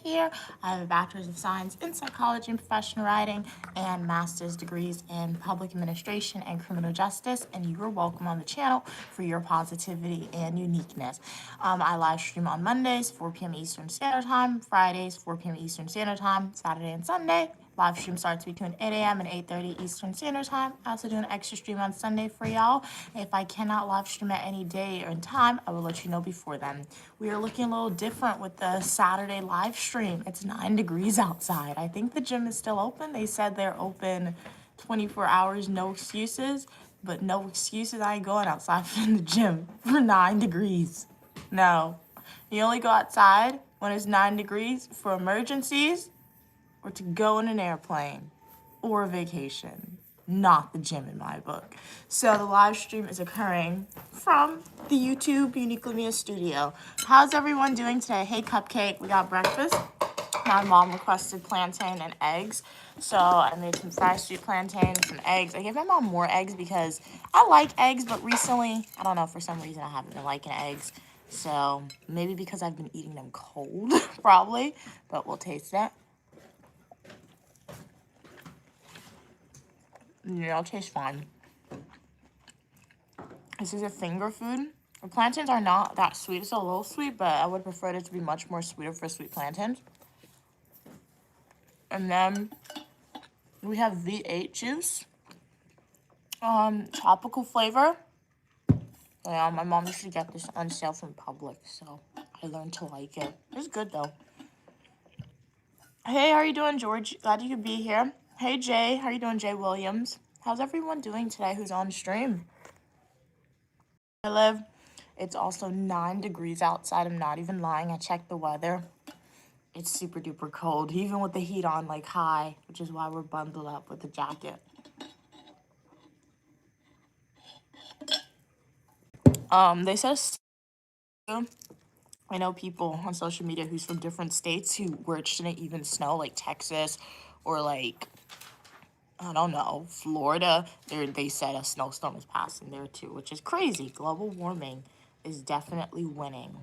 here. I have a Bachelor's of Science in Psychology and Professional Writing and Master's degrees in Public Administration and Criminal Justice, and you are welcome on the channel for your positivity and uniqueness. I live stream on Mondays, 4 p.m. Eastern Standard Time, Fridays, 4 p.m. Eastern Standard Time, Saturday and Sunday. Live stream starts between 8 a.m. and 8:30 Eastern Standard Time. I also do an extra stream on Sunday for y'all. If I cannot live stream at any day or time, I will let you know before then. We are looking a little different with the Saturday live stream. It's 9 degrees outside. I think the gym is still open. They said they're open 24 hours, no excuses. But no excuses, I ain't going outside from the gym for 9 degrees. No. You only go outside when it's 9 degrees for emergencies or to go in an airplane or a vacation, not the gym in my book. So the live stream is occurring from the YouTube Uniquely Mia studio. How's everyone doing today? Hey, Cupcake, we got breakfast. My mom requested plantain and eggs, so I made some fried sweet plantain and some eggs. I gave my mom more eggs because I like eggs, but recently, I don't know, for some reason I haven't been liking eggs. So maybe because I've been eating them cold, probably, but we'll taste it. Yeah, it'll taste fine. This is a finger food. The plantains are not that sweet. It's a little sweet, but I would prefer it to be much more sweeter for sweet plantains. And then we have V8 juice. Tropical flavor. Yeah, my mom used to get this on sale from Publix, so I learned to like it. It's good though. Hey, how are you doing, George? Glad you could be here. Hey, Jay. How are you doing, Jay Williams? How's everyone doing today who's on stream? I live. It's also 9 degrees outside. I'm not even lying. I checked the weather. It's super duper cold, even with the heat on like high, which is why we're bundled up with the jacket. They said I know people on social media who's from different states where it shouldn't even snow, like Texas or like, I don't know, Florida. They said a snowstorm is passing there too, which is crazy. Global warming is definitely winning.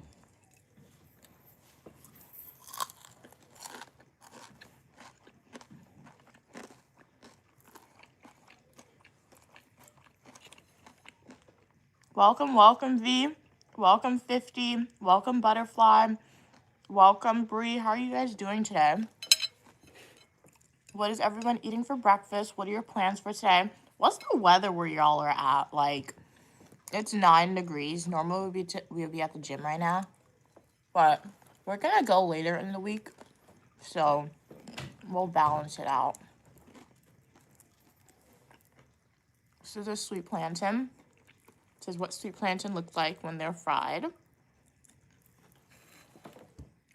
Welcome, welcome, V. Welcome, 50. Welcome, Butterfly. Welcome, Bree. How are you guys doing today? What is everyone eating for breakfast? What are your plans for today? What's the weather where y'all are at? Like, it's 9 degrees. Normally we would be at the gym right now. But we're going to go later in the week. So we'll balance it out. This is a sweet plantain. This is what sweet plantain looks like when they're fried.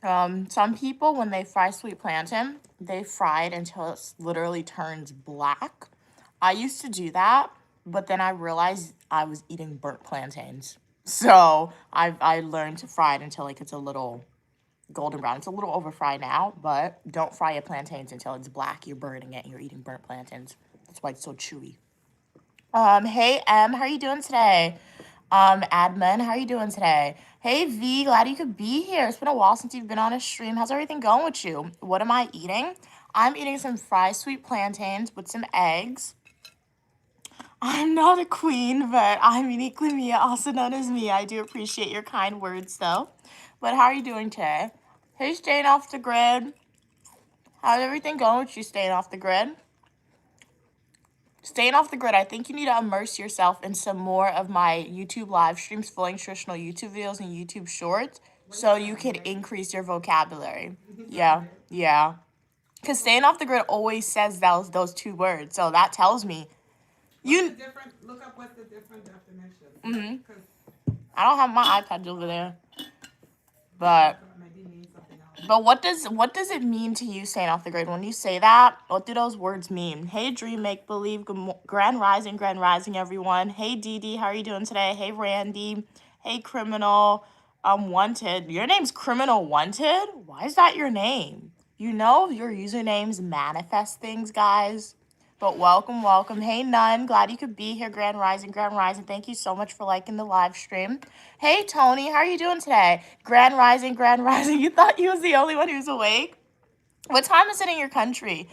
Some people, when they fry sweet plantain, they fry it until it literally turns black. I used to do that, but then I realized I was eating burnt plantains. So I learned to fry it until like it's a little golden brown. It's a little over fried now, but don't fry your plantains until it's black. You're burning it and you're eating burnt plantains. That's why it's so chewy. Hey M, how are you doing today? Admin, how are you doing today? Hey V, glad you could be here. It's been a while since you've been on a stream. How's everything going with you? What am I eating? I'm eating some fried sweet plantains with some eggs. I'm not a queen, but I'm Uniquely Mia, also known as Mia. I do appreciate your kind words, though. But how are you doing today? Hey, staying off the grid. How's everything going with you staying off the grid? Staying off the grid, I think you need to immerse yourself in some more of my YouTube live streams, fully nutritional YouTube videos and YouTube shorts, so you can increase your vocabulary. Yeah. Because staying off the grid always says those 2 words, so that tells me Look up what's the different definition. I don't have my iPad over there, but what does it mean to you staying off the grid? When you say that, what do those words mean? Hey, Dream Make Believe, Grand Rising, everyone. Hey, Dee Dee, how are you doing today? Hey, Randy. Hey, Criminal. Wanted. Your name's Criminal Wanted? Why is that your name? You know your usernames manifest things, guys. But welcome, welcome. Hey, Nun. Glad you could be here. Grand Rising, Grand Rising. Thank you so much for liking the live stream. Hey, Tony. How are you doing today? Grand Rising, Grand Rising. You thought you was the only one who's awake? What time is it in your country,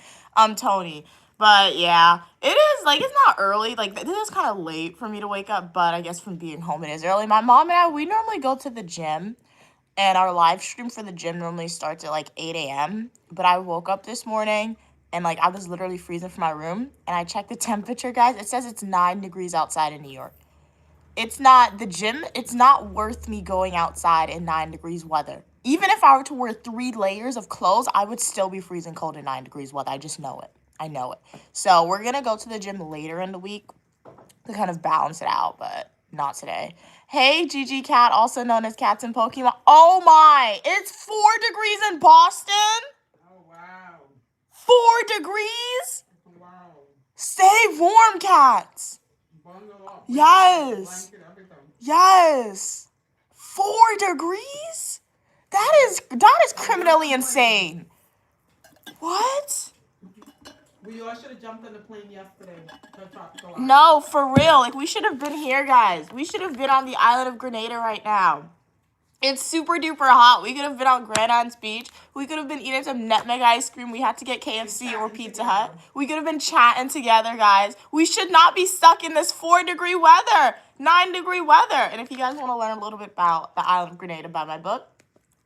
Tony? But yeah, it is like, it's not early. Like, this is kind of late for me to wake up, but I guess from being home it is early. My mom and I, we normally go to the gym, and our live stream for the gym normally starts at like 8 a.m. But I woke up this morning and like I was literally freezing from my room, and I checked the temperature, guys. It says it's 9 degrees outside in New York. It's not the gym. It's not worth me going outside in 9 degrees weather. Even if I were to wear 3 layers of clothes, I would still be freezing cold in 9 degrees weather. I just know it. I know it. So we're going to go to the gym later in the week to kind of balance it out, but not today. Hey, Gigi Cat, also known as Cats and Pokemon. Oh my, it's 4 degrees in Boston. Oh, wow. 4 degrees? Wow. Stay warm, cats. Bundle up. Yes. Blanket, everything. Yes. 4 degrees? That is criminally insane. What? We all should have jumped on the plane yesterday. No, for real. Like, we should have been here, guys. We should have been on the island of Grenada right now. It's super duper hot. We could have been on Grand Island Beach. We could have been eating some nutmeg ice cream. We had to get KFC or Pizza Hut. We could have been chatting together, guys. We should not be stuck in this 4-degree weather, 9-degree weather. And if you guys want to learn a little bit about the island of Grenada, buy my book,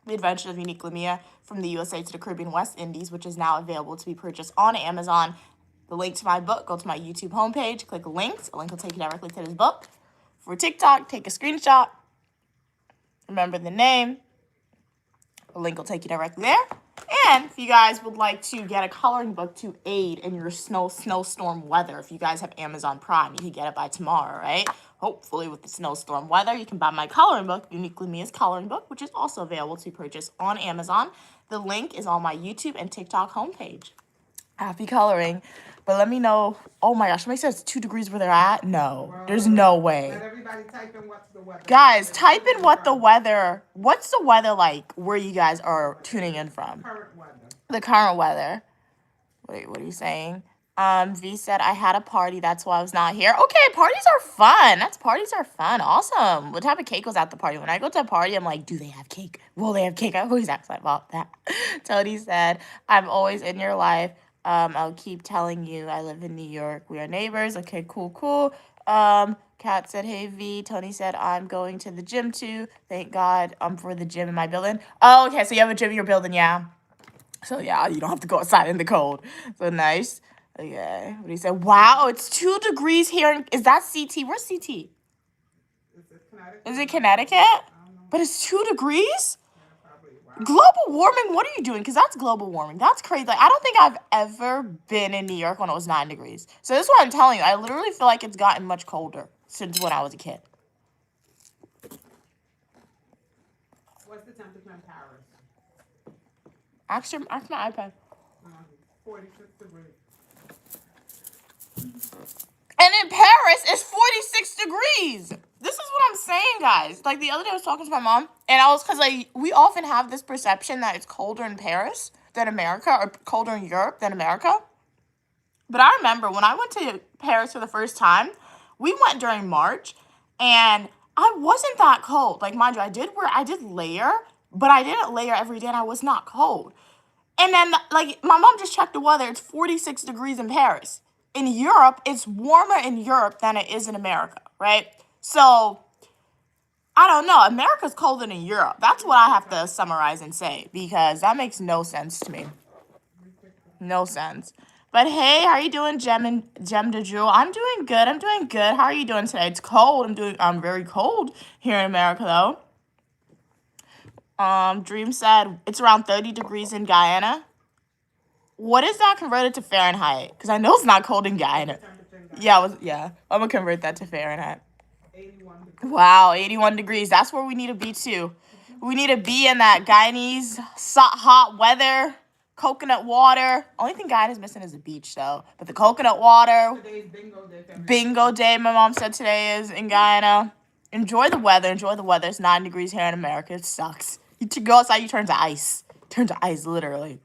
The Adventures of Unique Lamia, From the USA to the Caribbean West Indies, which is now available to be purchased on Amazon. The link to my book, go to my YouTube homepage, click links. A link will take you directly to this book. For TikTok, take a screenshot. Remember the name. A link will take you directly there. And if you guys would like to get a coloring book to aid in your snowstorm weather, if you guys have Amazon Prime, you can get it by tomorrow, right? Hopefully with the snowstorm weather, you can buy my coloring book, Unique Lamia's coloring book, which is also available to purchase on Amazon. The link is on my YouTube and TikTok homepage. Happy coloring. But let me know. Oh my gosh, somebody says it's 2 degrees where they're at. No, there's no way. Let everybody type in what's the weather. Guys, type in what the weather. What's the weather like where you guys are tuning in from? Current weather. The current weather. Wait, what are you saying? V said I had a party, that's why I was not here. Okay, parties are fun. Parties are fun. Awesome. What type of cake was at the party? When I go to a party, I'm like, do they have cake? Will they have cake? I always ask about that. Tony said, I'm always in your life. I'll keep telling you I live in New York. We are neighbors. Okay, cool. Kat said, hey, V. Tony said, I'm going to the gym too. Thank God for the gym in my building. Oh, okay, so you have a gym in your building, yeah? So, yeah, you don't have to go outside in the cold. So, nice. Okay, what he said, wow, it's 2 degrees here. Is that CT? Where's CT? Is it Connecticut? But it's 2 degrees? Global warming, what are you doing? Because that's global warming. That's crazy. Like, I don't think I've ever been in New York when it was 9 degrees. So this is what I'm telling you. I literally feel like it's gotten much colder since when I was a kid. What's the temperature in Paris? Ask my iPad. 46 degrees. And in Paris, it's 46 degrees. This is what I'm saying, guys. Like, the other day I was talking to my mom, and because, like, we often have this perception that it's colder in Paris than America, or colder in Europe than America. But I remember when I went to Paris for the first time, we went during March, and I wasn't that cold. Like, mind you, I did layer, but I didn't layer every day, and I was not cold. And then, like, my mom just checked the weather. It's 46 degrees in Paris. In Europe, it's warmer in Europe than it is in America, right? So, I don't know. America's colder than Europe. That's what I have to summarize and say, because that makes no sense to me. No sense. But hey, how are you doing, Gem de Jewel? I'm doing good. How are you doing today? It's cold. I'm very cold here in America, though. Dream said it's around 30 degrees in Guyana. What is that converted to Fahrenheit? Because I know it's not cold in Guyana. Yeah, I'm going to convert that to Fahrenheit. 81 degrees. Wow, 81 degrees. That's where we need to be, too. We need to be in that Guyanese hot weather, coconut water. Only thing Guyana's missing is the beach, though. But the coconut water. Today's bingo day. Bingo day, my mom said today is in Guyana. Enjoy the weather. It's 9 degrees here in America. It sucks. You go outside, you turn to ice. Literally.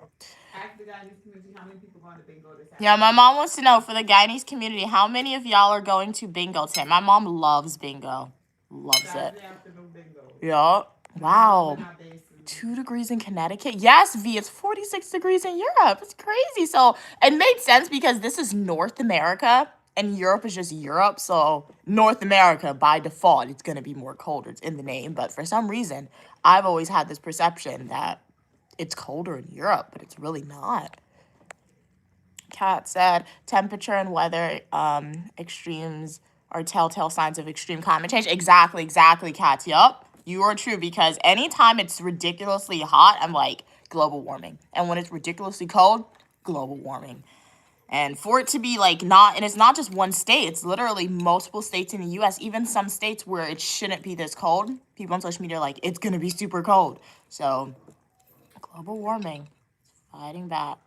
Ask the the Guyanese community, how many people going to bingo this Saturday? Yeah, my mom wants to know for the Guyanese community, how many of y'all are going to bingo today? My mom loves bingo. Loves it. Saturday afternoon bingo. Yup. Wow. In our basement. 2 degrees in Connecticut. Yes, V, it's 46 degrees in Europe. It's crazy. So it made sense because this is North America and Europe is just Europe. So North America, by default, it's going to be more colder. It's in the name. But for some reason, I've always had this perception that it's colder in Europe, but it's really not. Kat said temperature and weather extremes are telltale signs of extreme climate change. Exactly, Kat. Yup. You are true because anytime it's ridiculously hot, I'm like, global warming. And when it's ridiculously cold, global warming. And for it to be like not, and it's not just one state, it's literally multiple states in the US, even some states where it shouldn't be this cold. People on social media are like, it's going to be super cold. So, global warming, fighting back.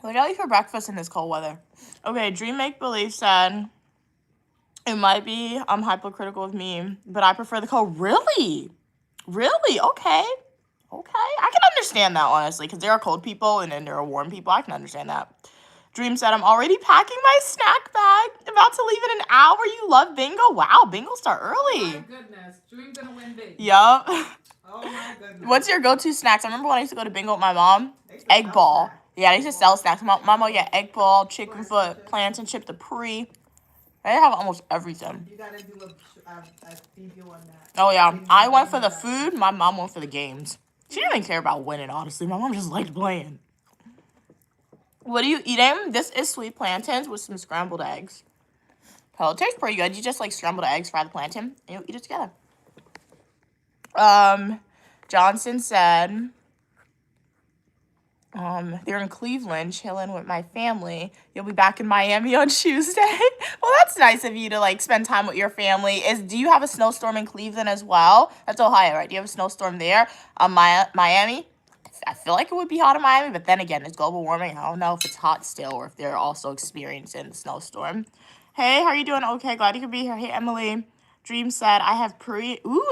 What y'all eat for breakfast in this cold weather? Okay, Dream Make Believe said, it might be hypocritical of me, but I prefer the cold. Really? Really? Okay. I can understand that, honestly, because there are cold people and then there are warm people. I can understand that. Dream said, I'm already packing my snack bag. About to leave in an hour. You love bingo? Wow, bingo start Oh early. my goodness. Dream's gonna win big. Yup. Oh my goodness. What's your go-to snacks? I remember when I used to go to bingo with my mom. They used to Egg sell ball. snacks. Yeah, they used to sell snacks. Mama, yeah, egg ball, chicken foot, plantain chip, the pre. They have almost everything. You gotta do a video on that. Oh, yeah. I went for the food. My mom went for the games. She didn't even care about winning, honestly. My mom just liked playing. What are you eating? This is sweet plantains with some scrambled eggs. Oh, it tastes pretty good. You just like scramble the eggs, fry the plantain, and you eat it together. Johnson said, they're in Cleveland chilling with my family. You'll be back in Miami on Tuesday. Well, that's nice of you to like spend time with your family. Do you have a snowstorm in Cleveland as well? That's Ohio, right? Do you have a snowstorm there? Miami? I feel like it would be hot in Miami, but then again, it's global warming. I don't know if it's hot still or if they're also experiencing the snowstorm. Hey, how are you doing? Okay, glad you could be here. Hey, Emily. Dream said, I have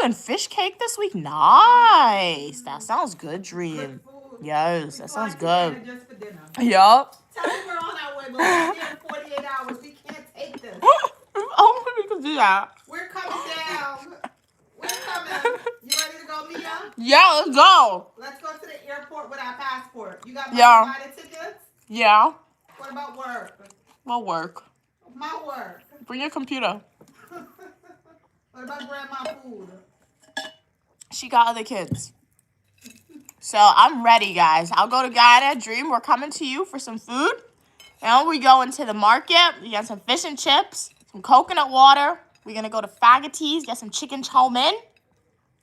and fish cake this week. Nice. That sounds good, Dream. Good food. Yes, that sounds Fly good. to Atlanta just for dinner. Yup. Tell me we're on our way, but we're there in 48 hours. We can't take this. Oh, we could do that. We're coming down. We're coming. You ready to go, Mia? Yeah, let's go. Let's go to the airport with our passport. You got my Yeah. provided tickets? Yeah, What about work? we'll work. My work. Bring your computer. What about grandma food? She got other kids. So I'm ready, guys. I'll go to Guyana. Dream, we're coming to you for some food. Now we go into the market. We got some fish and chips, some coconut water. We're going to go to Faggotty's, get some chicken chow mein,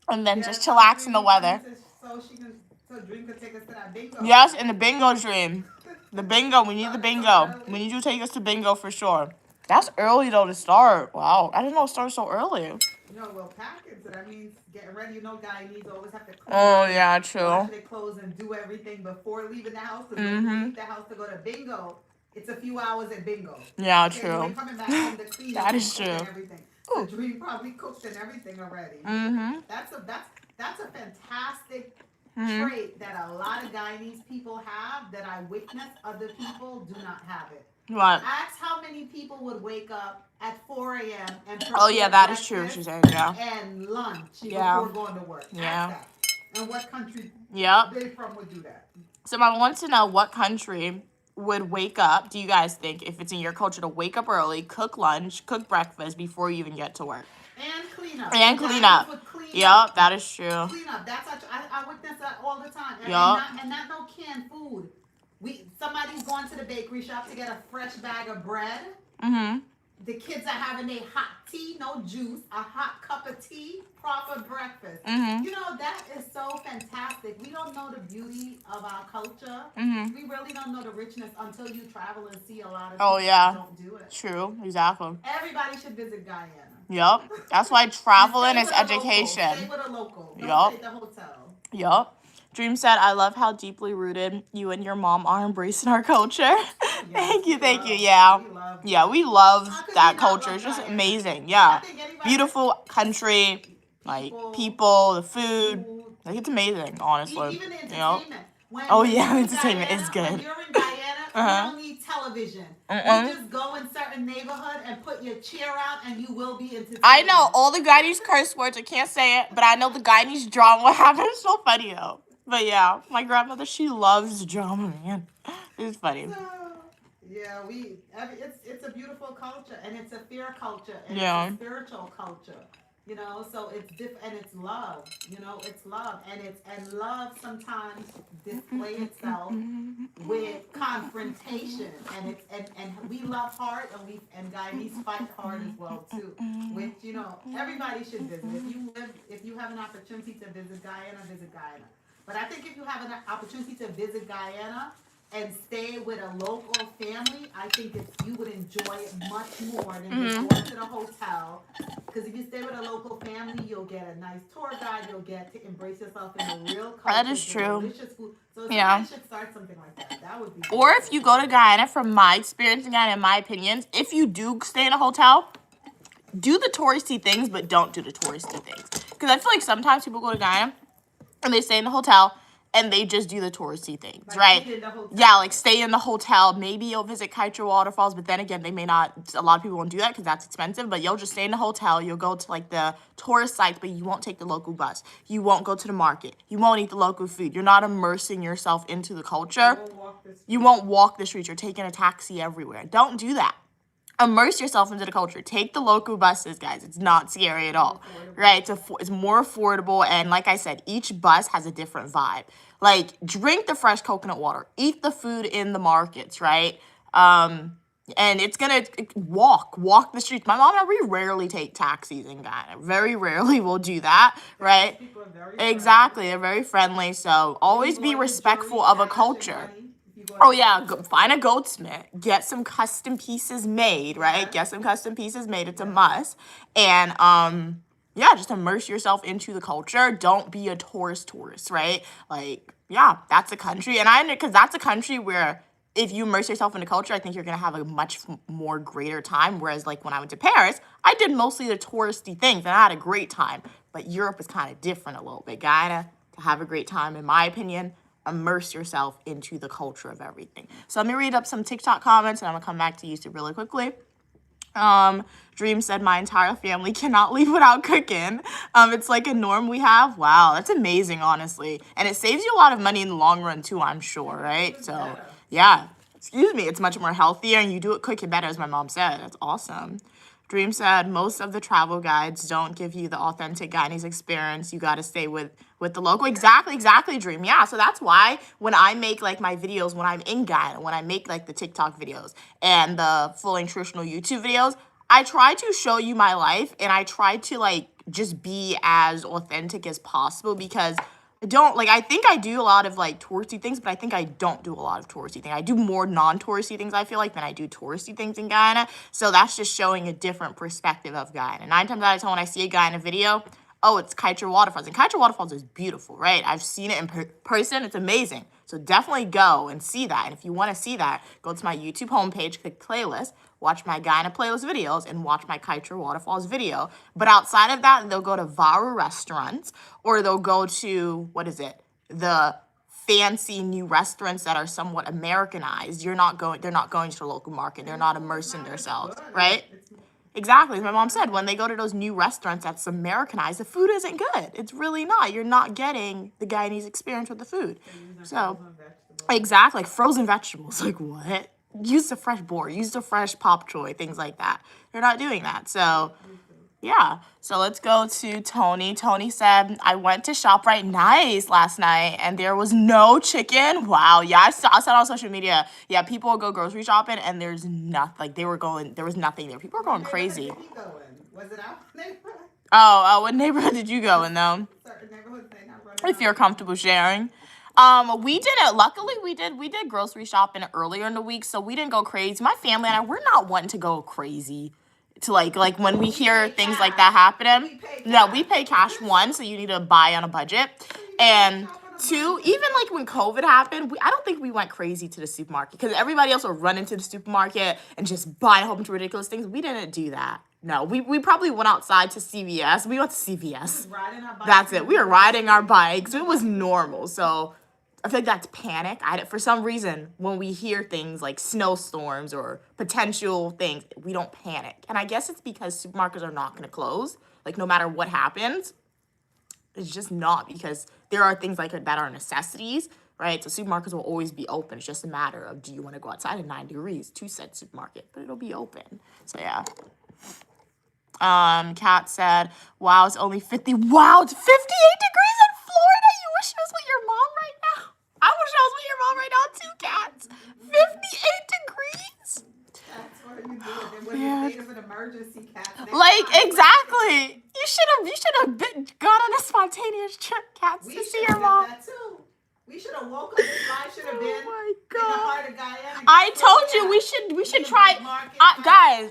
and then just chillax in the weather. So Dream could take us to that bingo. Yes, and the bingo, Dream. The bingo. We need the bingo. We need you to take us to bingo for sure. That's early, though, to start. Wow. I didn't know it started so early. No, well, packing, so that means getting ready. You know, Guyanese always have to clean. Oh, yeah, true. Wash their clothes and do everything before leaving the house. Because when you leave the house to go to bingo, it's a few hours at bingo. Yeah, Okay, true. When coming back home to clean That up is and cook and true. everything. So Dream probably cooked and everything already. Mm-hmm. That's a fantastic trait that a lot of Guyanese people have that I witness other people do not have it. What? Ask how many people would wake up at 4 a.m. and Oh, yeah, that is true, breakfast she's saying, yeah. and lunch Yeah. before going to work. Yeah. Ask that. And what country Yep. they from would do that? So I want to know what country would wake up, do you guys think, if it's in your culture, to wake up early, cook lunch, cook breakfast before you even get to work? And clean up. And clean Guyanese up. would clean Yep, up. that is true. Clean up. That's I witness that all the time. And, Yup. and not no canned food. Somebody's going to the bakery shop to get a fresh bag of bread. Mm-hmm. The kids are having a hot tea, no juice, a hot cup of tea, proper breakfast. Mm-hmm. You know, that is so fantastic. We don't know the beauty of our culture. Mm-hmm. We really don't know the richness until you travel and see a lot of Oh, people yeah. that don't do it. True, exactly. Everybody should visit Guyana. Yep. That's why traveling Stay is with a local. education. Stay with a local. Don't Yup. stay at the hotel. Yup. Dream said, I love how deeply rooted you and your mom are embracing our culture. Thank you. Yeah. We love that culture. It's just amazing. Yeah. Beautiful country, like people, the food. Like, it's amazing, honestly. Even the You know? entertainment. Oh, When yeah, you're in entertainment is Guyana, good. When you're in Guyana, you don't need television. You just go in certain neighborhood and put your chair out, and you will be entertained. I know all the Guyanese curse words. I can't say it, but I know the Guyanese drama. What happened is so funny though. But yeah, my grandmother, she loves drama, man. It's funny. So, yeah, it's a beautiful culture, and it's a fair culture, and Yeah. it's a spiritual culture. You know, so it's and it's love. You know, it's love, and love sometimes display itself with confrontation, and we love hard, and Guyanese fight hard as well too. Which, you know, everybody should visit. If you have an opportunity to visit Guyana, visit Guyana. But I think if you have an opportunity to visit Guyana and stay with a local family, I think you would enjoy it much more than just going to the hotel. Because if you stay with a local family, you'll get a nice tour guide. You'll get to embrace yourself in the real culture. That is true. Delicious food. So Yeah. you should start something like that. That would be. Or if you go to Guyana, from my experience in Guyana, in my opinions, if you do stay in a hotel, do the touristy things, but don't do the touristy things. Because I feel like sometimes people go to Guyana and they stay in the hotel and they just do the touristy things, Like right? in the hotel. Yeah, like stay in the hotel. Maybe you'll visit Kaitra Waterfalls, but then again, they may not. A lot of people won't do that because that's expensive. But you'll just stay in the hotel. You'll go to like the tourist sites, but you won't take the local bus. You won't go to the market. You won't eat the local food. You're not immersing yourself into the culture. You won't walk the streets. You're taking a taxi everywhere. Don't do that. Immerse yourself into the culture. Take the local buses, guys. It's not scary at all, right? It's more affordable, and like I said, each bus has a different vibe. Like, drink the fresh coconut water. Eat the food in the markets, right? And it's gonna walk the streets. My mom and I, we rarely take taxis in Ghana. Very rarely we'll do that, right? People are very Exactly. They're very friendly, so always be respectful of a culture. Oh yeah, find a goldsmith, get some custom pieces made, right? Get some custom pieces made. It's a must. And yeah, just immerse yourself into the culture. Don't be a tourist, right? Like, yeah, that's a country, and because that's a country where if you immerse yourself in the culture, I think you're gonna have a much more greater time. Whereas, like when I went to Paris, I did mostly the touristy things, and I had a great time. But Europe is kind of different a little bit. Guyana, to have a great time, in my opinion, immerse yourself into the culture of everything. So let me read up some TikTok comments, and I'm gonna come back to YouTube really quickly. Dream said, my entire family cannot leave without cooking. It's like a norm we have. Wow, that's amazing, honestly. And it saves you a lot of money in the long run too, I'm sure, right? So yeah, excuse me, it's much more healthier, and you do it quicker better, as my mom said. That's awesome. Dream said, most of the travel guides don't give you the authentic Guyanese experience. You got to stay with the local. Exactly, Dream. Yeah, so that's why when I make like my videos, when I'm in Guyana, when I make like the TikTok videos and the full and traditional YouTube videos, I try to show you my life, and I try to like just be as authentic as possible, because I think I do a lot of like touristy things, but I think I don't do a lot of touristy things. I do more non-touristy things, I feel like, than I do touristy things in Guyana. So that's just showing a different perspective of Guyana. 9 times out of 10 when I see a Guyana video, oh, it's Kaitra Waterfalls. And Kaitra Waterfalls is beautiful, right? I've seen it in person. It's amazing. So definitely go and see that. And if you want to see that, go to my YouTube homepage, click playlist, watch my Guyana playlist videos, and watch my Kaitra Waterfalls video. But outside of that, they'll go to Varu restaurants, or they'll go to, the fancy new restaurants that are somewhat Americanized. They're not going to the local market. They're not immersing themselves, right? Exactly. As my mom said, when they go to those new restaurants that's Americanized, the food isn't good. It's really not. You're not getting the Guyanese experience with the food. So, exactly. Like frozen vegetables. Like, what? Use the fresh boar. Use the fresh pop choy. Things like that. They're not doing that. So, yeah. So, let's go to Tony. Tony said, I went to ShopRite Nice last night, and there was no chicken. Wow. Yeah, I saw it on social media. Yeah, people will go grocery shopping, and there's nothing. Like, there was nothing there. People are going crazy. Was it our neighborhood? Oh, what neighborhood did you go in, though? Certain neighborhoods, they not running If you're comfortable sharing. We didn't. Luckily, we did grocery shopping earlier in the week, so we didn't go crazy. My family and I, we're not wanting to go crazy to like when we hear things like that happening. No, we pay cash once, so you need to buy on a budget. And Two, even like when COVID happened, I don't think we went crazy to the supermarket because everybody else would run into the supermarket and just buy a whole bunch of ridiculous things. We didn't do that. No, we probably went outside to CVS. We went to CVS. That's it. We were riding our bikes. It was normal. So I feel like that's panic. For some reason, when we hear things like snowstorms or potential things, we don't panic. And I guess it's because supermarkets are not going to close. Like no matter what happens, it's just not, because there are things like that are necessities, right? So supermarkets will always be open. It's just a matter of, do you want to go outside at 9 degrees to said supermarket? But it'll be open. So yeah. Kat said, wow, it's only 50. Wow, it's 58 degrees in Florida. You wish I was with your mom right now. I wish I was with your mom right now too, Kat. 58 degrees. That's what you do. And when state of an emergency, Kat. Like, exactly. You should have gone on a spontaneous trip, Kat, to see your mom. That too. We should have woke up. I should have been in the heart of Guyana. I told you we should try. Guys,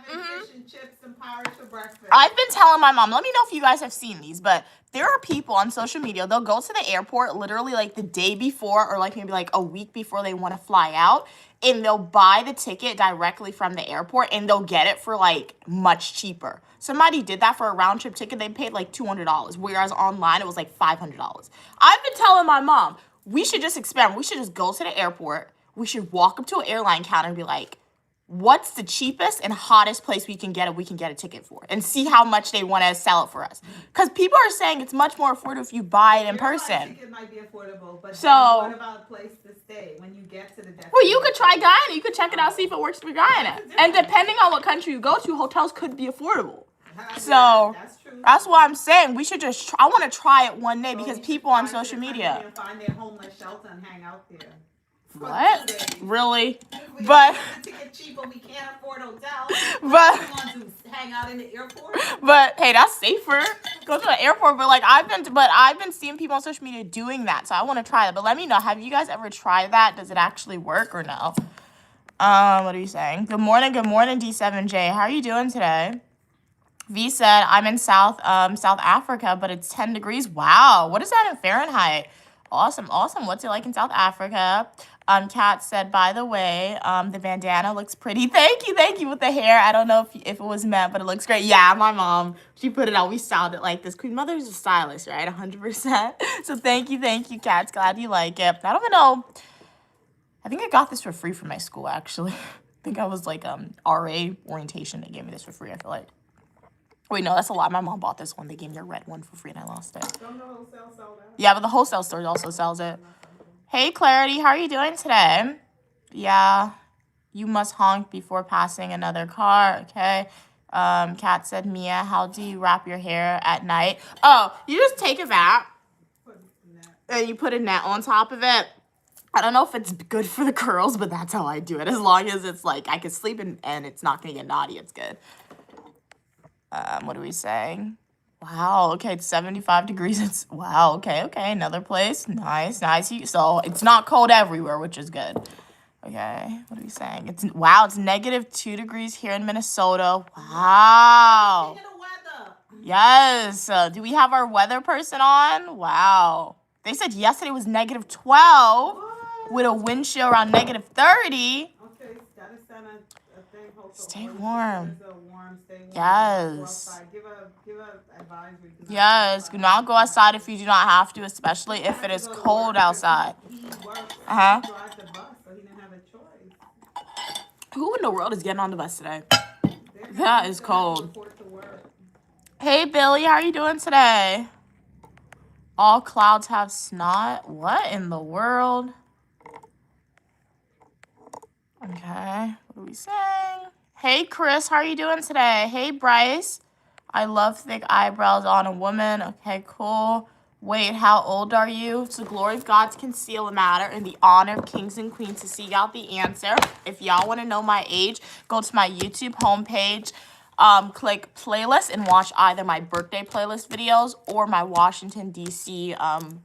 fish and chips and porridge for breakfast. I've been telling my mom, let me know if you guys have seen these, but there are people on social media, they'll go to the airport literally like the day before or like maybe like a week before they want to fly out, and they'll buy the ticket directly from the airport and they'll get it for like much cheaper. Somebody did that for a round trip ticket. They paid like $200, whereas online it was like $500. I've been telling my mom, we should just experiment. We should just go to the airport. We should walk up to an airline counter and be like, what's the cheapest and hottest place we can get a ticket for, and see how much they want to sell it for us. Because people are saying it's much more affordable if you buy it in person. It might be affordable, but so what about a place to stay when you get to the destination? Well, you could try Guyana. You could check it out, see if it works for Guyana. And depending on what country you go to, hotels could be affordable. So that's what I'm saying. We should just I want to try it one day because people on social media find their homeless shelter and hang out there. What? Really? But to get cheap, but we can't afford hotels. But we want to hang out in the airport. But hey, that's safer. Go to the airport. But like I've been seeing people on social media doing that, so I want to try that. But let me know. Have you guys ever tried that? Does it actually work or no? What are you saying? Good morning, D7J. How are you doing today? V said, I'm in South Africa, but it's 10 degrees. Wow. What is that in Fahrenheit? Awesome. What's it like in South Africa? Kat said, by the way, the bandana looks pretty. Thank you with the hair. I don't know if it was meant, but it looks great. Yeah, my mom, she put it out. We styled it like this. Queen Mother's a stylist, right? 100%. So thank you, Kat. Glad you like it. I don't even know. I think I got this for free from my school, actually. I think I was like RA orientation. They gave me this for free, I feel like. Wait, no, that's a lie. My mom bought this one. They gave me a red one for free and I lost it. Don't the wholesale sell that? Yeah, but the wholesale store also sells it. Hey, Clarity, how are you doing today? Yeah, you must honk before passing another car, okay? Kat said, Mia, how do you wrap your hair at night? Oh, you just take a vat and you put a net on top of it. I don't know if it's good for the curls, but that's how I do it. As long as it's like I can sleep and it's not going to get naughty, it's good. What are we saying? Wow, okay, it's 75 degrees. Wow, okay, another place. Nice. So it's not cold everywhere, which is good. Okay, what are we saying? It's -2 degrees here in Minnesota. Wow. Yes. Do we have our weather person on? Wow. They said yesterday was -12 with a wind chill around -30. Okay, gotta send a thing. Stay warm. Stay Yes. Give a advisory. Yes. Do not go outside if you do not have to, especially if it is cold outside. He drives the bus, so he didn't have a choice. Who in the world is getting on the bus today? That is cold. Work. Hey, Billy, how are you doing today? All clouds have snot. What in the world? Okay, what are we saying? Hey, Chris, how are you doing today? Hey, Bryce. I love thick eyebrows on a woman. Okay, cool. Wait, how old are you? It's the glory of God to conceal the matter and the honor of kings and queens to seek out the answer. If y'all want to know my age, go to my YouTube homepage, click playlist and watch either my birthday playlist videos or my Washington, D.C.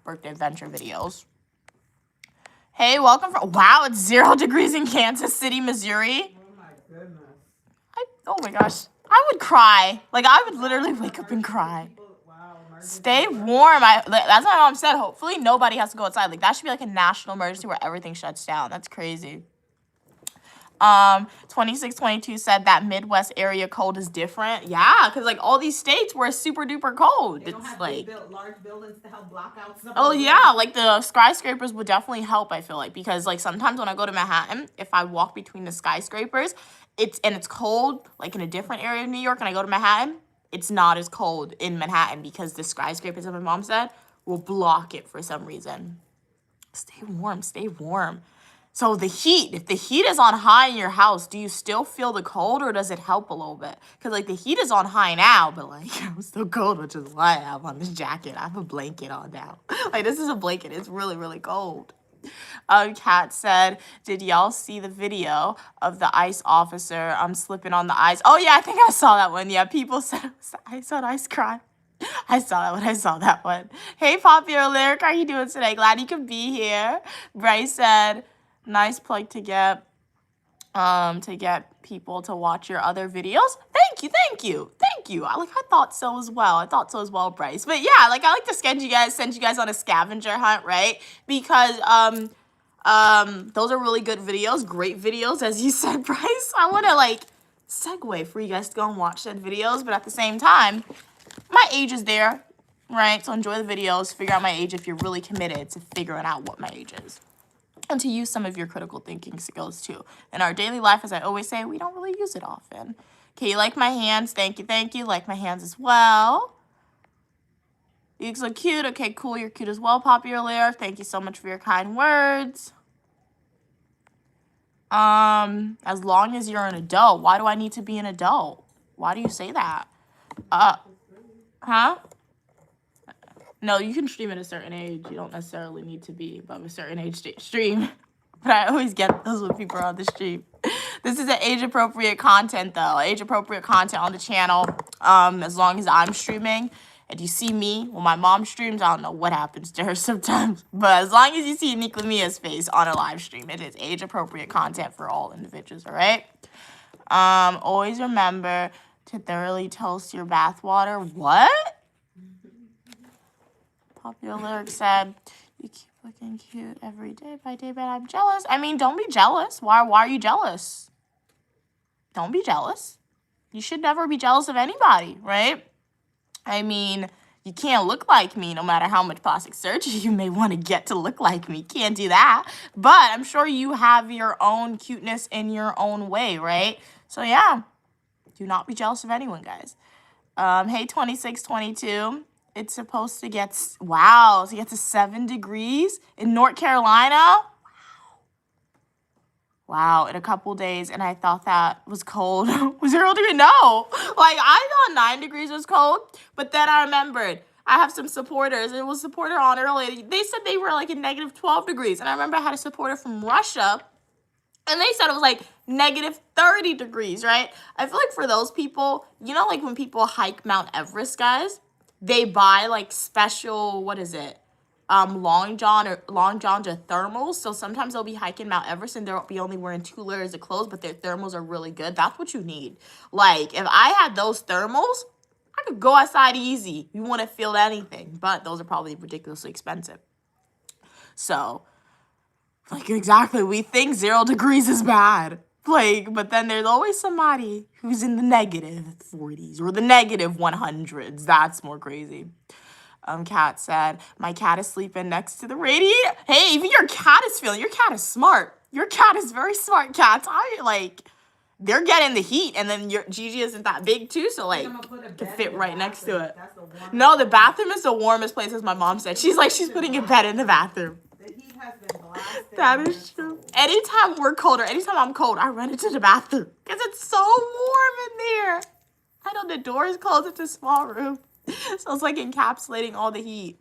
Birthday adventure videos. Hey, welcome from... Wow, it's 0 degrees in Kansas City, Missouri. Oh, my goodness. Oh, my gosh. I would cry. Like, I would literally wake up and cry. Wow, Stay warm. That's what my mom said. Hopefully nobody has to go outside. Like, that should be like a national emergency where everything shuts down. That's crazy. 2622 said that Midwest area cold is different. Yeah, because like all these states were super duper cold. They don't It's have like, large buildings to help block out some oh of the yeah, rain. like the skyscrapers would definitely help, I feel like, because like sometimes when I go to Manhattan, if I walk between the skyscrapers, it's cold, like in a different area of New York, and I go to Manhattan, it's not as cold in Manhattan because the skyscrapers, as my mom said, will block it for some reason. Stay warm, stay warm. So the heat, if the heat is on high in your house, do you still feel the cold or does it help a little bit? Because like the heat is on high now, but like I'm still cold, which is why I have on this jacket. I have a blanket on now. Like this is a blanket. It's really, really cold. Kat said, did y'all see the video of the ICE officer slipping on the ice? Oh yeah, I think I saw that one. Yeah, people said it was the ice on ice crime. I saw that one. I saw that one. Hey, Popular Lyric, how are you doing today? Glad you could be here. Bryce said, nice plug to get people to watch your other videos. Thank you. I thought so as well, Bryce. But yeah, like I like to send you guys on a scavenger hunt, right? Because those are really good videos, great videos, as you said, Bryce. I want to like segue for you guys to go and watch said videos, but at the same time, my age is there, right? So enjoy the videos, figure out my age if you're really committed to figuring out what my age is. And to use some of your critical thinking skills too. In our daily life, as I always say, we don't really use it often. Okay, you like my hands? Thank you. Like my hands as well. You look cute. Okay, cool. You're cute as well, Popular Lyric. Thank you so much for your kind words. As long as you're an adult. Why do I need to be an adult? Why do you say that? Huh? No, you can stream at a certain age. You don't necessarily need to be above a certain age to stream. But I always get those when people are on the stream. This is an age-appropriate content, though. Age-appropriate content on the channel. As long as I'm streaming. And you see me, when my mom streams, I don't know what happens to her sometimes. But as long as you see Nick Lamia's face on a live stream, it is age-appropriate content for all individuals, all right? Always remember to thoroughly toast your bath water. What? Popular Lyric said, you keep looking cute every day by day, but I'm jealous. I mean, don't be jealous. Why are you jealous? Don't be jealous. You should never be jealous of anybody, right? I mean, you can't look like me no matter how much plastic surgery you may want to get to look like me. Can't do that. But I'm sure you have your own cuteness in your own way, right? So yeah, do not be jealous of anyone, guys. Hey, 2622. It's supposed to get, wow, to get to 7 degrees in North Carolina. Wow, in a couple days, and I thought that was cold. Was 0 degree? No. Like, I thought 9 degrees was cold, but then I remembered. I have some supporters. It was a supporter on earlier. They said they were like in negative 12 degrees, and I remember I had a supporter from Russia, and they said it was like negative 30 degrees, right? I feel like for those people, you know, like when people hike Mount Everest, guys, they buy like special, what is it? Long johns or thermals. So sometimes they'll be hiking Mount Everest and they'll be only wearing 2 layers of clothes, but their thermals are really good. That's what you need. Like if I had those thermals, I could go outside easy. You wouldn't feel anything, but those are probably ridiculously expensive. So like exactly, we think 0 degrees is bad. Like, but then there's always somebody who's in the negative 40s or the negative 100s. That's more crazy. Kat said, my cat is sleeping next to the radiator. Hey, even your cat is feeling, your cat is smart. Your cat is very smart, cats. They're getting the heat, and then your Gigi isn't that big too, so like, can fit right next to it. No, the bathroom is the warmest place, as my mom said. She's putting a bed in the bathroom. The heat has been blasted. That is true. Anytime we're cold or anytime I'm cold, I run into the bathroom because it's so warm in there. I know the door is closed. It's a small room. So it's like encapsulating all the heat.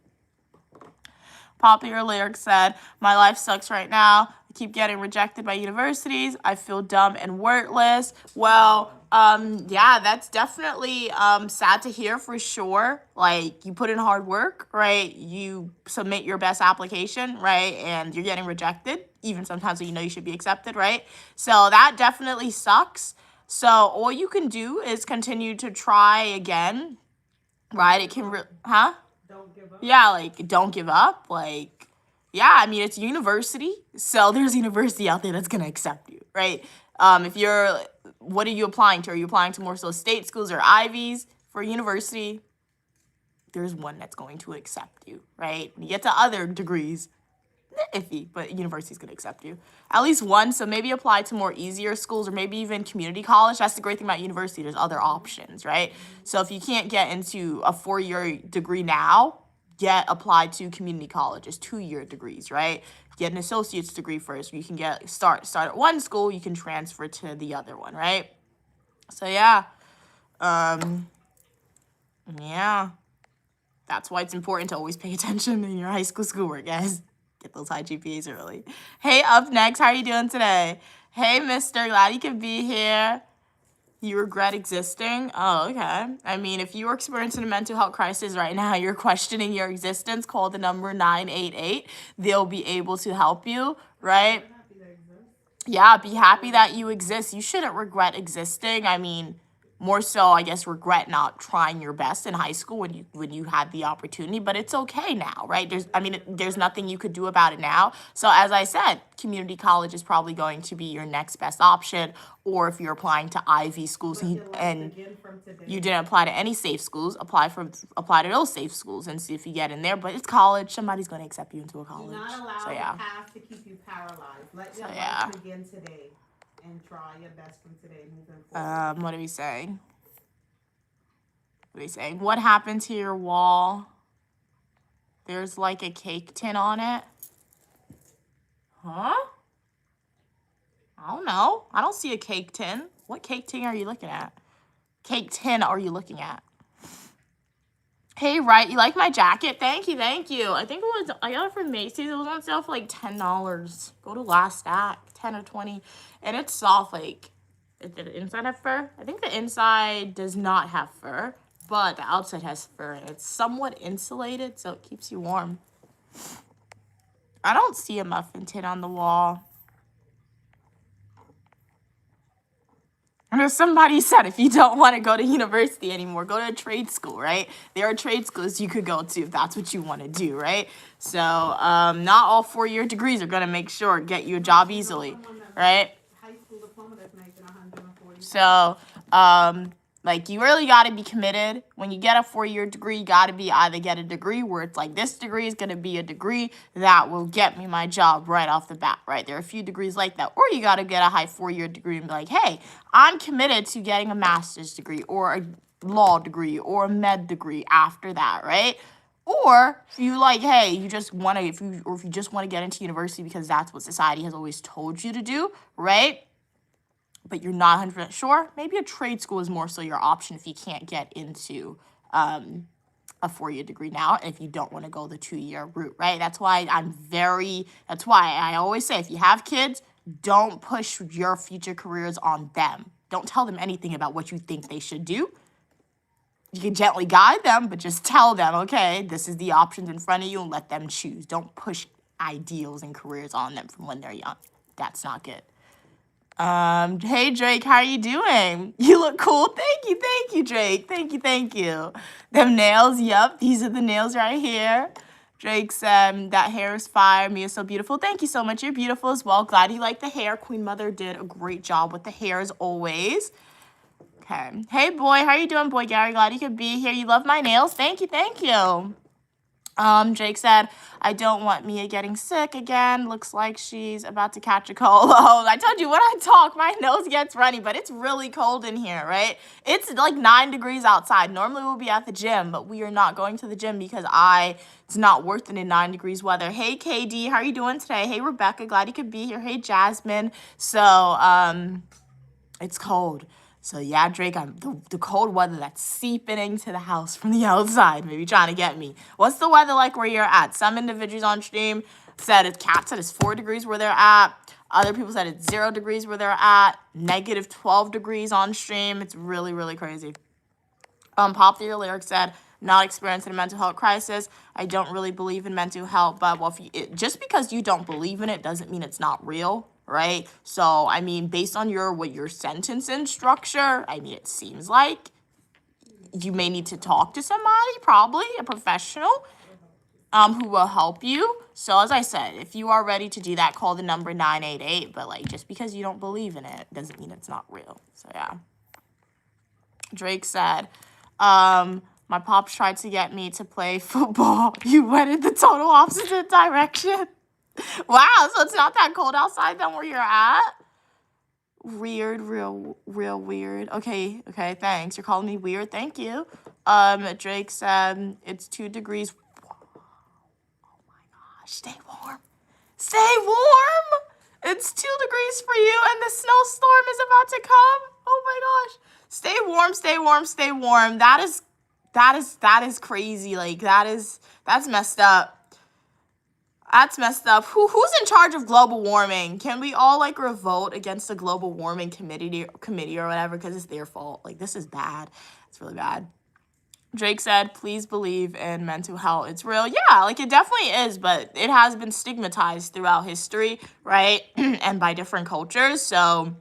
Popular Lyric said, my life sucks right now. I keep getting rejected by universities. I feel dumb and worthless. Well, yeah, that's definitely sad to hear for sure. Like, you put in hard work, right? You submit your best application, right? And you're getting rejected, even sometimes when you know you should be accepted, right? So that definitely sucks. So all you can do is continue to try again, right? It can, huh? Don't give up. Yeah, like, don't give up. Like, yeah, I mean, it's university. So there's a university out there that's going to accept you, right? If you're, what are you applying to? Are you applying to more so state schools or Ivies for university? There's one that's going to accept you, right? You get to other degrees, iffy, but university's going to accept you. At least one, so maybe apply to more easier schools or maybe even community college. That's the great thing about university. There's other options, right? So if you can't get into a 4-year degree now, apply to community colleges, 2-year degrees, right? Get an associate's degree first. You can start at one school, you can transfer to the other one, right? So yeah. Yeah. That's why it's important to always pay attention in your high school schoolwork, guys. Get those high GPAs early. Hey, up next, how are you doing today? Hey, mister, glad you could be here. You regret existing? Oh, okay. I mean, if you're experiencing a mental health crisis right now, you're questioning your existence, call the number 988. They'll be able to help you, right? Yeah, be happy that you exist. You shouldn't regret existing. I mean, more so, I guess, regret not trying your best in high school when you had the opportunity, but it's okay now, right? There's nothing you could do about it now. So as I said, community college is probably going to be your next best option, or if you're applying to Ivy schools and you didn't apply to any safe schools, apply to those safe schools and see if you get in there. But it's college; somebody's going to accept you into a college. Do not allow so, the yeah. past to keep you paralyzed. Let your So, life yeah. begin today. And try your best from today moving forward. What are we saying? What are we saying? What happened to your wall? There's like a cake tin on it. Huh? I don't know. I don't see a cake tin. What cake tin are you looking at? Cake tin are you looking at? Hey, right, you like my jacket? Thank you, thank you. I think I got it from Macy's. It was on sale for like $10. Go to Last Stack, 10 or 20. And it's soft, like, did the inside have fur? I think the inside does not have fur, but the outside has fur. And it's somewhat insulated, so it keeps you warm. I don't see a muffin tin on the wall. And somebody said if you don't want to go to university anymore, go to a trade school, right? There are trade schools you could go to if that's what you want to do, right? So not all 4-year degrees are going to get you a job easily, right? High school diploma that's making $140. So like, you really got to be committed. When you get a 4-year degree, you got to either get a degree where it's like, this degree is going to be a degree that will get me my job right off the bat, right? There are a few degrees like that. Or you got to get a high 4-year degree and be like, hey, I'm committed to getting a master's degree or a law degree or a med degree after that, right? Or if you like, hey, you just want to, if you just want to get into university because that's what society has always told you to do, right? But you're not 100% sure, maybe a trade school is more so your option if you can't get into a 4-year degree now, and if you don't want to go the 2-year route, right? That's why I always say, if you have kids, don't push your future careers on them. Don't tell them anything about what you think they should do. You can gently guide them, but just tell them, okay, this is the options in front of you, and let them choose. Don't push ideals and careers on them from when they're young. That's not good. Hey, Drake, how are you doing? You look cool. Thank you, Drake. Thank you. Them nails, yep, these are the nails right here. Drake said, that hair is fire. Mia's so beautiful. Thank you so much. You're beautiful as well. Glad you like the hair. Queen Mother did a great job with the hair as always. Okay. Hey, boy, how are you doing, boy Gary? Glad you could be here. You love my nails. Thank you. Jake said, I don't want Mia getting sick again. Looks like she's about to catch a cold. Oh, I told you when I talk, my nose gets runny, but it's really cold in here, right? It's like 9 degrees outside. Normally we'll be at the gym, but we are not going to the gym because it's not worth it in 9 degrees weather. Hey, KD, how are you doing today? Hey, Rebecca, glad you could be here. Hey, Jasmine. So, it's cold. So, yeah, Drake, the cold weather that's seeping into the house from the outside, maybe trying to get me. What's the weather like where you're at? Some individuals on stream said Kat said it's 4 degrees where they're at. Other people said it's 0 degrees where they're at. Negative 12 degrees on stream. It's really, really crazy. Popular Lyric said, not experiencing a mental health crisis. I don't really believe in mental health, but just because you don't believe in it doesn't mean it's not real. Right? So, I mean, based on your sentence and structure, I mean, it seems like you may need to talk to somebody, probably a professional, who will help you. So as I said, if you are ready to do that, call the number 988. But like, just because you don't believe in it doesn't mean it's not real. So yeah. Drake said, my pops tried to get me to play football. You went in the total opposite direction. Wow, so it's not that cold outside then where you're at? Weird, real weird. Okay, thanks. You're calling me weird. Thank you. Drake said it's 2 degrees. Oh my gosh, stay warm. Stay warm. It's 2 degrees for you and the snowstorm is about to come. Oh my gosh. Stay warm, stay warm, stay warm. That is crazy. Like that's messed up. That's messed up. Who's in charge of global warming? Can we all like revolt against the global warming committee or whatever? Because it's their fault. Like this is bad. It's really bad. Drake said, please believe in mental health. It's real. Yeah, like it definitely is, but it has been stigmatized throughout history, right? And by different cultures. So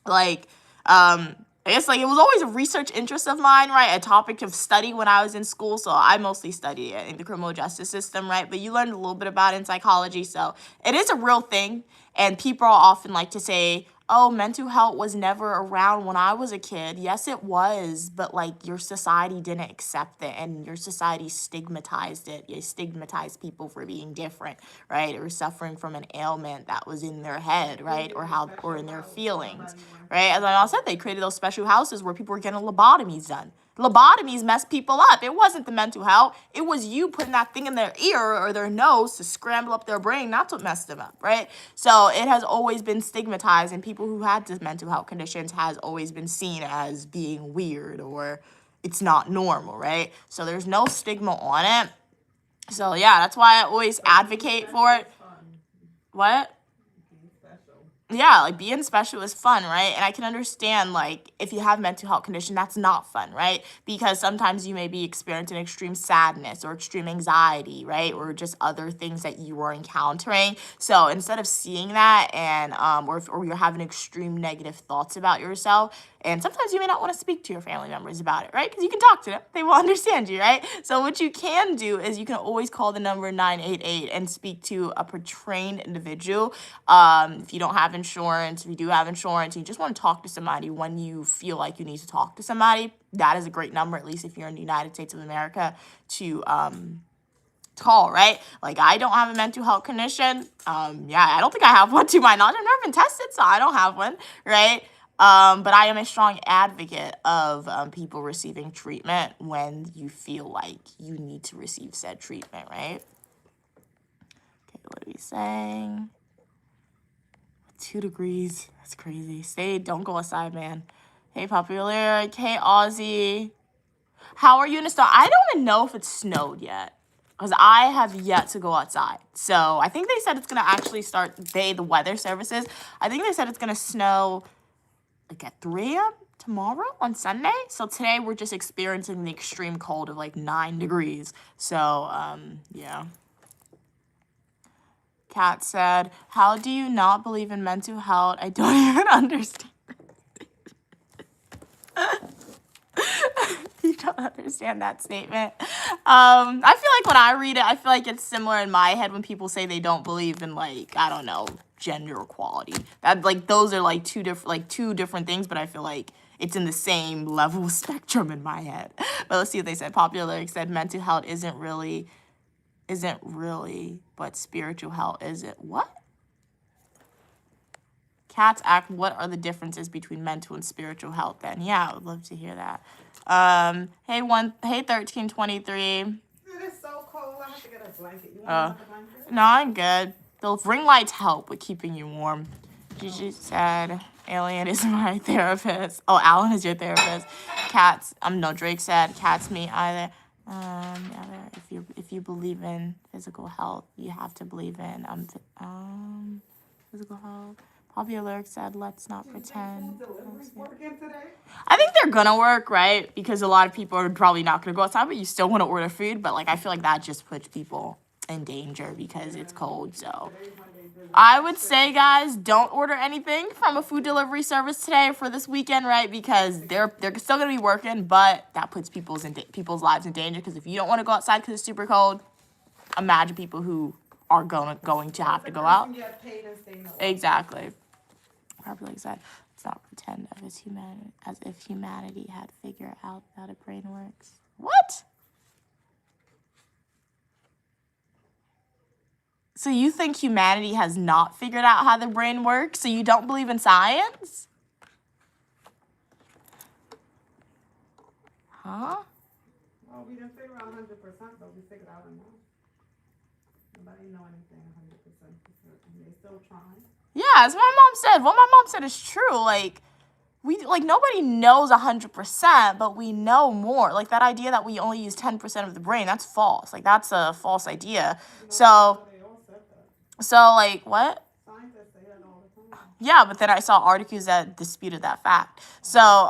like, I guess like it was always a research interest of mine, right? A topic of study when I was in school. So I mostly studied it in the criminal justice system, right? But you learned a little bit about it in psychology. So it is a real thing. And people often like to say, oh, mental health was never around when I was a kid. Yes, it was. But like your society didn't accept it and your society stigmatized it. You stigmatized people for being different, right? Or suffering from an ailment that was in their head, right? Or in their feelings, right? As I said, they created those special houses where people were getting lobotomies done. Lobotomies mess people up. It wasn't the mental health. It was you putting that thing in their ear or their nose to scramble up their brain. That's what messed them up, right? So it has always been stigmatized, and people who had these mental health conditions has always been seen as being weird or it's not normal, right? So there's no stigma on it. So yeah, that's why I always advocate for it. What? Yeah, like being special is fun, right? And I can understand like if you have mental health condition, that's not fun, right? Because sometimes you may be experiencing extreme sadness or extreme anxiety, right? Or just other things that you are encountering. So instead of seeing that and or you're having extreme negative thoughts about yourself, and sometimes you may not want to speak to your family members about it, right? Because you can talk to them. They will understand you, right? So what you can do is you can always call the number 988 and speak to a trained individual. If you don't have insurance, if you do have insurance, you just want to talk to somebody when you feel like you need to talk to somebody, that is a great number, at least if you're in the United States of America, to call, right? Like I don't have a mental health condition. Yeah, I don't think I have one to my knowledge. I've never been tested, so I don't have one, right? But I am a strong advocate of people receiving treatment when you feel like you need to receive said treatment, right? Okay, what are we saying? 2 degrees. That's crazy. Don't go outside, man. Hey, Popular. Hey, Aussie. How are you in the snow? I don't even know if it's snowed yet because I have yet to go outside. So I think they said it's going to actually start, the weather services, I think they said it's going to snow like at 3 a.m. tomorrow on Sunday. So today we're just experiencing the extreme cold of like 9 degrees. So, yeah. Kat said, how do you not believe in mental health? I don't even understand. You don't understand that statement. I feel like when I read it, I feel like it's similar in my head when people say they don't believe in like, I don't know, gender equality. That like those are like two different things, but I feel like it's in the same level spectrum in my head. But let's see what they said. Popular Lyrics said mental health isn't really, but spiritual health is it? What? Cats act, what are the differences between mental and spiritual health then? Yeah, I would love to hear that. Hey 1323. It is so cold. I have to get a blanket. You want a blanket? No, I'm good. The ring lights help with keeping you warm. Gigi said, Alien is my therapist. Oh, Alan is your therapist. Drake said, cats me either. If you believe in physical health, you have to believe in physical health. Popular Lyrics said, let's not pretend. I think they're gonna work, right? Because a lot of people are probably not gonna go outside, but you still want to order food. But like, I feel like that just puts people in danger because it's cold. So I would say, guys, don't order anything from a food delivery service today for this weekend, right? Because they're still gonna be working, but that puts people's lives in danger. Because if you don't want to go outside because it's super cold, imagine people who are going to have to go out. Exactly. Probably said, let's not pretend as if humanity had figured out how the brain works. What? So you think humanity has not figured out how the brain works? So you don't believe in science? Huh? Well, we didn't figure out 100%, but we figured out enough. Nobody know anything 100%. They're still trying. Yeah, as my mom said. What my mom said is true. Like, nobody knows 100%, but we know more. Like, that idea that we only use 10% of the brain, that's false. Like, that's a false idea. So, like, what? Scientists say that all the time. Yeah, but then I saw articles that disputed that fact. So,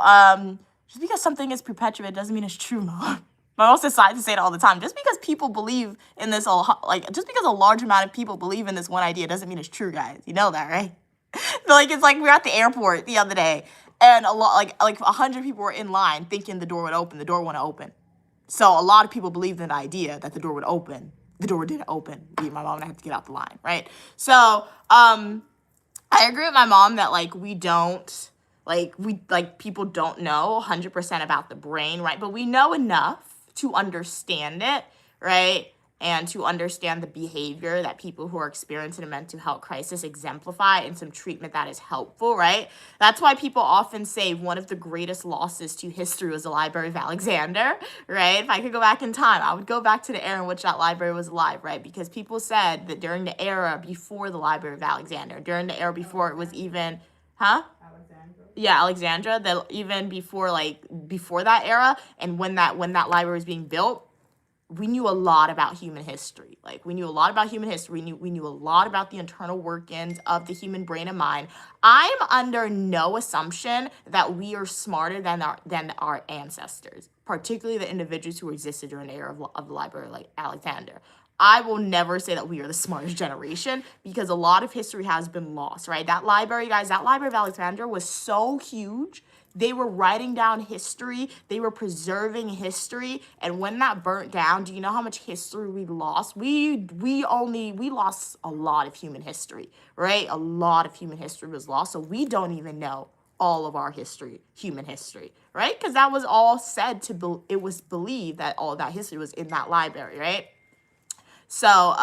just because something is perpetuated doesn't mean it's true, Mom. But also scientists say it all the time. Just because people believe in this, just because a large amount of people believe in this one idea doesn't mean it's true, guys. You know that, right? It's like we were at the airport the other day, and 100 people were in line thinking the door would open. The door wouldn't open. So a lot of people believed in the idea that the door would open. The door didn't open. Me and my mom and I had to get out the line, right? So, I agree with my mom that, people don't know 100% about the brain, right? But we know enough to understand it, right? And to understand the behavior that people who are experiencing a mental health crisis exemplify and some treatment that is helpful, right? That's why people often say one of the greatest losses to history was the Library of Alexander, right? If I could go back in time, I would go back to the era in which that library was alive, right? Because people said that during the era before the Library of Alexander, during the era before it was even, yeah, Alexandra, that even before that era, and when that library was being built, we knew a lot about human history. We knew a lot about human history. We knew a lot about the internal workings of the human brain and mind. I'm under no assumption that we are smarter than our ancestors, particularly the individuals who existed during the era of the Library like Alexander. I will never say that we are the smartest generation because a lot of history has been lost, right? That library, guys, that Library of Alexander was so huge. They were writing down history. They were preserving history. And when that burnt down, do you know how much history we lost? We lost a lot of human history, right? A lot of human history was lost. So we don't even know all of our history, human history, right? Because that was all said it was believed that all of that history was in that library, right? So,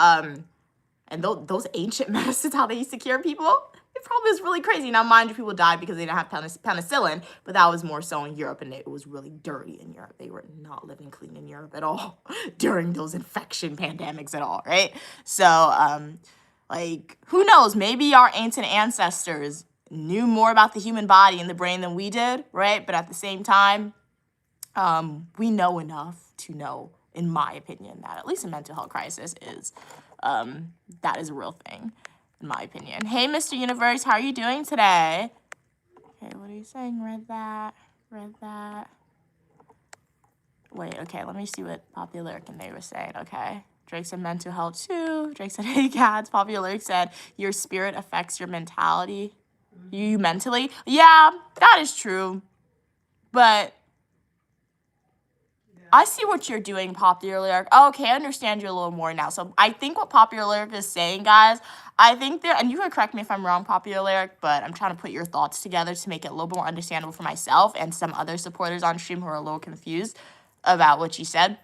and those ancient medicines, how they used to cure people, it probably was really crazy. Now, mind you, people died because they didn't have penicillin, but that was more so in Europe, and it was really dirty in Europe. They were not living clean in Europe at all during those infection pandemics at all, right? So, who knows? Maybe our ancient ancestors knew more about the human body and the brain than we did, right? But at the same time, we know enough to know, in my opinion, that at least a mental health crisis is, that is a real thing, in my opinion. Hey, Mr. Universe, how are you doing today? Okay, what are you saying? Read that. Wait, okay, let me see what Popular Lyric and they were saying, okay. Drake said mental health too. Drake said, hey, cats. Popular Lyric said, your spirit affects your mentality. You mentally? Yeah, that is true. But I see what you're doing, Popular Lyric. Okay, I understand you a little more now. So I think what Popular Lyric is saying, guys, I think and you can correct me if I'm wrong, Popular Lyric, but I'm trying to put your thoughts together to make it a little bit more understandable for myself and some other supporters on stream who are a little confused about what you said.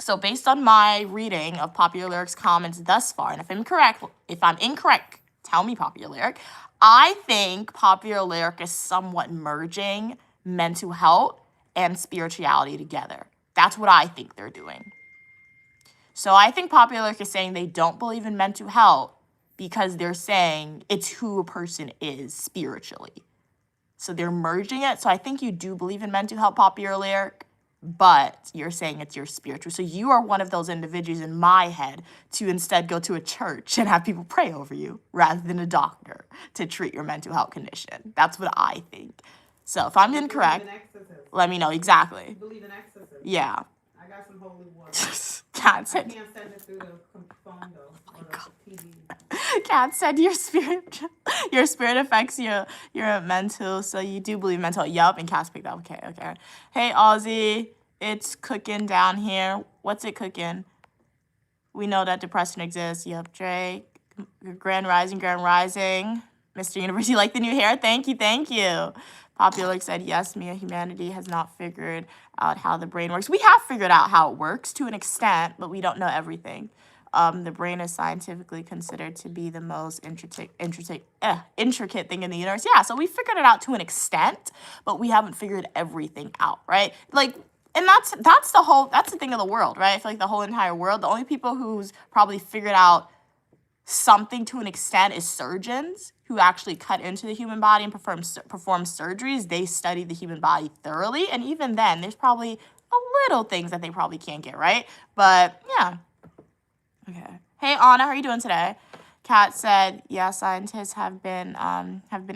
So based on my reading of Popular Lyric's comments thus far, and if I'm incorrect, tell me, Popular Lyric, I think Popular Lyric is somewhat merging mental health and spirituality together. That's what I think they're doing. So I think Popular Lyric is saying they don't believe in mental health because they're saying it's who a person is spiritually. So they're merging it. So I think you do believe in mental health, Popular Lyric, but you're saying it's your spiritual. So you are one of those individuals in my head to instead go to a church and have people pray over you rather than a doctor to treat your mental health condition. That's what I think. So if I'm incorrect, let me know. Exactly. You believe in exorcism? Yeah. I got some holy water. God I can't send it through the phone though, or the TV. Kat said your spirit affects your mental, so you do believe mental. Yup, and Kat's picked up. Okay, okay. Hey Aussie, it's cooking down here. What's it cooking? We know that depression exists. Yup, Drake. Grand Rising, Grand Rising. Mr. Universe, you like the new hair? Thank you, thank you. Popular said, yes, Mia, humanity has not figured out how the brain works. We have figured out how it works to an extent, but we don't know everything. The brain is scientifically considered to be the most intricate thing in the universe. Yeah, so we figured it out to an extent, but we haven't figured everything out, right? Like, and that's the thing of the world, right? I feel like the whole entire world, the only people who's probably figured out something to an extent is surgeons who actually cut into the human body and perform surgeries. They study the human body thoroughly, and even then, there's probably a little things that they probably can't get right. But yeah. Okay. Hey Anna, how are you doing today? Kat said, yeah, scientists have been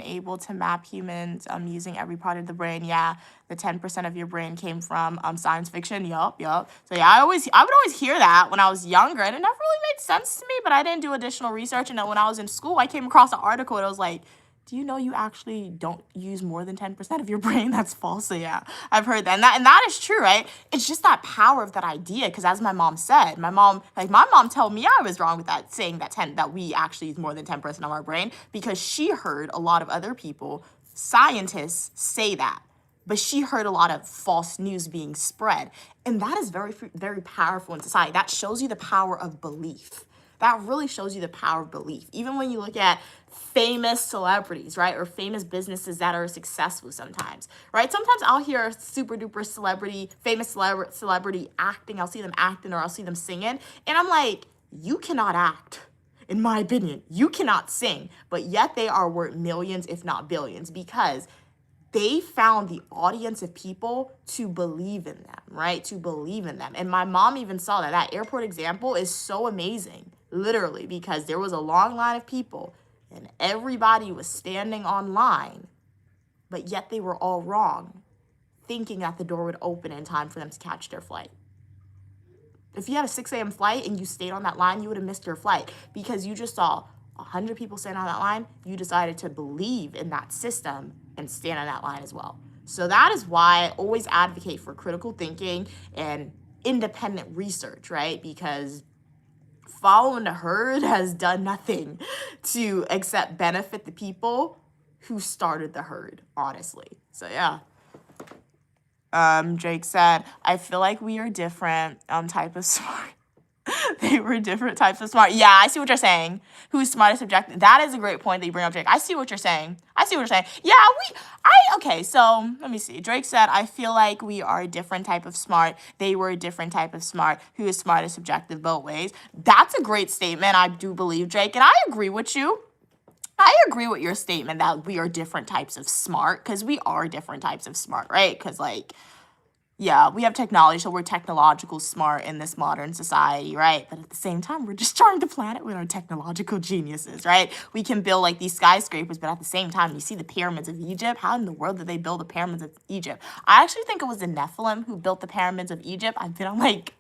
able to map humans using every part of the brain. Yeah, the 10% of your brain came from science fiction. Yup. So yeah, I would always hear that when I was younger, and it never really made sense to me, but I didn't do additional research. And then when I was in school, I came across an article and it was like, do you know you actually don't use more than 10% of your brain? That's false. So yeah, I've heard that. And that is true, right? It's just that power of that idea. Because as my mom said, my mom told me I was wrong with that, saying that we actually use more than 10% of our brain, because she heard a lot of other people, scientists, say that. But she heard a lot of false news being spread. And that is very, very powerful in society. That shows you the power of belief. That really shows you the power of belief. Even when you look at famous celebrities, right? Or famous businesses that are successful sometimes, right? Sometimes I'll hear a super duper famous celebrity acting. I'll see them acting or I'll see them singing. And I'm like, you cannot act. In my opinion, you cannot sing, but yet they are worth millions, if not billions, because they found the audience of people to believe in them, right? To believe in them. And my mom even saw that. That airport example is so amazing, literally, because there was a long line of people and everybody was standing on line, but yet they were all wrong, thinking that the door would open in time for them to catch their flight. If you had a 6 a.m. flight and you stayed on that line, you would have missed your flight because you just saw 100 people stand on that line. You decided to believe in that system and stand on that line as well. So that is why I always advocate for critical thinking and independent research, right? Because following the herd has done nothing to except benefit the people who started the herd, honestly. So yeah. Drake said, I feel like we are different type of smart. They were different types of smart. Yeah, I see what you're saying. Who's smart is subjective. That is a great point that you bring up, Drake. I see what you're saying. Yeah, okay, so let me see. Drake said, I feel like we are a different type of smart. They were a different type of smart. Who is smart is subjective both ways. That's a great statement, I do believe, Drake, and I agree with you. I agree with your statement that we are different types of smart, because we are different types of smart, right? Because, like, yeah, we have technology, so we're technological smart in this modern society, right? But at the same time, we're destroying the planet with our technological geniuses, right? We can build like these skyscrapers, but at the same time, you see the pyramids of Egypt. How in the world did they build the pyramids of Egypt? I actually think it was the Nephilim who built the pyramids of Egypt. I've been on like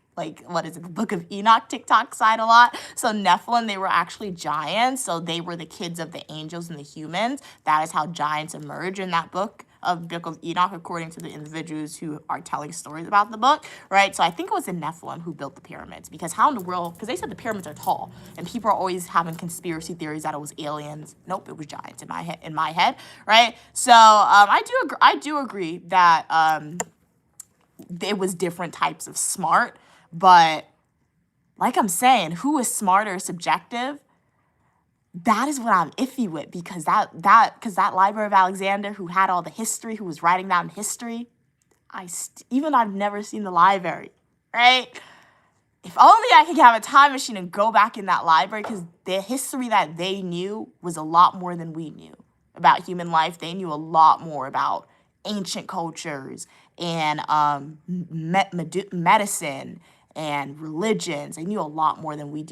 what is it, the Book of Enoch TikTok side a lot. So Nephilim, they were actually giants. So they were the kids of the angels and the humans. That is how giants emerge in that book of Enoch, according to the individuals who are telling stories about the book, right? So I think it was the Nephilim who built the pyramids, because how in the world, because they said the pyramids are tall, and people are always having conspiracy theories that it was aliens. Nope, it was giants in my head, right? So I do agree that it was different types of smart, but like I'm saying, who is smarter is subjective. That is what I'm iffy with, because that Library of Alexander, who had all the history, who was writing down history, I've never seen the library, right? If only I could have a time machine and go back in that library, because the history that they knew was a lot more than we knew about human life. They knew a lot more about ancient cultures and medicine and religions. They knew a lot more than we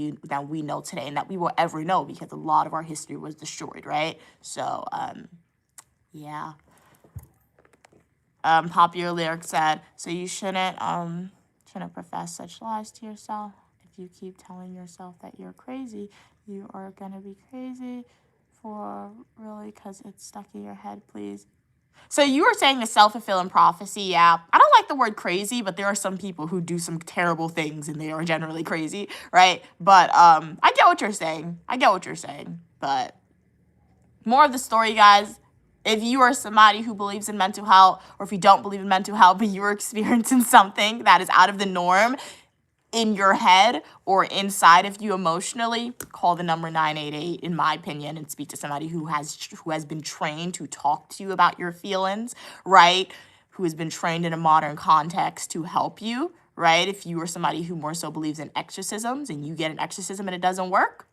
know today, and that we will ever know, because a lot of our history was destroyed, right? So, yeah. Popular Lyric said, so you shouldn't profess such lies to yourself. If if you keep telling yourself that you're crazy, you are going to be crazy for really because it's stuck in your head, please. So you were saying the self-fulfilling prophecy, yeah. I don't like the word crazy, but there are some people who do some terrible things and they are generally crazy, right? But I get what you're saying. But more of the story, guys. If you are somebody who believes in mental health, or if you don't believe in mental health, but you're experiencing something that is out of the norm in your head or inside of you emotionally, call the number 988, in my opinion, and speak to somebody who has been trained to talk to you about your feelings, right? Who has been trained in a modern context to help you, right? If you are somebody who more so believes in exorcisms and you get an exorcism and it doesn't work,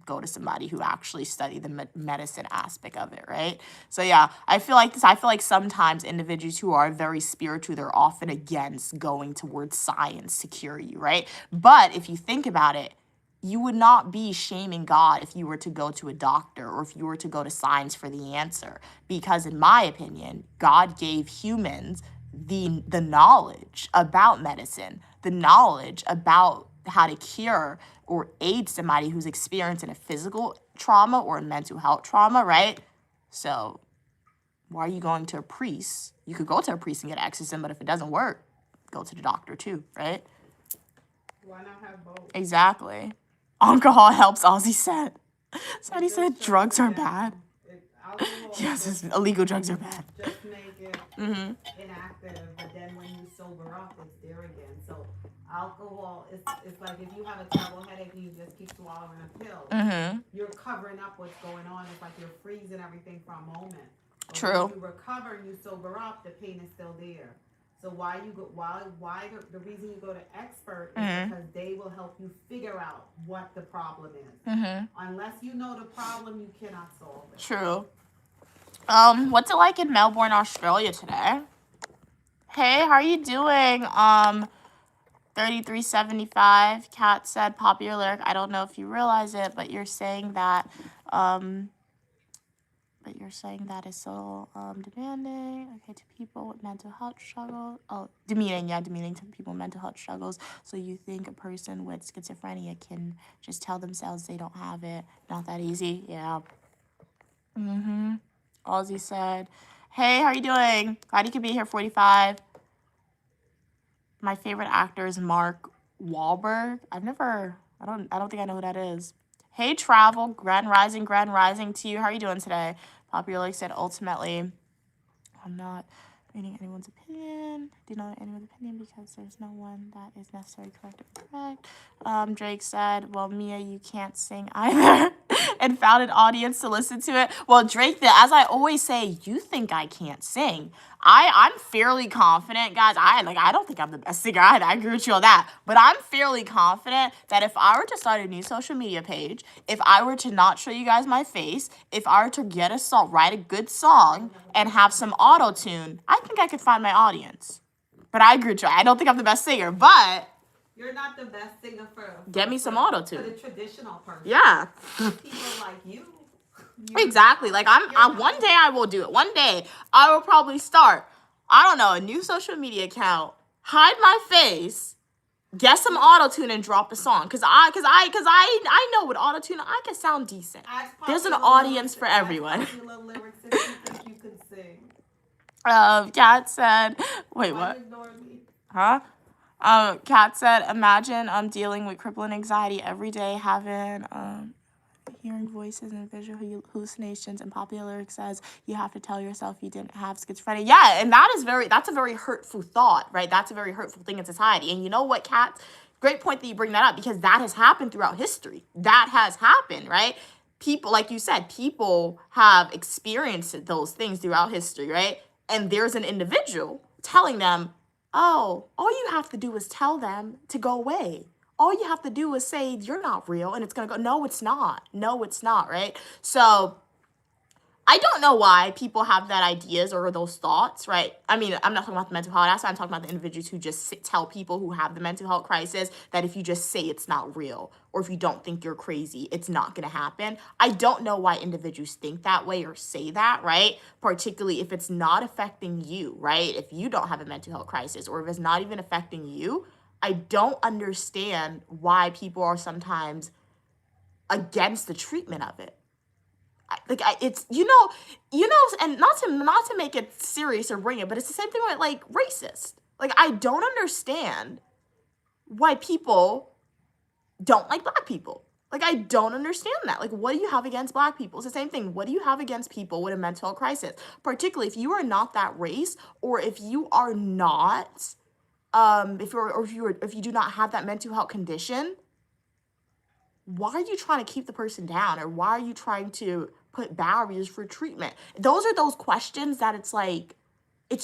go to somebody who actually studied the medicine aspect of it, right? So yeah, I feel like sometimes individuals who are very spiritual, they're often against going towards science to cure you, right? But if you think about it, you would not be shaming God if you were to go to a doctor or if you were to go to science for the answer. Because in my opinion, God gave humans the knowledge about medicine, the knowledge about how to cure or aid somebody who's experiencing a physical trauma or a mental health trauma, right? So why are you going to a priest? You could go to a priest and get exorcism, but if it doesn't work, go to the doctor too, right? Why not have both? Exactly. Alcohol helps, Ozzy said. Somebody said drugs are bad. Yes, illegal drugs are bad. Just make it inactive, but then when you sober up, it's there again. So alcohol is like if you have a terrible headache and you just keep swallowing a pill, you're covering up what's going on. It's like you're freezing everything for a moment. But True. when you recover and you sober up, the pain is still there. So why the reason you go to expert is because they will help you figure out what the problem is. Unless you know the problem, you cannot solve it. True. What's it like in Melbourne, Australia today? Hey, how are you doing? 3375, Kat said, popular lyric. I don't know if you realize it, but you're saying that, is so demanding, okay, to people with mental health struggles. Oh, demeaning to people with mental health struggles. So you think a person with schizophrenia can just tell themselves they don't have it? Not that easy. Yeah. Ozzy said, hey, how are you doing? Glad you could be here, 45. My favorite actor is Mark Wahlberg. I don't think I know who that is. Hey, Travel, Grand Rising to you. How are you doing today? Popular Lake said, ultimately, I'm not reading anyone's opinion. Do not anyone's opinion because there's no one that is necessarily correct or correct. Drake said, well, Mia, you can't sing either. And found an audience to listen to it. Well, Drake, as I always say, you think I can't sing. I'm fairly confident, guys. I don't think I'm the best singer either. I agree with you on that. But I'm fairly confident that if I were to start a new social media page, if I were to not show you guys my face, if I were to get a song, write a good song, and have some auto-tune, I think I could find my audience. But I agree with you. I don't think I'm the best singer, but you're not the best singer for get me some auto-tune. For the traditional person. Yeah. People like you. Exactly. Like I'm one day I will do it. One day I will probably start, I don't know, a new social media account, hide my face, get some auto-tune and drop a song. Cause I know with auto-tune I can sound decent. There's an audience for everyone. Lyrics that you think you can sing. Kat said, wait, what? Huh? Kat said, imagine dealing with crippling anxiety every day, having hearing voices and visual hallucinations, and popular lyric says you have to tell yourself you didn't have schizophrenia. Yeah, and that's a very hurtful thought, right? That's a very hurtful thing in society. And you know what, Kat? Great point that you bring that up, because that has happened throughout history. That has happened, right? People, like you said, people have experienced those things throughout history, right? And there's an individual telling them, oh, all you have to do is tell them to go away. All you have to do is say, you're not real, and it's going to go, no, it's not. No, it's not, right? So I don't know why people have that ideas or those thoughts, right? I mean, I'm not talking about the mental health aspect. I'm talking about the individuals who just tell people who have the mental health crisis that if you just say it's not real, or if you don't think you're crazy, it's not going to happen. I don't know why individuals think that way or say that, right? Particularly if it's not affecting you, right? If you don't have a mental health crisis, or if it's not even affecting you, I don't understand why people are sometimes against the treatment of it. It's and not to make it serious or bring it, but it's the same thing with like racist. Like, I don't understand why people don't like black people. Like, I don't understand that. Like, what do you have against black people? It's the same thing. What do you have against people with a mental health crisis? Particularly if you are not that race, or if you are not, if you do not have that mental health condition, why are you trying to keep the person down, or why are you trying to put barriers for treatment? Those are those questions that it's like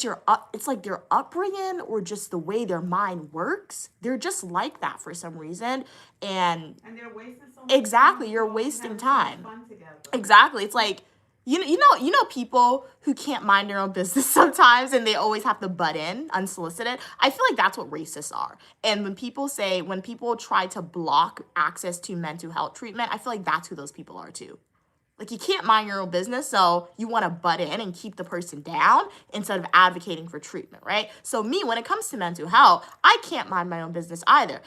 their upbringing or just the way their mind works. They're just like that for some reason, and they're wasting so much exactly, time. you're So wasting having so much time. fun together. Exactly, it's like you know people who can't mind their own business sometimes, and they always have to butt in unsolicited. I feel like that's what racists are. And when people try to block access to mental health treatment, I feel like that's who those people are too. Like, you can't mind your own business, so you want to butt in and keep the person down instead of advocating for treatment, right? So me, when it comes to mental health, I can't mind my own business either,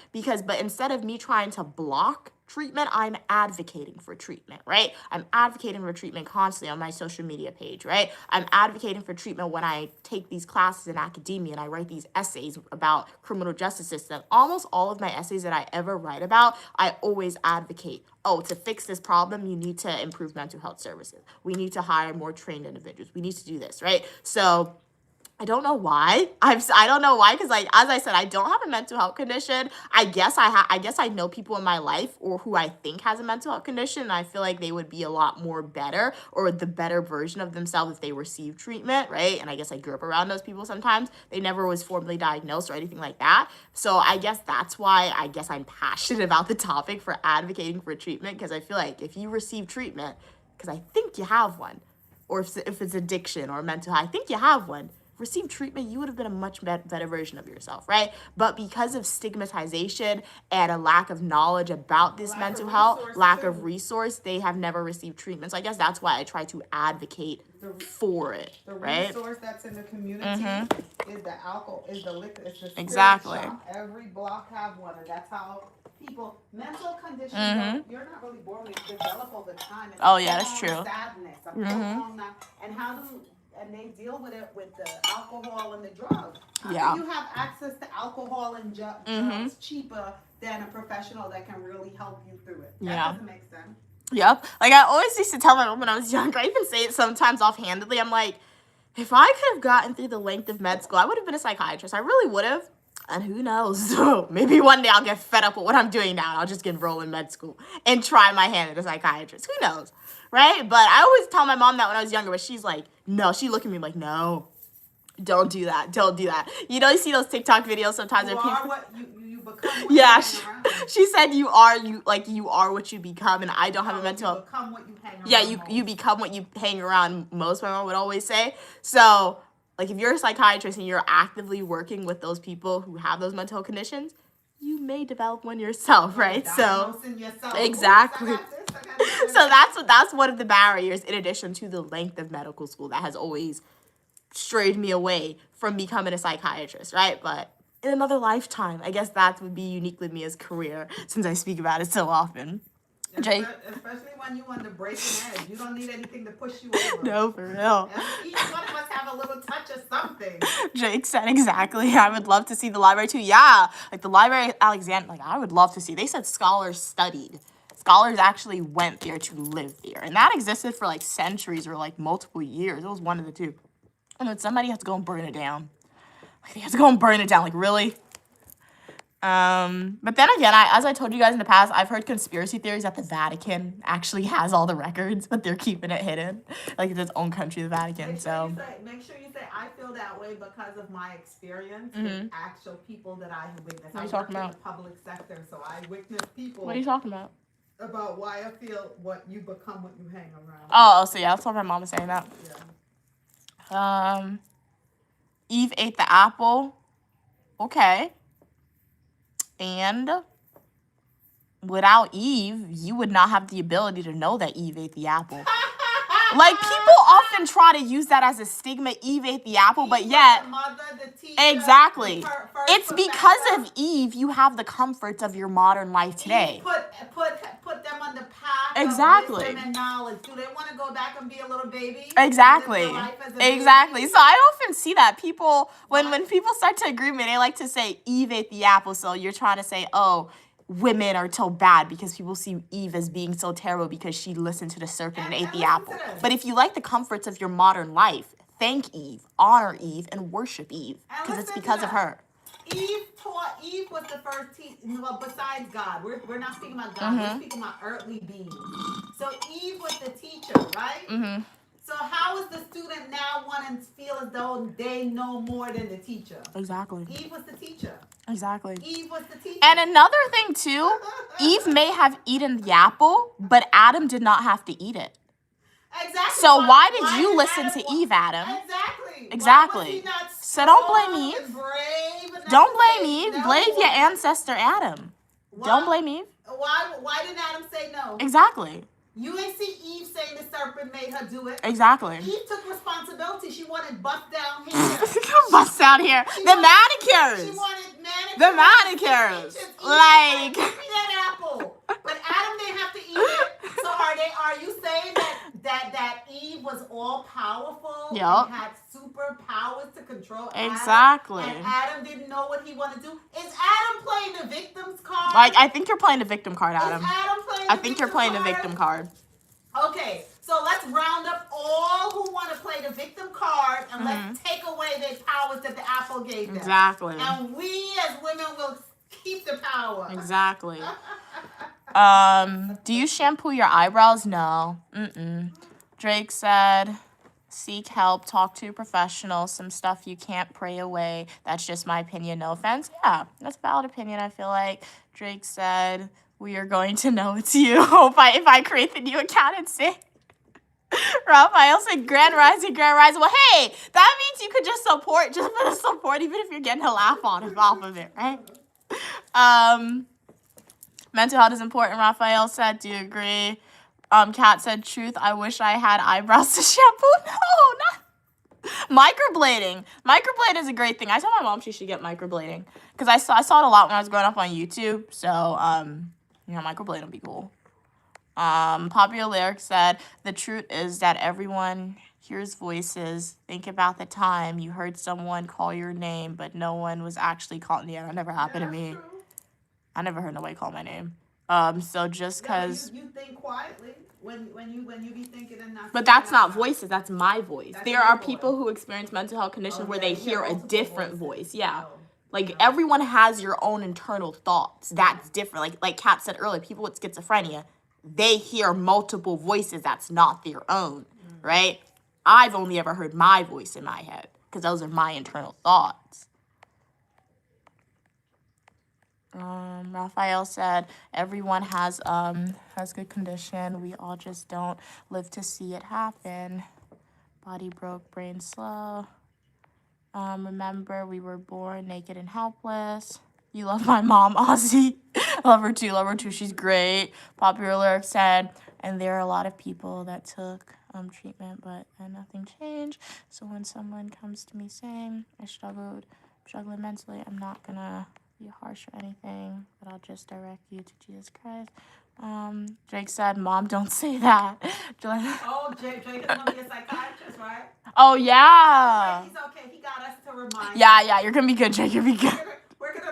but instead of me trying to block treatment, I'm advocating for treatment, right? I'm advocating for treatment constantly on my social media page, right? I'm advocating for treatment when I take these classes in academia and I write these essays about criminal justice system. Almost all of my essays that I ever write about, I always advocate, to fix this problem, you need to improve mental health services. We need to hire more trained individuals. We need to do this, right? So I don't know why. I don't know why, because, like, as I said, I don't have a mental health condition. I guess I know people in my life or who I think has a mental health condition, and I feel like they would be a lot more better, or the better version of themselves if they receive treatment, right? And I guess I grew up around those people sometimes. They never was formally diagnosed or anything like that. So I guess that's why I'm passionate about the topic for advocating for treatment, because I feel like if you receive treatment, because I think you have one, or if it's addiction or mental health, I think you have one, receive treatment, you would have been a much better version of yourself, right? But because of stigmatization and a lack of knowledge about this mental health, lack of resource, they have never received treatment. So I guess that's why I try to advocate for it, right? The resource that's in the community is the alcohol, is the liquor, it's the spirit Exactly. shop. Every block have one, and that's how people, mental conditions, you're not really born with, develop over time. It's that's true. Sadness, and they deal with it with the alcohol and the drugs. How do you have access to alcohol and drugs cheaper than a professional that can really help you through it? That doesn't make sense. Yep. Like, I always used to tell my mom when I was younger, I even say it sometimes offhandedly, I'm like, if I could have gotten through the length of med school, I would have been a psychiatrist. I really would have. And who knows? Maybe one day I'll get fed up with what I'm doing now and I'll just get enrolled in med school and try my hand at a psychiatrist. Who knows? Right? But I always tell my mom that when I was younger, but she's like, no. She looked at me like, no, don't do that. Don't do that. You know, you see those TikTok videos sometimes. You are what you become. What she said you are what you become, and I don't have a mental. You become what you hang around. Yeah, you become what you hang around most. My mom would always say. So, like, if you're a psychiatrist and you're actively working with those people who have those mental conditions, you may develop one yourself, right? So, exactly. So that's one of the barriers, in addition to the length of medical school, that has always strayed me away from becoming a psychiatrist, right? But in another lifetime, I guess that would be uniquely me as career, since I speak about it so often. Jake? Especially when you on the breaking edge. You don't need anything to push you over. No, for real. Each one of us have a little touch of something. Jake said exactly. I would love to see the library too. Yeah, like the library at Alexandria, like, I would love to see. They said scholars studied. Scholars actually went there to live there. And that existed for like centuries or like multiple years. It was one of the two. And then somebody has to go and burn it down. Like, they have to go and burn it down. Like, really? But then again, as I told you guys in the past, I've heard conspiracy theories that the Vatican actually has all the records, but they're keeping it hidden. Like, it's its own country, the Vatican. Make sure you say, I feel that way because of my experience with actual people that I have witnessed. What are you talking about? In the public sector, so I witness people. What are you talking about? About why I feel what you become, what you hang around. Oh, so yeah, that's what my mom was saying that. Yeah. Eve ate the apple. Okay. And without Eve, you would not have the ability to know that Eve ate the apple. Like, people often often try to use that as a stigma. Eve ate the apple, but Eve yet, was the mother, the teacher, exactly. the first It's because professor. of Eve you have the comforts of your modern life today. Eve put them on the path Exactly. of wisdom and knowledge. Do they want to go back and be a little baby? Exactly. Live their life as a Exactly. baby? So I often see that people, when What? people start to agree with me, they like to say Eve ate the apple. So you're trying to say, oh, women are so bad because people see Eve as being so terrible because she listened to the serpent and ate the listen apple. to this. But if you like the comforts of your modern life, thank Eve, honor Eve, and worship Eve And because it's listen to because of that. her. Eve was the first well, besides God. We're not speaking about God. We're speaking about earthly beings. So Eve was the teacher, right? Mm-hmm. So how is the student now wanting to feel as though they know more than the teacher? Exactly. Eve was the teacher. Exactly. Eve was the teacher. And another thing too, Eve may have eaten the apple, but Adam did not have to eat it. Exactly. So why did you listen to Eve, Adam? Exactly. Exactly. Why was he not So don't blame strong Eve. and brave enough Don't to blame say Eve. no? Blame your ancestor Adam. Don't blame Eve. Why didn't Adam say no? Exactly. You ain't see Eve saying the serpent made her do it. Exactly. Eve took responsibility. She wanted bust down hair. Bust out here. The manicures. She wanted manicures. The manicures. Like. Give me that apple. But Adam didn't have to eat it. So are you saying that Eve was all powerful? Yep. And had superpowers to control Exactly. Adam? And Adam didn't know what he wanted to do? Is Adam playing the victim's card? Like, I think you're playing the victim card, Adam. Is Adam playing I think you're playing the victim card. Okay, so let's round up all who want to play the victim card and let's take away the powers that the apple gave them. Exactly. And we as women will keep the power. Exactly. Do you shampoo your eyebrows? No. Drake said, seek help, talk to a professional, some stuff you can't pray away. That's just my opinion, no offense. Yeah, that's a valid opinion, I feel like. Drake said, we are going to know it's you. If I create the new account and say, Raphael said, Grand Rising, Grand Rising. Well, hey, that means you could just support, just for the support, even if you're getting a laugh off of it, right? Mental health is important, Raphael said. Do you agree? Kat said, truth, I wish I had eyebrows to shampoo. No, not microblading. Microblading is a great thing. I told my mom she should get microblading because I saw it a lot when I was growing up on YouTube. So, microblading would be cool. Popular Lyric said, the truth is that everyone hears voices. Think about the time you heard someone call your name, but no one was actually calling you. That never happened to me. True. I never heard nobody call my name. So just because you think quietly when you be thinking and not. But that's not voices. That's my voice. That's there are people who experience mental health conditions where they hear a different voice. Yeah. Like everyone has your own internal thoughts. That's different. Like Kat said earlier, people with schizophrenia, they hear multiple voices that's not their own, right? I've only ever heard my voice in my head because those are my internal thoughts. Raphael said, everyone has good condition. We all just don't live to see it happen. Body broke, brain slow. Remember, we were born naked and helpless. You love my mom, Ozzy. Love her too, she's great. Popular Lyric said, and there are a lot of people that took treatment, but nothing changed. So when someone comes to me saying I struggling mentally, I'm not gonna be harsh or anything, but I'll just direct you to Jesus Christ. Drake said, Mom, don't say that. Drake is gonna be a psychiatrist, right? Oh, yeah. He's okay. He got us to remind Yeah, you're gonna be good, Drake. You'll be good.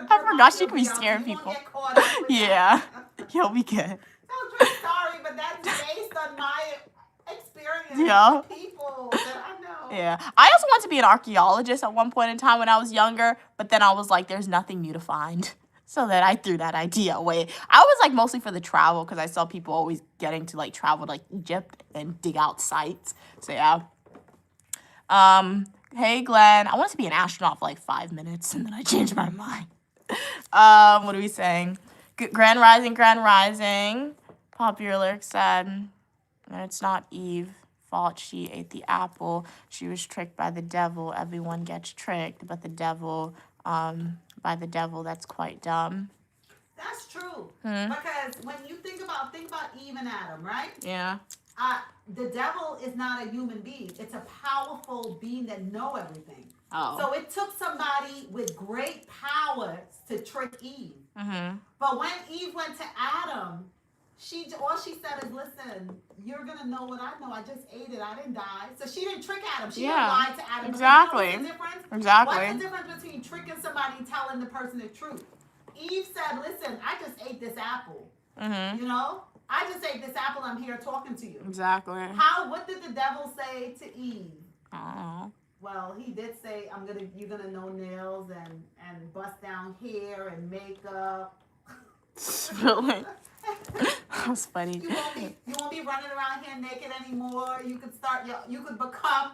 I forgot she could be scaring people. Yeah, you'll be good. No, Drake, sorry, but that's based on my experience with people that I know. Yeah. I also wanted to be an archaeologist at one point in time when I was younger, but then I was like, there's nothing new to find. So then I threw that idea away. I was like mostly for the travel because I saw people always getting to like travel to like Egypt and dig out sites. So yeah. Hey Glenn, I wanted to be an astronaut for like 5 minutes and then I changed my mind. What are we saying? Grand Rising. Popular Lyric said, it's not Eve fault she ate the apple. She was tricked by the devil. Everyone gets tricked, but the devil, by the devil, that's quite dumb. That's true. Because when you think about Eve and Adam, right? Yeah. The devil is not a human being. It's a powerful being that know everything. Oh. So it took somebody with great power to trick Eve. Mm-hmm. But when Eve went to Adam, all she said is, "Listen, you're gonna know what I know. I just ate it. I didn't die." So she didn't trick Adam. She didn't lie to Adam. Exactly. You know what's the difference? Exactly. What's the difference between tricking somebody and telling the person the truth? Eve said, "Listen, I just ate this apple. Mm-hmm. You know, I just ate this apple. I'm here talking to you." Exactly. What did the devil say to Eve? Oh. Well, he did say, you're gonna know nails and bust down hair and makeup." Really? That's funny. You won't be running around here naked anymore. You could become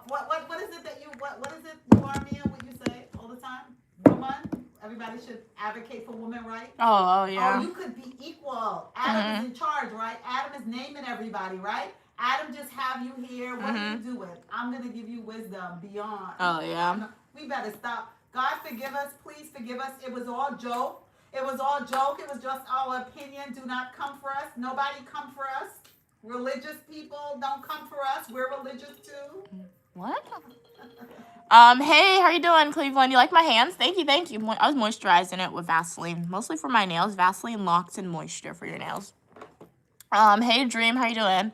what is it that what is it you are, Mia? What you say all the time? Woman. Everybody should advocate for women, right? Oh yeah. Oh, you could be equal. Adam is in charge, right? Adam is naming everybody, right? Adam just have you here. What do you do with? I'm gonna give you wisdom beyond. Oh yeah. We better stop. God forgive us. Please forgive us. It was all joke. It was all joke. It was just our opinion. Do not come for us. Nobody come for us. Religious people don't come for us. We're religious too. What? Hey, how you doing, Cleveland? You like my hands? Thank you. I was moisturizing it with Vaseline, mostly for my nails. Vaseline locks in moisture for your nails. Hey, Dream, how you doing?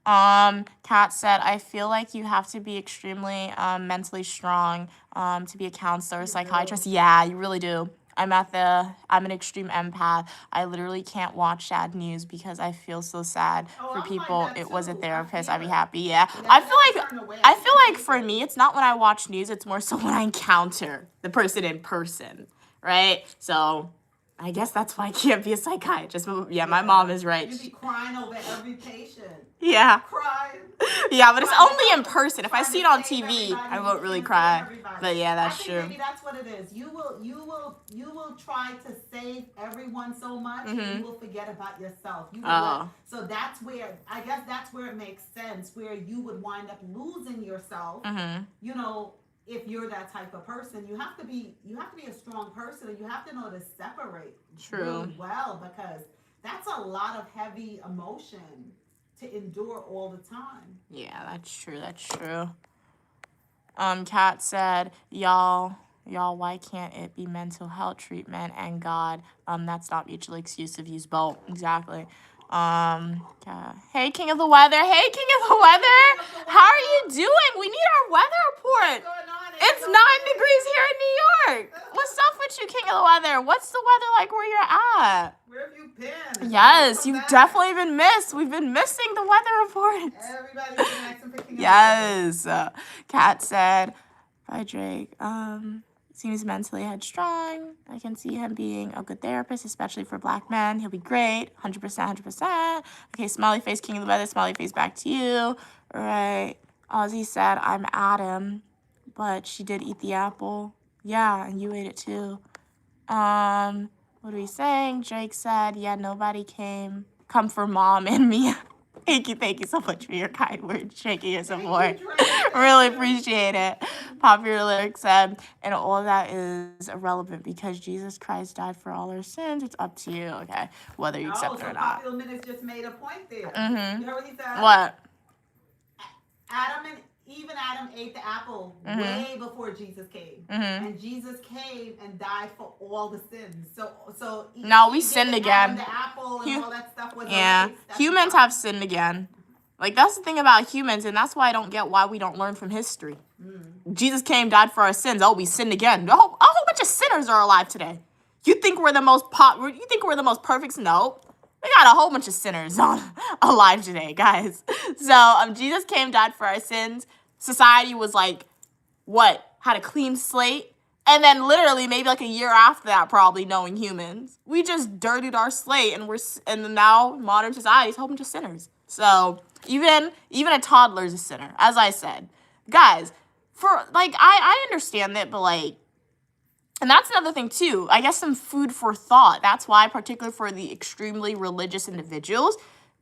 Kat said, I feel like you have to be extremely mentally strong to be a counselor or psychiatrist. Yeah, you really do. I'm an extreme empath. I literally can't watch sad news because I feel so sad for people. Like it was a too. therapist. I'd be happy. Yeah. I feel like for me, it's not when I watch news. It's more so when I encounter the person in person, right? So I guess that's why I can't be a psychiatrist. But yeah, my mom is right. You'd be crying over every patient. Yeah. Crying. Yeah, but it's only in person. If I see it on TV, I won't really cry. But yeah, that's true. Maybe that's what it is. You will try to save everyone so much, and you will forget about yourself. So that's where it makes sense, where you would wind up losing yourself. You know, if you're that type of person, you have to be a strong person, and you have to know to separate really well, because that's a lot of heavy emotion to endure all the time. Yeah, that's true. Kat said, y'all, why can't it be mental health treatment and God? That's not mutually exclusive. Use both. Exactly. Hey, King of the Weather. How are you doing? We need our weather report. What's going on? It's 9 degrees here in New York. What's up with you, King of the Weather? What's the weather like where you're at? Where have you been? Yes, you've definitely been missed. We've been missing the weather reports. Everybody's been asking for King of the Yes. Kat said, by Drake, seems mentally headstrong. I can see him being a good therapist, especially for Black men. He'll be great. 100%. Okay, smiley face, King of the Weather. Smiley face back to you. All right. Ozzy said, I'm Adam, but she did eat the apple. Yeah, and you ate it too. What are we saying? Drake said, yeah, nobody come for mom and me. Thank you so much for your kind words, shaking your support. Really appreciate it. Popular Lyrics said, and all of that is irrelevant because Jesus Christ died for all our sins. It's up to you, okay, whether you accept it or not. Popular Minutes just made a point there. Mm-hmm. You heard what he said? What? Adam ate the apple way before Jesus came. And Jesus came and died for all the sins. So no, we sinned again. The apple and all that stuff was humans have sinned again. Like, that's the thing about humans, and that's why I don't get why we don't learn from history. Jesus came, died for our sins. Oh, we sinned again. A whole bunch of sinners are alive today. You think we're the most perfect? No. We got a whole bunch of sinners alive today, guys. So, Jesus came, died for our sins. Society was like, had a clean slate? And then literally maybe like a year after that, probably knowing humans. We just dirtied our slate, and now modern society is a whole bunch of sinners. So even a toddler is a sinner, as I said. Guys, I understand that, but and that's another thing too. I guess some food for thought. That's why, particularly for the extremely religious individuals,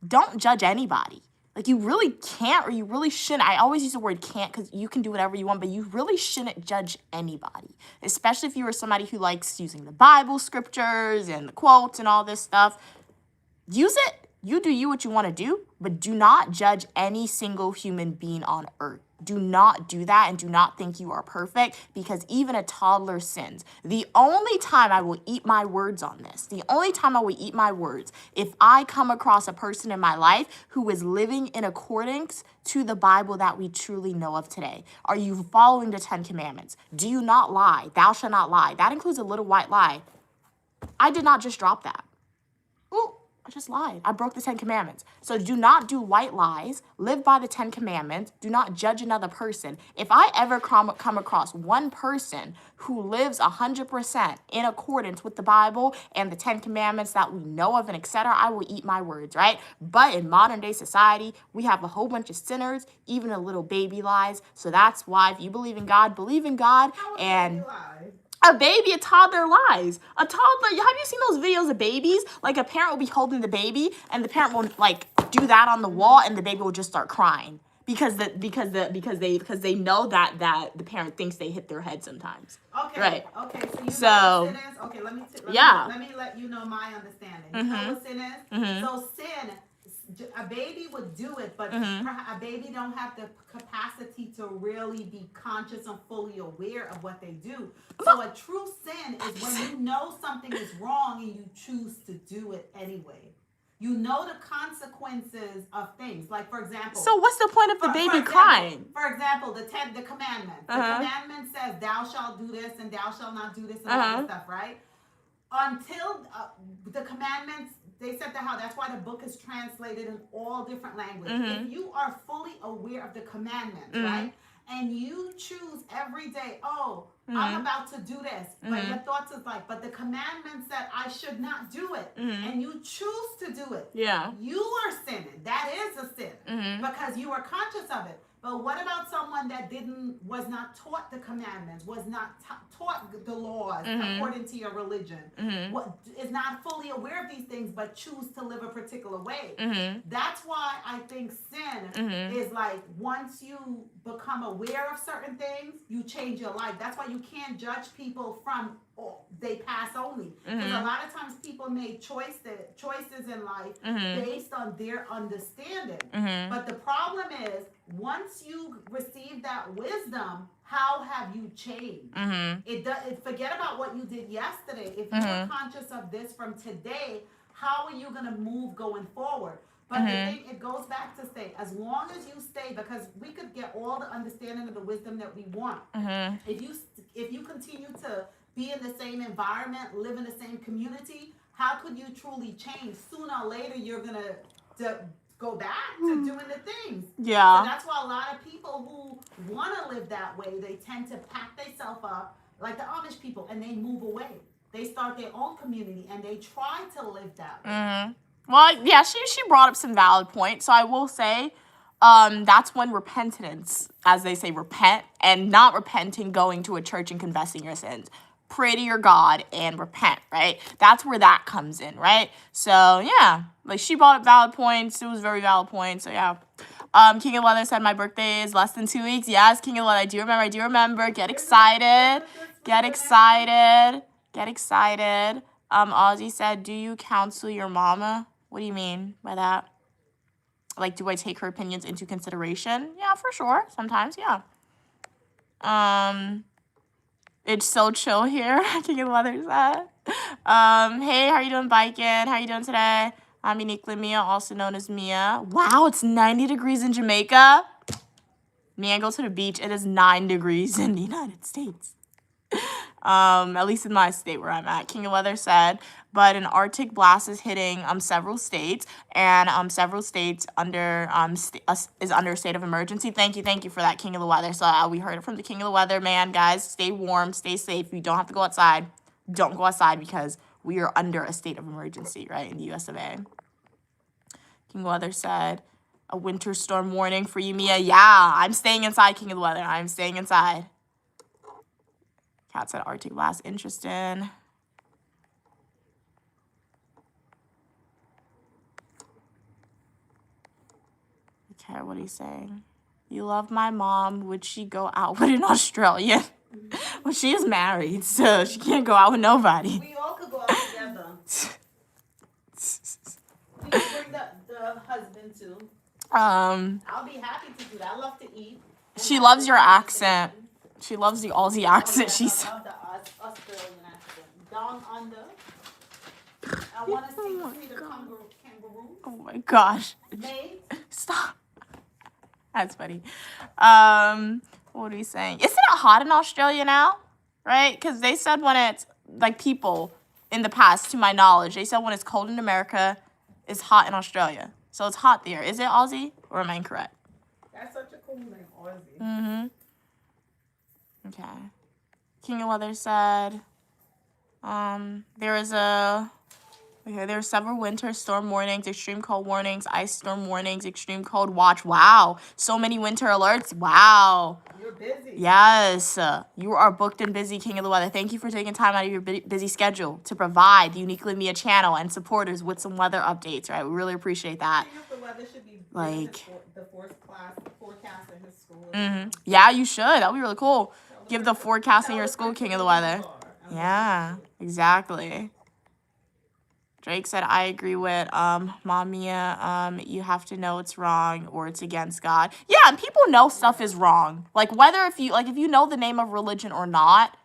don't judge anybody. You really can't, or you really shouldn't. I always use the word can't because you can do whatever you want, but you really shouldn't judge anybody, especially if you are somebody who likes using the Bible scriptures and the quotes and all this stuff. Use it, You do you what you want to do, but do not judge any single human being on earth. Do not do that and do not think you are perfect because even a toddler sins. The only time I will eat my words on this, the only time I will eat my words, if I come across a person in my life who is living in accordance to the Bible that we truly know of today. Are you following the 10 Commandments? Do you not lie? Thou shalt not lie. That includes a little white lie. I did not just drop that. Ooh. I just lied. I broke the 10 Commandments. So do not do white lies. Live by the 10 Commandments. Do not judge another person. If I ever come across one person who lives 100% in accordance with the Bible and the 10 Commandments that we know of and etc., I will eat my words, right? But in modern day society, we have a whole bunch of sinners, even a little baby lies. So that's why if you believe in God, believe in God. And a toddler lies. A toddler, have you seen those videos of babies? Like a parent will be holding the baby and the parent will like do that on the wall and the baby will just start crying because they know that the parent thinks they hit their head sometimes. Okay. Right. Okay. So you know what sin is? Okay, let me let you know my understanding. You know what sin is? So sin, a baby would do it, but a baby don't have the capacity to really be conscious and fully aware of what they do. So a true sin is when you know something is wrong and you choose to do it anyway. You know the consequences of things. Like, for example. So what's the point of the baby crying? For example, the commandment. The commandment says, thou shalt do this and thou shalt not do this and all that stuff, right? Until the commandments, they said that's why the book is translated in all different languages. If you are fully aware of the commandments, right? And you choose every day, I'm about to do this. But your thoughts is like, but the commandment said I should not do it. And you choose to do it. Yeah. You are sinning. That is a sin. Because you are conscious of it. But what about someone that was not taught the commandments, was not taught the laws according to your religion, is not fully aware of these things, but choose to live a particular way? That's why I think sin is like once you become aware of certain things, you change your life. That's why you can't judge people from they pass only. Because a lot of times people make choices in life based on their understanding. But the problem is, once you receive that wisdom, how have you changed? Forget about what you did yesterday. If you are conscious of this from today, how are you going to move going forward? But the thing, it goes back to say, as long as you stay, because we could get all the understanding of the wisdom that we want. If you continue to be in the same environment, live in the same community, how could you truly change? Sooner or later, you're going to go back to doing the things. Yeah. So that's why a lot of people who want to live that way, they tend to pack themselves up like the Amish people and they move away. They start their own community and they try to live that way. Well, yeah, she brought up some valid points. So I will say that's when repentance, as they say, repent, and not repenting, going to a church and confessing your sins. Pray to your God and repent, right? That's where that comes in, right? So, yeah, like she brought up valid points. It was very valid points. So, yeah. King of Leather said my birthday is less than 2 weeks. Yes, King of Leather, I do remember. Get excited. Ozzy said, do you counsel your mama? What do you mean by that? Like, do I take her opinions into consideration? Yeah, for sure. Sometimes, yeah. It's so chill here. King of Leather said. Hey, how are you doing, biking? How are you doing today? I'm uniquely Mia, also known as Mia. Wow, it's 90 degrees in Jamaica. Man, go to the beach. It is 9 degrees in the United States. At least in my state where I'm at. King of Leather said, but an Arctic blast is hitting several states, and several states is under a state of emergency. Thank you for that, King of the Weather. So we heard it from the King of the Weather, man. Guys, stay warm, stay safe. You don't have to go outside. Don't go outside because we are under a state of emergency, right, in the US of A. King of the Weather said, a winter storm warning for you, Mia. Yeah, I'm staying inside, King of the Weather. I'm staying inside. Cat said Arctic blast, interesting. Okay, what are you saying? You love my mom. Would she go out with an Australian? Well, she is married, so she can't go out with nobody. We all could go out together. We could bring the husband too. I'll be happy to do that. I love to eat. She loves your accent. She loves the Aussie accent. Yes, She's. I love the Australian accent. Down under. I want to see the kangaroo. Oh my gosh. Mate. Stop. That's funny. What are we saying? Isn't it hot in Australia now? Right? Because they said when it's, like, people in the past, to my knowledge, they said when it's cold in America, it's hot in Australia. So it's hot there. Is it Aussie? Or am I incorrect? That's such a cool name, Aussie. Mm-hmm. Okay. King of Weather said, there are several winter storm warnings, extreme cold warnings, ice storm warnings, extreme cold watch. Wow. So many winter alerts. Wow. You're busy. Yes. You are booked and busy, King of the Weather. Thank you for taking time out of your busy schedule to provide the Uniquely Mia channel and supporters with some weather updates, right? We really appreciate that. King of the Weather should be Like, the forecast in his school. Yeah, you should. That would be really cool. Give the forecast in your school, King of the Weather. Yeah, exactly. Drake said, I agree with Mom Mia, you have to know it's wrong or it's against God. Yeah, and people know stuff is wrong. Like, whether if you know the name of religion or not,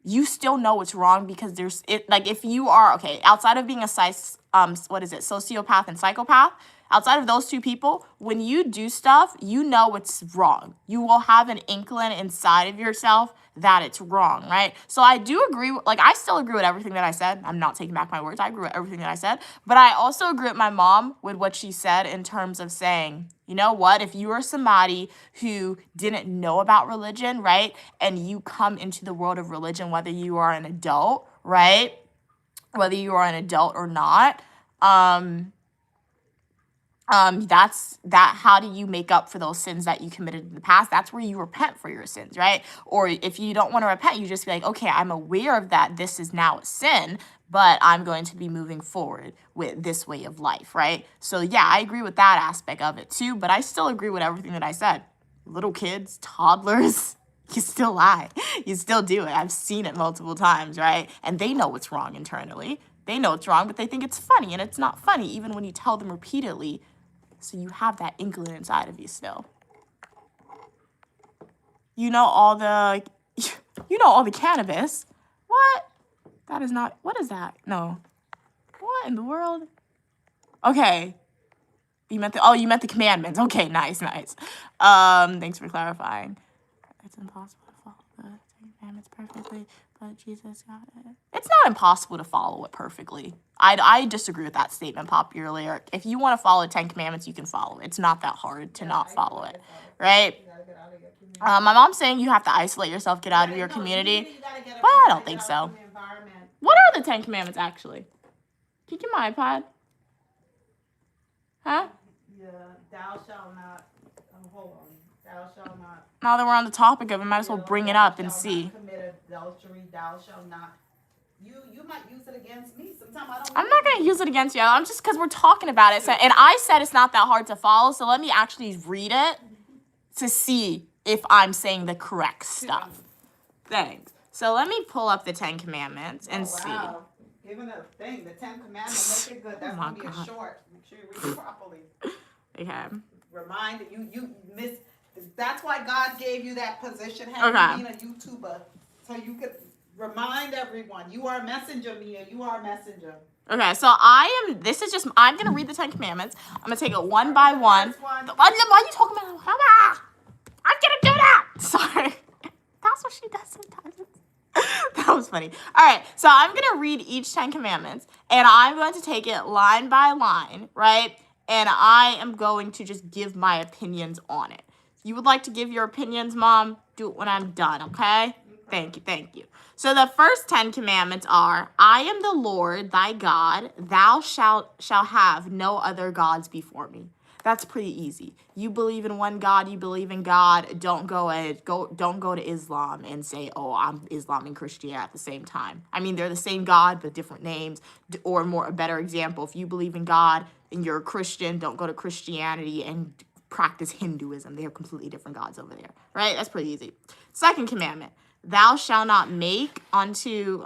you still know it's wrong because if you are, okay, outside of being a sociopath and psychopath, outside of those two people, when you do stuff, you know it's wrong. You will have an inkling inside of yourself that it's wrong, right? So I do agree, I still agree with everything that I said. I'm not taking back my words. I agree with everything that I said. But I also agree with my mom with what she said in terms of saying, you know what, if you are somebody who didn't know about religion, right, and you come into the world of religion, whether you are an adult, right, whether you are an adult or not, how do you make up for those sins that you committed in the past? That's where you repent for your sins, right? Or if you don't want to repent, you just be like, okay, I'm aware of that. This is now a sin, but I'm going to be moving forward with this way of life, right? So yeah, I agree with that aspect of it too, but I still agree with everything that I said. Little kids, toddlers, you still lie. You still do it. I've seen it multiple times, right? And they know what's wrong internally. They know it's wrong, but they think it's funny, and it's not funny even when you tell them repeatedly. So you have that inkling inside of you still. You know all the cannabis. What? That is not, what is that? No. What in the world? Okay. You meant the commandments. Okay, nice. Thanks for clarifying. It's impossible to follow the commandments perfectly, but Jesus got it. It's not impossible to follow it perfectly. I disagree with that statement, Popular Lyric. If you want to follow the 10 Commandments, you can follow it. It's not that hard to not follow it, right? My mom's saying you have to isolate yourself, get out of your community, but I don't think so. What are the 10 Commandments, actually? Can you get my iPod? Huh? Yeah, thou shalt not, hold on, thou shalt not. Now that we're on the topic of it, might as well bring it up and see. Not commit adultery, thou shalt not. You might use it against me. Sometimes I don't. I'm not gonna use it against you. I'm just because we're talking about it. So, and I said it's not that hard to follow. So let me actually read it to see if I'm saying the correct stuff. Thanks. So let me pull up the 10 Commandments and see. Give it a thing. The 10 Commandments, make it good. That's gonna be a short. Make sure you read it properly. Okay. Remind you miss. That's why God gave you that position, being a YouTuber, so you could remind everyone. You are a messenger, Mia. You are a messenger. Okay, so I'm going to read the 10 Commandments. I'm going to take it one by one. Why are you talking about? I'm going to do that. Sorry. That's what she does sometimes. That was funny. All right, so I'm going to read each 10 Commandments, and I'm going to take it line by line, right? And I am going to just give my opinions on it. If you would like to give your opinions, Mom, do it when I'm done, okay? Thank you. So the first 10 commandments are, I am the Lord thy God, thou shalt have no other gods before me. That's pretty easy. You believe in one God, you believe in God. Don't go to Islam and say, oh, I'm Islam and Christianity at the same time. I mean, they're the same God, but different names. Or a better example, if you believe in God and you're a Christian, don't go to Christianity and practice Hinduism. They have completely different gods over there, right? That's pretty easy. Second commandment, thou shalt not make unto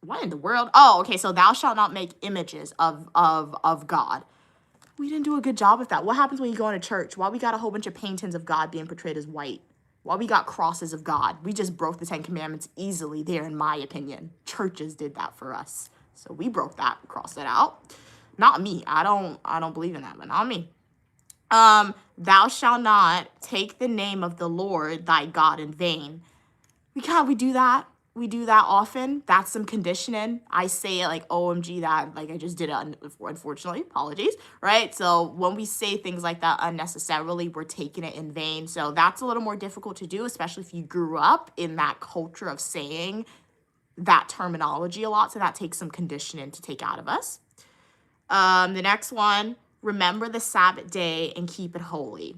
What in the world? Oh, okay. So thou shalt not make images of God. We didn't do a good job with that. What happens when you go into church? Why we got a whole bunch of paintings of God being portrayed as white? Why we got crosses of God? We just broke the 10 Commandments easily there, in my opinion. Churches did that for us. So we broke that, crossed it out. Not me. I don't believe in that, but not me. Thou shalt not take the name of the Lord thy God in vain. We do that. We do that often. That's some conditioning. I say it like, OMG, that, like, I just did it, unfortunately. Apologies, right? So when we say things like that unnecessarily, we're taking it in vain. So that's a little more difficult to do, especially if you grew up in that culture of saying that terminology a lot. So that takes some conditioning to take out of us. The next one, remember the Sabbath day and keep it holy.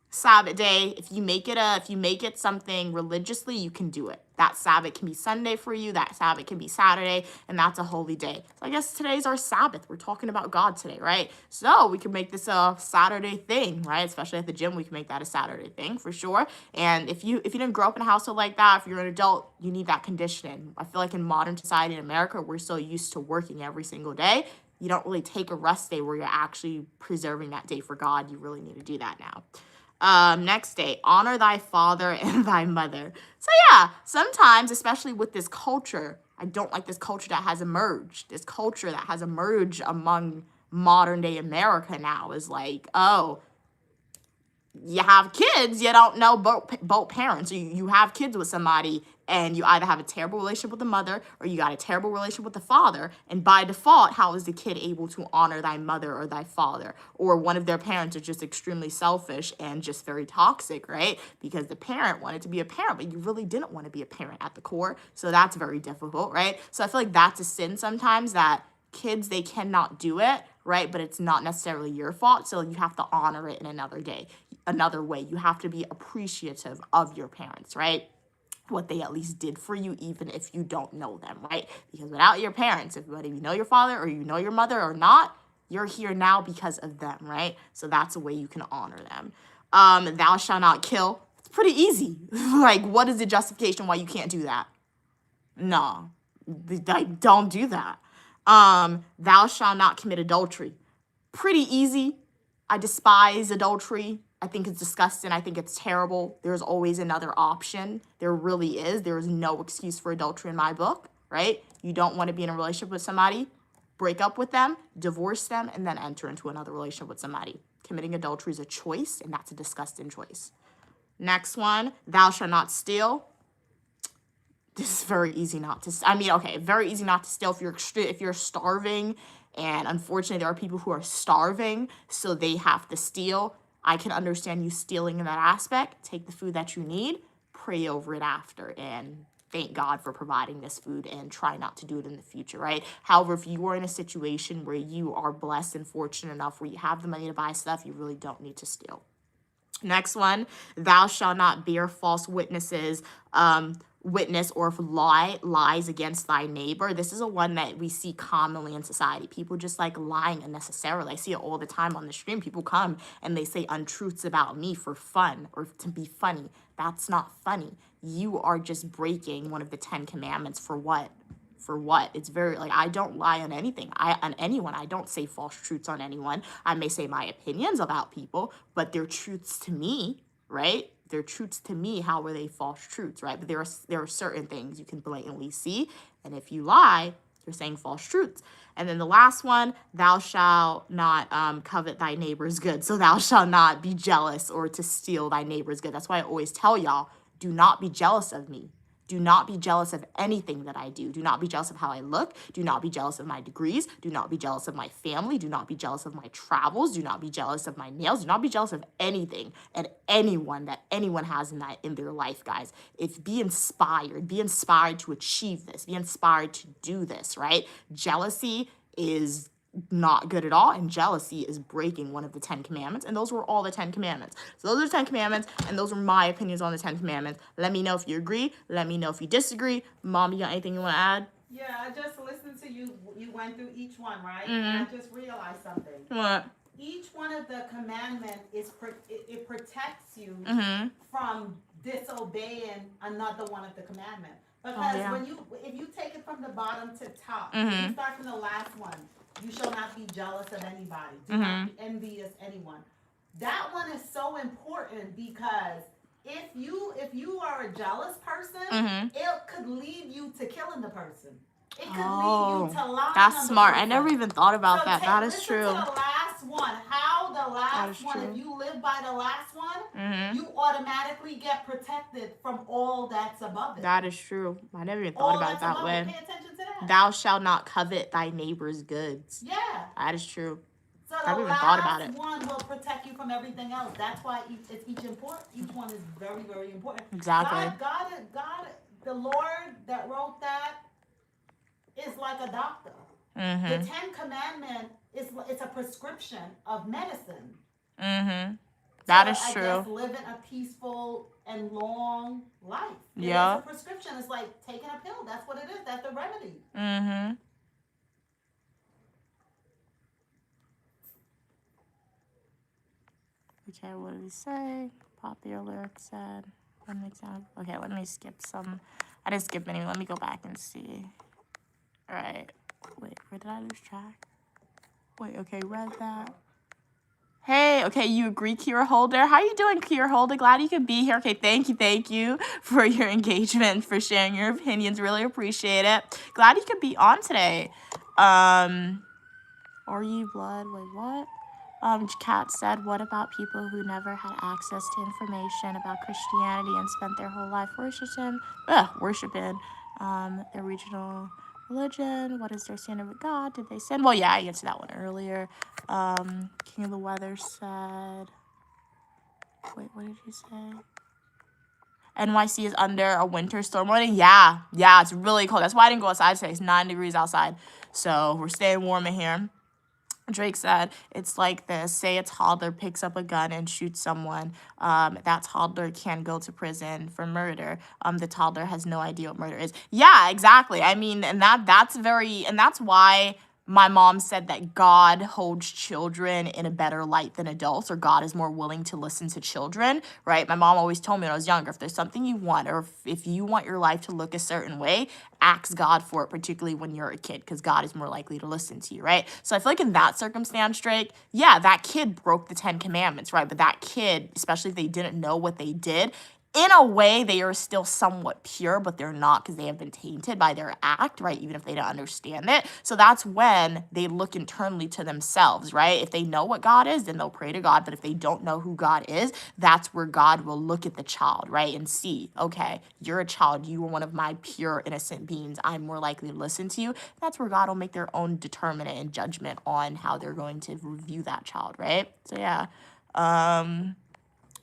Sabbath day, if you make it something religiously, you can do it. That Sabbath can be Sunday for you, that Sabbath can be Saturday, and that's a holy day. So I guess today's our Sabbath. We're talking about God today, right? So we can make this a Saturday thing, right? Especially at the gym, we can make that a Saturday thing for sure. And if you didn't grow up in a household like that, if you're an adult, you need that conditioning. I feel like in modern society in America, we're so used to working every single day. You don't really take a rest day where you're actually preserving that day for God. You really need to do that now. Next day, honor thy father and thy mother. So yeah, sometimes, especially with this culture, I don't like this culture that has emerged. This culture that has emerged among modern day America now is like, oh, you have kids, you don't know both parents. You have kids with somebody and you either have a terrible relationship with the mother or you got a terrible relationship with the father. And by default, how is the kid able to honor thy mother or thy father? Or one of their parents is just extremely selfish and just very toxic, right? Because the parent wanted to be a parent, but you really didn't want to be a parent at the core. So that's very difficult, right? So I feel like that's a sin sometimes, that kids, they cannot do it, right? But it's not necessarily your fault. So you have to honor it in another way. You have to be appreciative of your parents, right? What they at least did for you, even if you don't know them, right? Because without your parents, whether you know your father or you know your mother or not, you're here now because of them, right? So that's a way you can honor them. Thou shalt not kill. It's pretty easy. Like, what is the justification why you can't do that? No, like, don't do that. Thou shalt not commit adultery. Pretty easy. I despise adultery. I think it's disgusting. I think it's terrible. There's always another option. There really is. There is no excuse for adultery in my book, right? You don't want to be in a relationship with somebody, break up with them, divorce them, and then enter into another relationship with somebody. Committing adultery is a choice, and that's a disgusting choice. Next one, thou shalt not steal. This is very easy not to, very easy not to steal if you're starving, and unfortunately there are people who are starving, so they have to steal. I can understand you stealing in that aspect. Take the food that you need, pray over it after, and thank God for providing this food, and try not to do it in the future, right? However, if you are in a situation where you are blessed and fortunate enough where you have the money to buy stuff, you really don't need to steal. Next one, thou shalt not bear false witness or if lies against thy neighbor. This is a one that we see commonly in society. People just like lying unnecessarily. I see it all the time on the stream. People come and they say untruths about me for fun or to be funny. That's not funny. You are just breaking one of the 10 commandments for what? For what? It's very, like, I don't lie on anything. On anyone. I don't say false truths on anyone. I may say my opinions about people, but they're truths to me, right? They're truths to me. How are they false truths, right? But there are certain things you can blatantly see, and if you lie, you're saying false truths. And then the last one, thou shalt not covet thy neighbor's good. So thou shalt not be jealous or to steal thy neighbor's good. That's why I always tell y'all, do not be jealous of me. Do not be jealous of anything that I do. Do not be jealous of how I look. Do not be jealous of my degrees. Do not be jealous of my family. Do not be jealous of my travels. Do not be jealous of my nails. Do not be jealous of anything and anyone that anyone has in their life, guys. Be inspired to achieve this. Be inspired to do this, right? Jealousy is not good at all, and jealousy is breaking one of the 10 commandments, and those were all the 10 commandments. So those are the 10 commandments, and those are my opinions on the 10 commandments. Let me know if you agree. Let me know if you disagree. Mom, you got anything you want to add? Yeah, I just listened to you. You went through each one, right? And I just realized something. What? Each one of the commandments it protects you from disobeying another one of the commandments. Because yeah. if you take it from the bottom to top, if Mm-hmm. you start from the last one, you shall not be jealous of anybody. Do Mm-hmm. not be envious anyone. That one is so important because if you are a jealous person, Mm-hmm. it could lead you to killing the person. It could lead Oh, you to lying that's on the smart. I person. never even thought about So that. That is listen true. to the last one. How the That last is one, true. if you live by the last one, Mm-hmm. you automatically get protected from all that's above it. That is true. I never even thought All about it that's that above way. it. Pay attention to that. Thou shalt not covet thy neighbor's goods. Yeah. That is true. So I the never even thought about last it. one will protect you from everything else. That's why each one is very, very important. Exactly. God, the Lord that wrote that is like a doctor. Mm-hmm. The 10 Commandments it's a prescription of medicine. Mm-hmm. That is I true. guess living a peaceful and long life. Yeah. It's a prescription. It's like taking a pill. That's what it is. That's the remedy. Mm-hmm. Okay, what did he say? Popular lyrics said. One example. Okay, let me skip some. I didn't skip any. Let me go back and see. All right. Wait, where did I lose track? Wait, okay, read that. Hey, okay, you agree, Kira Holder? How you doing, Kira Holder? Glad you could be here. Okay, thank you for your engagement, for sharing your opinions. Really appreciate it. Glad you could be on today. Are you blood? Wait, what? Kat said, what about people who never had access to information about Christianity and spent their whole life worshiping their regional religion? What is their standard with God? Did they sin? Well, yeah, I answered that one earlier. King of the Weather said, wait, what did he say? NYC is under a winter storm warning. Yeah, it's really cold. That's why I didn't go outside today. It's 9 degrees outside. So we're staying warm in here. Drake said, it's like this. Say a toddler picks up a gun and shoots someone. That toddler can go to prison for murder. The toddler has no idea what murder is. Yeah, exactly. I mean, and that's why my mom said that God holds children in a better light than adults, or God is more willing to listen to children, right? My mom always told me when I was younger, if there's something you want, or if you want your life to look a certain way, ask God for it, particularly when you're a kid, because God is more likely to listen to you, right? So I feel like in that circumstance, Drake, yeah, that kid broke the 10 Commandments, right? But that kid, especially if they didn't know what they did, in a way, they are still somewhat pure, but they're not because they have been tainted by their act, right? Even if they don't understand it. So that's when they look internally to themselves, right? If they know what God is, then they'll pray to God. But if they don't know who God is, that's where God will look at the child, right? And see, okay, you're a child. You are one of my pure, innocent beings. I'm more likely to listen to you. That's where God will make their own determinant and judgment on how they're going to review that child, right? So, yeah.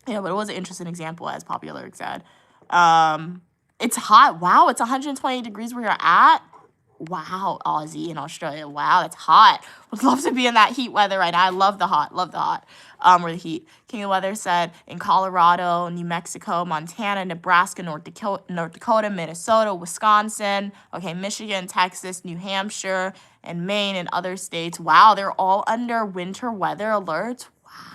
Yeah, but it was an interesting example, as Popular said. It's hot. Wow, it's 120 degrees where you're at. Wow, Aussie in Australia. Wow, that's hot. Would love to be in that heat weather right now. I love the hot. Or the heat. King of the Weather said in Colorado, New Mexico, Montana, Nebraska, North Dakota, Minnesota, Wisconsin, okay, Michigan, Texas, New Hampshire, and Maine, and other states. Wow, they're all under winter weather alerts.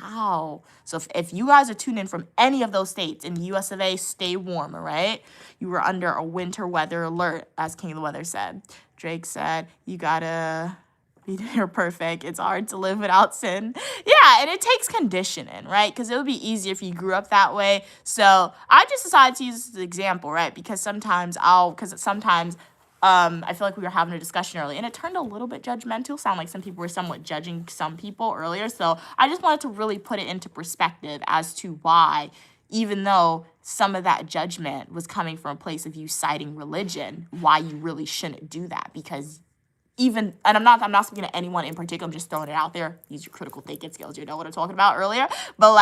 Wow. So if you guys are tuned in from any of those states in the US of A, stay warm, all right? You were under a winter weather alert, as King of the Weather said. Drake said, you gotta be near perfect. It's hard to live without sin. Yeah, and it takes conditioning, right? Because it would be easier if you grew up that way. So I just decided to use this as an example, right? Because sometimes I feel like we were having a discussion earlier, and it turned a little bit judgmental. Sound like some people were somewhat judging some people earlier. So I just wanted to really put it into perspective as to why, even though some of that judgment was coming from a place of you citing religion, why you really shouldn't do that. Because and I'm not speaking to anyone in particular. I'm just throwing it out there. Use your critical thinking skills. You know what I'm talking about earlier. But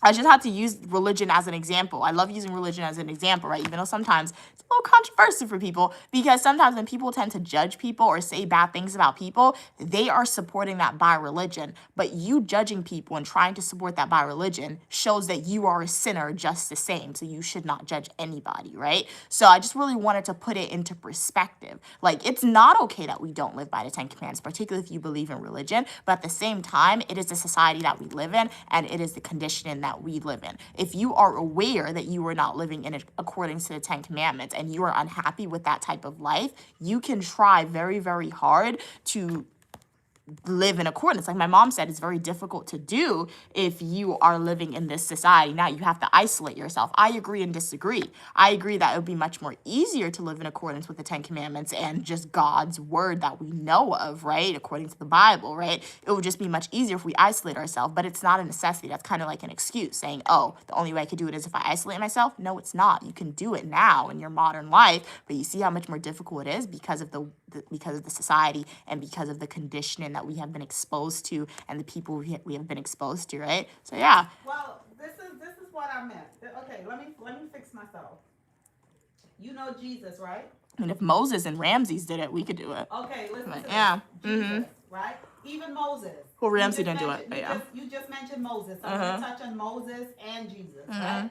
I just had to use religion as an example. I love using religion as an example, right? Even though sometimes it's a little controversial for people, because sometimes when people tend to judge people or say bad things about people, they are supporting that by religion. But you judging people and trying to support that by religion shows that you are a sinner just the same. So you should not judge anybody, right? So I just really wanted to put it into perspective. Like, it's not okay that we don't live by the 10 Commandments, particularly if you believe in religion. But at the same time, it is the society that we live in, and it is the conditioning that we live in. If you are aware that you are not living in according to the Ten Commandments and you are unhappy with that type of life, you can try very, very hard to live in accordance. Like my mom said, it's very difficult to do if you are living in this society. Now you have to isolate yourself. I agree and disagree. I agree that it would be much more easier to live in accordance with the Ten Commandments and just God's word that we know of, right? According to the Bible, right? It would just be much easier if we isolate ourselves, but it's not a necessity. That's kind of like an excuse saying, oh, the only way I could do it is if I isolate myself. No, it's not. You can do it now in your modern life, but you see how much more difficult it is because of the society and because of the conditioning that we have been exposed to and the people we have been exposed to, right? So yeah. Well, this is what I meant. Okay, let me fix myself. You know Jesus, right? I mean, if Moses and Ramses did it, we could do it. Okay, listen to this. Yeah. Jesus, right? Even Moses. Well, Ramsey didn't do it, but yeah. You just mentioned Moses. So I'm going to touch on Moses and Jesus, right?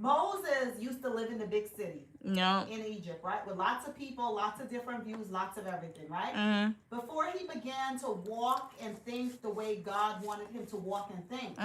Moses used to live in the big city in Egypt, right? With lots of people, lots of different views, lots of everything, right? Before he began to walk and think the way God wanted him to walk and think,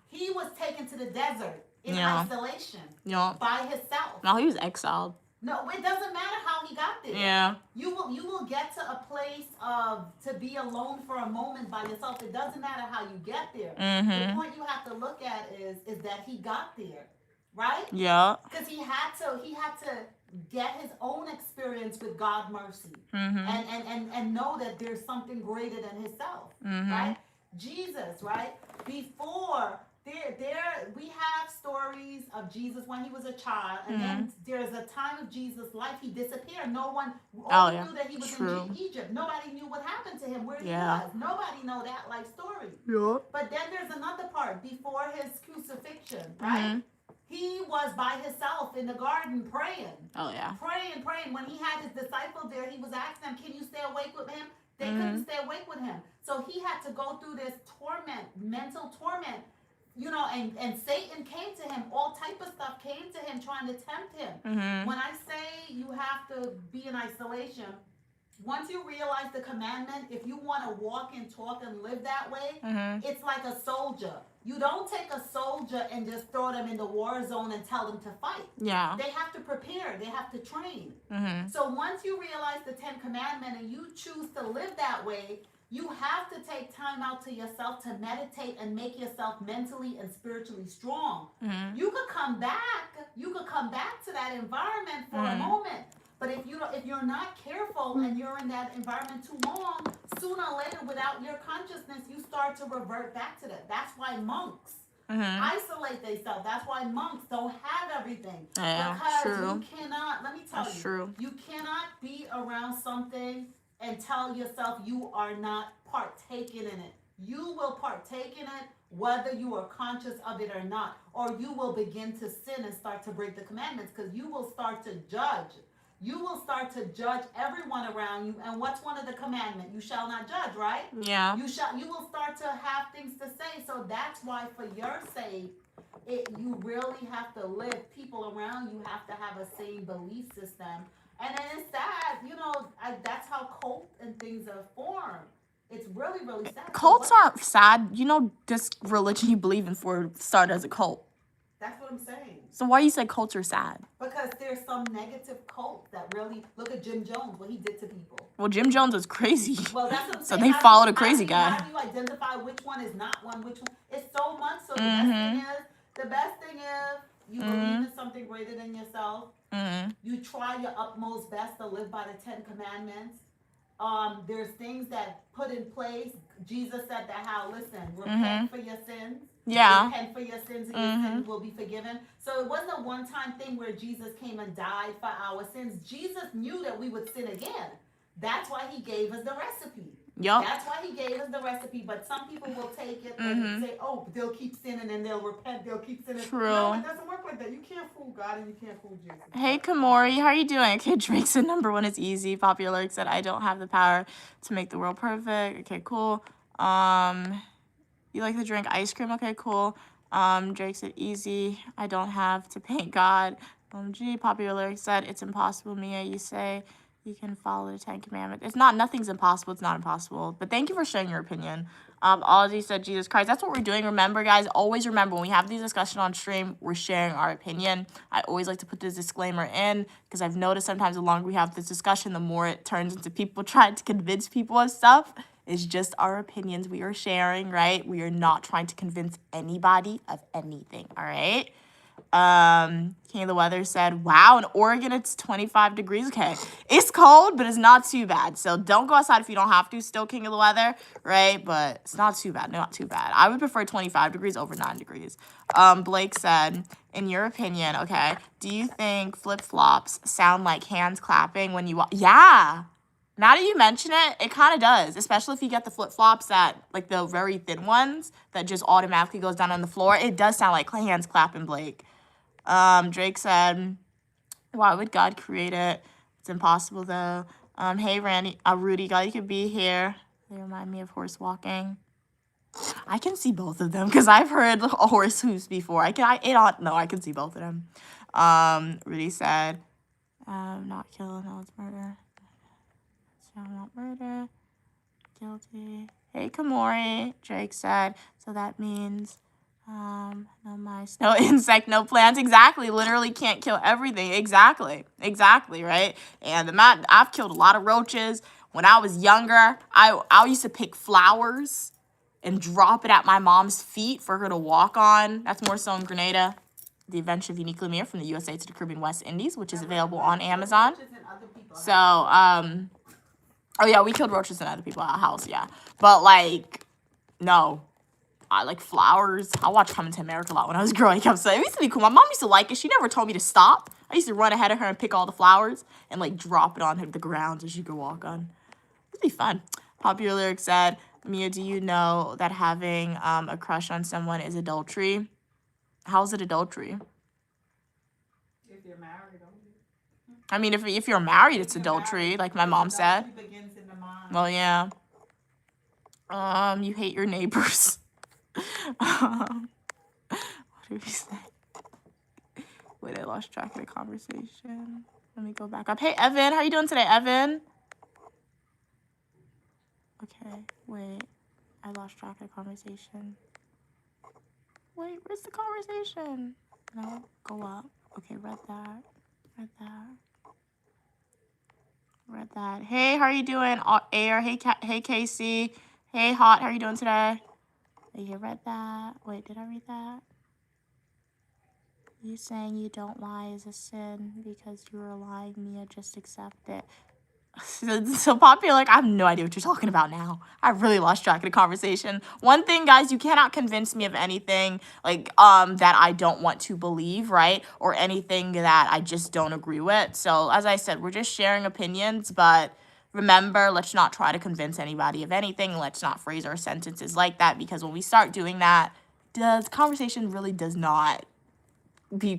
he was taken to the desert in isolation by himself. No, he was exiled. No, it doesn't matter how he got there. Yeah. You will get to a place of to be alone for a moment by yourself. It doesn't matter how you get there. The point you have to look at is that he got there. Right? Yeah. Because he had to get his own experience with God's mercy and know that there's something greater than himself. Right? Jesus, right? Before we have stories of Jesus when he was a child, and then there's a time of Jesus' life he disappeared. No one knew that he was in Egypt. Nobody knew what happened to him, where he was. Nobody know that life story. Yeah. But then there's another part before his crucifixion, right? He was by himself in the garden praying. Oh, yeah. Praying. When he had his disciples there, he was asking them, can you stay awake with him? They couldn't stay awake with him. So he had to go through this torment, mental torment, and Satan came to him. All type of stuff came to him trying to tempt him. When I say you have to be in isolation, once you realize the commandment, if you want to walk and talk and live that way, it's like a soldier. You don't take a soldier and just throw them in the war zone and tell them to fight. Yeah. They have to prepare. They have to train. So once you realize the 10 Commandments and you choose to live that way, you have to take time out to yourself to meditate and make yourself mentally and spiritually strong. You could come back. You could come back to that environment for a moment. But if you're not careful and you're in that environment too long, sooner or later, without your consciousness, you start to revert back to that. That's why monks isolate themselves. That's why monks don't have everything. Yeah, because you cannot, let me tell you, you cannot be around something and tell yourself you are not partaking in it. You will partake in it whether you are conscious of it or not. Or you will begin to sin and start to break the commandments because you will start to judge. You will start to judge everyone around you. And what's one of the commandments? You shall not judge, right? Yeah. You will start to have things to say. So that's why for your sake, you really have to live. People around you have to have a same belief system. And then it's sad, that's how cults and things are formed. It's really, really sad. Cults aren't sad. This religion you believe in started as a cult. That's what I'm saying. So why you say cults are sad? Because there's some negative cult that really, look at Jim Jones, what he did to people. Well, Jim Jones was crazy. Well, that's what I'm saying. So they followed a crazy guy. How do you identify which one is not one, which one? It's so much. So the best thing is you believe in something greater than yourself. You try your utmost best to live by the 10 Commandments. There's things that put in place. Jesus said that repent for your sins. Yeah. Repent for your sins and your sins will be forgiven. So it wasn't a one-time thing where Jesus came and died for our sins. Jesus knew that we would sin again. That's why he gave us the recipe. Yep. That's why he gave us the recipe. But some people will take it and say, oh, they'll keep sinning and they'll repent. They'll keep sinning. True. No, it doesn't work like that. You can't fool God and you can't fool Jesus. Hey, Kamori, how are you doing? Okay, Drake said number 1 is easy. Popular said, I don't have the power to make the world perfect. Okay, cool. You like to drink ice cream? Okay, cool. Drake said, easy. I don't have to paint God. OMG. Popular said, it's impossible, Mia. You say You can follow the 10 Commandments. Nothing's impossible. It's not impossible. But thank you for sharing your opinion. Ozzy said Jesus Christ. That's what we're doing. Remember, guys, always remember when we have these discussions on stream, we're sharing our opinion. I always like to put this disclaimer in because I've noticed sometimes the longer we have this discussion, the more it turns into people trying to convince people of stuff. It's just our opinions we are sharing, right? We are not trying to convince anybody of anything, all right? King of the Weather said, wow, in Oregon it's 25 degrees. Okay, it's cold, but it's not too bad. So don't go outside if you don't have to. Still King of the Weather, right? But it's not too bad. Not too bad. I would prefer 25 degrees over 9 degrees. Blake said, in your opinion, okay, do you think flip-flops sound like hands clapping when you walk? Yeah. Now that you mention it, it kind of does, especially if you get the flip-flops that, like the very thin ones that just automatically goes down on the floor. It does sound like hands clapping, Blake. Drake said, why would God create it? It's impossible, though. Hey, Rudy, glad you could be here. They remind me of horse walking. I can see both of them because I've heard a horse hooves before. I can see both of them. Rudy said, not kill, no, it's murder. So not murder. Guilty. Hey, Kamori, Drake said, so that means no mice, no insect, no plants. Exactly. Literally can't kill everything. Exactly, right? And I've killed a lot of roaches. When I was younger, I used to pick flowers and drop it at my mom's feet for her to walk on. That's more so in Grenada. The Adventure of Unique Lumiere from the USA to the Caribbean West Indies, which is available on Amazon. So, oh yeah, we killed roaches in other people's house, yeah. But like, no. I like flowers. I watched Coming to America a lot when I was growing up, so it used to be cool. My mom used to like it. She never told me to stop. I used to run ahead of her and pick all the flowers and like drop it on the ground so she could walk on. It'd be fun. Popular Lyric said, Mia, do you know that having a crush on someone is adultery? How is it adultery? If you're married, I mean, if you're married, it's adultery, like my mom said. Begins in the mind. Well, yeah. You hate your neighbors. What did we say? Wait, I lost track of the conversation. Let me go back up. Hey, Evan, how you doing today, Evan? Okay, wait. I lost track of the conversation. Wait, where's the conversation? No, go up. Okay, read that. Read that. Hey, how are you doing? Air. Hey, Casey. Hey, Hot. How are you doing today? You read that. Wait, did I read that? You saying you don't lie is a sin because you were lying, Mia. Just accept it. So Popular, like, I have no idea what you're talking about now. I really lost track of the conversation. One thing, guys, you cannot convince me of anything, like, that I don't want to believe, right? Or anything that I just don't agree with. So, as I said, we're just sharing opinions, but remember, let's not try to convince anybody of anything. Let's not phrase our sentences like that, because when we start doing that, the conversation really does not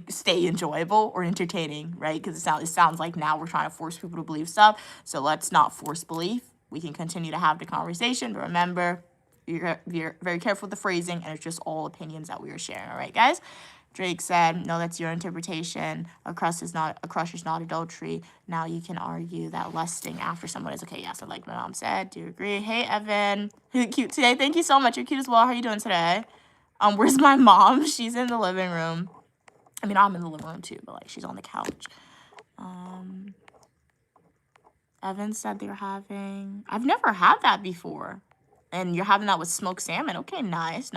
stay enjoyable or entertaining, right? Because it sounds like now we're trying to force people to believe stuff. So let's not force belief. We can continue to have the conversation, but remember, you're very careful with the phrasing, and it's just all opinions that we are sharing. All right, guys? Drake said, no, that's your interpretation. A crush is not adultery. Now you can argue that lusting after someone is okay. Yes, like my mom said. Do you agree? Hey, Evan. Cute today. Thank you so much. You're cute as well. How are you doing today? Where's my mom? She's in the living room. I mean, I'm in the living room too, but like she's on the couch. Evan said they're having, I've never had that before. And you're having that with smoked salmon. Okay, nice.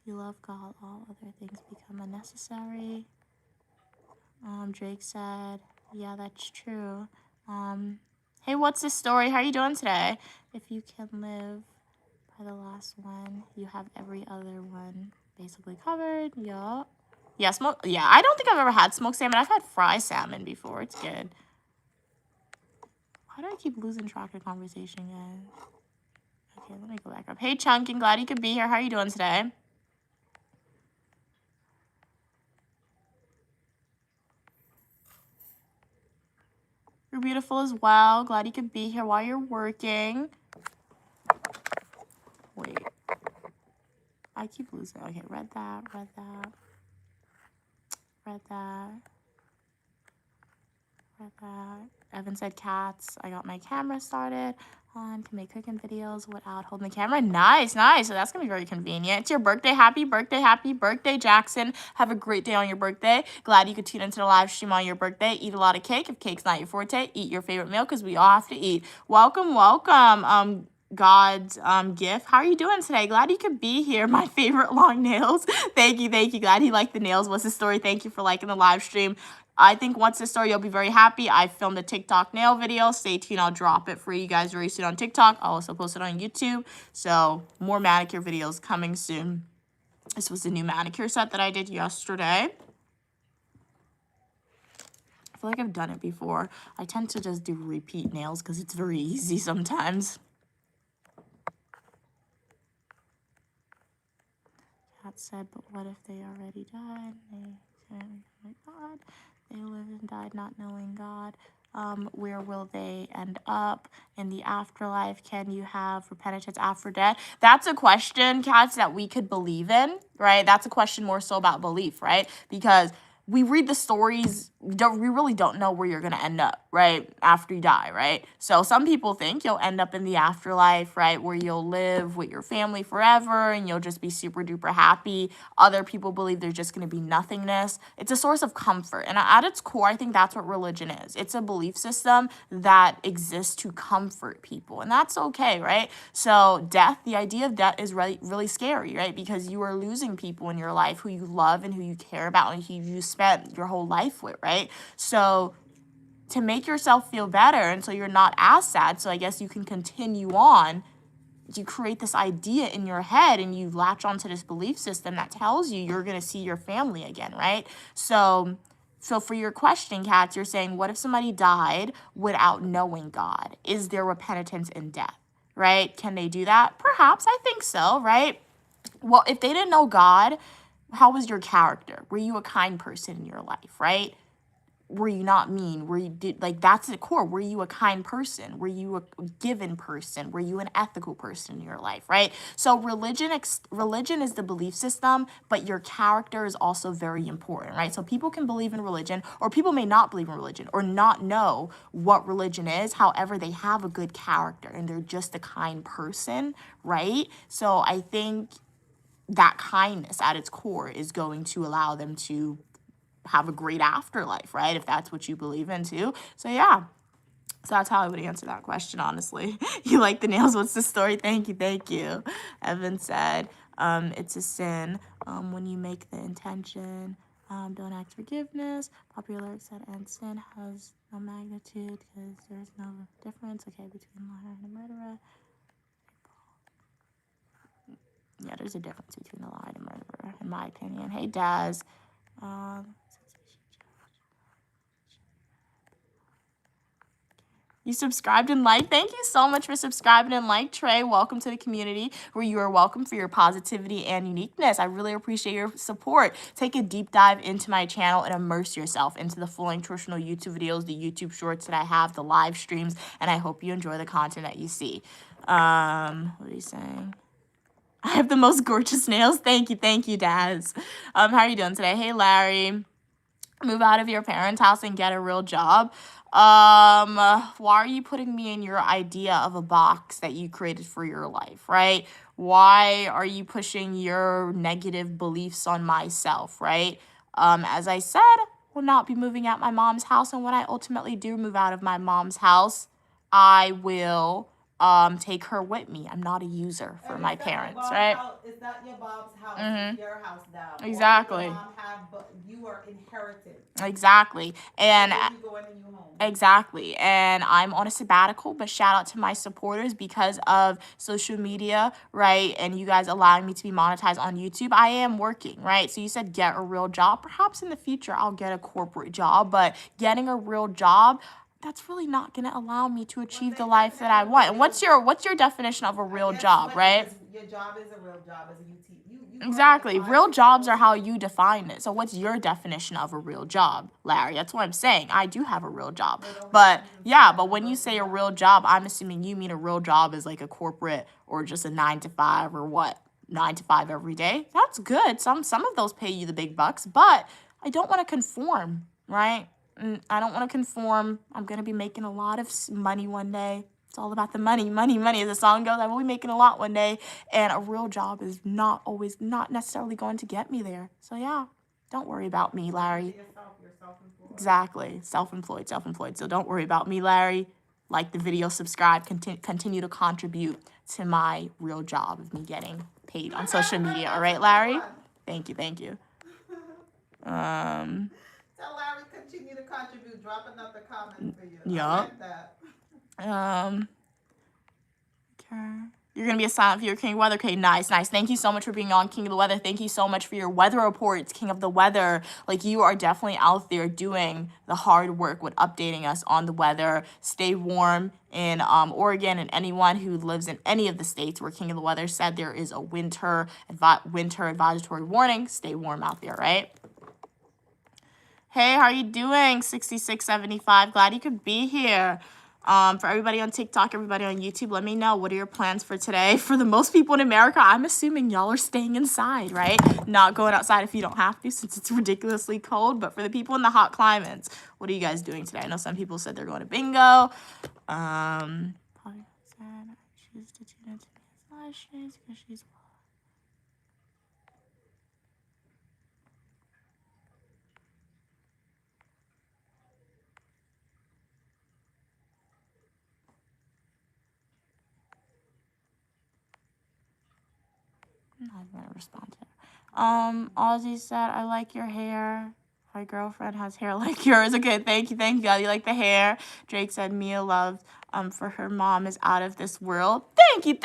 You love God, all other things become unnecessary. Drake said, yeah, that's true. Hey, what's the story? How are you doing today? If you can live by the last one, you have every other one basically covered. Yup. Yeah, I don't think I've ever had smoked salmon. I've had fried salmon before. It's good. Why do I keep losing track of conversation, guys? Okay, let me go back up. Hey, Chunkin, glad you could be here. How are you doing today? You're beautiful as well. Glad you could be here while you're working. Wait. I keep losing. Okay, read that. for that. Evan said cats. I got my camera started on to make cooking videos without holding the camera. Nice, nice. So that's going to be very convenient. It's your birthday. Happy birthday, Jackson. Have a great day on your birthday. Glad you could tune into the live stream on your birthday. Eat a lot of cake. If cake's not your forte, eat your favorite meal because we all have to eat. Welcome, welcome. God's gift. How are you doing today? Glad you could be here. My favorite long nails. Thank you. Glad he liked the nails. What's the story? Thank you for liking the live stream. I think once the story, you'll be very happy. I filmed a TikTok nail video. Stay tuned. I'll drop it for you guys very soon on TikTok. I'll also post it on YouTube. So more manicure videos coming soon. This was the new manicure set that I did yesterday. I feel like I've done it before. I tend to just do repeat nails because it's very easy sometimes. Cat said, but what if they already died? They said, oh my God. They lived and died not knowing God. Where will they end up in the afterlife? Can you have repentance after death? That's a question, Cats, that we could believe in, right? That's a question more so about belief, right? Because we read the stories, we really don't know where you're going to end up, right, after you die, right? So some people think you'll end up in the afterlife, right, where you'll live with your family forever and you'll just be super duper happy. Other people believe there's just going to be nothingness. It's a source of comfort. And at its core, I think that's what religion is. It's a belief system that exists to comfort people. And that's okay, right? So death, the idea of death is really, really scary, right? Because you are losing people in your life who you love and who you care about and who you spent your whole life with, right? So to make yourself feel better and so you're not as sad, so I guess you can continue on, you create this idea in your head and you latch onto this belief system that tells you you're going to see your family again, right? So for your question, Cats, you're saying, what if somebody died without knowing God? Is there repentance in death, right? Can they do that? Perhaps, I think so, right? Well, if they didn't know God, how was your character? Were you a kind person in your life, right? Were you not mean? Were you that's the core. Were you a kind person? Were you a given person? Were you an ethical person in your life, right? So religion is the belief system, but your character is also very important, right? So people can believe in religion, or people may not believe in religion, or not know what religion is. However, they have a good character and they're just a kind person, right? So I think that kindness at its core is going to allow them to have a great afterlife, right? If that's what you believe in too. So yeah, so that's how I would answer that question, honestly. You like the nails? What's the story? Thank you. Evan said, it's a sin when you make the intention. Don't act forgiveness. Popular lyric said, and sin has no magnitude because there's no difference, okay, between liar and a murderer. Yeah, there's a difference between the liar and the murderer, in my opinion. Hey, Daz. You subscribed and liked. Thank you so much for subscribing and like, Trey. Welcome to the community where you are welcome for your positivity and uniqueness. I really appreciate your support. Take a deep dive into my channel and immerse yourself into the full nutritional YouTube videos, the YouTube shorts that I have, the live streams, and I hope you enjoy the content that you see. What are you saying? I have the most gorgeous nails. Thank you, Daz. How are you doing today? Hey, Larry. Move out of your parents' house and get a real job. Why are you putting me in your idea of a box that you created for your life, right? Why are you pushing your negative beliefs on myself, right? As I said, will not be moving out my mom's house, and when I ultimately do move out of my mom's house, I will take her with me. I'm not a user for my parents, right? It's not your mom's house, it's your house now. Exactly. Your mom have, but you are inherited. Exactly. And you go in a new home. exactly. And I'm on a sabbatical, but shout out to my supporters because of social media, right? And you guys allowing me to be monetized on YouTube. I am working, right? So you said get a real job. Perhaps in the future I'll get a corporate job, but getting a real job, that's really not going to allow me to achieve the life that I want. And what's your definition of a real job, right? Your job is a real job as a UT. Exactly. Real jobs are how you define it. So what's your definition of a real job, Larry? That's what I'm saying. I do have a real job. But yeah, but when you say a real job, I'm assuming you mean a real job is like a corporate or just a 9 to 5 or what? 9 to 5 every day. That's good. Some of those pay you the big bucks, but I don't want to conform, right? I don't want to conform. I'm going to be making a lot of money one day. It's all about the money, money, money. As the song goes, I will be making a lot one day. And a real job is not necessarily going to get me there. So yeah, don't worry about me, Larry. You're self-employed. Exactly. Self-employed. So don't worry about me, Larry. Like the video, subscribe, continue to contribute to my real job of me getting paid on social media. All right, Larry? Thank you. Tell Larry continue to contribute. Drop another comment for you. Yup. I like that. Okay. You're going to be a silent viewer, King of the Weather. Okay, nice. Thank you so much for being on King of the Weather. Thank you so much for your weather reports, King of the Weather. Like, you are definitely out there doing the hard work with updating us on the weather. Stay warm in Oregon, and anyone who lives in any of the states where King of the Weather said there is a winter advisory warning. Stay warm out there, right? Hey, how are you doing? 6675. Glad you could be here. For everybody on TikTok, everybody on YouTube, let me know, what are your plans for today? For the most people in America, I'm assuming y'all are staying inside, right? Not going outside if you don't have to, since it's ridiculously cold. But for the people in the hot climates, what are you guys doing today? I know some people said they're going to bingo. Probably said I choose to tune into these live streams because she's I'm not gonna respond to it. Ozzy said, I like your hair. My girlfriend has hair like yours. Okay, thank you, God. You like the hair? Drake said, Mia loved for her mom is out of this world. Thank you.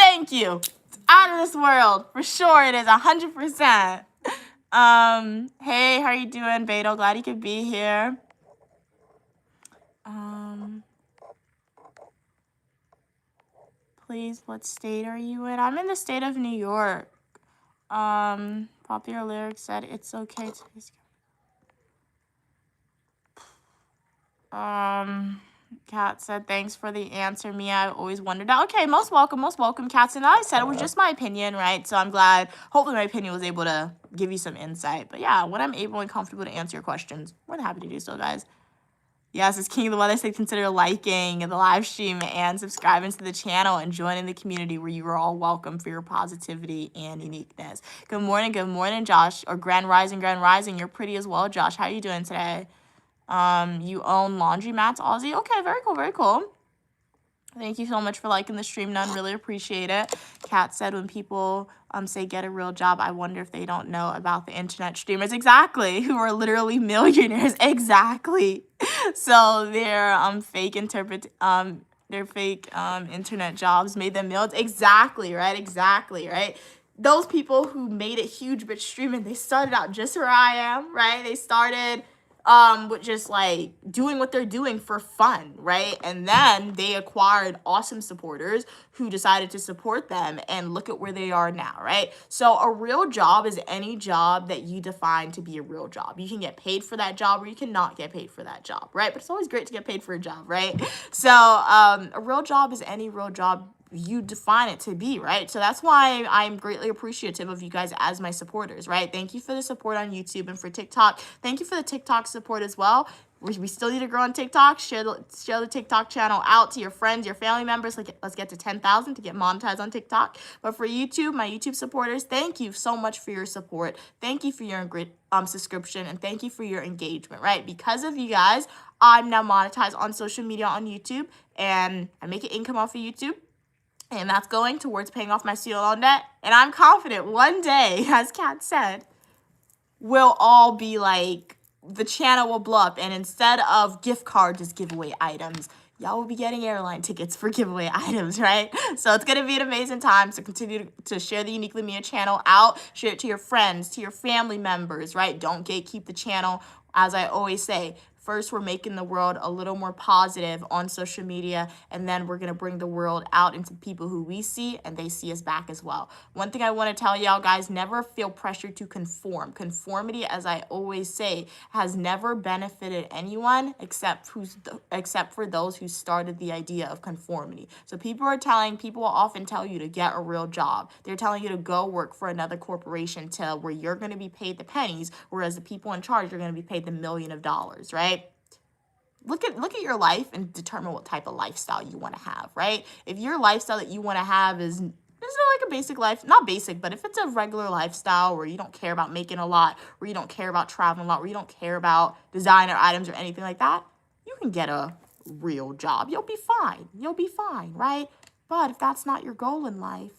It's out of this world. For sure it is, 100%. Hey, how are you doing, Beto? Glad you could be here. Please, what state are you in? I'm in the state of New York. Popular Lyrics said, it's okay to be Kat said, thanks for the answer, Mia. I always wondered that. Okay, most welcome, Kat. And I said it was just my opinion, right? So I'm glad, hopefully my opinion was able to give you some insight. But yeah, when I'm able and comfortable to answer your questions, more than happy to do so, guys. Yes, as King of the Weather said, consider liking the live stream and subscribing to the channel and joining the community where you are all welcome for your positivity and uniqueness. Good morning, Josh. Or Grand Rising. You're pretty as well, Josh. How are you doing today? You own laundromats, Aussie? Okay, very cool. Thank you so much for liking the stream, None. Really appreciate it. Kat said, when people say get a real job, I wonder if they don't know about the internet streamers. Exactly. Who are literally millionaires. Exactly. So their fake internet jobs made them millions. Exactly, right? Those people who made it huge bitch streaming, they started out just where I am, right? They started with just like doing what they're doing for fun, right? And then they acquired awesome supporters who decided to support them, and look at where they are now, right? So a real job is any job that you define to be a real job. You can get paid for that job or you cannot get paid for that job, right? But it's always great to get paid for a job, right? So a real job is any real job you define it to be, right? So that's why I'm greatly appreciative of you guys as my supporters, right? Thank you for the support on YouTube and for TikTok. Thank you for the TikTok support as well. We still need to grow on TikTok. Share the TikTok channel out to your friends, your family members. Let's get to 10,000 to get monetized on TikTok. But for YouTube, my YouTube supporters, thank you so much for your support. Thank you for your subscription, and thank you for your engagement, right? Because of you guys, I'm now monetized on social media on YouTube, and I make an income off of YouTube. And that's going towards paying off my student loan debt. And I'm confident one day, as Kat said, we'll all be like, the channel will blow up. And instead of gift cards as giveaway items, y'all will be getting airline tickets for giveaway items, right? So it's going to be an amazing time. So continue to share the Uniquely Mia channel out. Share it to your friends, to your family members, right? Don't gatekeep the channel. As I always say, first, we're making the world a little more positive on social media, and then we're going to bring the world out into people who we see, and they see us back as well. One thing I want to tell y'all, guys, never feel pressure to conform. Conformity, as I always say, has never benefited anyone except for those who started the idea of conformity. So people will often tell you to get a real job. They're telling you to go work for another corporation where you're going to be paid the pennies, whereas the people in charge are going to be paid the $1 million, right? look at your life and determine what type of lifestyle you want to have, right? If your lifestyle that you want to have is like a basic life, not basic, but if it's a regular lifestyle where you don't care about making a lot, where you don't care about traveling a lot, where you don't care about designer items or anything like that, you can get a real job. You'll be fine. You'll be fine, right? But if that's not your goal in life,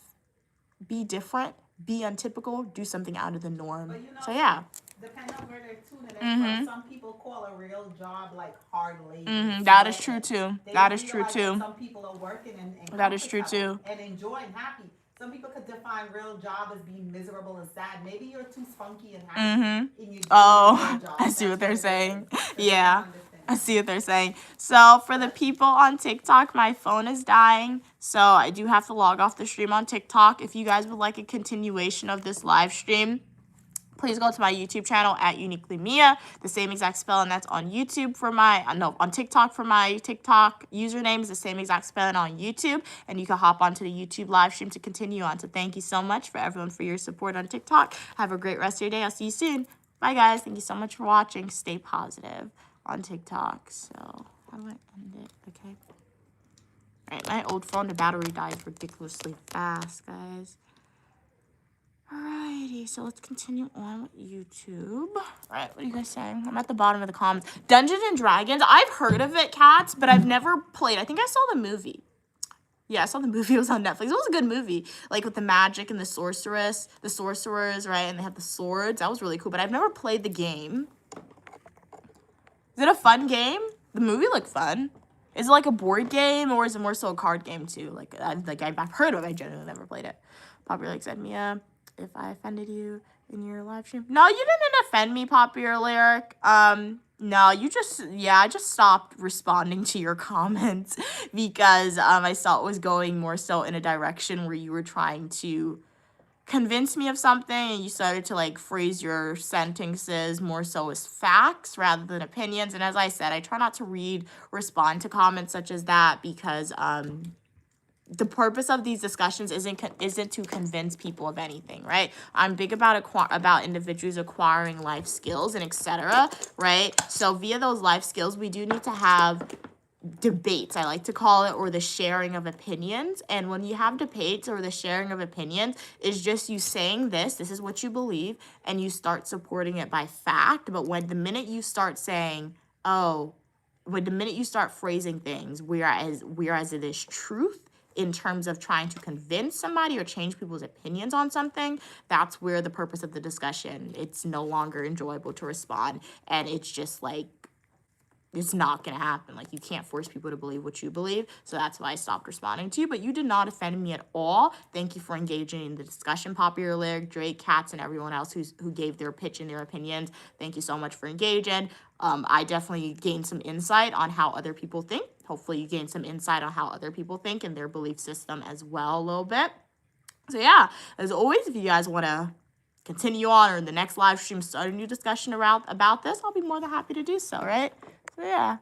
be different, be untypical, do something out of the norm. But you know, so yeah. Depending on where they're tuning in from, some people call a real job like hard labor. That is true too. They That is realize true that too. some people are working and That is true comfortable too. and enjoying, happy. Some people could define real job as being miserable and sad. Maybe you're too spunky and happy in your real job. I see what they're That's saying. So Yeah. understand. I see what they're saying. So for the people on TikTok, my phone is dying. So I do have to log off the stream on TikTok. If you guys would like a continuation of this live stream, please go to my YouTube channel at Uniquely Mia, the same exact spelling that's on YouTube for my, on TikTok for my TikTok username is the same exact spelling on YouTube. And you can hop onto the YouTube live stream to continue on. So thank you so much for everyone for your support on TikTok. Have a great rest of your day. I'll see you soon. Bye, guys. Thank you so much for watching. Stay positive on TikTok. So how do I end it? Okay. All right, my old phone, the battery died ridiculously fast, guys. Alrighty, so let's continue on with YouTube. Alright, what are you guys saying? I'm at the bottom of the comments. Dungeons and Dragons. I've heard of it, cats, but I've never played. I think I saw the movie. Yeah, I saw the movie. It was on Netflix. It was a good movie. Like with the magic and the sorcerers, right? And they have the swords. That was really cool, but I've never played the game. Is it a fun game? The movie looked fun. Is it like a board game or is it more so a card game too? I've heard of it. I genuinely never played it. Popular Lyric said, Mia, if I offended you in your live stream. No, you didn't offend me, Popular Lyric. No, I just stopped responding to your comments because I saw it was going more so in a direction where you were trying to convince me of something and you started to like phrase your sentences more so as facts rather than opinions. And as I said, I try not to respond to comments such as that because the purpose of these discussions isn't to convince people of anything, right? I'm big about individuals acquiring life skills and etc., right? So via those life skills, we do need to have debates, I like to call it, or the sharing of opinions. And when you have debates or the sharing of opinions, is just you saying this is what you believe, and you start supporting it by fact. But when the minute you start saying, when the minute you start phrasing things, whereas it is truth, in terms of trying to convince somebody or change people's opinions on something, that's where the purpose of the discussion, it's no longer enjoyable to respond. And it's just like, it's not going to happen. Like, you can't force people to believe what you believe. So that's why I stopped responding to you. But you did not offend me at all. Thank you for engaging in the discussion, Popular Lyric, Drake, Cats, and everyone else who gave their pitch and their opinions. Thank you so much for engaging. I definitely gained some insight on how other people think. Hopefully you gained some insight on how other people think and their belief system as well a little bit. So yeah, as always, if you guys want to continue on or in the next live stream start a new discussion about this, I'll be more than happy to do so, right? So yeah.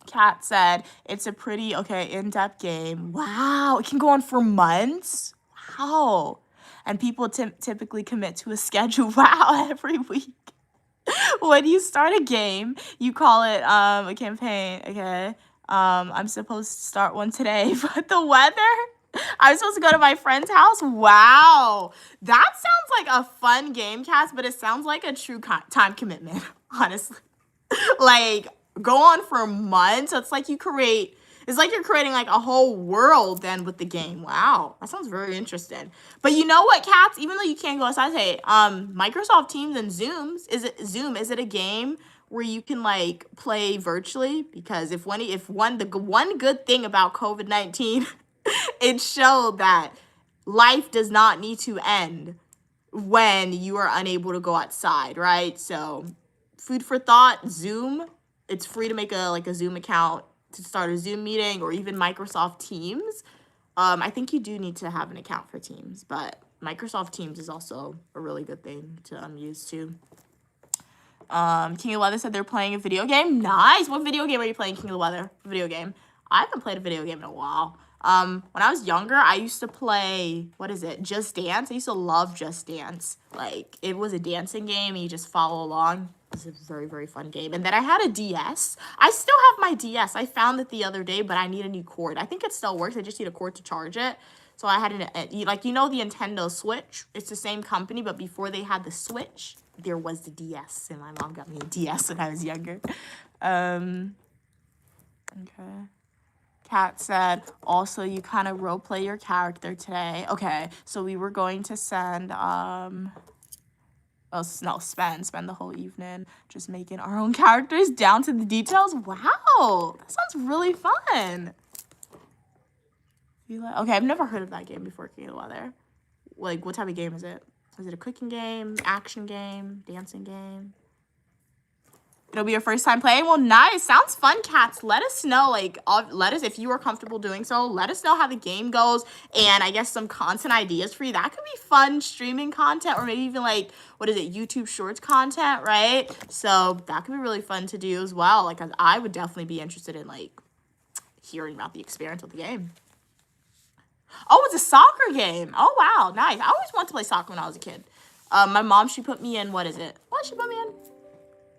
Kat said, it's a pretty, in-depth game. Wow, it can go on for months? Wow. And people typically commit to a schedule, wow, every week. When you start a game, you call it a campaign, okay? I'm supposed to start one today, but the weather? I'm supposed to go to my friend's house? Wow. That sounds like a fun game, Cass, but it sounds like a true time commitment, honestly. Like, go on for months. It's like you're creating like a whole world then with the game. Wow. That sounds very interesting. But you know what, Cats? Even though you can't go outside, hey, Microsoft Teams and Zoom, is it a game where you can like play virtually? Because the one good thing about COVID-19, it showed that life does not need to end when you are unable to go outside, right? So food for thought, Zoom. It's free to make a Zoom account to start a Zoom meeting or even Microsoft Teams. I think you do need to have an account for Teams, but Microsoft Teams is also a really good thing to use too. King of the Weather said they're playing a video game. Nice. What video game are you playing, King of the Weather? Video game. I haven't played a video game in a while. When I was younger, I used to play, Just Dance. I used to love Just Dance. Like, it was a dancing game, and you just follow along. It was a very, very fun game. And then I had a DS. I still have my DS. I found it the other day, but I need a new cord. I think it still works. I just need a cord to charge it. So I had the Nintendo Switch? It's the same company, but before they had the Switch, there was the DS, and my mom got me a DS when I was younger. Okay. Kat said, also, you kind of role play your character today. Okay, so we were going to send, spend the whole evening just making our own characters down to the details. Wow, that sounds really fun. Okay, I've never heard of that game before, King of the Weather. Like, what type of game is it? Is it a cooking game, action game, dancing game? It'll be your first time playing? Well, nice. Sounds fun, cats. Let us know, if you are comfortable doing so, let us know how the game goes, and I guess some content ideas for you. That could be fun streaming content, or maybe even, YouTube Shorts content, right? So that could be really fun to do as well. Like, I would definitely be interested in, hearing about the experience of the game. Oh, it's a soccer game. Oh, wow. Nice. I always wanted to play soccer when I was a kid. My mom, she put me in, what did she put me in?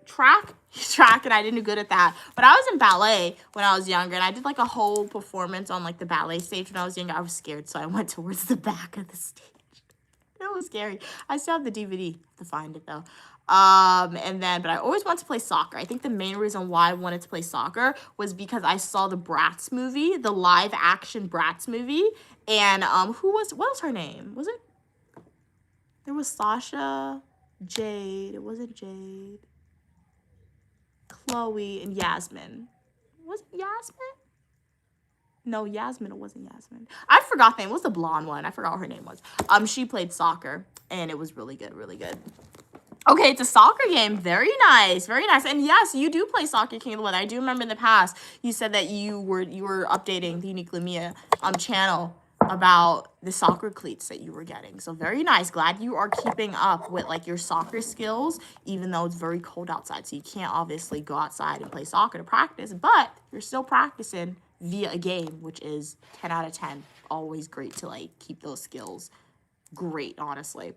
Track, and I didn't do good at that. But I was in ballet when I was younger, and I did, a whole performance on, the ballet stage when I was younger. I was scared, so I went towards the back of the stage. It was scary. I still have the DVD to find it, though. But I always wanted to play soccer. I think the main reason why I wanted to play soccer was because I saw the Bratz movie, the live action Bratz movie, and, what was her name? Was it? There was Sasha, Jade. It wasn't Jade. Chloe and Yasmin. Was it Yasmin? No, Yasmin. It wasn't Yasmin. I forgot the name. It was the blonde one. I forgot what her name was. She played soccer, and it was really good, really good. Okay, it's a soccer game. Very nice, very nice. And yes, you do play soccer, King of the Weather. I do remember in the past you said that you were updating the Unique Lumia channel about the soccer cleats that you were getting. So very nice. Glad you are keeping up with your soccer skills, even though it's very cold outside. So you can't obviously go outside and play soccer to practice, but you're still practicing via a game, which is 10 out of 10. Always great to keep those skills great, honestly.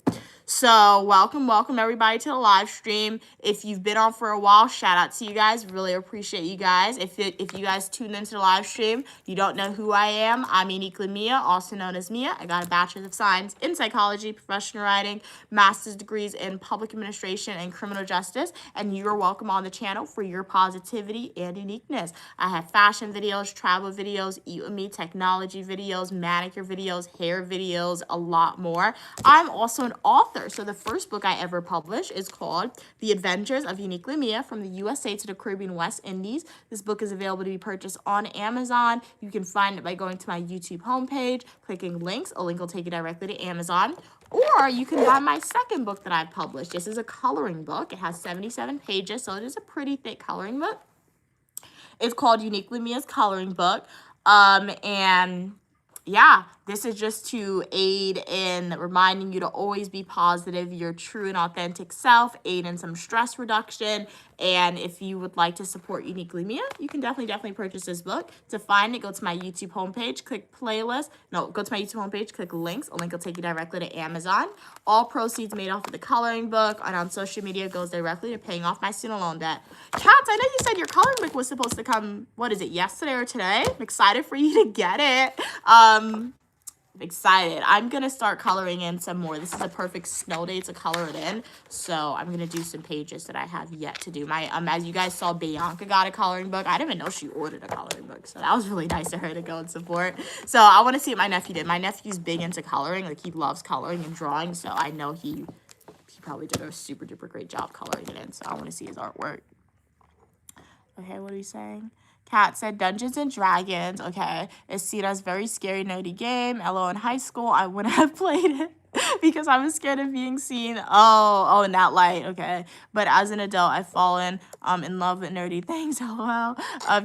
So welcome everybody to the live stream. If you've been on for a while, shout out to you guys. Really appreciate you guys. If you guys tuned into the live stream, you don't know who I am. I'm Uniquely Mia, also known as Mia. I got a Bachelor's of Science in Psychology, Professional Writing, Master's degrees in Public Administration and Criminal Justice, and you are welcome on the channel for your positivity and uniqueness. I have fashion videos, travel videos, eat with me, technology videos, manicure videos, hair videos, a lot more. I'm also an author, so the first book I ever published is called The Adventures of Uniquely Mia, from the USA to the Caribbean West Indies. This book is available to be purchased on Amazon. You can find it by going to my YouTube homepage, clicking links. A link will take you directly to Amazon. Or you can buy my second book that I published. This is a coloring book. It has 77 pages, so it is a pretty thick coloring book. It's called Uniquely Mia's Coloring Book. And yeah, this is just to aid in reminding you to always be positive, your true and authentic self, aid in some stress reduction. And if you would like to support Uniquely Mia, you can definitely purchase this book. To find it, go to my YouTube homepage, click playlist. No, go to my YouTube homepage, click links. A link will take you directly to Amazon. All proceeds made off of the coloring book and on social media goes directly to paying off my student loan debt. Cats, I know you said your coloring book was supposed to come, yesterday or today? I'm excited for you to get it. I'm excited. I'm gonna start coloring in some more. This is a perfect snow day to color it in, so I'm gonna do some pages that I have yet to do. My as you guys saw, Bianca got a coloring book. I didn't even know she ordered a coloring book, so that was really nice of her to go and support. So I want to see what my nephew did. My nephew's big into coloring, he loves coloring and drawing, so I know he probably did a super duper great job coloring it in, so I want to see his artwork. Okay, what are you saying? Kat said Dungeons and Dragons, okay, is seen as very scary, nerdy game. LO in high school, I wouldn't have played it because I was scared of being seen. Oh, in that light, okay. But as an adult, I've fallen in love with nerdy things, LOL.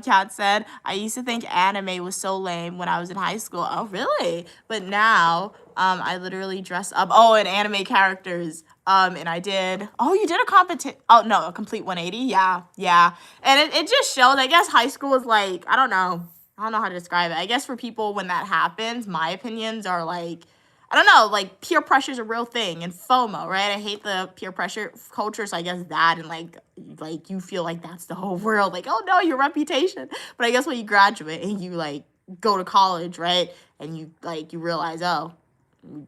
Kat said, I used to think anime was so lame when I was in high school. Oh, really? But now, I literally dress up, in anime characters. And I did, you did a competition, a complete 180, yeah. And it just showed, I guess high school was I don't know, I don't know how to describe it. I guess for people when that happens, my opinions are like, I don't know, like peer pressure is a real thing and FOMO, right? I hate the peer pressure culture, so I guess that and like you feel like that's the whole world, like, oh no, your reputation. But I guess when you graduate and you like go to college, right? And you realize, oh,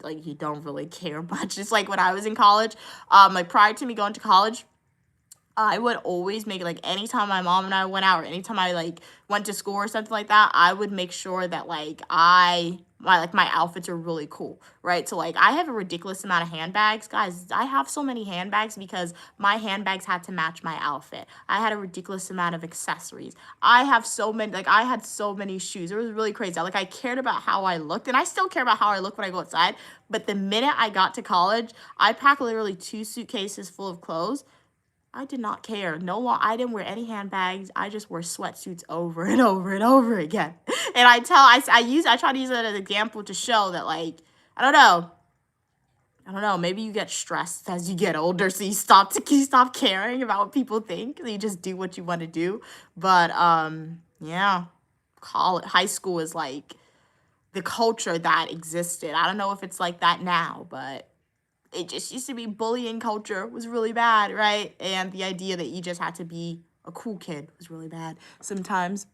like you don't really care much. It's like when I was in college, like prior to me going to college, I would always make like anytime my mom and I went out or anytime I like went to school or something like that, I would make sure that like my outfits are really cool, right? So like I have a ridiculous amount of handbags, guys. I have so many handbags because my handbags had to match my outfit. I had a ridiculous amount of accessories. I had so many shoes. It was really crazy. Like I cared about how I looked, and I still care about how I look when I go outside. But the minute I got to college, I packed literally 2 suitcases full of clothes. I did not care. I didn't wear any handbags. I just wore sweatsuits over and over and over again. And I try to use it as an example to show that like, I don't know, maybe you get stressed as you get older, so you stop caring about what people think. You just do what you want to do. But yeah, high school is like the culture that existed. I don't know if it's like that now, but it just used to be bullying culture was really bad, right? And the idea that you just had to be a cool kid was really bad sometimes.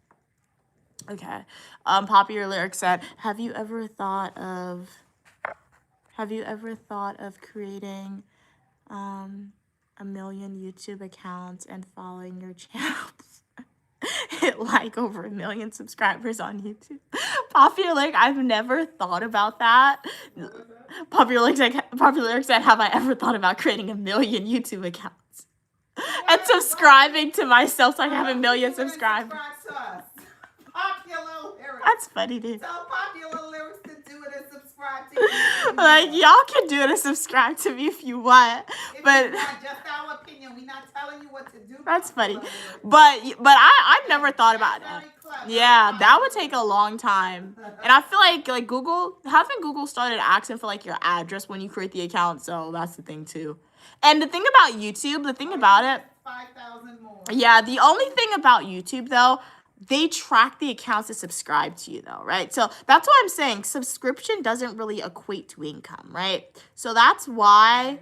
Okay. Popular Lyric said, have you ever thought of creating 1 million YouTube accounts and following your channels? Hit like over 1 million subscribers on YouTube. Popular Lyric, I've never thought about that. Popular Lyric said, have I ever thought about creating 1 million YouTube accounts and subscribing to myself so I have 1 million subscribers? Popular Lyric. That's funny, dude. Tell Popular Lyrics to do it and subscribe to you. Like, y'all can do it and subscribe to me if you want. But it's not just our opinion. We're not telling you what to do. That's funny. But I've never thought about that. Yeah, that would take a long time. And I feel like Google started asking for like your address when you create the account, so that's the thing too. And the thing about YouTube, 5,000 more. Yeah, the only thing about YouTube though, they track the accounts that subscribe to you though, right? So that's why I'm saying subscription doesn't really equate to income, right? So that's why,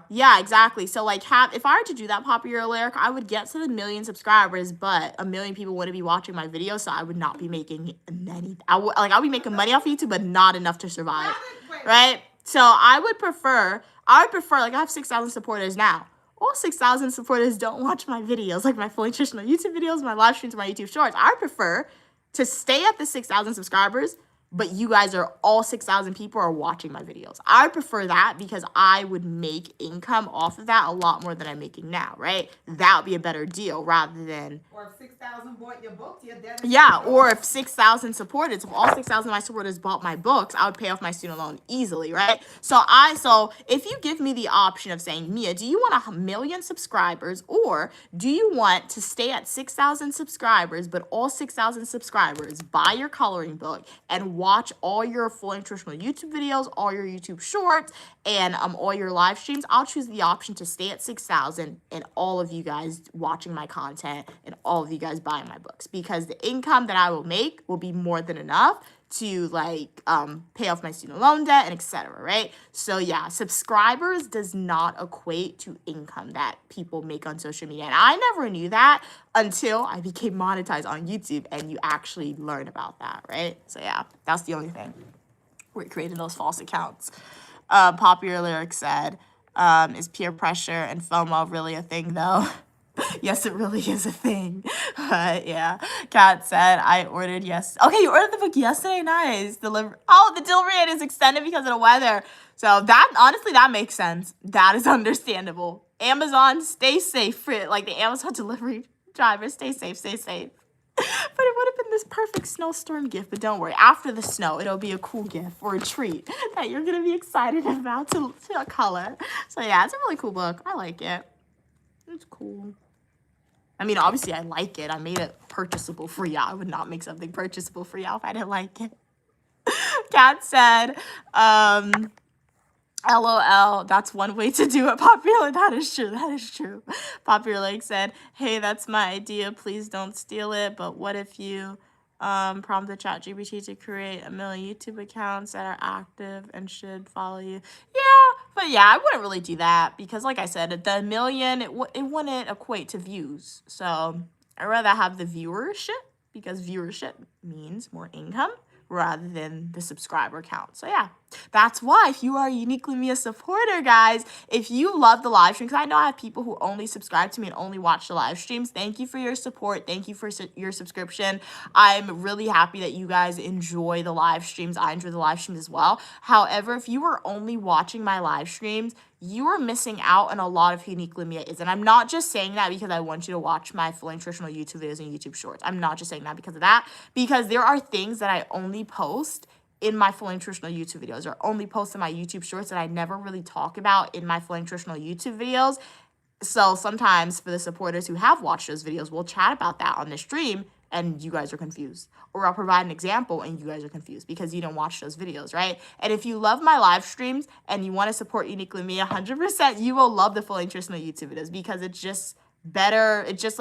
yeah, exactly. So like if I were to do that Popular Lyric, I would get to the 1 million subscribers, but 1 million people wouldn't be watching my videos, so I would not be making any, I'll be making money off YouTube, but not enough to survive, right? So I would prefer, like I have 6,000 supporters now. All 6,000 supporters don't watch my videos, like my fully nutritional YouTube videos, my live streams, my YouTube shorts. I prefer to stay at the 6,000 subscribers, but you guys are all 6,000 people are watching my videos. I prefer that because I would make income off of that a lot more than I'm making now, right? That would be a better deal rather than... Or if 6,000 bought your books, you're dead. Yeah, or if 6,000 supporters, if all 6,000 of my supporters bought my books, I would pay off my student loan easily, right? So if you give me the option of saying, Mia, do you want 1 million subscribers or do you want to stay at 6,000 subscribers, but all 6,000 subscribers buy your coloring book and watch all your full nutritional YouTube videos, all your YouTube shorts, and all your live streams? I'll choose the option to stay at 6,000 and all of you guys watching my content and all of you guys buying my books, because the income that I will make will be more than enough to like pay off my student loan debt and etc. Right? So yeah, subscribers does not equate to income that people make on social media, and I never knew that until I became monetized on YouTube, and you actually learn about that, right? So yeah, that's the only thing. We created those false accounts. Popular Lyric said, is peer pressure and FOMO really a thing though? Yes, it really is a thing. But yeah, Kat said, I ordered Okay, you ordered the book yesterday? Nice. The delivery is extended because of the weather. So that makes sense. That is understandable. Amazon, stay safe. Like the Amazon delivery driver, stay safe. But it would have been this perfect snowstorm gift. But don't worry, after the snow, it'll be a cool gift or a treat that you're going to be excited about to color. So yeah, it's a really cool book. I like it. It's cool. I mean, obviously, I like it. I made it purchasable for y'all. I would not make something purchasable for y'all if I didn't like it. Kat said, LOL, that's one way to do it, Popular. That is true. Popular Lake said, hey, that's my idea. Please don't steal it. But what if you Prompted ChatGPT to create 1 million YouTube accounts that are active and should follow you. Yeah, but yeah, I wouldn't really do that because, like I said, the million it wouldn't equate to views. So I'd rather have the viewership because viewership means more income rather than the subscriber count. So yeah, that's why if you are a Uniquely Mia supporter, guys, if you love the live stream, because I know I have people who only subscribe to me and only watch the live streams, thank you for your support. Thank you for your subscription. I'm really happy that you guys enjoy the live streams. I enjoy the live streams as well. However, if you are only watching my live streams, you are missing out on a lot of who Uniquely Mia is. And I'm not just saying that because I want you to watch my full nutritional YouTube videos and YouTube shorts. I'm not just saying that because of that, because there are things that I only post in my full nutritional YouTube videos or only post in my YouTube shorts that I never really talk about in my full nutritional YouTube videos. So sometimes for the supporters who have watched those videos, we'll chat about that on the stream and you guys are confused. Or I'll provide an example and you guys are confused because you didn't watch those videos, right? And if you love my live streams and you want to support Uniquely Mia 100%, you will love the full nutritional YouTube videos because it's just better. It's just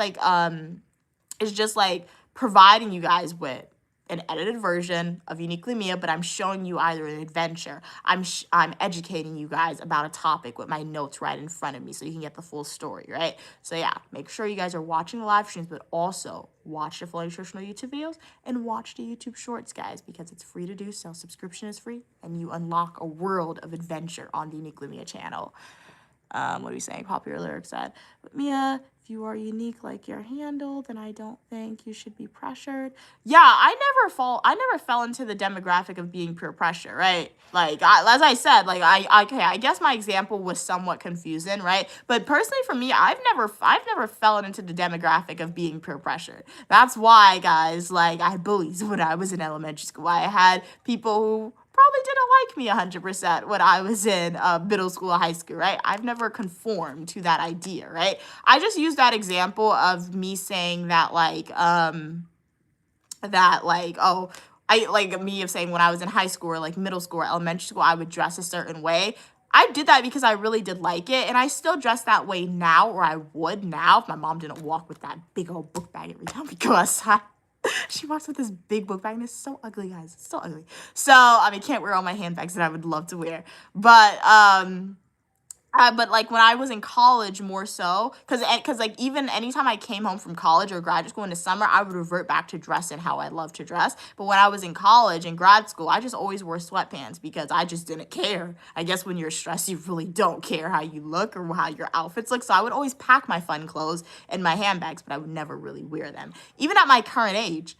like providing you guys with an edited version of Uniquely Mia, but I'm showing you either an adventure. I'm educating you guys about a topic with my notes right in front of me so you can get the full story, right? So yeah, make sure you guys are watching the live streams, but also watch the full nutritional YouTube videos and watch the YouTube shorts, guys, because it's free to do so. Subscription is free, and you unlock a world of adventure on the Uniquely Mia channel. What are you saying? Popular lyrics said, but Mia, if you are unique like your handle, then I don't think you should be pressured. Yeah, I never fell into the demographic of being peer pressure, right? Like, as I said, like, I guess my example was somewhat confusing, right? But personally for me, I've never fallen into the demographic of being peer pressured. That's why, guys, like, I had bullies when I was in elementary school. I had people who probably didn't like me 100% when I was in middle school or high school, right? I've never conformed to that idea, right? I just use that example of me saying that, like, oh, I like me of saying when I was in high school or like middle school or elementary school, I would dress a certain way. I did that because I really did like it, and I still dress that way now, or I would now if my mom didn't walk with that big old book bag every time we go outside. She walks with this big book bag, and it's so ugly, guys. It's so ugly. So, I mean, can't wear all my handbags that I would love to wear. But like when I was in college more so, because like even anytime I came home from college or graduate school in the summer, I would revert back to dressing how I love to dress. But when I was in college and grad school, I just always wore sweatpants because I just didn't care. I guess when you're stressed, you really don't care how you look or how your outfits look. So I would always pack my fun clothes in my handbags, but I would never really wear them. Even at my current age,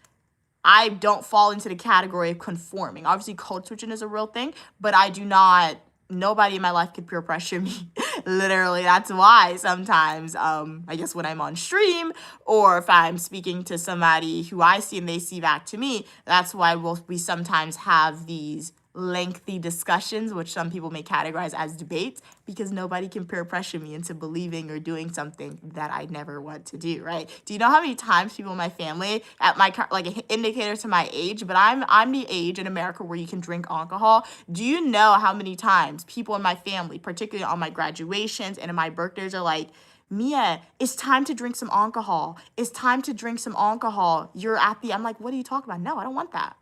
I don't fall into the category of conforming. Obviously, code switching is a real thing, but I do not. Nobody in my life could peer pressure me. Literally, that's why sometimes, I guess when I'm on stream or if I'm speaking to somebody who I see and they see back to me, that's why we sometimes have these lengthy discussions, which some people may categorize as debates, because nobody can peer pressure me into believing or doing something that I never want to do, right? Do you know how many times people in my family, at my, like an indicator to my age, but I'm the age in America where you can drink alcohol. Do you know how many times people in my family, particularly on my graduations and in my birthdays, are like, Mia, it's time to drink some alcohol. It's time to drink some alcohol. I'm like, what are you talking about? No, I don't want that.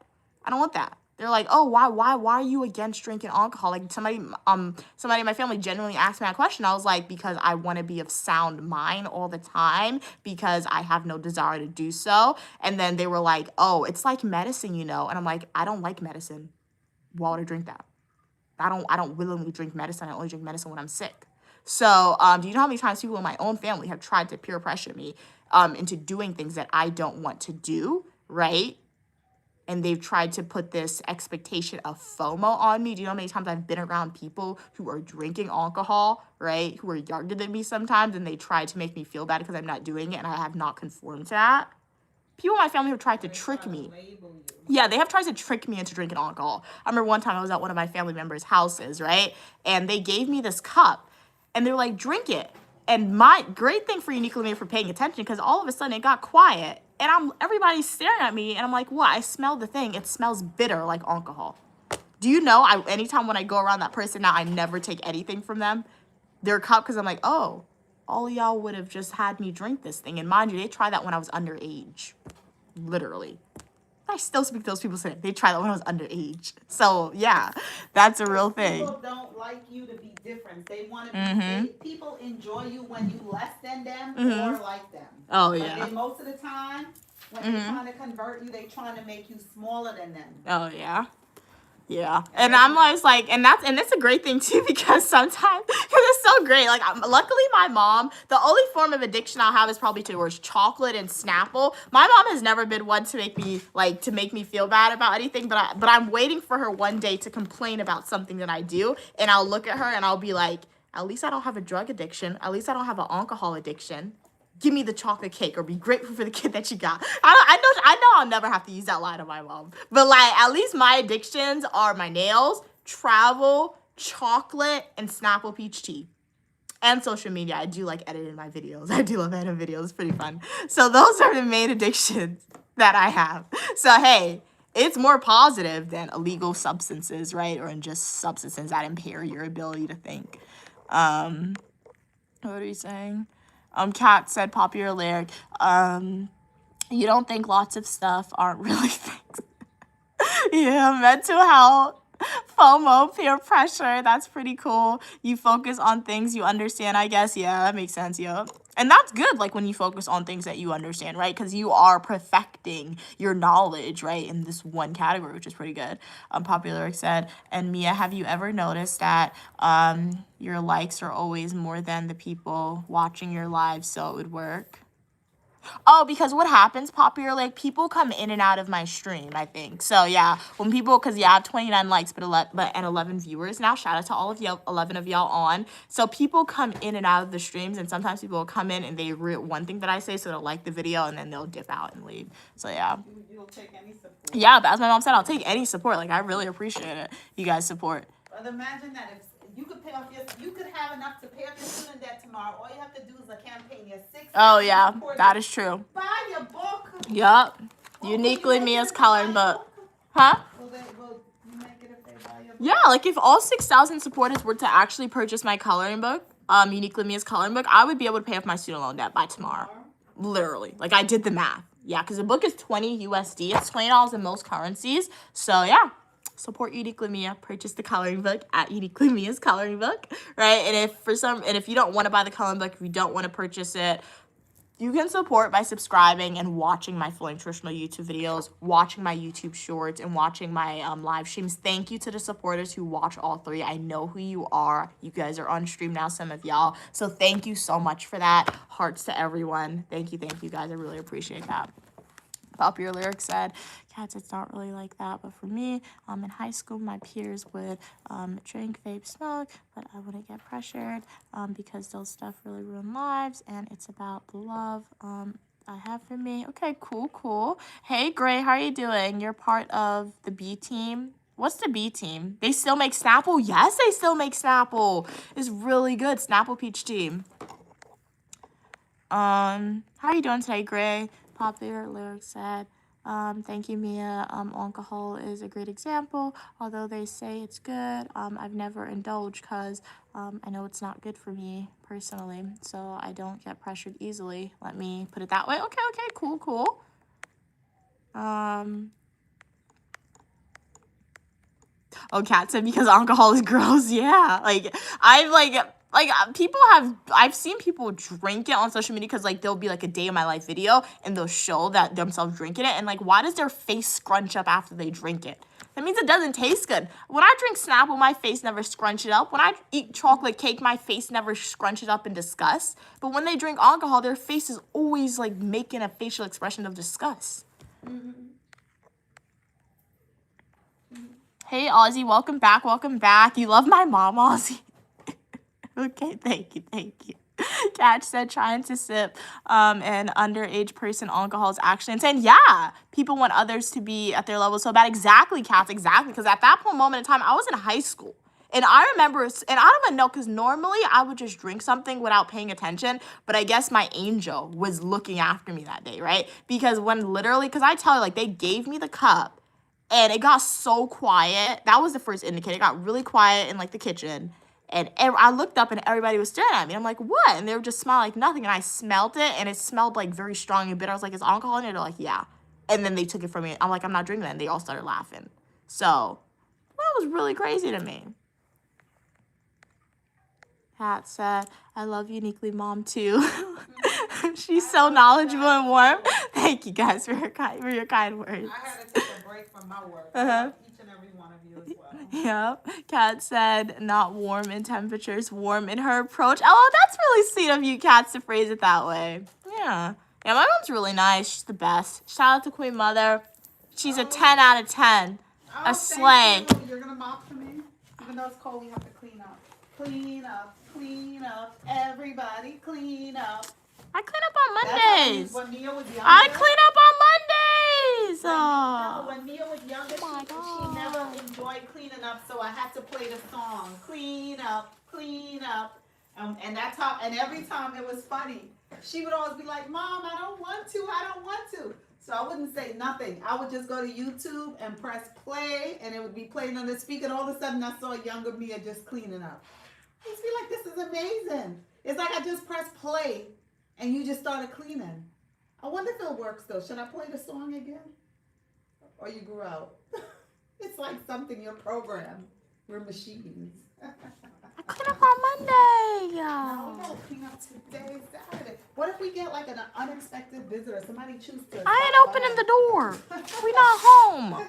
I don't want that. They're like, oh, why are you against drinking alcohol? Like somebody in my family genuinely asked me that question. I was like, because I want to be of sound mind all the time because I have no desire to do so. And then they were like, oh, it's like medicine, you know? And I'm like, I don't like medicine. Why would I drink that? I don't willingly drink medicine. I only drink medicine when I'm sick. So, do you know how many times people in my own family have tried to peer pressure me into doing things that I don't want to do, right? And they've tried to put this expectation of FOMO on me. Do you know how many times I've been around people who are drinking alcohol, right? Who are younger than me sometimes, and they try to make me feel bad because I'm not doing it, and I have not conformed to that. People in my family have tried to trick me. Yeah, they have tried to trick me into drinking alcohol. I remember one time I was at one of my family members' houses, right? And they gave me this cup, and they were like, drink it. And my great thing for Uniquely Mia for paying attention, because all of a sudden it got quiet. And everybody's staring at me, and I'm like, what? I smell the thing. It smells bitter like alcohol. Do you know, anytime when I go around that person now, I never take anything from them, their cup, because I'm like, oh, all of y'all would have just had me drink this thing. And mind you, they tried that when I was underage. Literally. I still speak to those people today. They tried that when I was underage. So yeah, that's a real thing. People don't like you to be different. They want to be. Mm-hmm. People enjoy you when you less than them Mm-hmm. or like them. Oh But yeah. then most of the time, when they're trying to convert you, they trying to make you smaller than them. Oh yeah. Yeah, and I'm always like, and it's a great thing too, because sometimes, because it's so great. Like, luckily my mom, the only form of addiction I'll have is probably towards chocolate and Snapple. My mom has never been one to make me feel bad about anything, but I'm waiting for her one day to complain about something that I do, and I'll look at her and I'll be like, at least I don't have a drug addiction. At least I don't have an alcohol addiction. Give me the chocolate cake, or be grateful for the kid that you got. I know I'll never have to use that line to my mom. But like, at least my addictions are my nails, travel, chocolate, and Snapple peach tea. And social media. I do like editing my videos. I do love editing videos. It's pretty fun. So those are the main addictions that I have. So hey, it's more positive than illegal substances, right? Or in just substances that impair your ability to think. What are you saying? Kat said, popular lyric, you don't think lots of stuff aren't really things. Yeah, mental health, FOMO, peer pressure, that's pretty cool. You focus on things you understand, I guess. Yeah, that makes sense, yeah. And that's good, like, when you focus on things that you understand, right? Because you are perfecting your knowledge, right, in this one category, which is pretty good. Popular lyric said, and Mia, have you ever noticed that your likes are always more than the people watching your live, so it would work? Oh, because what happens, popular, like, people come in and out of my stream, I think. So, yeah, when people, because, yeah, I have 29 likes, but 11 viewers now. Shout out to all of y'all, 11 of y'all on. So, people come in and out of the streams, and sometimes people will come in and they read one thing that I say, so they'll like the video, and then they'll dip out and leave. So, yeah. You'll take any support. Yeah, but as my mom said, I'll take any support. Like, I really appreciate it. You guys support. But imagine that if you could pay off you could have enough to pay off your student debt tomorrow. All you have to do is a campaign. Your 6. Oh, yeah, that is true. Buy your book. Yup. Uniquely Mia's coloring book. Huh? Will you make it if they buy your book? Yeah, like if all 6,000 supporters were to actually purchase my coloring book, Uniquely Mia's coloring book, I would be able to pay off my student loan debt by tomorrow. Literally. Like, I did the math. Yeah, because the book is $20 USD. It's $20 in most currencies. So, yeah. Support Uniquely Mia. Purchase the coloring book at Uniquely Mia's coloring book, right? And if you don't want to buy the coloring book, if you don't want to purchase it, you can support by subscribing and watching my full nutritional YouTube videos, watching my YouTube shorts, and watching my live streams. Thank you to the supporters who watch all 3. I know who you are. You guys are on stream now, some of y'all. So thank you so much for that. Hearts to everyone. Thank you, guys. I really appreciate that. Popular lyric said, cats, it's not really like that, but for me, in high school, my peers would drink, vape, smoke, but I wouldn't get pressured because those stuff really ruin lives, and it's about the love I have for me. Okay, cool. Hey, Gray, how are you doing? You're part of the B team. What's the B team? They still make Snapple? Yes, they still make Snapple. It's really good. Snapple Peach Team. How are you doing today, Gray? Popular lyric said, thank you, Mia. Alcohol is a great example. Although they say it's good, I've never indulged because I know it's not good for me personally. So I don't get pressured easily. Let me put it that way. Okay, cool. Oh, Kat said because alcohol is gross. Yeah, I've seen people drink it on social media because, like, there'll be, like, a day in my life video and they'll show that themselves drinking it. And, like, why does their face scrunch up after they drink it? That means it doesn't taste good. When I drink Snapple, my face never scrunches up. When I eat chocolate cake, my face never scrunches up in disgust. But when they drink alcohol, their face is always, like, making a facial expression of disgust. Mm-hmm. Hey, Ozzy, welcome back. You love my mom, Ozzy. Okay, thank you. Catch said trying to sip an underage person alcohol is actually insane. Yeah, people want others to be at their level so bad. Exactly, Kat, exactly. Because at that moment in time, I was in high school. And I remember, and I don't even know, because normally I would just drink something without paying attention. But I guess my angel was looking after me that day, right? Because because I tell you, like, they gave me the cup. And it got so quiet. That was the first indicator. It got really quiet in, like, the kitchen. And I looked up and everybody was staring at me. I'm like, what? And they were just smelling like nothing. And I smelled it and it smelled like very strong and bitter. I was like, is alcohol in it? They're like, yeah. And then they took it from me. I'm like, I'm not drinking that. And they all started laughing. So that was really crazy to me. Pat said, I love Uniquely Mom too. She's so knowledgeable and warm. Thank you guys for your kind words. I had to take a break from my work. I love each and every one of you as well. Yep. Kat said, not warm in temperatures, warm in her approach. Oh, that's really sweet of you, Kat, to phrase it that way. Yeah. Yeah, my mom's really nice. She's the best. Shout out to Queen Mother. She's a 10 out of 10. A slay. You're going to mop for me? Even though it's cold, we have to clean up. Clean up, clean up. Everybody clean up. I clean up on Mondays. When Mia was younger. I clean up on Mondays. Oh. When Mia was younger, she never enjoyed cleaning up, so I had to play the song, Clean Up, Clean Up. And that's how, and every time it was funny. She would always be like, Mom, I don't want to. So I wouldn't say nothing. I would just go to YouTube and press play, and it would be playing on the speaker, and all of a sudden I saw younger Mia just cleaning up. I just feel like this is amazing. It's like I just pressed play, and you just started cleaning. I wonder if it works, though. Should I play the song again? Or you grew out? It's like something you're programmed. We're machines. I clean up on Monday. No, we gotta clean up today, Saturday. What if we get like an unexpected visitor? Somebody choose to. I ain't opening the door. We not home.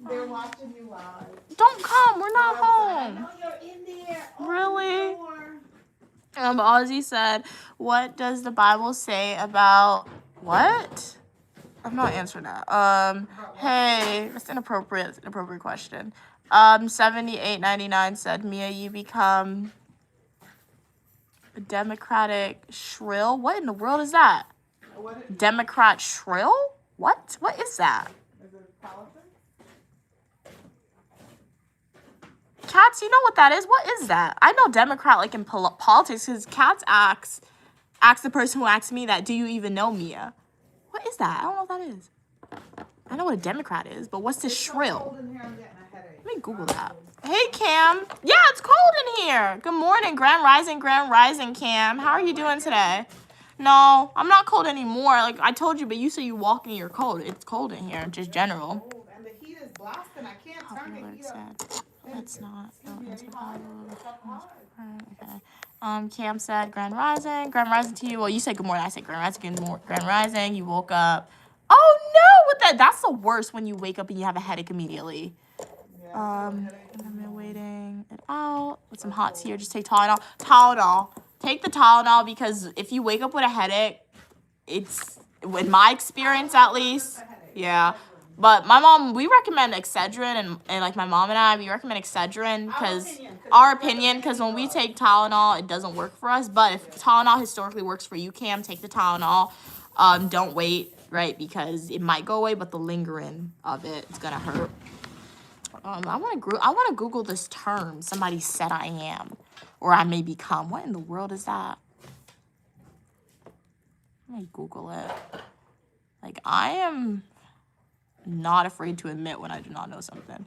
They're watching you live. Don't come. We're not home. I know you're in there. Open Really? the door. Ozzy said, what does the Bible say about what? I'm not answering that. Hey, that's inappropriate. It's an inappropriate question. 7899 said, Mia, you become a Democratic shrill. What in the world is that? Democrat shrill? What? What is that? Is it politics? Cats, you know what that is? What is that? I know Democrat like in politics because Cats asks the person who asked me that, do you even know Mia? What is that? I don't know what that is. I know what a Democrat is, but what's this shrill? Let me Google that. Hey, Cam. Yeah, it's cold in here. Good morning, Grand Rising, Cam. How are you doing today? No, I'm not cold anymore. Like I told you, but you said you walk in your cold. It's cold in here, just general. And the heat is blasting. I can't turn the heat up. It's not. Okay. Cam said Grand Rising. Grand Rising to you. Well, you said good morning. I said Grand Rising. Grand Rising. You woke up. Oh no! What that? That's the worst when you wake up and you have a headache immediately. I'm waiting it out with some hot tea or just take Tylenol. Take the Tylenol because if you wake up with a headache, it's in my experience at least. Yeah. But my mom, we recommend Excedrin and like my mom and I, we recommend Excedrin because when we take Tylenol, it doesn't work for us. But if Tylenol historically works for you, Cam, take the Tylenol. Don't wait, right? Because it might go away, but the lingering of it's gonna hurt. I want to Google this term. Somebody said I am, or I may become. What in the world is that? Let me Google it. Like I am not afraid to admit when I do not know something.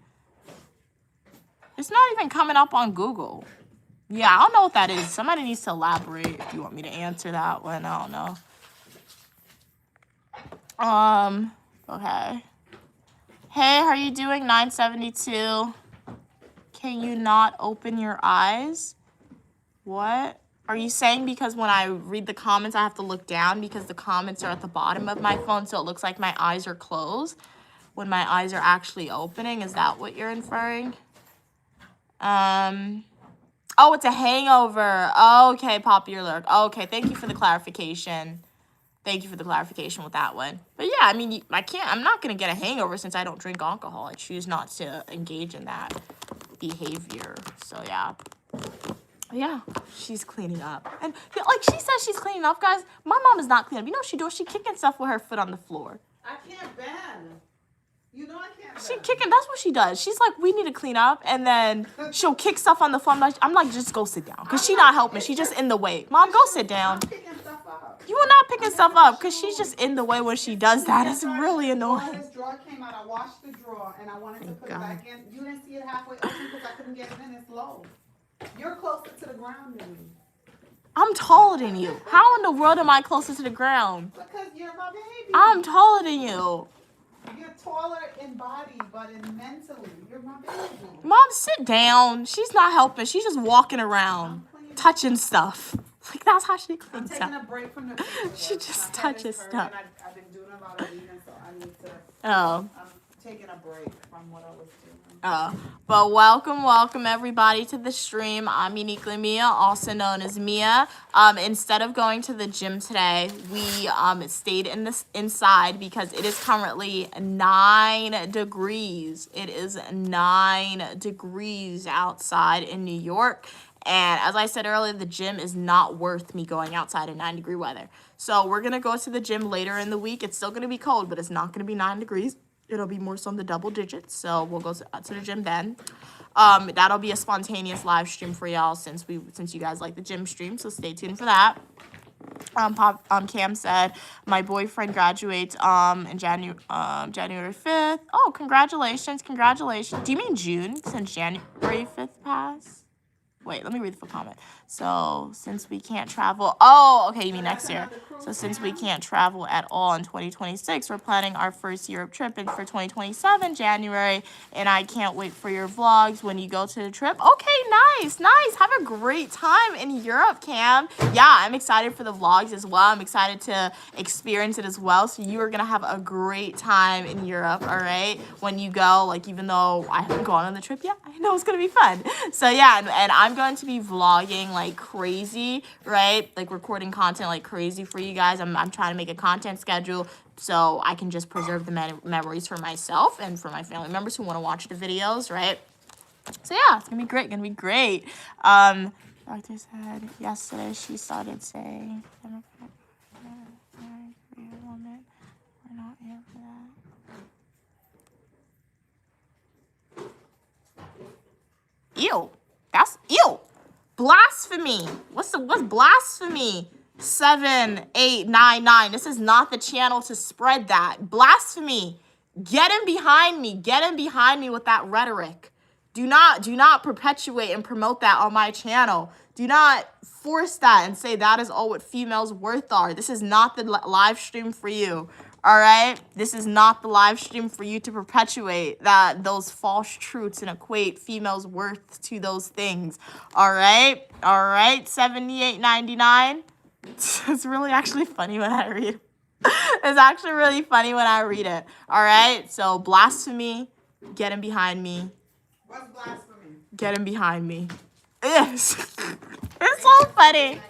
It's not even coming up on Google. Yeah, I don't know what that is. Somebody needs to elaborate if you want me to answer that one. I don't know. Okay. Hey, how are you doing? 972. Can you not open your eyes? What? Are you saying because when I read the comments, I have to look down because the comments are at the bottom of my phone, so it looks like my eyes are closed when my eyes are actually opening? Is that what you're inferring? Oh, it's a hangover. Okay, popular. Okay, thank you for the clarification. Thank you for the clarification with that one. But yeah, I mean, I'm not going to get a hangover since I don't drink alcohol. I choose not to engage in that behavior. So yeah. Yeah, she's cleaning up. And like she says she's cleaning up, guys. My mom is not cleaning up. You know what she does? She kicking stuff with her foot on the floor. I can't bend. You know I can't bend. She kicking, that's what she does. She's like, we need to clean up. And then she'll kick stuff on the floor. I'm like, just go sit down. Because she's not helping. She's just in the way. Mom, go sit down. You are not picking stuff up because she's just in the way when she does that. It's really annoying. This drawer came out. I washed the drawer and I wanted to put it back in. You didn't see it halfway open because I couldn't get it in. It's low. You're closer to the ground than me. I'm taller than you. How in the world am I closer to the ground? Because you're my baby. I'm taller than you. You're taller in body, but in mentally, you're my baby. Mom, sit down. She's not helping. She's just walking around, touching stuff. Like, that's how she I'm cleans taking up. a break from the paperwork. She just My head is touches hurting. stuff. I've been doing about a week, so I need to. Oh. I'm taking a break from what I was doing. But welcome everybody to the stream. I'm Uniquely Mia, also known as Mia. Instead of going to the gym today, we stayed inside because it is currently 9 degrees. It is 9 degrees outside in New York. And as I said earlier, the gym is not worth me going outside in 9-degree weather. So we're going to go to the gym later in the week. It's still going to be cold, but it's not going to be 9 degrees. It'll be more so in the double digits, so we'll go to the gym then. That'll be a spontaneous live stream for y'all since you guys like the gym stream, so stay tuned for that. Cam said my boyfriend graduates in January 5th. Oh, congratulations. Do you mean June since January 5th passed? Wait, let me read the full comment. So, since we can't travel... Oh, okay, you mean next year. So, since we can't travel at all in 2026, we're planning our first Europe trip in for 2027, January, and I can't wait for your vlogs when you go to the trip. Okay, nice. Have a great time in Europe, Cam. Yeah, I'm excited for the vlogs as well. I'm excited to experience it as well. So, you are going to have a great time in Europe, all right? When you go, like, even though I haven't gone on the trip yet, I know it's going to be fun. So, yeah, and I'm going to be vlogging like crazy, right? Like recording content like crazy for you guys. I'm trying to make a content schedule so I can just preserve the memories for myself and for my family members who want to watch the videos, right? So yeah, it's gonna be great. Doctor said yesterday she started saying Democrat woman. We're not here for that. Ew. That's ew. Blasphemy. What's blasphemy? 7899. This is not the channel to spread that. Blasphemy. Get in behind me. Get in behind me with that rhetoric. Do not perpetuate and promote that on my channel. Do not force that and say that is all what females' worth are. This is not the live stream for you. All right, this is not the live stream for you to perpetuate those false truths and equate females' worth to those things. All right, 78.99. It's really actually funny when I read. It's actually really funny when I read it. All right, so blasphemy, get in behind me. What's blasphemy? Get in behind me. Yes, it's so funny.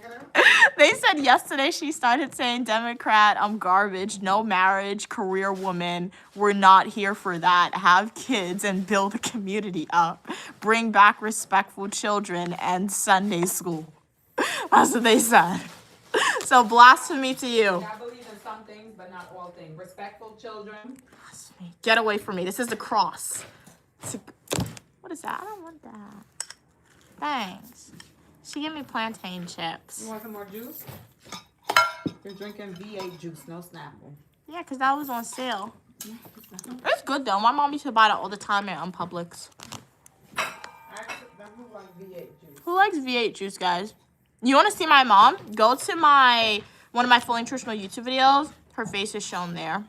They said yesterday she started saying Democrat, I'm garbage, no marriage, career woman. We're not here for that. Have kids and build a community up. Bring back respectful children and Sunday school. That's what they said. So blasphemy to you. I believe in some things, but not all things. Respectful children. Blasphemy. Get away from me. This is the cross. What is that? I don't want that. Thanks. She gave me plantain chips. You want some more juice? You're drinking V8 juice, no Snapple. Yeah, because that was on sale. It's good, though. My mom used to buy that all the time at Publix. Who likes V8 juice? Who likes V8 juice, guys? You want to see my mom? Go to one of my fully nutritional YouTube videos. Her face is shown there.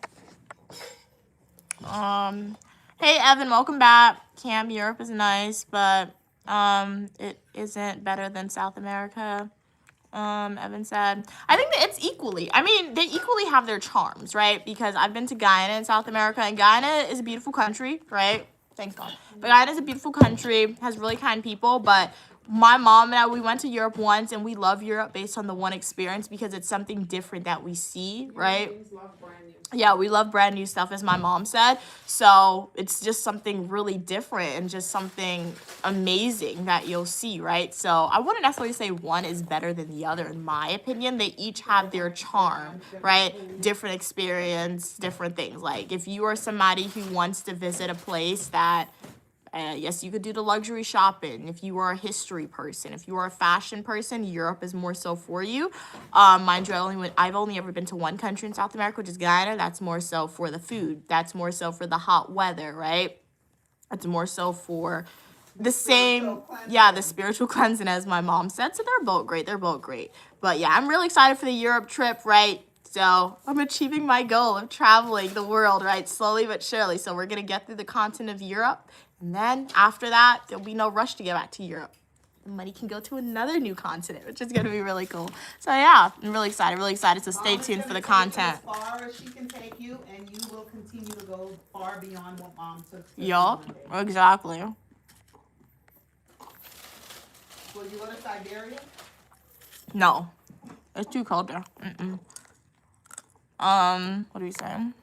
Hey, Evan, welcome back. Cam, Europe is nice, but it isn't better than South America. Evan said, I think that it's equally. I mean, they equally have their charms, right? Because I've been to Guyana in South America, and Guyana is a beautiful country, right? Thanks, God. But Guyana is a beautiful country, has really kind people, but my mom and I, we went to Europe once, and we love Europe based on the one experience because it's something different that we see, right? Yeah, we love brand new stuff, as my mom said. So it's just something really different and just something amazing that you'll see, right? So I wouldn't necessarily say one is better than the other, in my opinion. They each have their charm, right? Different experience, different things. Like if you are somebody who wants to visit a place that yes, you could do the luxury shopping. If you are a history person, if you are a fashion person, Europe is more so for you. Mind you, I've only ever been to one country in South America, which is Guyana. That's more so for the food. That's more so for the hot weather, right? That's more so for the same, the spiritual cleansing, as my mom said. So they're both great. But yeah, I'm really excited for the Europe trip, right? So I'm achieving my goal of traveling the world, right? Slowly but surely. So we're going to get through the continent of Europe. And then after that, there'll be no rush to get back to Europe. The money can go to another new continent, which is going to be really cool. So yeah, I'm really excited. So stay Mom is tuned for the gonna take you content. as far as she can take you, and you will continue to go far beyond what mom took. Yup, exactly. Will you go to Siberia? No, it's too cold there. What are we saying?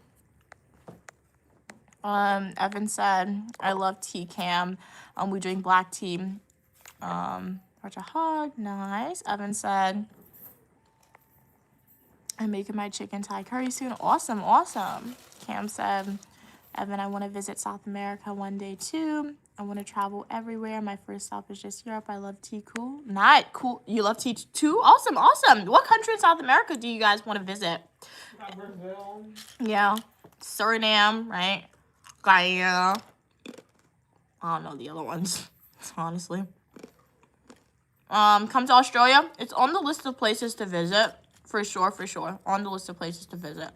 Evan said, I love tea, Cam. We drink black tea. Heart a hug, nice. Evan said, I'm making my chicken Thai curry soon. Awesome. Cam said, Evan, I want to visit South America one day too. I want to travel everywhere. My first stop is just Europe. I love tea. Cool. Not cool. You love tea too? Awesome. What country in South America do you guys want to visit? Brazil. Yeah. Suriname, right? Guyana. I don't know the other ones, honestly. Come to Australia. It's on the list of places to visit. For sure. On the list of places to visit.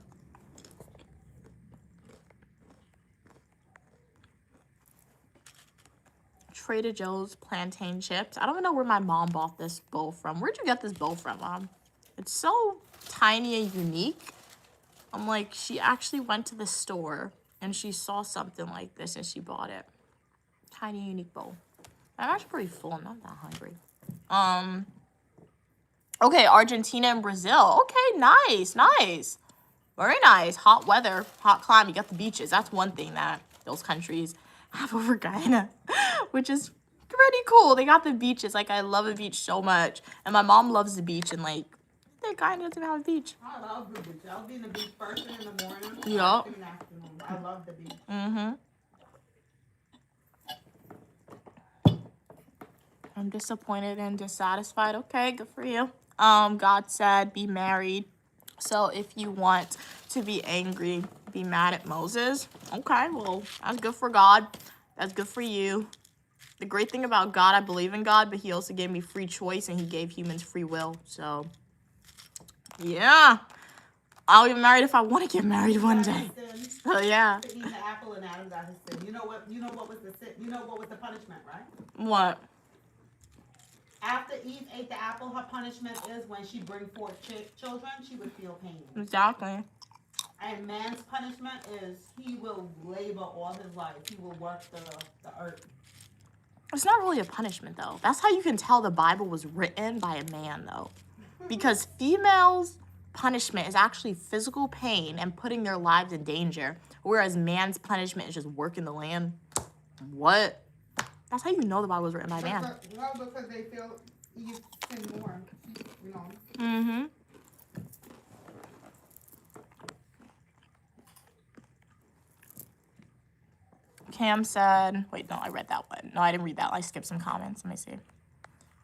Trader Joe's plantain chips. I don't even know where my mom bought this bowl from. Where'd you get this bowl from, Mom? It's so tiny and unique. I'm like, she actually went to the store and she saw something like this and she bought it. Tiny, unique bowl. I'm actually pretty full. I'm not that hungry. Okay, Argentina and Brazil. Okay, nice. Very nice. Hot weather, hot climate. You got the beaches. That's one thing that those countries have over Guyana, which is pretty cool. They got the beaches. Like, I love a beach so much. And my mom loves the beach. And, like, Guyana doesn't have a beach. I love the beach. I'll be in the beach first thing in the morning. Yup. In the afternoon. I love the beach. I'm disappointed and dissatisfied. Okay, good for you. God said, be married. So if you want to be angry, be mad at Moses. Okay, well, that's good for God. That's good for you. The great thing about God, I believe in God, but he also gave me free choice and he gave humans free will. So, yeah. I'll get married if I want to get married one day. So, yeah. To eat the apple and Adam got his sin. You know what was the sin? You know what was the punishment, right? What? After Eve ate the apple, her punishment is when she brings forth children, she would feel pain. Exactly. And man's punishment is he will labor all his life. He will work the earth. It's not really a punishment, though. That's how you can tell the Bible was written by a man, though. Because females' punishment is actually physical pain and putting their lives in danger, whereas man's punishment is just working the land. What? That's how you know the Bible was written by a man. No, because they feel you sin more, you know. Mm-hmm. Cam said, wait, no, I read that one. No, I didn't read that. I skipped some comments. Let me see.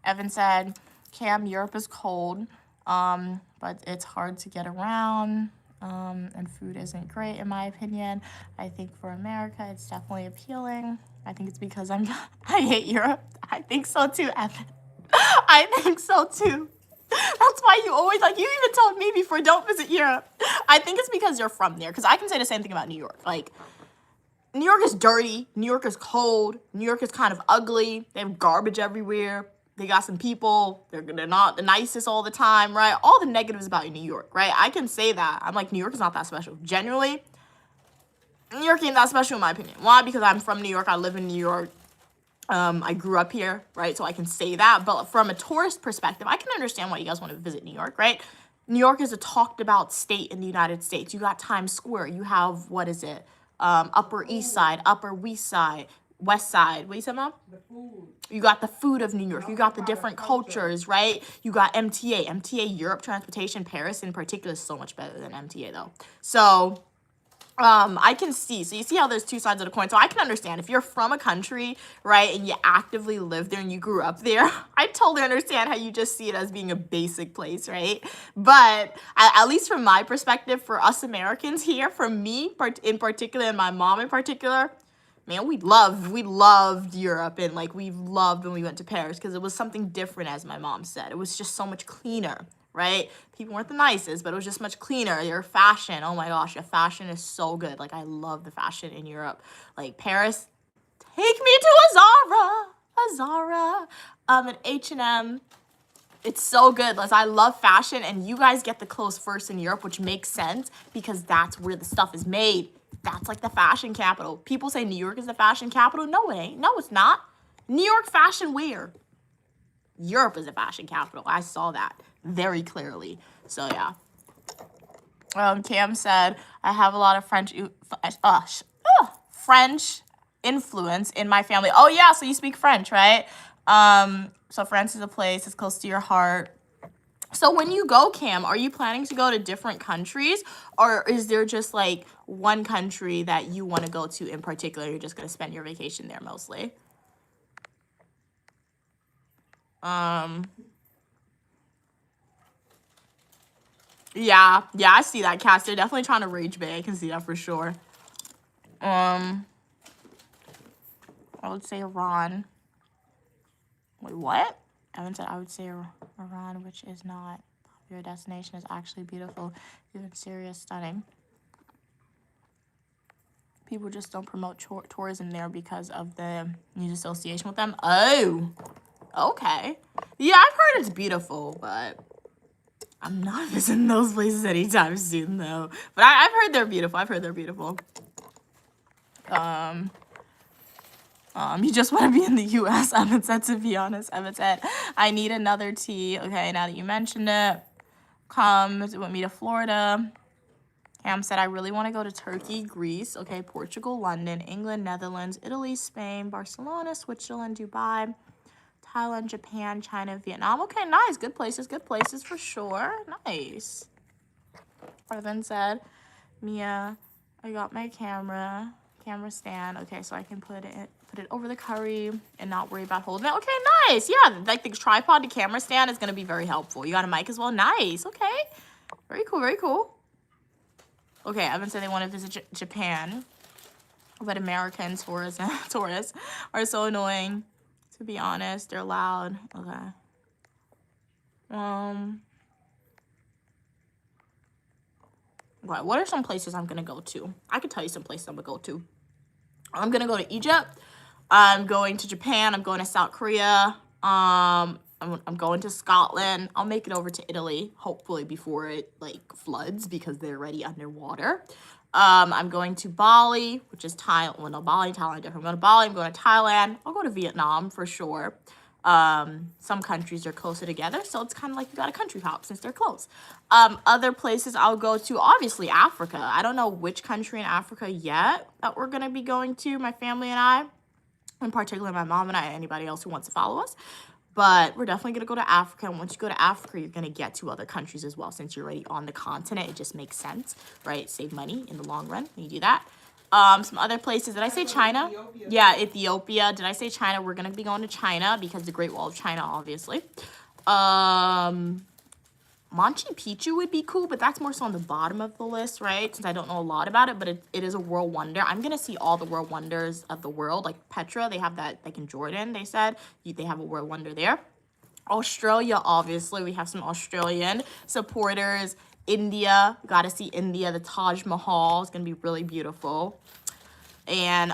Evan said, Cam, Europe is cold, but it's hard to get around, and food isn't great, in my opinion. I think for America, it's definitely appealing. I think it's because I hate Europe. I think so too, Evan. I think so too. That's why you always, like, you even told me before, don't visit Europe. I think it's because you're from there, because I can say the same thing about New York. Like, New York is dirty. New York is cold. New York is kind of ugly. They have garbage everywhere. They got some people. They're not the nicest all the time, right? All the negatives about New York, right? I can say that. I'm like, New York is not that special. Generally, New York ain't that special in my opinion. Why? Because I'm from New York. I live in New York. I grew up here, right? So I can say that. But from a tourist perspective, I can understand why you guys want to visit New York, right? New York is a talked about state in the United States. You got Times Square. You have, what is it? Upper East Side, Upper West Side. What you said, Mom? The food. You got the food of New York. You got the different cultures, right? You got MTA. MTA, Europe Transportation, Paris in particular is so much better than MTA, though. So, I can see. So you see how there's two sides of the coin. So I can understand if you're from a country, right, and you actively live there and you grew up there, I totally understand how you just see it as being a basic place, right? But at least from my perspective, for us Americans here, for me in particular and my mom in particular, man, we loved Europe, and like we loved when we went to Paris because it was something different, as my mom said. It was just so much cleaner, right? People weren't the nicest, but it was just much cleaner. Your fashion, oh my gosh, your fashion is so good. Like, I love the fashion in Europe. Like, Paris, take me to a Zara, an H&M. It's so good. I love fashion, and you guys get the clothes first in Europe, which makes sense because that's where the stuff is made. That's like the fashion capital. People say New York is the fashion capital. No, it ain't. No, it's not. New York fashion where? Europe is the fashion capital. I saw that very clearly. So yeah. Cam said, I have a lot of French influence in my family. Oh yeah, so you speak French, right? So France is a place that's close to your heart. So when you go, Cam, are you planning to go to different countries, or is there just like one country that you want to go to in particular? You're just going to spend your vacation there mostly? Yeah, I see that, Cass. They're definitely trying to rage bait. I can see that for sure. I would say Iran. Wait, what? Evan said I would say Iran, which is not your destination, is actually beautiful, even serious, stunning. People just don't promote tourism there because of the news association with them. Oh, okay. Yeah, I've heard it's beautiful, but I'm not visiting those places anytime soon, though. But I've heard they're beautiful. You just want to be in the U.S., Evan said, to be honest. Evan said, I need another tea. Okay, now that you mentioned it. Come with me to Florida. Cam said, I really want to go to Turkey, Greece, okay, Portugal, London, England, Netherlands, Italy, Spain, Barcelona, Switzerland, Dubai, Thailand, Japan, China, Vietnam. Okay, nice. Good places for sure. Nice. Evan said, Mia, I got my camera stand. Okay, so I can put it over the curry and not worry about holding it. Okay, nice. Yeah, like the tripod to camera stand is going to be very helpful. You got a mic as well? Nice. Okay. Very cool. Okay, Evan said they want to visit Japan, but American tourists are so annoying. To be honest, they're loud. Okay. What are some places I'm gonna go to? I could tell you some places I'm gonna go to. I'm gonna go to Egypt. I'm going to Japan. I'm going to South Korea. I'm going to Scotland. I'll make it over to Italy, hopefully before it like floods because they're already underwater. I'm going to Bali, which is Thailand. Well, no, Bali and Thailand are different. I'm going to Bali. I'm going to Thailand. I'll go to Vietnam for sure. Some countries are closer together, so it's kind of like you got a country hop since they're close. Other places I'll go to, obviously Africa. I don't know which country in Africa yet that we're going to be going to, my family and I. In particular, my mom and I, anybody else who wants to follow us. But we're definitely going to go to Africa. And once you go to Africa, you're going to get to other countries as well. Since you're already on the continent, it just makes sense, right? Save money in the long run when you do that. Some other places. Did I say China? Ethiopia. Yeah, Ethiopia. Did I say China? We're going to be going to China because the Great Wall of China, obviously. Machu Picchu would be cool, but that's more so on the bottom of the list, right? Since I don't know a lot about it, but it is a world wonder. I'm going to see all the world wonders of the world. Like Petra, they have that, like in Jordan, they said. They have a world wonder there. Australia, obviously. We have some Australian supporters. India, got to see India. The Taj Mahal is going to be really beautiful. And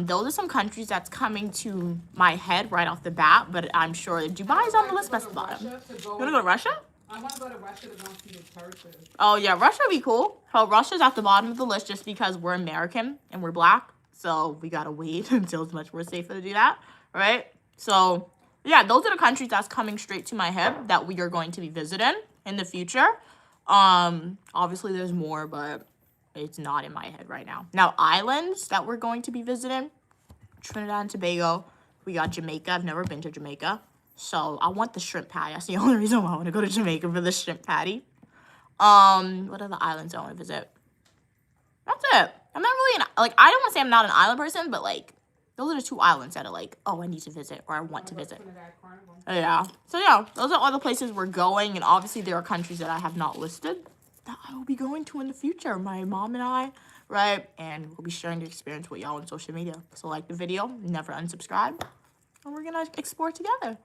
those are some countries that's coming to my head right off the bat, but I'm sure Dubai is on the list best the bottom. You want to go to Russia? I want to go to Russia to go see the churches. Oh, yeah, Russia would be cool. So Russia's at the bottom of the list just because we're American and we're black. So we got to wait until it's much more safer to do that, right? So, yeah, those are the countries that's coming straight to my head that we are going to be visiting in the future. Obviously, there's more, but it's not in my head right now. Now, islands that we're going to be visiting, Trinidad and Tobago. We got Jamaica. I've never been to Jamaica. So I want the shrimp patty. That's the only reason why I want to go to Jamaica, for the shrimp patty. What other islands do I want to visit? That's it. I'm not really I don't want to say I'm not an island person, but like those are the two islands that are like, oh, I need to visit or I want to visit. Yeah. So yeah, those are all the places we're going, and obviously there are countries that I have not listed that I will be going to in the future. My mom and I, right? And we'll be sharing the experience with y'all on social media. So like the video, never unsubscribe, and we're gonna explore together.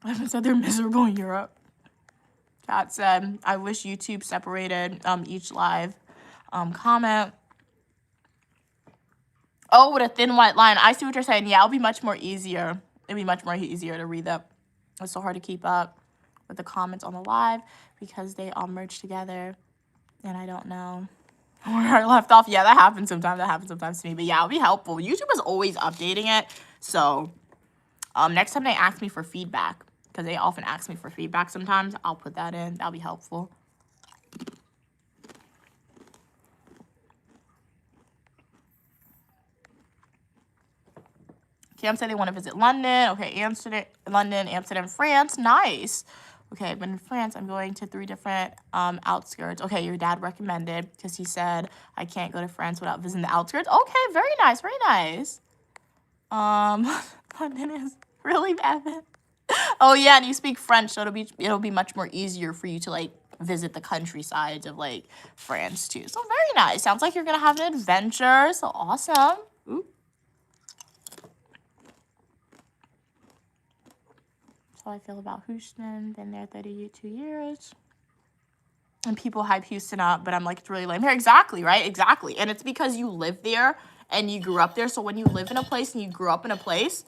Evan said they're miserable in Europe. Kat said, I wish YouTube separated each live comment. Oh, with a thin white line. I see what you're saying. Yeah, it'll be much more easier. It'll be much more easier to read that. It's so hard to keep up with the comments on the live because they all merge together. And I don't know where I left off. Yeah, that happens sometimes. That happens sometimes to me. But yeah, it'll be helpful. YouTube is always updating it. So next time they ask me for feedback, because they often ask me for feedback sometimes, I'll put that in. That'll be helpful. Cam said they want to visit London. Okay, Amsterdam, London, Amsterdam, France. Nice. Okay, but in France, I'm going to 3 different outskirts. Okay, your dad recommended because he said I can't go to France without visiting the outskirts. Okay, very nice, very nice. London is really bad. Oh yeah, and you speak French, so it'll be much more easier for you to like visit the countrysides of like France too. So very nice. Sounds like you're gonna have an adventure. So awesome. Ooh. That's how I feel about Houston. Been there 32 years. And people hype Houston up, but I'm like, it's really lame here. Exactly, right? Exactly. And it's because you live there and you grew up there. So when you live in a place and you grew up in a place,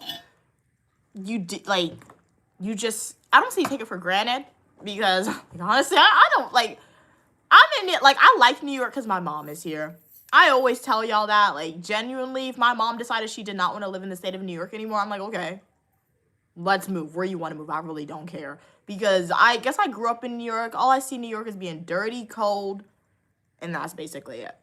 you just, I don't say you take it for granted because honestly, I don't like, I'm in it, like, I like New York because my mom is here. I always tell y'all that, like, genuinely, if my mom decided she did not want to live in the state of New York anymore, I'm like, okay, let's move. Where you want to move, I really don't care. Because I guess I grew up in New York. All I see New York is being dirty, cold, and that's basically it.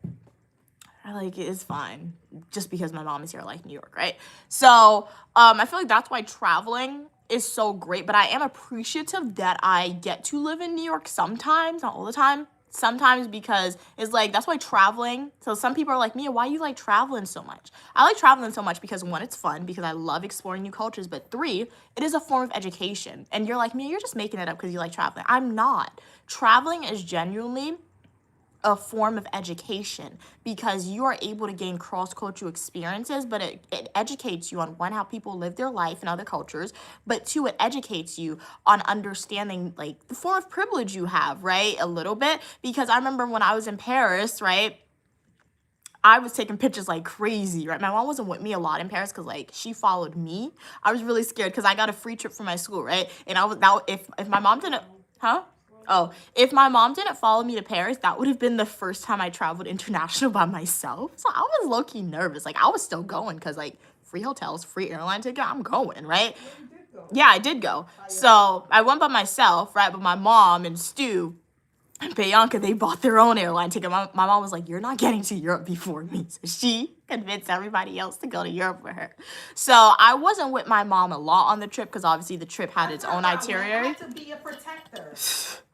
It's fine. Just because my mom is here, I like New York, right? So, I feel like that's why traveling is so great. But I am appreciative that I get to live in New York sometimes, not all the time. Sometimes because it's like, that's why traveling. So some people are like, Mia, why you like traveling so much? I like traveling so much because 1, it's fun because I love exploring new cultures. But 3, it is a form of education. And you're like, Mia, you're just making it up because you like traveling. I'm not. Traveling is genuinely a form of education because you are able to gain cross-cultural experiences, but it educates you on 1, how people live their life in other cultures, but 2, it educates you on understanding like the form of privilege you have, right? A little bit, because I remember when I was in Paris, right? I was taking pictures like crazy, right? My mom wasn't with me a lot in Paris because like she followed me. I was really scared because I got a free trip from my school, right? And I was now if my mom didn't, huh? Oh, if my mom didn't follow me to Paris, that would have been the first time I traveled international by myself. So I was low-key nervous. Like, I was still going because, like, free hotels, free airline ticket, I'm going, right? Yeah, I did go. So I went by myself, right? But my mom and Stu and Bianca, they bought their own airline ticket. My mom was like, you're not getting to Europe before me. So she convinced everybody else to go to Europe with her. So I wasn't with my mom a lot on the trip because obviously the trip had its own itinerary. I had to be a protector.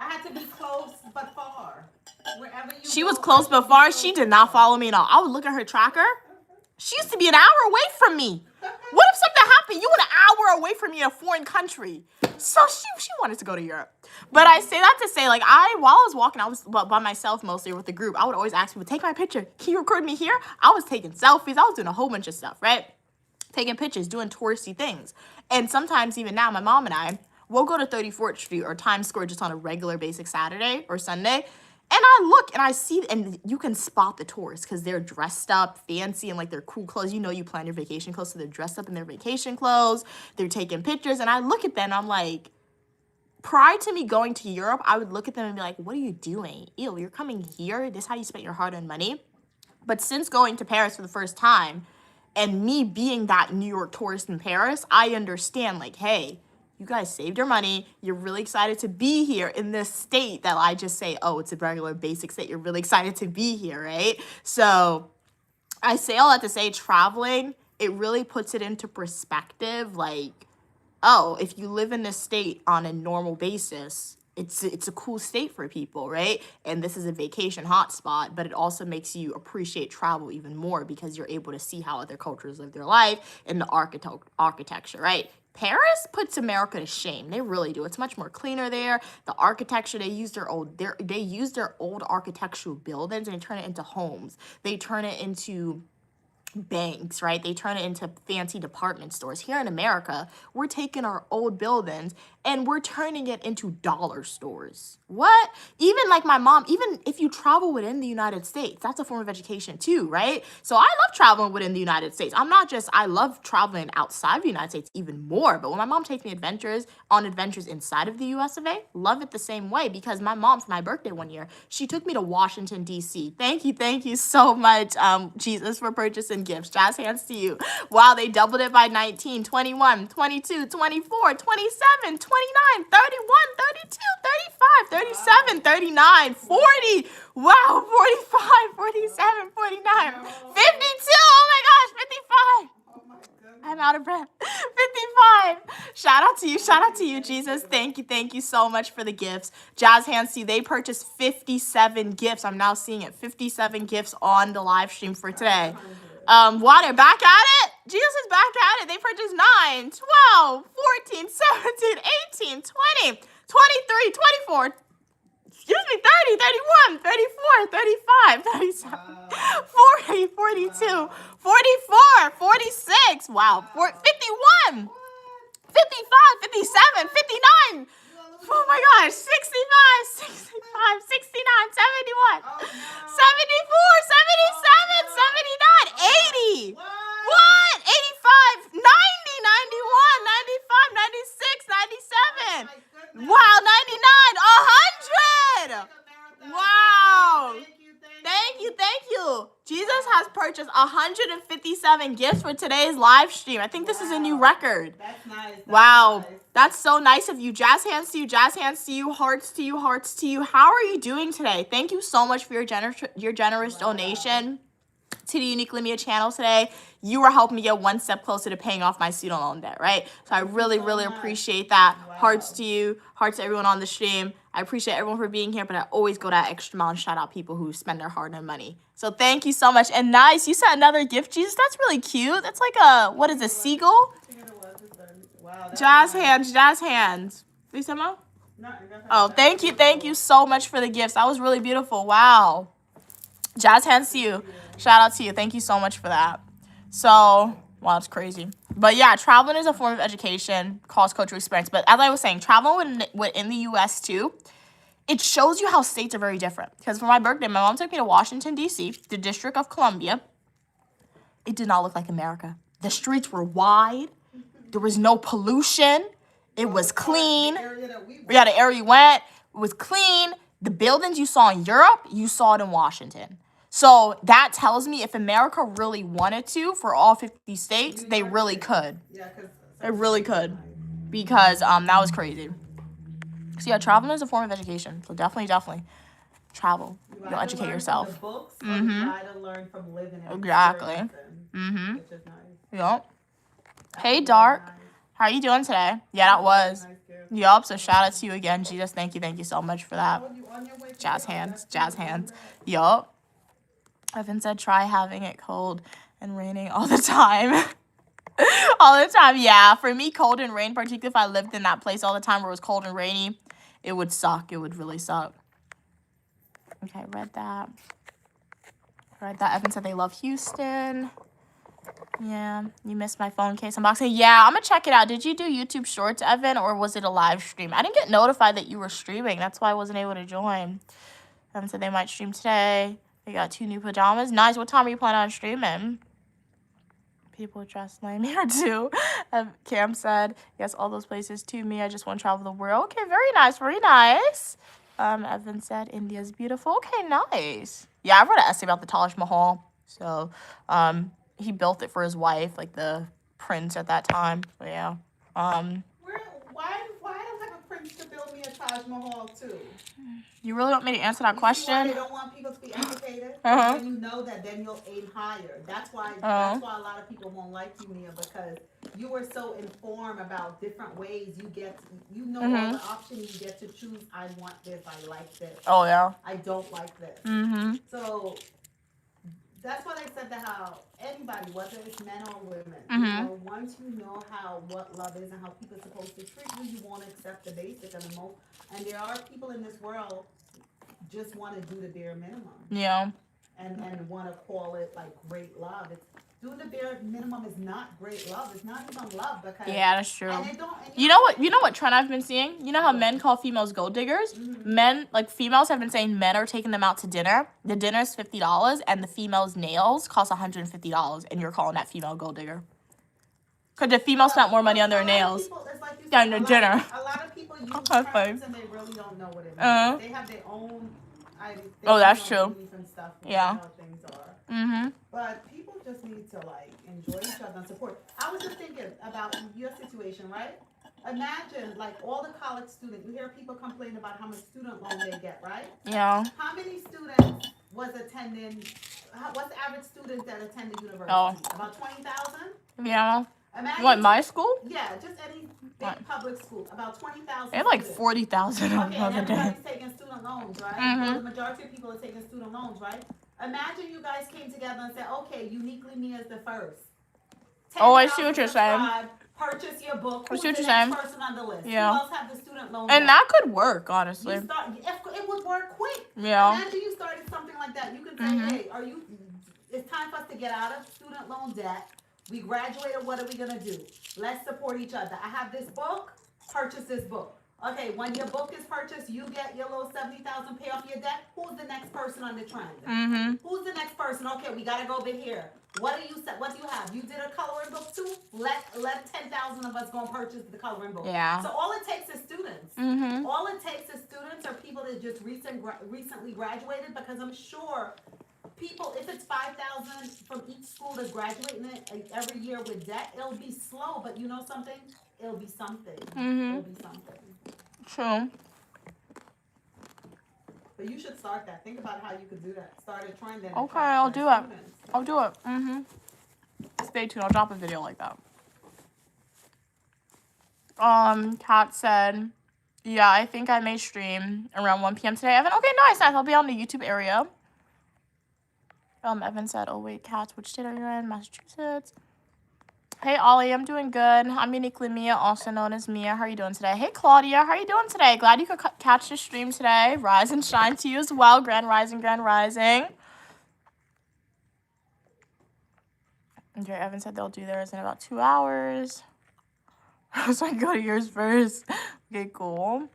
I had to be close but far. Wherever you She go, was close but far. She did not follow me at all. I would look at her tracker. She used to be an hour away from me. What if something happened? You were an hour away from me in a foreign country. So she wanted to go to Europe. But I say that to say, like, while I was walking, I was by myself mostly or with the group. I would always ask people, take my picture. Can you record me here? I was taking selfies. I was doing a whole bunch of stuff, right? Taking pictures, doing touristy things. And sometimes even now, my mom and I, we'll go to 34th Street or Times Square just on a regular basic Saturday or Sunday. And I look and I see, and you can spot the tourists because they're dressed up fancy and like their cool clothes. You know, you plan your vacation clothes, so they're dressed up in their vacation clothes. They're taking pictures. And I look at them and I'm like, prior to me going to Europe, I would look at them and be like, what are you doing? Ew, you're coming here? This is how you spent your hard-earned money? But since going to Paris for the first time and me being that New York tourist in Paris, I understand like, hey, you guys saved your money. You're really excited to be here in this state that I just say, oh, it's a regular basic state. You're really excited to be here, right? So I say all that to say traveling, it really puts it into perspective. Like, oh, if you live in this state on a normal basis, it's a cool state for people, right? And this is a vacation hotspot, but it also makes you appreciate travel even more because you're able to see how other cultures live their life and the architecture, right? Paris puts America to shame. They really do. It's much more cleaner there. The architecture, they use their old architectural buildings and they turn it into homes. They turn it into banks, right? They turn it into fancy department stores. Here in America, we're taking our old buildings and we're turning it into dollar stores. What? Even like my mom, even if you travel within the United States, that's a form of education too, right? So I love traveling within the United States. I love traveling outside the United States even more. But when my mom takes me on adventures inside of the US of A, love it the same way because my mom, for my birthday one year, she took me to Washington, D.C. Thank you so much, Jesus, for purchasing gifts. Jazz hands to you. Wow, they doubled it by 19, 21, 22, 24, 27, 29, 31, 32, 35, 37, 39, 40. Wow, 45, 47, 49, 52. Oh my gosh, 55. Oh my goodness. I'm out of breath. 55. Shout out to you, Jesus. Thank you so much for the gifts. Jazz hands to you. They purchased 57 gifts. I'm now seeing it. 57 gifts on the live stream for today. Water, back at it. Jesus is back at it. They purchased 9, 12, 14, 17, 18, 20, 23, 24, excuse me, 30, 31, 34, 35, 37, 40, 42, 44, 46, wow, 51, 55, 57, 59, oh my gosh, 65, 65, 69, 71, 74, 77, 79, 80. What? 85, 90, 91, 95, 96, 97. Wow, 99, 100. Wow. Thank you. Jesus has purchased 157 gifts for today's live stream. I think this is a new record. That's nice. Wow. That's so nice of you. Jazz hands to you. Jazz hands to you. Hearts to you. Hearts to you. How are you doing today? Thank you so much for your generous donation to the Unique Limia channel today. You are helping me get one step closer to paying off my student loan debt, right? So I really appreciate that. Wow. Hearts to you. Hearts to everyone on the stream. I appreciate everyone for being here, but I always go that extra mile and shout out people who spend their hard-earned money. So thank you so much. And nice, you sent another gift, Jesus. That's really cute. That's like a, what is a seagull? Wow, Jazz hands. You said, Mo? Oh, thank you so much for the gifts. That was really beautiful. Wow. Jazz hands to you. Shout out to you. Thank you so much for that. So, wow, it's crazy. But yeah, traveling is a form of education, cross-cultural experience. But as I was saying, traveling in the U.S. too, it shows you how states are very different. Because for my birthday, my mom took me to Washington, D.C., the District of Columbia. It did not look like America. The streets were wide. There was no pollution. It was clean. Yeah, the area we went was clean. The buildings you saw in Europe, you saw it in Washington. So that tells me if America really wanted to, for all 50 states, they really could. They really could. Because that was crazy. So yeah, traveling is a form of education. So definitely travel. You'll educate yourself. From the books, or you try to learn from living and Exactly. experiencing, which is nice. Yup. Hey, Dark. How are you doing today? Yeah, that was. Yup. So shout out to you again, Jesus. Thank you so much for that. Jazz hands. Yup. Evan said try having it cold and raining all the time. All the time, yeah. For me, cold and rain, particularly if I lived in that place all the time where it was cold and rainy, it would suck. It would really suck. Okay, read that. Evan said they love Houston. Yeah, you missed my phone case unboxing. Yeah, I'm going to check it out. Did you do YouTube Shorts, Evan, or was it a live stream? I didn't get notified that you were streaming. That's why I wasn't able to join. Evan said they might stream today. They got 2 new pajamas. Nice. What time are you planning on streaming? People dressed lame here too. Cam said, yes, all those places too. Me, I just want to travel the world. Okay, very nice. Evan said, India's beautiful. Okay, nice. Yeah, I wrote an essay about the Taj Mahal. So, he built it for his wife, like the prince at that time. So, yeah. Why don't have a prince to build me a Taj Mahal too? You really want me to answer that question? Why they don't want people to be educated? Uh-huh. And you know that, then you'll aim higher. That's why a lot of people won't like you, Mia, because you were so informed about different ways you know all the options you get to choose. I want this, I like this. Oh, yeah. I don't like this. Mm-hmm. So that's what I said, that how anybody, whether it's men or women, Mm-hmm. you know, once you know what love is and how people are supposed to treat you, you won't accept the basic and the most. And there are people in this world just want to do the bare minimum Yeah. and want to call it like great love. doing the bare minimum is not great love. It's not even love because Yeah, that's true. and it don't. And You know what? You know what trend I've been seeing? You know how men call females gold diggers? Men, like females, have been saying men are taking them out to dinner. The dinner is $50, and the female's nails cost $150, and you're calling that female gold digger. Because the female spent more money on their nails. It's like you than said, the dinner. A lot of people use Okay, terms fine. and they really don't know what it means. Uh-huh. They have their own. Oh, that's true. And stuff Yeah. How things are. Mm-hmm. But people just need to like enjoy each other and support. I was just thinking about your situation, right? Imagine like all the college students. You hear people complain about how much student loan they get, right? Yeah. How many students was attending? What's the average student that attended university? Oh. About 20,000. Yeah. Imagine. What, my school? Yeah, just any big What? public school. About 20,000. They have like students. 40,000 on Okay, the and other day. everybody's taking student loans, right? Mhm. Well, the majority of people are taking student loans, right? Imagine you guys came together and said, okay, uniquely me is the first. Oh, I see what you're 10,000 saying. subscribe, purchase your book. I Who's see what the you're next saying. person on the list? Yeah. Who else have the student loan And debt? that could work, honestly. You start, it would work quick. Yeah. Imagine you started something like that. You can say, Mhm. hey, it's time for us to get out of student loan debt. We graduated, what are we gonna do? Let's support each other. I have this book, purchase this book. Okay, when your book is purchased, you get your little 70,000, pay off your debt. Who's the next person on the trend? Mm-hmm. Who's the next person? Okay, we gotta go over here. What do you have? You did a coloring book too? Let 10,000 of us go and purchase the coloring book. Yeah. So all it takes is students. Mm-hmm. All it takes is students or people that just recently graduated, because I'm sure people, if it's 5,000 from each school that's graduating every year with debt, it'll be slow, but you know something? It'll be something. Mhm. It'll be something. True. But you should start that. Think about how you could do that. Start a trend and Okay, attract I'll more do it. students. I'll do it. Mm-hmm. Stay tuned. I'll drop a video like that. Kat said, yeah, I think I may stream around 1 p.m. today. Evan, okay, nice. I'll be on the YouTube area. Evan said, oh wait, Kat, which state are you in? Massachusetts. Hey, Ollie, I'm doing good. I'm uniquely Mia, also known as Mia. How are you doing today? Hey, Claudia, how are you doing today? Glad you could catch the stream today. Rise and shine to you as well. Grand rising, grand rising. Okay, Evan said they'll do theirs in about 2 hours. So I go to yours first. Okay, cool.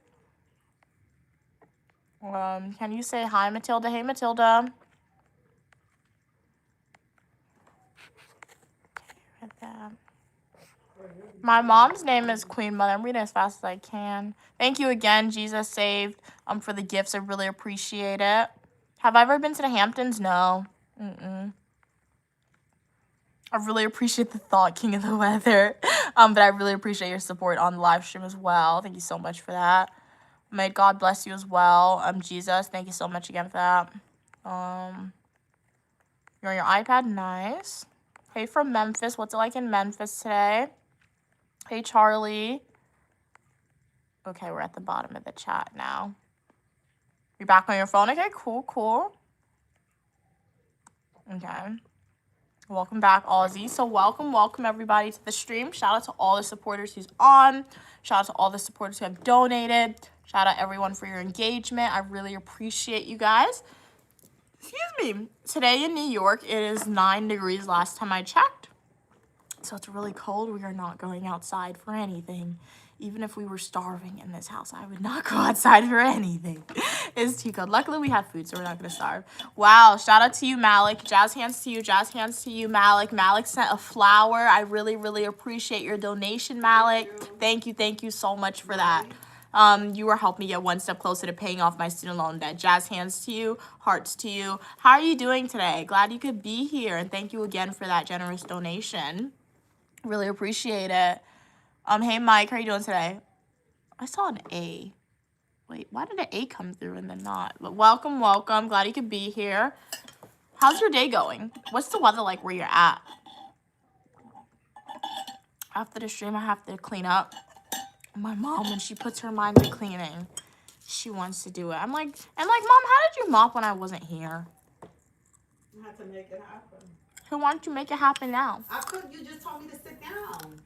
Can you say hi, Matilda? Hey, Matilda. Read that. My mom's name is Queen Mother. I'm reading as fast as I can. Thank you again, Jesus Saved, for the gifts. I really appreciate it. Have I ever been to the Hamptons? No. I really appreciate the thought, King of the Weather. But I really appreciate your support on the live stream as well. Thank you so much for that. May God bless you as well. Jesus, thank you so much again for that. You're on your iPad? Nice. Hey, from Memphis. What's it like in Memphis today? Hey, Charlie. Okay, we're at the bottom of the chat now. You're back on your phone? Okay, cool. Okay. Welcome back, Aussie. So welcome everybody to the stream. Shout out to all the supporters who's on. Shout out to all the supporters who have donated. Shout out everyone for your engagement. I really appreciate you guys. Excuse me. Today in New York, it is 9 degrees last time I checked. So it's really cold. We are not going outside for anything. Even if we were starving in this house, I would not go outside for anything. It's too cold. Luckily, we have food, so we're not going to starve. Wow. Shout out to you, Malik. Jazz hands to you. Jazz hands to you, Malik. Malik sent a flower. I really, really appreciate your donation, Malik. Thank you so much for that. You were helping me get one step closer to paying off my student loan debt. Jazz hands to you. Hearts to you. How are you doing today? Glad you could be here. And thank you again for that generous donation. Really appreciate it. Hey, Mike, how are you doing today? I saw an A. Wait, why did an A come through and then not? But welcome. Glad you could be here. How's your day going? What's the weather like where you're at? After the stream, I have to clean up. My mom, when she puts her mind to cleaning, she wants to do it. I'm like, Mom, how did you mop when I wasn't here? I had to make it happen. Who wants to make it happen now? I couldn't. You just told me to sit down.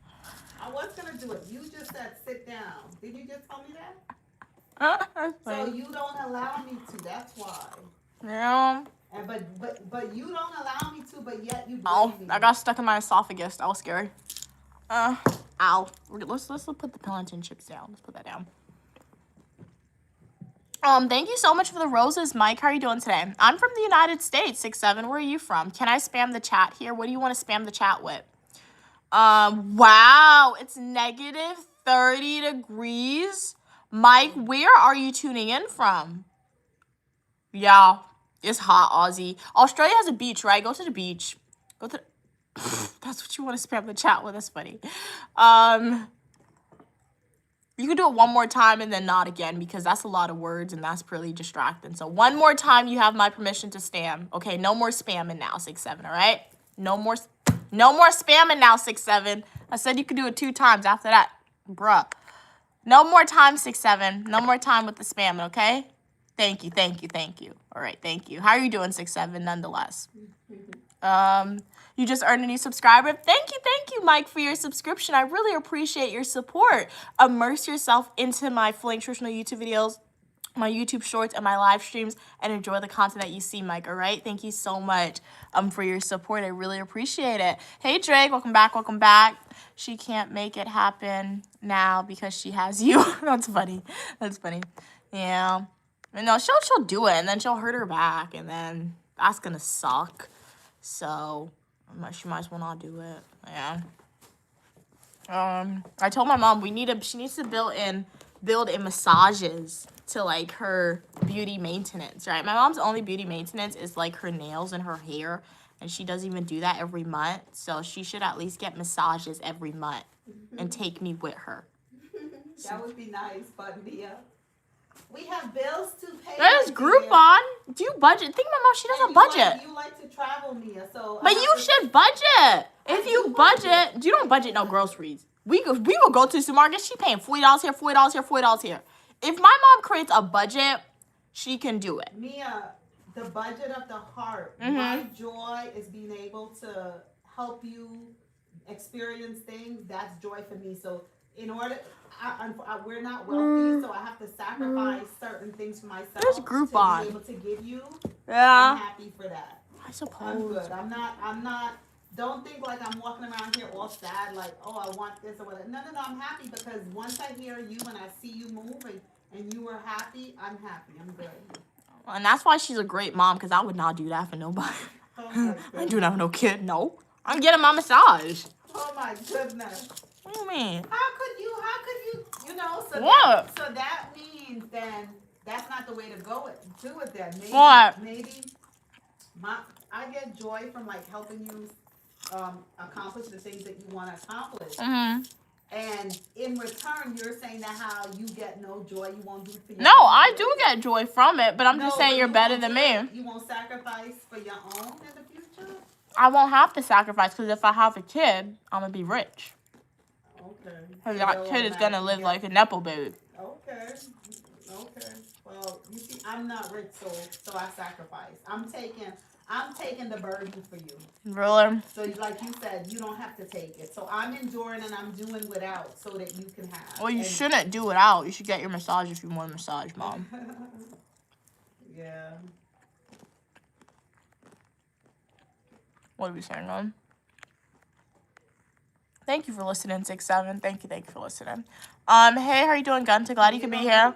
I was gonna do it. You just said sit down. Did you just tell me that? So you don't allow me to. That's why. Yeah. And but you don't allow me to, but yet you Oh, blame me. I got stuck in my esophagus. That was scary. Ow. Let's put the plantain chips down. Let's put that down. Thank you so much for the roses, Mike. How are you doing today? I'm from the United States, 6'7". Where are you from? Can I spam the chat here? What do you want to spam the chat with? Wow, it's negative 30 degrees. Mike, where are you tuning in from? Yeah, it's hot, Aussie. Australia has a beach, right? Go to the beach. Go to. That's what you want to spam the chat with. That's funny. You can do it one more time and then not again because that's a lot of words and that's pretty distracting. So one more time, you have my permission to spam. Okay, no more spamming now, 6'7", all right? No more spamming now, 6'7". I said you could do it 2 times after that. Bruh. No more time, 6'7". No more time with the spamming, okay? Thank you. All right, thank you. How are you doing, 6'7", nonetheless? You just earned a new subscriber. Thank you, Mike, for your subscription. I really appreciate your support. Immerse yourself into my Fully Nutritional YouTube videos, my YouTube shorts, and my live streams, and enjoy the content that you see, Mike, all right? Thank you so much for your support. I really appreciate it. Hey, Drake, welcome back. She can't make it happen now because she has you. That's funny. Yeah. No, she'll do it, and then she'll hurt her back, and then that's gonna suck. So she might as well not do it. Yeah. I told my mom she needs to build in massages to like her beauty maintenance, right? My mom's only beauty maintenance is like her nails and her hair, and she doesn't even do that every month. So she should at least get massages every month and take me with her. That would be nice, but Mia, we have bills to pay. There's Groupon. Do you budget? Think my mom, she doesn't budget. You like to travel, Mia, so. But you should budget. If you budget, you don't budget no groceries. We will go to the supermarket. She paying $40 here, $40 here. If my mom creates a budget, she can do it. Mia, the budget of the heart. My joy is being able to help you experience things. That's joy for me. So in order, we're not wealthy, so I have to sacrifice certain things for myself. There's Groupon. To be able to give you. Yeah. I'm happy for that. I suppose. I'm good. I'm not. Don't think like I'm walking around here all sad, like, oh, I want this or whatever. No. I'm happy because once I hear you and I see you moving and you are happy, I'm happy. I'm good. And that's why she's a great mom, because I would not do that for nobody. Oh I do that for no kid. No. I'm getting my massage. Oh my goodness. What do you mean? How could you, so What? That means then that's not the way to do it then. Maybe, What? Maybe I get joy from like helping you accomplish the things that you want to accomplish. And in return, you're saying that how you get no joy, you won't do it for your No, own I good. do get joy from it, but I'm just saying but you're you better won't than do me. it. You won't sacrifice for your own in the future? I won't have to sacrifice, because if I have a kid, I'm going to be rich. Okay. Because that kid is going to live like a Nepo baby. Okay. Well, you see, I'm not rich, so I sacrifice. I'm taking the burden for you. Really? So like you said, you don't have to take it. So I'm enduring and I'm doing without so that you can have. Well, you shouldn't do it out. You should get your massage if you want a massage, Mom. Yeah. What are we saying, Mom? Thank you for listening, 6'7". Thank you for listening. Hey, how are you doing, Gunta? Glad you could be here.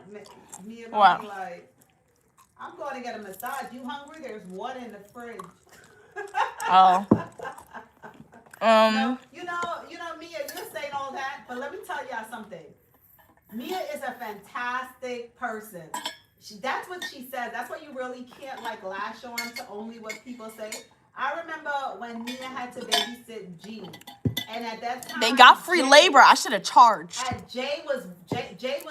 What? Like, I'm going to get a massage. You hungry? There's water in the fridge. Oh. No, you know, Mia, you're saying all that, but let me tell y'all something. Mia is a fantastic person. That's what she says. That's why you really can't like lash on to only what people say. I remember when Mia had to babysit G, and at that time They got free labor. I should have charged. Jay was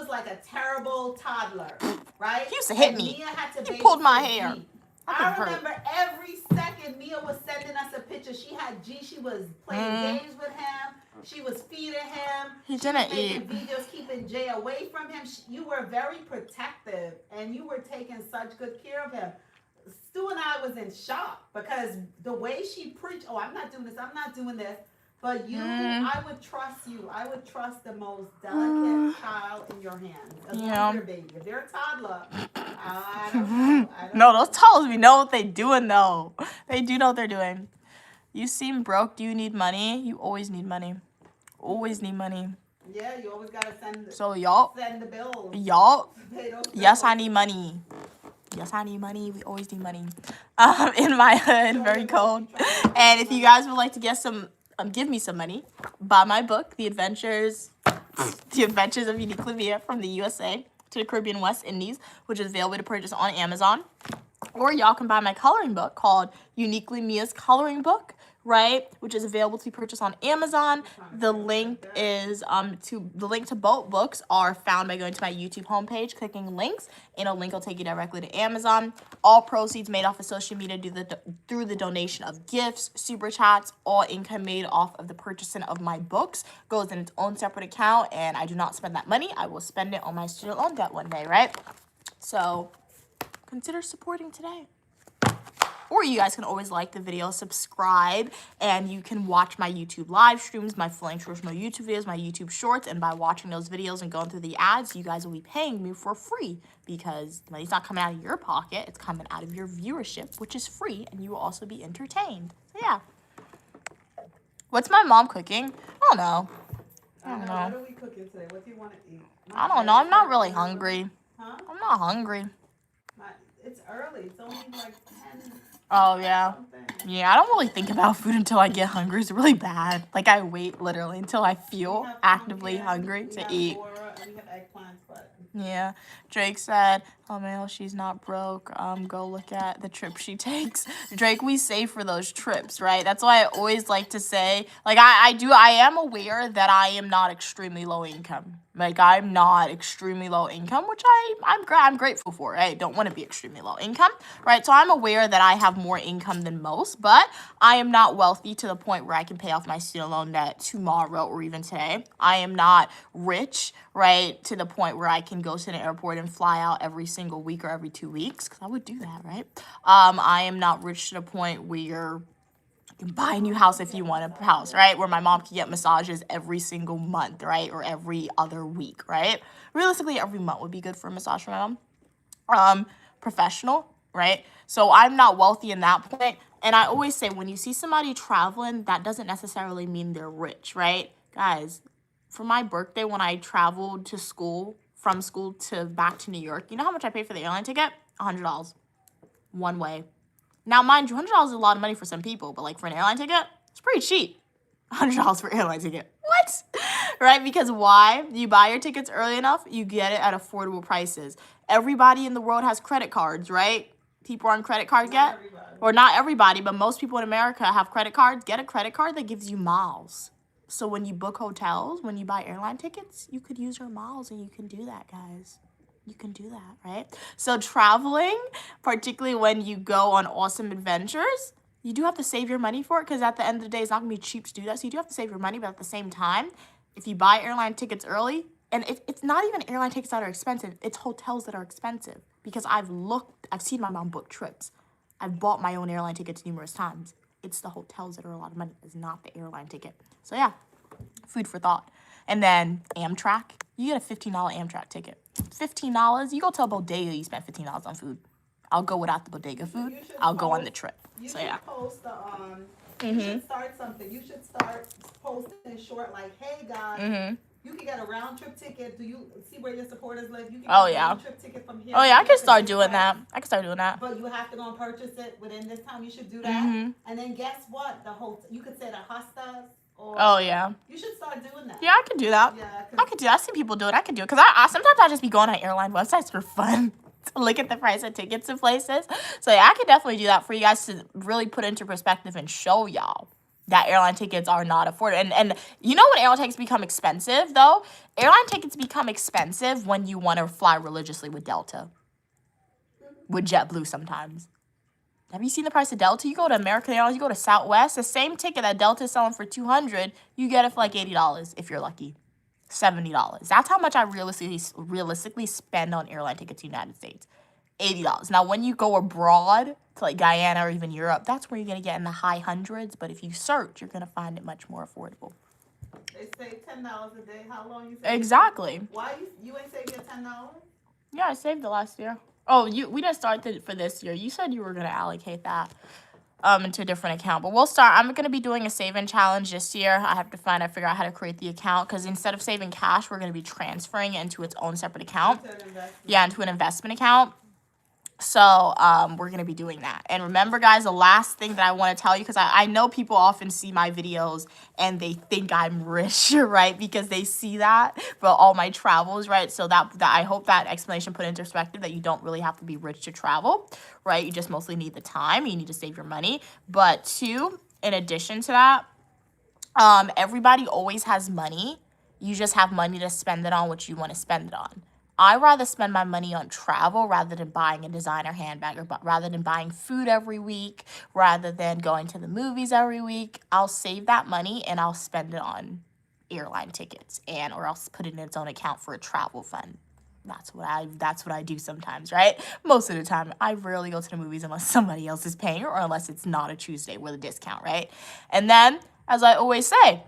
like a terrible toddler, right? He used to hit and me. Mia had to He babysit pulled my hair. G. I I hurt. remember every second Mia was sending us a picture. She had G. She was playing games with him. She was feeding him. He She didn't was making eat. videos, keeping Jay away from him. You were very protective, and you were taking such good care of him. Stu and I was in shock because the way she preached, oh, I'm not doing this, I'm not doing this. But you, I would trust you. I would trust the most delicate child in your hands. As long as they're a baby. If they're a toddler, I don't know. I don't No, those towels, we know what they're doing, though. They do know what they're doing. You seem broke. Do you need money? You always need money. Always need money. Yeah, you always gotta So, y'all, send the bills. Pay those yes, I bills. need money. Yes, I need money. We always need money. In my hood, very cold. And if you guys would like to get some, give me some money, buy my book, The Adventures of Uniquely Mia from the USA to the Caribbean West Indies, which is available to purchase on Amazon. Or y'all can buy my coloring book called Uniquely Mia's Coloring Book, right? Which is available to be purchased on Amazon. The link is the link to both books are found by going to my YouTube homepage, clicking links, and a link will take you directly to Amazon. All proceeds made off of social media through the donation of gifts, super chats, all income made off of the purchasing of my books goes in its own separate account, and I do not spend that money. I will spend it on my student loan debt one day, right? So consider supporting today. Or you guys can always like the video, subscribe, and you can watch my YouTube live streams, my full instructional YouTube videos, my YouTube shorts, and by watching those videos and going through the ads, you guys will be paying me for free because money's not coming out of your pocket, it's coming out of your viewership, which is free, and you will also be entertained. So yeah. What's my mom cooking? I don't know. I don't know. What are we cooking today? What do you want to eat? I don't know. I'm not really hungry. Huh? I'm not hungry. It's early. It's only like 10. Oh, yeah. Something. Yeah, I don't really think about food until I get hungry. It's really bad. Like, I wait literally until I feel We have actively pumpkin, hungry we to have eat. Bora, and we have eggplants, but Yeah. Drake said, oh, man, she's not broke. Go look at the trip she takes. Drake, we save for those trips, right? That's why I always like to say, like, I am aware that I am not extremely low income. Like, I'm not extremely low income, which I'm grateful for. I don't want to be extremely low income, right? So I'm aware that I have more income than most, but I am not wealthy to the point where I can pay off my student loan debt tomorrow or even today. I am not rich, right, to the point where I can go to the airport and fly out every single week or every 2 weeks, because I would do that, right? I am not rich to the point where you can buy a new house if you want a house, right? Where my mom can get massages every single month, right? Or every other week, right? Realistically, every month would be good for a massage for my mom. Professional, right? So I'm not wealthy in that point. And I always say, when you see somebody traveling, that doesn't necessarily mean they're rich, right? Guys, for my birthday, when I traveled to school, from school to back to New York, you know how much I paid for the airline ticket? $100. One way. Now, mind you, $100 is a lot of money for some people, but like for an airline ticket, it's pretty cheap. $100 for airline ticket. What? Right? Because why? You buy your tickets early enough, you get it at affordable prices. Everybody in the world has credit cards, right? People on credit card not everybody. or not everybody, but most people in America have credit cards. Get a credit card that gives you miles. So when you book hotels, when you buy airline tickets, you could use your miles, and you can do that, guys. You can do that, right? So traveling, particularly when you go on awesome adventures, you do have to save your money for it, because at the end of the day, it's not going to be cheap to do that. So you do have to save your money, but at the same time, if you buy airline tickets early, and it's not even airline tickets that are expensive, it's hotels that are expensive, because I've seen my mom book trips. I've bought my own airline tickets numerous times. It's the hotels that are a lot of money. It's not the airline ticket. So yeah, food for thought. And then Amtrak, you get a $15 Amtrak ticket. $15, you go tell Bodega you spent $15 on food. I'll go without the Bodega food. I'll go on the trip. You So should yeah. post you should start something. You should start posting short, like, hey guys, you can get a round trip ticket. Do you see where your supporters live? You can get a round trip ticket from here. Oh yeah, I to can start this doing price. that. But you have to go and purchase it within this time. You should do that. And then guess what? The whole you could say the hostas. Or Oh yeah. You should start doing that. Yeah, I can do that. Yeah, I could do that. I see people do it. I can do it. Because I sometimes I just be going on airline websites for fun to look at the price of tickets to places. So yeah, I could definitely do that for you guys to really put into perspective and show y'all that airline tickets are not affordable. And you know when airline tickets become expensive, though? Airline tickets become expensive when you want to fly religiously with Delta. With JetBlue sometimes. Have you seen the price of Delta? You go to American Airlines, you go to Southwest, the same ticket that Delta is selling for $200, you get it for like $80 if you're lucky. $70. That's how much I realistically spend on airline tickets in the United States. $80. Now, when you go abroad to like Guyana or even Europe, that's where you're going to get in the high hundreds. But if you search, you're going to find it much more affordable. They say $10 a day. How long you say? Exactly. Why you ain't saving your $10? Yeah, I saved it last year. Oh, we didn't start for this year. You said you were gonna allocate that into a different account, but we'll start. I'm gonna be doing a save-in challenge this year. I have to figure out how to create the account because instead of saving cash, we're gonna be transferring it into its own separate account. Yeah, into an investment account. So we're going to be doing that. And remember, guys, the last thing that I want to tell you, because I know people often see my videos and they think I'm rich, right? Because they see that for all my travels, right? So that I hope that explanation put into perspective that you don't really have to be rich to travel, right? You just mostly need the time. You need to save your money. But two, in addition to that, everybody always has money. You just have money to spend it on what you want to spend it on. I rather spend my money on travel rather than buying a designer handbag or rather than buying food every week, rather than going to the movies every week. I'll save that money and I'll spend it on airline tickets or else put it in its own account for a travel fund. That's what I do sometimes, right? Most of the time, I rarely go to the movies unless somebody else is paying or unless it's not a Tuesday with a discount, right? And then, as I always say,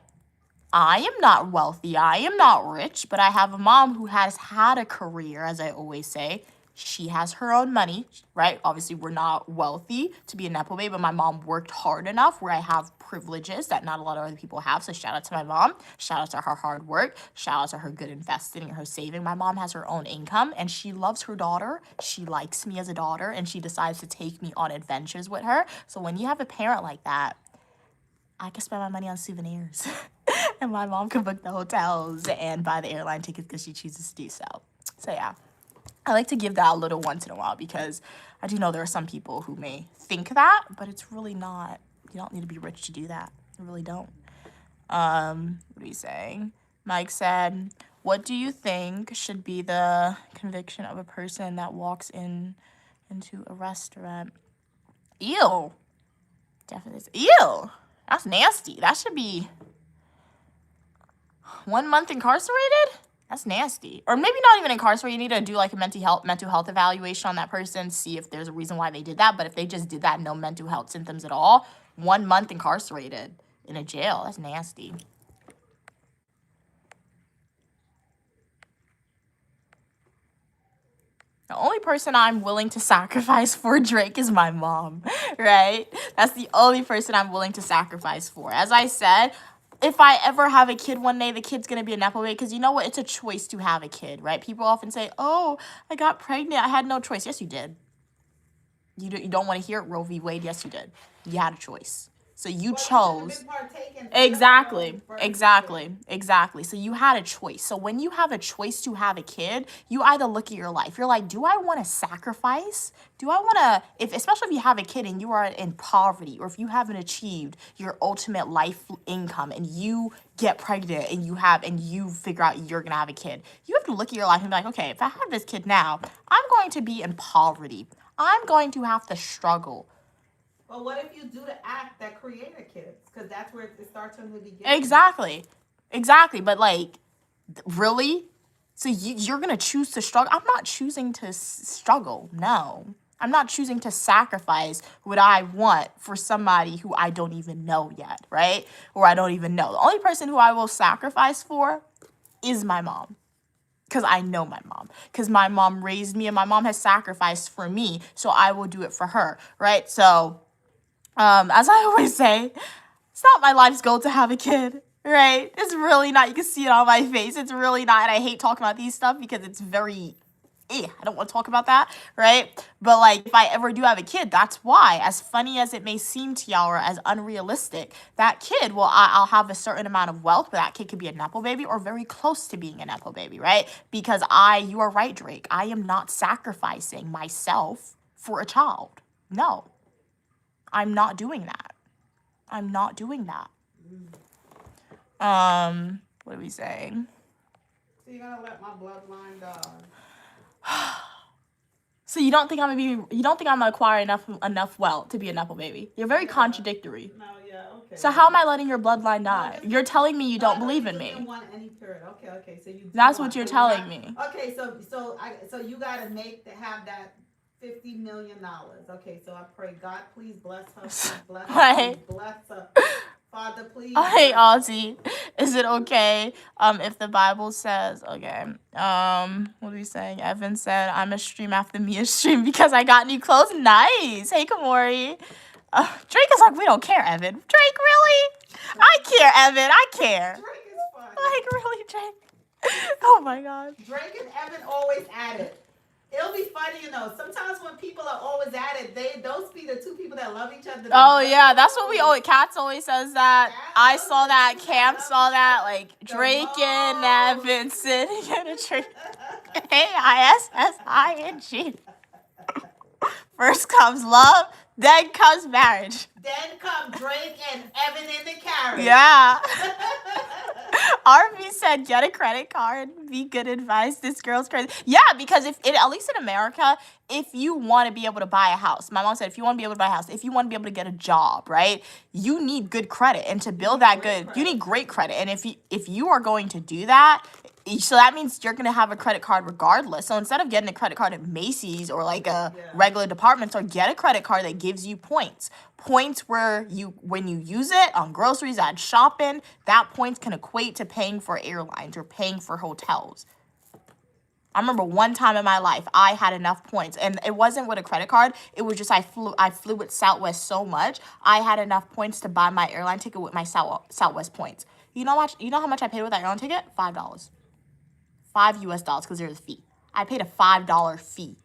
I am not wealthy, I am not rich, but I have a mom who has had a career, as I always say. She has her own money, right? Obviously, we're not wealthy to be a Nepo babe, but my mom worked hard enough where I have privileges that not a lot of other people have. So shout out to my mom. Shout out to her hard work. Shout out to her good investing and her saving. My mom has her own income and she loves her daughter. She likes me as a daughter and she decides to take me on adventures with her. So when you have a parent like that, I can spend my money on souvenirs. And my mom can book the hotels and buy the airline tickets because she chooses to do so. So yeah, I like to give that a little once in a while because I do know there are some people who may think that, but it's really not. You don't need to be rich to do that. You really don't. What are you saying? Mike said, what do you think should be the conviction of a person that walks into a restaurant? Ew. Definitely. Ew. That's nasty. That should be 1 month incarcerated? That's nasty. Or maybe not even incarcerated. You need to do like a mental health evaluation on that person, see if there's a reason why they did that. But if they just did that, no mental health symptoms at all, 1 month incarcerated in a jail, that's nasty. The only person I'm willing to sacrifice for Drake is my mom, right? That's the only person I'm willing to sacrifice for. As I said, if I ever have a kid one day, the kid's going to be a Nepo babe because you know what? It's a choice to have a kid, right? People often say, oh, I got pregnant. I had no choice. Yes, you did. You don't want to hear it, Roe v. Wade? Yes, you did. You had a choice. So you chose. Exactly. So you had a choice. So when you have a choice to have a kid, you either look at your life. You're like, do I want to sacrifice? Do I want to, especially if you have a kid and you are in poverty or if you haven't achieved your ultimate life income and you get pregnant and you figure out you're going to have a kid, you have to look at your life and be like, okay, if I have this kid now, I'm going to be in poverty. I'm going to have to struggle. But what if you do the act that created kids? Because that's where it starts from the beginning. Exactly. But like, really? So you're going to choose to struggle? I'm not choosing to struggle. No. I'm not choosing to sacrifice what I want for somebody who I don't even know yet, right? Or I don't even know. The only person who I will sacrifice for is my mom. Because I know my mom. Because my mom raised me and my mom has sacrificed for me. So I will do it for her, right? So, as I always say, it's not my life's goal to have a kid, right? It's really not. You can see it on my face. It's really not. And I hate talking about these stuff because it's very, I don't want to talk about that, right? But like, if I ever do have a kid, that's why. As funny as it may seem to y'all or as unrealistic, that kid, well, I'll have a certain amount of wealth, but that kid could be a Nepo baby or very close to being a Nepo baby, right? Because you are right, Drake. I am not sacrificing myself for a child. No. I'm not doing that. I'm not doing that. What are we saying? So you're gonna let my bloodline die. So you don't think I'm gonna acquire enough wealth to be a Nepo baby? You're very contradictory. No, yeah, okay. So how am I letting your bloodline die? You're telling me you don't believe in me. You want any period. Okay. So you. That's what you're telling me. Okay, so you gotta have that $50 million. Okay, so I pray God, please bless her. Please bless her. Right. Please bless her. Father, please. Hey, Ozzy, is it okay if the Bible says, okay, what are we saying? Evan said, I'm a stream after Mia stream because I got new clothes. Nice. Hey, Kamori. Drake is like, we don't care, Evan. Drake, really? I care, Evan. I care. Drake is funny. Like, really, Drake? Oh, my God. Drake and Evan always at it. It'll be funny, you know. Sometimes when people are always at it, those be the two people that love each other. Oh, yeah, that's what we always, Katz always says that. Yeah, I those saw are the that, two Cam that saw love that, each like, other Drake the and most. Evan sitting in a tree. AISSING. First comes love, then comes marriage. Then come Drake and Evan in the carriage. Yeah. RV said, get a credit card. Be good advice. This girl's crazy. Yeah, because at least in America, if you want to be able to buy a house, my mom said, if you want to be able to buy a house, if you want to be able to get a job, right, you need good credit. And to build that good, you need great credit. And if you are going to do that, so that means you're going to have a credit card regardless. So instead of getting a credit card at Macy's or like a regular department store, get a credit card that gives you points. Points where when you use it on groceries, at shopping, that points can equate to paying for airlines or paying for hotels. I remember one time in my life, I had enough points, and it wasn't with a credit card. It was just I flew with Southwest so much, I had enough points to buy my airline ticket with my Southwest points. You know how much I paid with that airline ticket? $5. $5 because there's a fee. I paid a $5 fee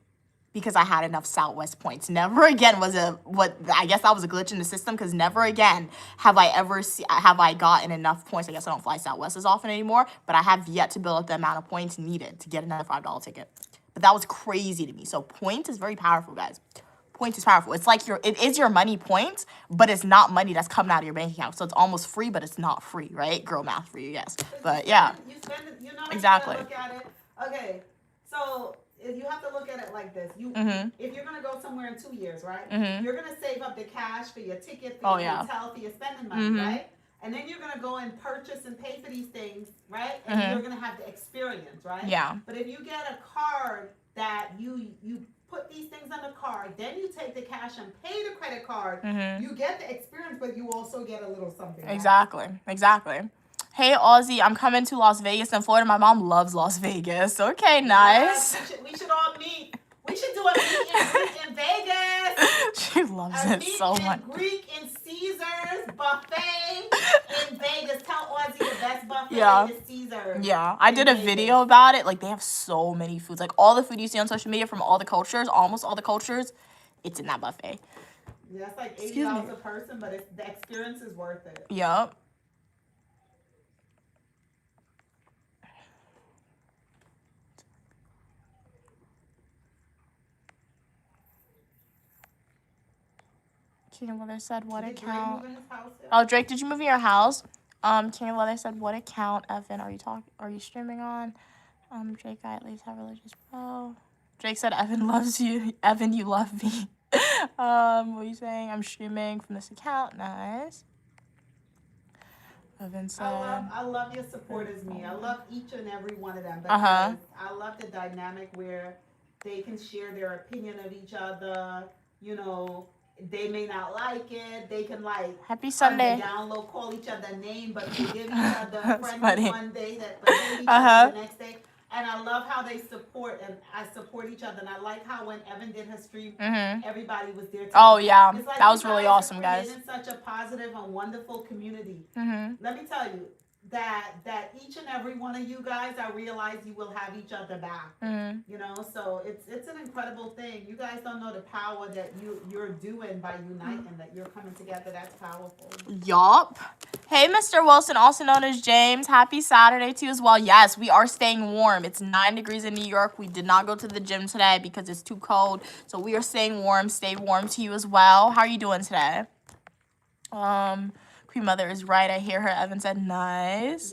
because I had enough Southwest points. Never again I guess that was a glitch in the system, because never again have I gotten enough points. I guess I don't fly Southwest as often anymore, but I have yet to build up the amount of points needed to get another $5 ticket. But that was crazy to me. So points is very powerful, guys. Points is powerful. It's like it is your money points, but it's not money that's coming out of your bank account. So it's almost free, but it's not free, right? Girl math for you guys. But yeah. You spend it, you know, Exactly. You gotta look at it. Okay, so you have to look at it like this. If you're gonna go somewhere in 2 years, right? You're gonna save up the cash for your ticket, for your hotel, for your spending money, right? And then you're gonna go and purchase and pay for these things, right? And you're gonna have the experience, right? Yeah. But if you get a card that you put these things on the card, then you take the cash and pay the credit card, you get the experience, but you also get a little something. Exactly. Hey, Aussie, I'm coming to Las Vegas in Florida. My mom loves Las Vegas. Okay, nice. We should all meet. We should do a meet and greet in Vegas. She loves it so much. A meet and greet in Caesars buffet in Vegas. Tell Aussie the best buffet is Caesars. Yeah, I did a video about it. Like, they have so many foods. Like, all the food you see on social media from all the cultures, almost all the cultures, it's in that buffet. Yeah, it's like $80 a person, but the experience is worth it. Yup. King of Leather said, what account? Oh, Drake, did you move in your house? King of Leather said, what account, Evan, are you streaming on? Drake, I at least have religious bro. Drake said, Evan loves you. Evan, you love me. What are you saying? I'm streaming from this account. Nice. Evan said, I love your supporters, me. I love each and every one of them. Because I love the dynamic where they can share their opinion of each other, you know. They may not like it. They can Happy Sunday. Download, call each other name, but they give each other friends funny. one day, but hate each other the next day. And I love how they support, and I support each other. And I like how when Evan did her stream, everybody was there. Oh yeah, it's like that was really awesome, guys. It's such a positive and wonderful community. Let me tell you that each and every one of you guys, I realize you will have each other back. You know, so it's an incredible thing. You guys don't know the power that you're doing by uniting, that you're coming together. That's powerful. Yup. Hey, Mr. Wilson, also known as James. Happy Saturday to you as well. Yes, we are staying warm. It's 9 degrees in New York. We did not go to the gym today because it's too cold. So we are staying warm. Stay warm to you as well. How are you doing today? Queen Mother is right. I hear her. Evan said, nice.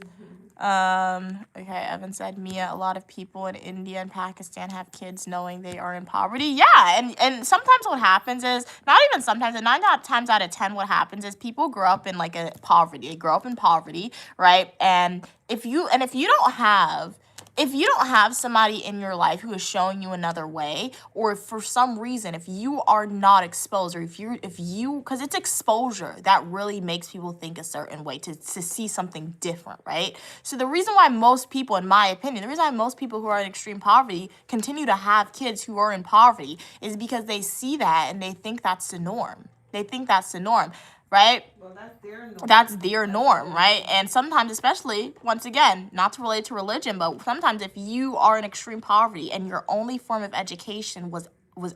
Okay, Evan said, Mia, a lot of people in India and Pakistan have kids knowing they are in poverty. Yeah, and sometimes what happens is, not even sometimes, and 9 times out of 10 what happens is people grow up in like a poverty. They grow up in poverty, right? And if you don't have if you don't have somebody in your life who is showing you another way, or if for some reason, if you are not exposed, or if you, because it's exposure that really makes people think a certain way, to see something different, right? So the reason why most people, in my opinion, the reason why most people who are in extreme poverty continue to have kids who are in poverty is because they see that and they think that's the norm. They think that's the norm, right? Well, that's their norm. That's their norm, right? And sometimes, especially, once again, not to relate to religion, but sometimes if you are in extreme poverty and your only form of education was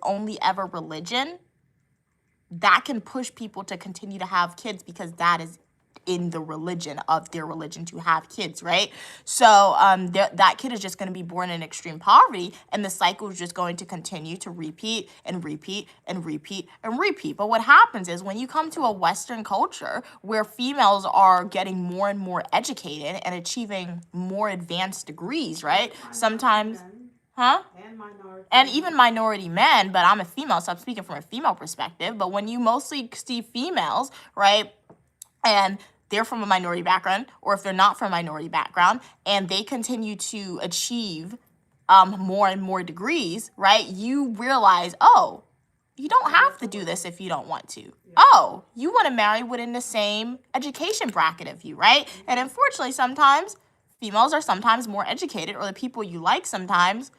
only ever religion, that can push people to continue to have kids because that is in the religion of their religion to have kids, right? So that kid is just going to be born in extreme poverty, and the cycle is just going to continue to repeat and repeat and repeat and repeat. But what happens is when you come to a Western culture where females are getting more and more educated and achieving more advanced degrees, right? Sometimes, huh? And even minority men, but I'm a female, so I'm speaking from a female perspective. But when you mostly see females, right, and they're from a minority background, or if they're not from a minority background, and they continue to achieve more and more degrees, right, you realize, oh, you don't have to do this if you don't want to. Oh, you want to marry within the same education bracket of you, right? And unfortunately, sometimes females are sometimes more educated, or the people you like sometimes,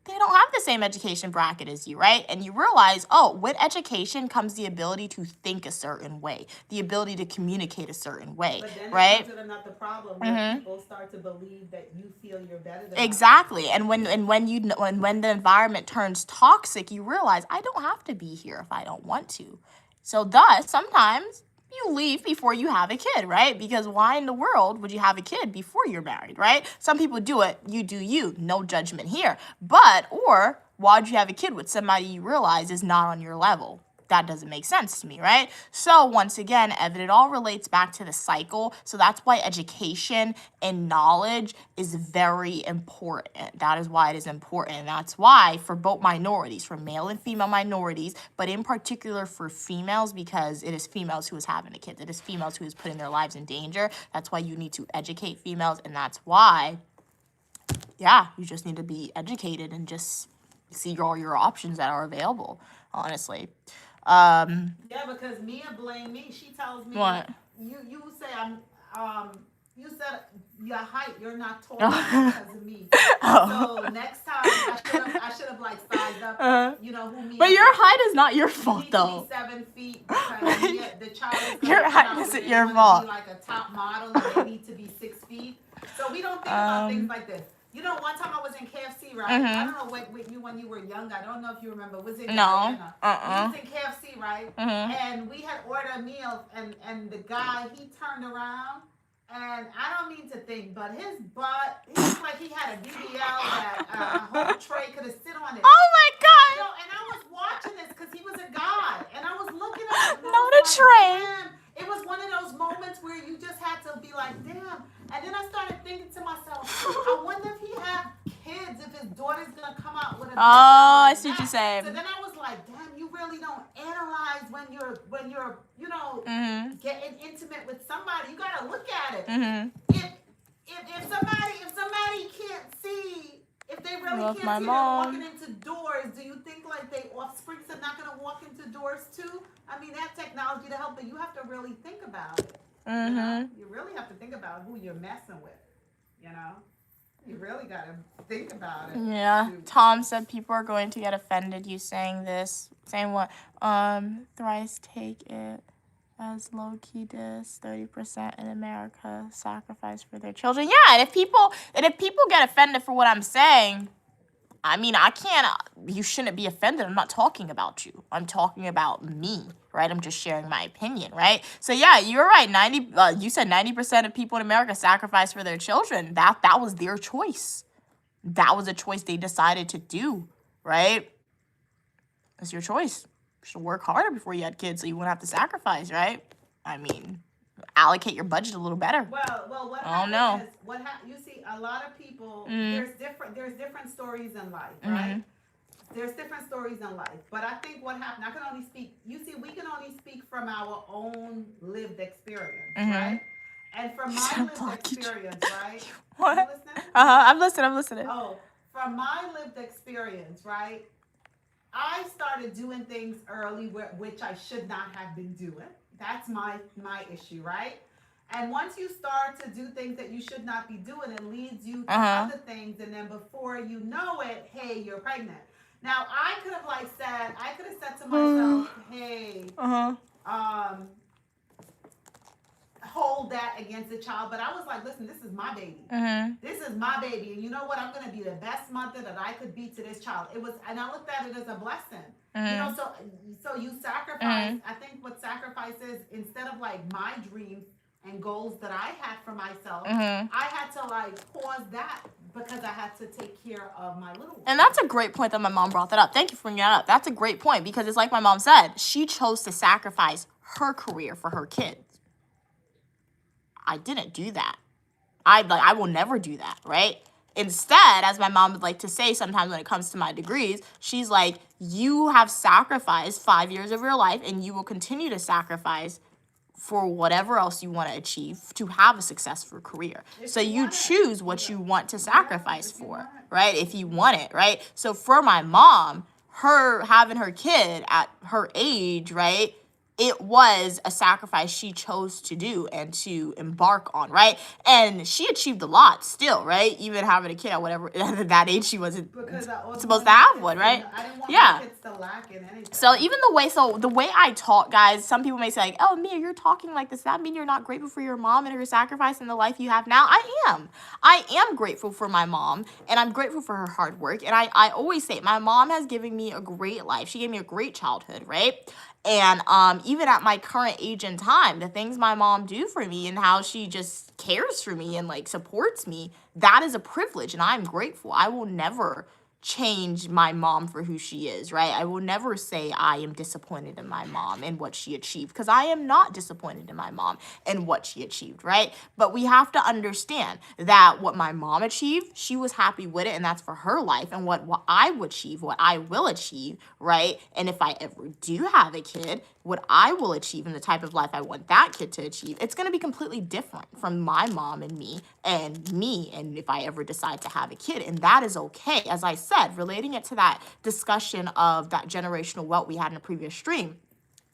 they don't have the same education bracket as you, right? And you realize, oh, with education comes the ability to think a certain way, the ability to communicate a certain way, but then right? It comes to another problem where people start to believe that you feel you're better than Exactly. And when the environment turns toxic, you realize I don't have to be here if I don't want to. So thus, sometimes you leave before you have a kid, right? Because why in the world would you have a kid before you're married, right? Some people do it. You do you. No judgment here. But, or why would you have a kid with somebody you realize is not on your level? That doesn't make sense to me, right? So once again, Evan, it all relates back to the cycle. So that's why education and knowledge is very important. That is why it is important. And that's why for both minorities, for male and female minorities, but in particular for females, because it is females who is having the kids. It is females who is putting their lives in danger. That's why you need to educate females. And that's why, yeah, you just need to be educated and just see all your options that are available, honestly. Yeah, because Mia blamed me. She tells me What? You say you said your height, you're not tall because of me. So next time I should have like sized up, you know, who Mia. But your height is not your you fault, need though. to be 7 feet because Mia, the child is Your height isn't your fault. Be like a top model and they need to be 6 feet. So we don't think about things like this. You know, one time I was in KFC, right? I don't know what with you when you were young. I don't know if you remember. Was it No. We was in KFC, right? And we had ordered a meal, and the guy, he turned around, and I don't mean to think, but his butt, he looked like he had a BBL that a whole tray could have sit on it. Oh my You God! know, and I was watching this because he was a guy, and I was looking at him. Not a tray. Damn. It was one of those moments where you just had to be like, damn. And then I started thinking to myself, I wonder if he had kids, if his daughter's gonna come out with a. Oh, I see what you're saying. So then I was like, damn, you really don't analyze when you're you know getting intimate with somebody. You gotta look at it. If somebody can't see, if they really Love can't my see, mom. they're walking into doors. Do you think like they offsprings are not gonna walk into doors too? I mean, that technology to help, but you have to really think about it. You know? You really have to think about who you're messing with. You know, you really gotta think about it. Yeah. Tom said people are going to get offended you saying this. Saying what? Thrice take it as low key diss. 30% in America sacrifice for their children. Yeah, and if people get offended for what I'm saying, I mean, you shouldn't be offended. I'm not talking about you. I'm talking about me, right? I'm just sharing my opinion, right? So yeah, you're right. You said 90% of people in America sacrifice for their children. That was their choice. That was a choice they decided to do, right? It's your choice. You should work harder before you had kids so you wouldn't have to sacrifice, right? I mean, allocate your budget a little better. Well, what happens is, you see, a lot of people, there's different stories in life, right? There's different stories in life. But I think what happened, we can only speak from our own lived experience, right? And from my Should I lived block you? experience, right? What? You listening? I'm listening. Oh, from my lived experience, right? I started doing things early which I should not have been doing. That's my issue, right? And once you start to do things that you should not be doing, it leads you to other things, and then before you know it, hey, you're pregnant. Now I could have said to myself, hey, hold that against the child, but I was like, listen, this is my baby. This is my baby, and you know what? I'm gonna be the best mother that I could be to this child. It was, and I looked at it as a blessing. You know, so you sacrifice. I think what sacrifice is, instead of like my dreams and goals that I had for myself, I had to like pause that because I had to take care of my little one. And that's a great point that my mom brought that up. Thank you for bringing that up. That's a great point because it's like my mom said, she chose to sacrifice her career for her kids. I didn't do that. I will never do that, right? Instead, as my mom would like to say sometimes when it comes to my degrees, she's like, you have sacrificed 5 years of your life and you will continue to sacrifice for whatever else you want to achieve to have a successful career. So you choose what you want to sacrifice for, right? If you want it, right? So for my mom, her having her kid at her age, right? It was a sacrifice she chose to do and to embark on, right? And she achieved a lot still, right? Even having a kid at whatever at that age, she wasn't supposed to have one, right? I didn't want my kids to lack in anything. So even the way I talk, guys, some people may say like, "Oh, Mia, you're talking like this. Does that mean you're not grateful for your mom and her sacrifice and the life you have now?" I am grateful for my mom, and I'm grateful for her hard work. And I always say, my mom has given me a great life. She gave me a great childhood, right? And even at my current age and time, the things my mom do for me and how she just cares for me and like supports me, that is a privilege, and I'm grateful. I will never change my mom for who she is, right? I will never say I am disappointed in my mom and what she achieved, because I am not disappointed in my mom and what she achieved, right? But we have to understand that what my mom achieved, she was happy with it, and that's for her life. And what I would achieve, what I will achieve, right? And if I ever do have a kid, what I will achieve and the type of life I want that kid to achieve, it's going to be completely different from my mom and me, and if I ever decide to have a kid. And that is okay. As I said, relating it to that discussion of that generational wealth we had in a previous stream,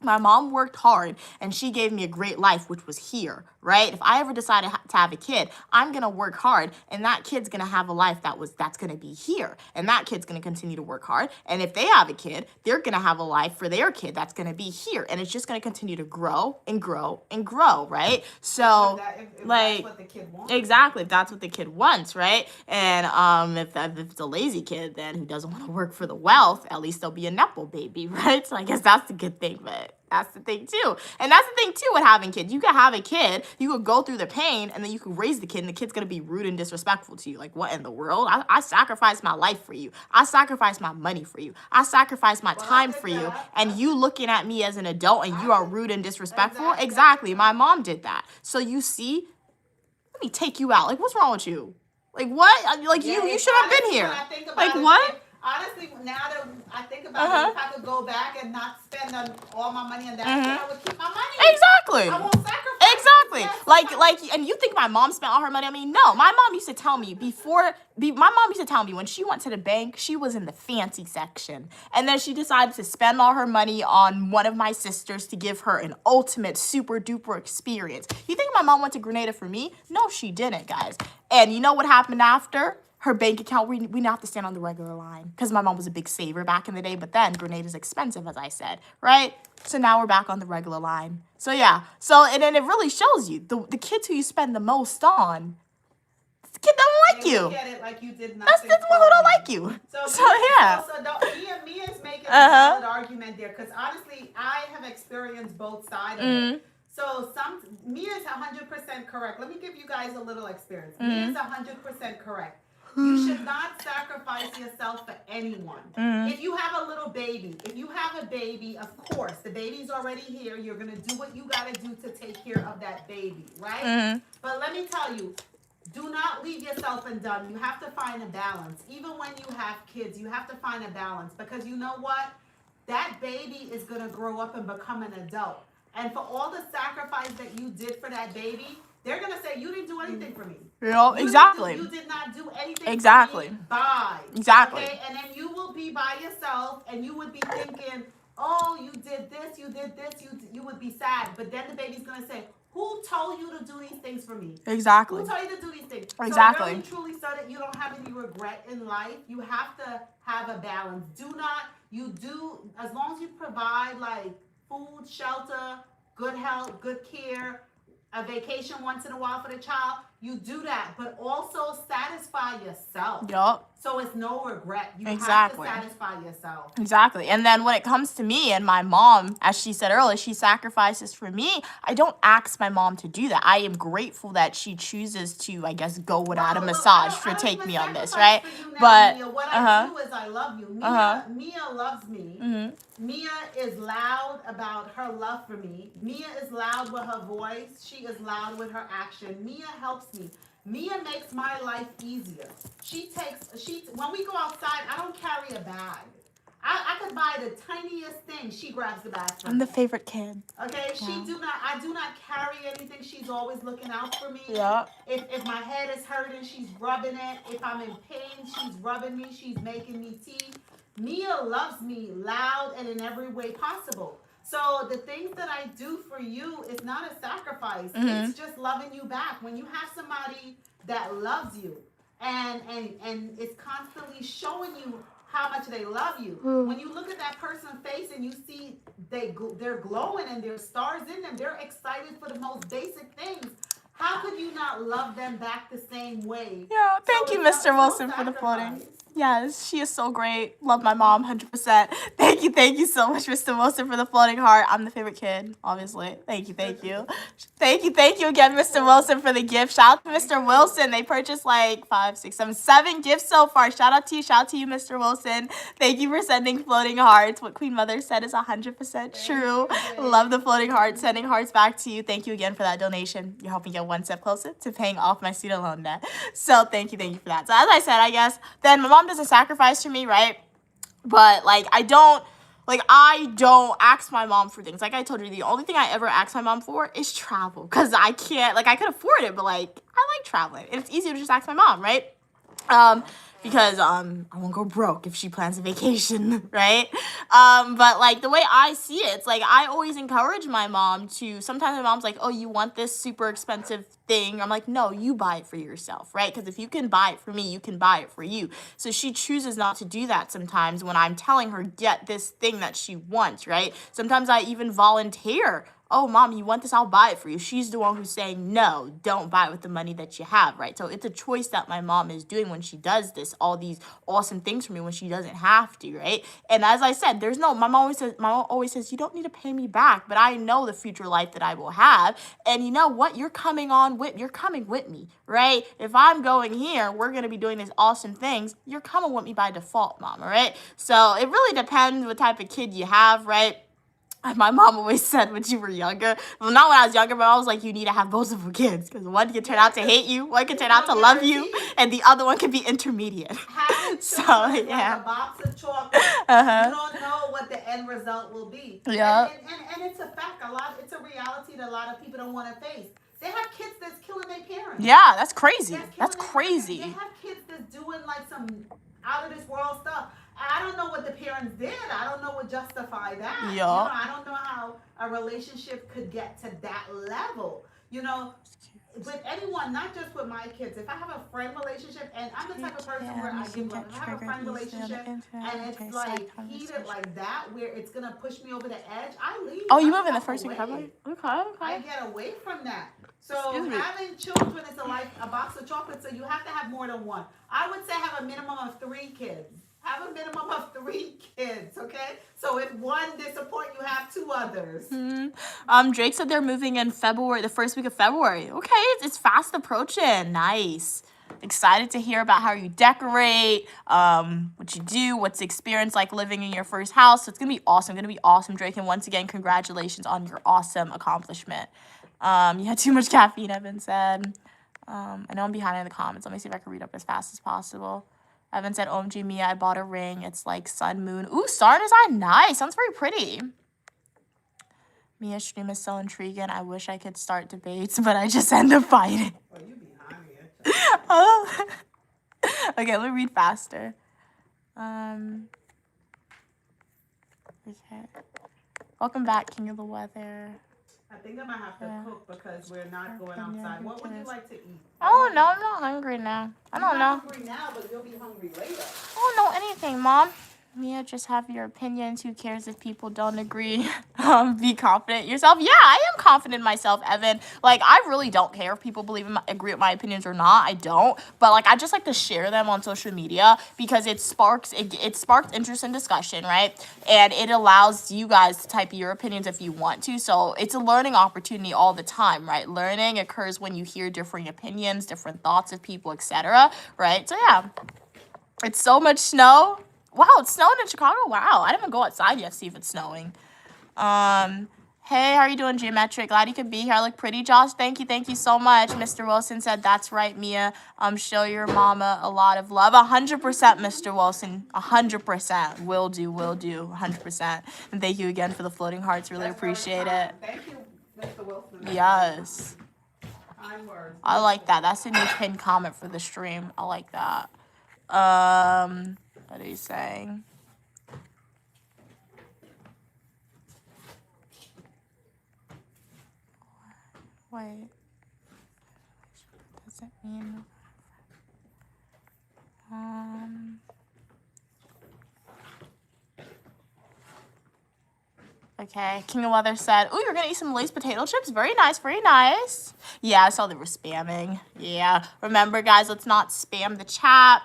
my mom worked hard and she gave me a great life, which was here, right? If I ever decided to have a kid, I'm going to work hard, and that kid's going to have a life that's going to be here. And that kid's going to continue to work hard. And if they have a kid, they're going to have a life for their kid that's going to be here. And it's just going to continue to grow and grow and grow, right? So if like, that's what the kid wants. exactly, if that's what the kid wants, right? And if it's a lazy kid then who doesn't want to work for the wealth, at least they'll be a Nepo baby, right? So I guess that's the good thing, but that's the thing too. And that's the thing too with having kids. You could have a kid, you could go through the pain, and then you could raise the kid, and the kid's gonna be rude and disrespectful to you. Like, what in the world? I sacrificed my life for you. I sacrificed my money for you. I sacrificed my time for you. And you looking at me as an adult and you are rude and disrespectful? Exactly. My mom did that. So you see, let me take you out. Like, what's wrong with you? Like, what? Like, you should have been here. Like, what? Honestly, now that I think about it, if I could go back and not spend all my money on that, then I would keep my money. Exactly. I won't sacrifice. Exactly. Like, and you think my mom spent all her money on me? No, my mom used to tell me when she went to the bank, she was in the fancy section. And then she decided to spend all her money on one of my sisters to give her an ultimate super duper experience. You think my mom went to Grenada for me? No, she didn't, guys. And you know what happened after? Her bank account, we didn't have to stand on the regular line because my mom was a big saver back in the day, but then Grenada's expensive, as I said, right? So now we're back on the regular line. So yeah, and then it really shows you, the kids who you spend the most on, the kid don't like you. Look at it like you did nothing. That's the one who don't like you. So yeah. Mia's making a valid argument there, because honestly, I have experienced both sides of it. So Mia's 100% correct. Let me give you guys a little experience. Mia's 100% correct. You should not sacrifice yourself for anyone. If you have a little baby, of course, the baby's already here. You're going to do what you got to do to take care of that baby, right? But let me tell you, do not leave yourself undone. You have to find a balance. Even when you have kids, you have to find a balance, because you know what? That baby is going to grow up and become an adult. And for all the sacrifice that you did for that baby, they're gonna say you didn't do anything for me. Exactly. You did not do anything Exactly. for me. Bye. Exactly. Okay, and then you will be by yourself, and you would be thinking, oh, you did this, you would be sad. But then the baby's gonna say, who told you to do these things for me? Exactly. Who told you to do these things? Exactly. So really, truly, so that you don't have any regret in life, you have to have a balance. As long as you provide like food, shelter, good health, good care, a vacation once in a while for the child, you do that, but also satisfy yourself. Yup. So it's no regret. You Exactly. have to satisfy yourself. Exactly. And then when it comes to me and my mom, as she said earlier, she sacrifices for me. I don't ask my mom to do that. I am grateful that she chooses to, I guess, go without a massage for take me on this, right? But Mia, what I do is I love you. Mia loves me. Mm-hmm. Mia is loud about her love for me. Mia is loud with her voice. She is loud with her action. Mia helps me. Mia makes my life easier. When we go outside, I don't carry a bag. I could buy the tiniest thing. She grabs the bag for I'm the favorite kid. Okay, Yeah. I do not carry anything. She's always looking out for me. Yeah. If my head is hurting, she's rubbing it. If I'm in pain, she's rubbing me. She's making me tea. Mia loves me loud and in every way possible. So the things that I do for you is not a sacrifice. Mm-hmm. It's just loving you back. When you have somebody that loves you and is constantly showing you how much they love you. When you look at that person's face and you see they're glowing and there's stars in them, they're excited for the most basic things. How could you not love them back the same way? Yeah, thank you, Mr. Wilson, for the floating. Yes, she is so great. Love my mom, 100%. Thank you so much, Mr. Wilson, for the floating heart. I'm the favorite kid, obviously. Thank you. Thank you again, Mr. Wilson, for the gift. Shout out to Mr. Wilson. They purchased like 5, 6, 7, 7 gifts so far. Shout out to you, Mr. Wilson. Thank you for sending floating hearts. What Queen Mother said is 100% true. Love the floating hearts, sending hearts back to you. Thank you again for that donation. You're helping get one step closer to paying off my student loan debt. So thank you for that. So as I said, I guess, then my mom doesn't sacrifice for me, right? But like I don't ask my mom for things. Like I told you, the only thing I ever ask my mom for is travel, because I can't, like, I could afford it, but like I like traveling and it's easier to just ask my mom, right? Because I won't go broke if she plans a vacation, right? But like the way I see it, it's like I always encourage my mom to. Sometimes my mom's like, "Oh, you want this super expensive thing?" I'm like, "No, you buy it for yourself, right? Because if you can buy it for me, you can buy it for you." So she chooses not to do that sometimes when I'm telling her get this thing that she wants, right? Sometimes I even volunteer. Oh, mom, you want this? I'll buy it for you. She's the one who's saying, no, don't buy it with the money that you have, right? So it's a choice that my mom is doing when she does this, all these awesome things for me when she doesn't have to, right? And as I said, my mom always says, you don't need to pay me back, but I know the future life that I will have. And you know what? You're coming with me, right? If I'm going here, we're going to be doing these awesome things. You're coming with me by default, mom, all right? So it really depends what type of kid you have, right? My mom always said when you were younger, well, not when I was younger, but I was like, you need to have both of them kids, because one can turn out to hate you, one can turn out to love you, and the other one can be intermediate. So yeah. Like a box of chocolate. You don't know what the end result will be. Yeah. And it's a fact. It's a reality that a lot of people don't want to face. They have kids that's killing their parents. Yeah, that's crazy. That's crazy. They have kids that's doing like some out of this world stuff. I don't know what the parents did. I don't know what justified that. Yeah. You know, I don't know how a relationship could get to that level. You know, with anyone, not just with my kids. If I have a friend relationship, and I'm the type of person where I give love. If I have a friend relationship and it's like heated like that, where it's gonna push me over the edge, I leave. Oh, you move in the first week of February? Okay. I get away from that. So having children is like a box of chocolates, so you have to have more than one. I would say have a minimum of 3 kids. Have a minimum of 3 kids, okay? So if one disappoints, you have 2 others. Drake said they're moving in February, the first week of February. Okay, it's fast approaching. Nice. Excited to hear about how you decorate, what you do, what's the experience like living in your first house. So it's gonna be awesome, Drake. And once again, congratulations on your awesome accomplishment. You had too much caffeine, Evan said. I know I'm behind in the comments. Let me see if I can read up as fast as possible. Evan said, OMG, Mia, I bought a ring. It's like sun, moon. Ooh, star in his eye. Nice. Sounds very pretty. Mia's stream is so intriguing. I wish I could start debates, but I just end up fighting. Oh, you behind me. Oh. Okay, let me read faster. Okay. Welcome back, King of the Weather. I think I might have to Yeah. cook because we're not going outside. What would you like to eat? Oh, no, I'm not hungry now. I don't You're know. not hungry now, but you'll be hungry later. I don't know anything, Mom. Mia, just have your opinions. Who cares if people don't agree? Be confident in yourself. Yeah, I am confident in myself, Evan. Like, I really don't care if people agree with my opinions or not. I don't. But, like, I just like to share them on social media because it sparks interest and discussion, right? And it allows you guys to type your opinions if you want to. So it's a learning opportunity all the time, right? Learning occurs when you hear differing opinions, different thoughts of people, etc., right? So, yeah. It's so much snow. Wow, it's snowing in Chicago? Wow, I didn't even go outside yet to see if it's snowing. Hey, how are you doing, Geometric? Glad you could be here. I look pretty, Josh. Thank you so much. Mr. Wilson said, that's right, Mia. Show your mama a lot of love. 100%, Mr. Wilson. 100%. Will do. 100%. And thank you again for the floating hearts. Really appreciate it. Thank you, Mr. Wilson. Yes. Kind words. I like that. That's a new pinned comment for the stream. I like that. What are you saying? Wait. What does it mean? Okay, King of Weather said, "Ooh, you're gonna eat some Lay's potato chips? Very nice, very nice." Yeah, I saw they were spamming. Yeah, remember, guys, let's not spam the chat.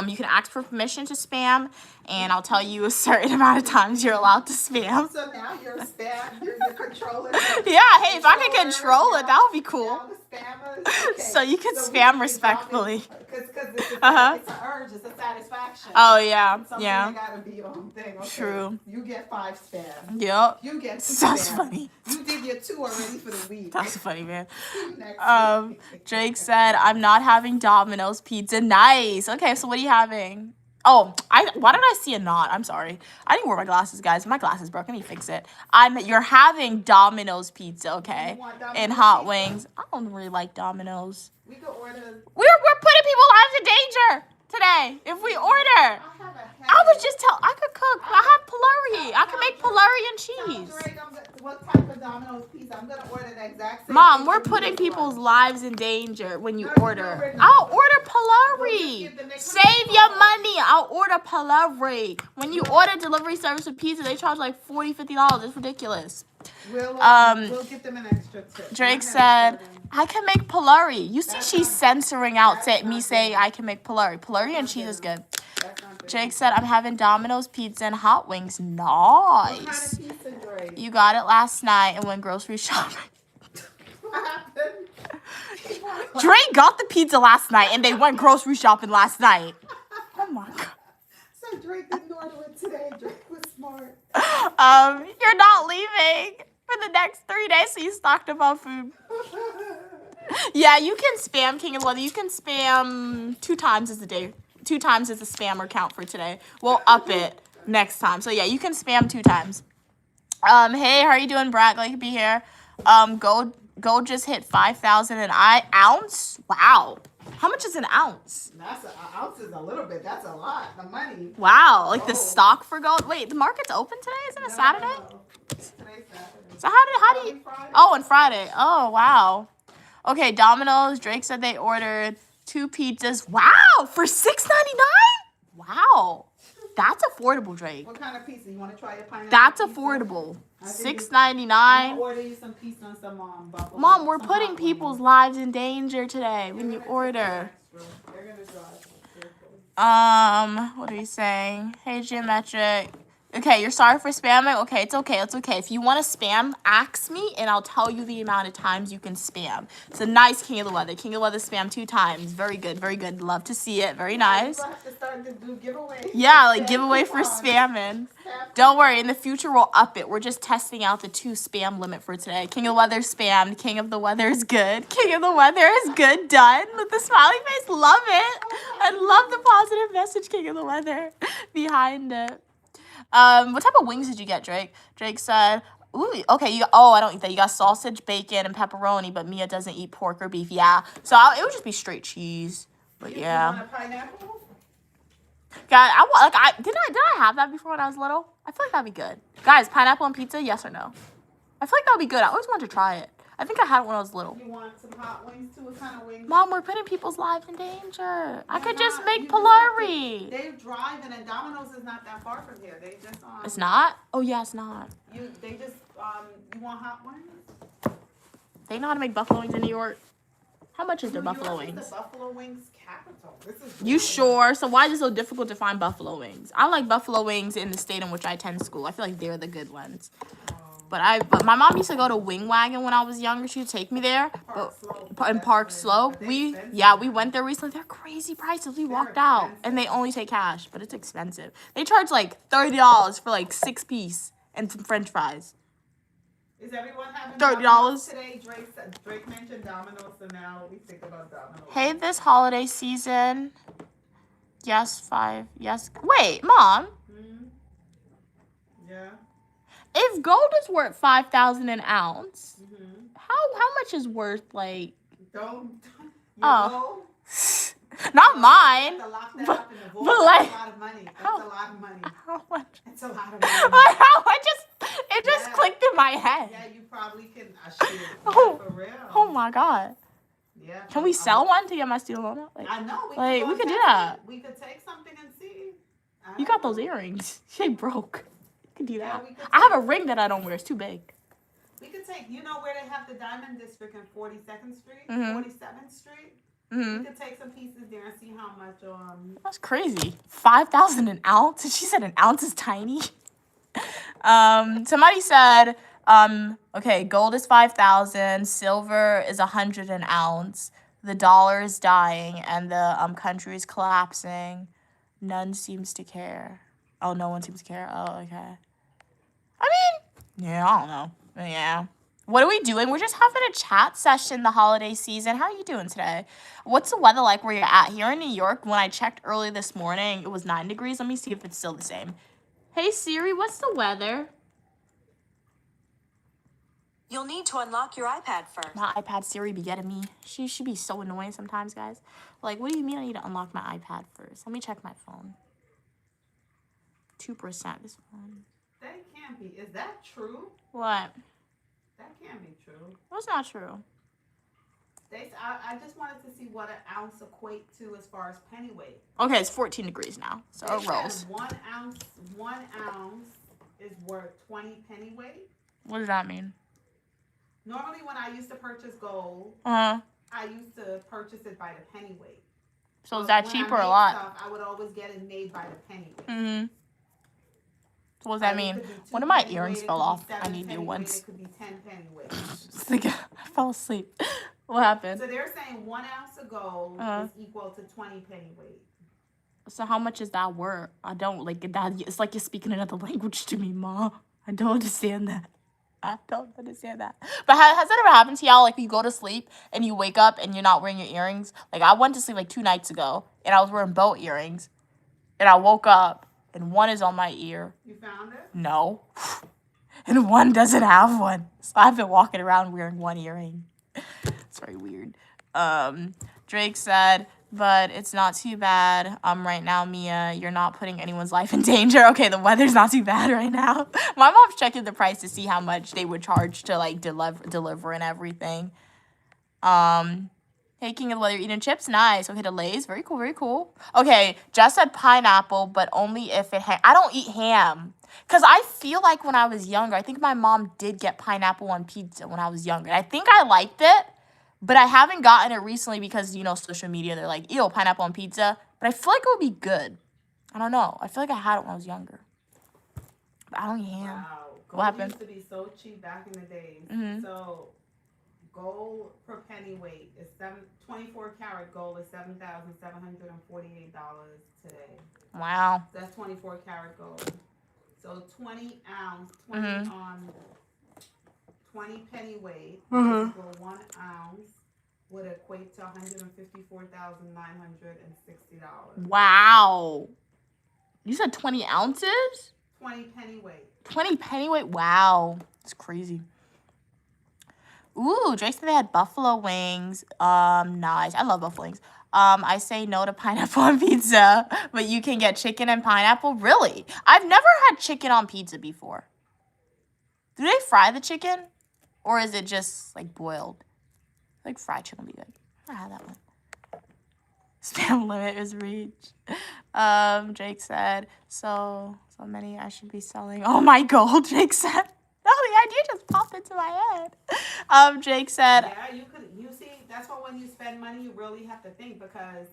You can ask for permission to spam, and I'll tell you a certain amount of times you're allowed to spam. So now you're a spam. You're the controller. Yeah, hey, if I could control it, that would be cool. Now the spammers. Okay. So you can So spam respectfully. Because it's an urge, it's a satisfaction. Oh, yeah, Something yeah. that gotta be your own thing. Okay. True. You get 5 spam. Yep. You get 2 That's spam. funny. You did your 2 already for the week. That's funny, man. Next week. Drake said, I'm not having Domino's pizza. Nice. Okay, so what are you having? Oh, why did I see a knot? I'm sorry. I didn't wear my glasses, guys. My glasses broke. Let me fix it. You're having Domino's pizza, okay? You want Domino's And hot pizza? wings. I don't really like Domino's. We could order. We're putting people's lives in danger today if we order. I was just I could cook. I have Polari. I can make Polari and cheese. What type of Domino's pizza? I'm gonna order the exact same. Mom, thing we're you putting just people's ordered. lives in danger when you No, you order. already- I'll order We'll just Polari. give the next Save one. your money. I'll order Polari. When you order delivery service for pizza, they charge like $40, $50. It's ridiculous. We'll give them an extra tip. Drake Go ahead, said, Jordan. I can make Polari. You see, That's she's not- censoring out that's me not saying good. I can make Polari. Polari and not cheese is good. good. That's not good. Jake said, I'm having Domino's pizza and hot wings. What kind Nice. of pizza, Drake? You got it last night and went grocery shopping. What happened? Drake got the pizza last night and they went grocery shopping last night. Oh my god. So Drake didn't order it today. Drake was smart. You're not leaving for the next 3 days, so you stocked up on food. Yeah, you can spam King of the Weather. You can spam 2 times as a day. 2 times as a spammer count for today. We'll up it next time. So yeah, you can spam 2 times. Hey, how are you doing, Brad? Glad you could be here. Go just hit 5,000 an ounce. Wow. How much is an ounce? That's an ounce is a little bit. That's a lot. The money. Wow, like the Oh. stock for gold. Wait, the market's open today? Isn't it Saturday? No. Today's Saturday. So how do you? Friday. Oh, and Friday. Oh, wow. Okay, Domino's. Drake said they ordered 2 pizzas. Wow, for $6.99. Wow, that's affordable, Drake. What kind of pizza? You want to try your pineapple? That's pizza? affordable. I think it's- $6.99. I'm gonna order you some pizza and some buffalo. Mom, we're some putting hot people's wings. lives in danger today when you They're gonna order. take extra. They're gonna drive. What are you saying? Hey, Geometric. Okay, you're sorry for spamming? Okay, it's okay. It's okay. If you want to spam, ask me, and I'll tell you the amount of times you can spam. It's a nice King of the Weather. King of the Weather spam 2 times. Very good, very good. Love to see it. Very nice. We'll have to start to do giveaways. Yeah, like Spam giveaway for coupons. spamming. Spam Don't worry, in the future we'll up it. We're just testing out the 2 spam limit for today. King of the Weather spammed. King of the Weather is good. King of the Weather is good. Done. With the smiley face. Love it. I love the positive message, King of the Weather, behind it. What type of wings did you get, Drake? Drake said, Ooh, okay. I don't eat that. You got sausage, bacon, and pepperoni, but Mia doesn't eat pork or beef. Yeah. So it would just be straight cheese. But You yeah. want a pineapple? God, did I have that before when I was little? I feel like that'd be good. Guys, pineapple on pizza, yes or no? I feel like that would be good. I always wanted to try it. I think I had it when I was little. You want some hot wings too? What kind of wings? Mom, we're putting people's lives in danger. I could just not. make You just have to- Polari. They're driving, and Domino's is not that far from here. They just It's not? Oh yeah, it's not. you want hot wings? They know how to make buffalo wings in New York. How much is their New buffalo York is wings? the buffalo wings capital. This is You sure? So why is it so difficult to find buffalo wings? I like buffalo wings in the state in which I attend school. I feel like they're the good ones. But my mom used to go to Wing Wagon when I was younger. She'd take me there. In Park Slope. We went there recently. They're crazy prices. We walked out and they only take cash, but it's expensive. They charge like $30 for like 6 piece and some French fries. Is everyone having $30 today? Drake mentioned Domino's, so now we think about Domino's. Hey, this holiday season. Yes, 5. Yes. Wait, Mom. Yeah. If gold is worth 5,000 an ounce, Mm-hmm. how much is worth like? Don't. Oh. Not mine. You have to lock that up in the vault. but like- That's a lot of money. That's a lot of money. How much? It's a lot of money. It just Yeah. clicked in my head. Yeah, you probably can. Shit. Oh. For real. Oh my god. Yeah. Can we sell one to get my student loan out? Like, I know. Like, go we could do test that. it. We could take something and see. you got those earrings. They broke. You could do Yeah, that. we could I have take- a ring that I don't wear. It's too big. We could take. You know where they have the Diamond District in 42nd Street, Mhm. 47th Street. Hmm. We could take some pieces there and see how much. That's crazy. 5,000 an ounce? She said an ounce is tiny. Somebody said, okay, gold is 5,000, silver is 100 an ounce, the dollar is dying, and the country is collapsing. None seems to care. Oh, no one seems to care. Oh, okay. I mean, yeah, I don't know. Yeah. What are we doing? We're just having a chat session the holiday season. How are you doing today? What's the weather like where you're at? Here in New York, when I checked early this morning, it was 9 degrees. Let me see if it's still the same. Hey Siri, what's the weather? You'll need to unlock your iPad first. My iPad Siri be getting me. She be so annoying sometimes, guys. Like, what do you mean I need to unlock my iPad first? Let me check my phone. 2% this one. That can't be. Is that true? What? That can't be true. What's not true? I just wanted to see what an ounce equate to as far as pennyweight. Okay, it's 14 degrees now, so They it rolls. said 1 ounce is worth 20 pennyweight. What does that mean? Normally, when I used to purchase gold, Uh-huh. I used to purchase it by the pennyweight. So is But that when cheap I or a made lot? Stuff, I would always get it made by the pennyweight. Mm-hmm. So what does that It mean? could be 2 One of my pennyweight, earrings it fell could be off. I 7 need new pennyweight, ones. It could be 10 pennyweight. Just like, I fell asleep. What happened? So they're saying 1 ounce of gold is equal to 20 pennyweight. So how much is that worth? I don't like that. It's like you're speaking another language to me, Ma. I don't understand that. I don't understand that. But has that ever happened to y'all? Like you go to sleep and you wake up and you're not wearing your earrings. Like I went to sleep like 2 nights ago and I was wearing boat earrings, and I woke up and one is on my ear. You found it? No, and one doesn't have one. So I've been walking around wearing one earring. It's very weird. Drake said, but it's not too bad. Right now, Mia, you're not putting anyone's life in danger. Okay, the weather's not too bad right now. My mom's checking the price to see how much they would charge to like deliver and everything. Hey, King of the Weather, eating chips? Nice. Okay, the Lay's. Very cool, very cool. Okay, Jess said pineapple, but only if it I don't eat ham. Because I feel like when I was younger, I think my mom did get pineapple on pizza when I was younger. And I think I liked it, but I haven't gotten it recently because, you know, social media, they're like, ew, pineapple on pizza. But I feel like it would be good. I don't know. I feel like I had it when I was younger. But I don't eat ham. Wow. What Gold happened? used to be so cheap back in the days. Mhm. So gold per pennyweight is 24 karat gold is $7,748 today. Wow. That's 24 karat gold. So 20 ounce, Mhm. 20 pennyweight Mhm. for 1 ounce would equate to $154,960. Wow. You said 20 ounces? 20 pennyweight. 20 pennyweight? Wow. It's crazy. Ooh, Drake said they had buffalo wings. Nice. I love buffalo wings. I say no to pineapple on pizza, but you can get chicken and pineapple. Really? I've never had chicken on pizza before. Do they fry the chicken? Or is it just like boiled? Like fried chicken would be good. I had that one. Spam limit is reached. Jake said, so many I should be selling. Oh my god, Jake said. No, the idea just popped into my head. Jake said, Yeah, you see, that's why when you spend money, you really have to think, because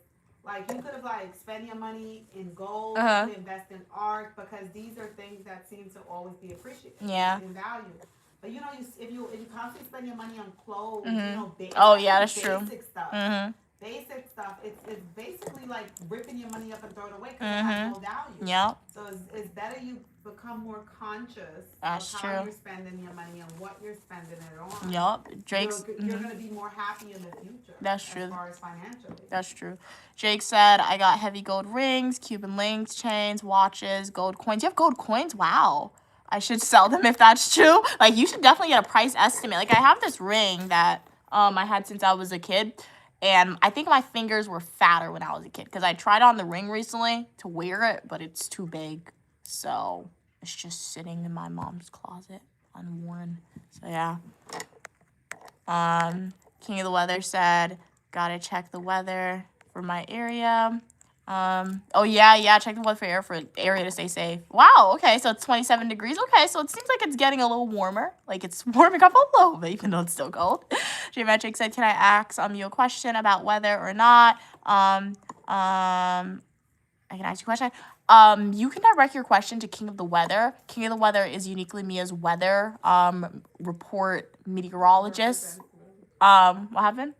like you could have like spent your money in gold, you could invest in art, because these are things that seem to always be appreciated in value. But you know, if you constantly spend your money on clothes, you know, that's true. Basic stuff. Basic stuff. It's basically like ripping your money up and throwing it away because it has no value. Yep. So it's better you become more conscious That's of true. how you're spending your money and what you're spending it on. Yep. Drake's. You're gonna be more happy in the future. That's true. As far as financially. That's true. Jake said, I got heavy gold rings, Cuban links, chains, watches, gold coins. You have gold coins? Wow. I should sell them if that's true. Like, you should definitely get a price estimate. Like, I have this ring that I had since I was a kid. And I think my fingers were fatter when I was a kid. Because I tried on the ring recently to wear it, but it's too big. So, it's just sitting in my mom's closet unworn. So, yeah. King of the Weather said, gotta check the weather for my area. Oh yeah, check the weather for area to stay safe. Wow, okay, so it's 27 degrees. Okay, so it seems like it's getting a little warmer. Like it's warming up a little bit, even though it's still cold. Geometric said, can I ask you a question about weather or not? I can ask you a question. You can direct your question to King of the Weather. King of the Weather is uniquely Mia's weather report meteorologist. What happened?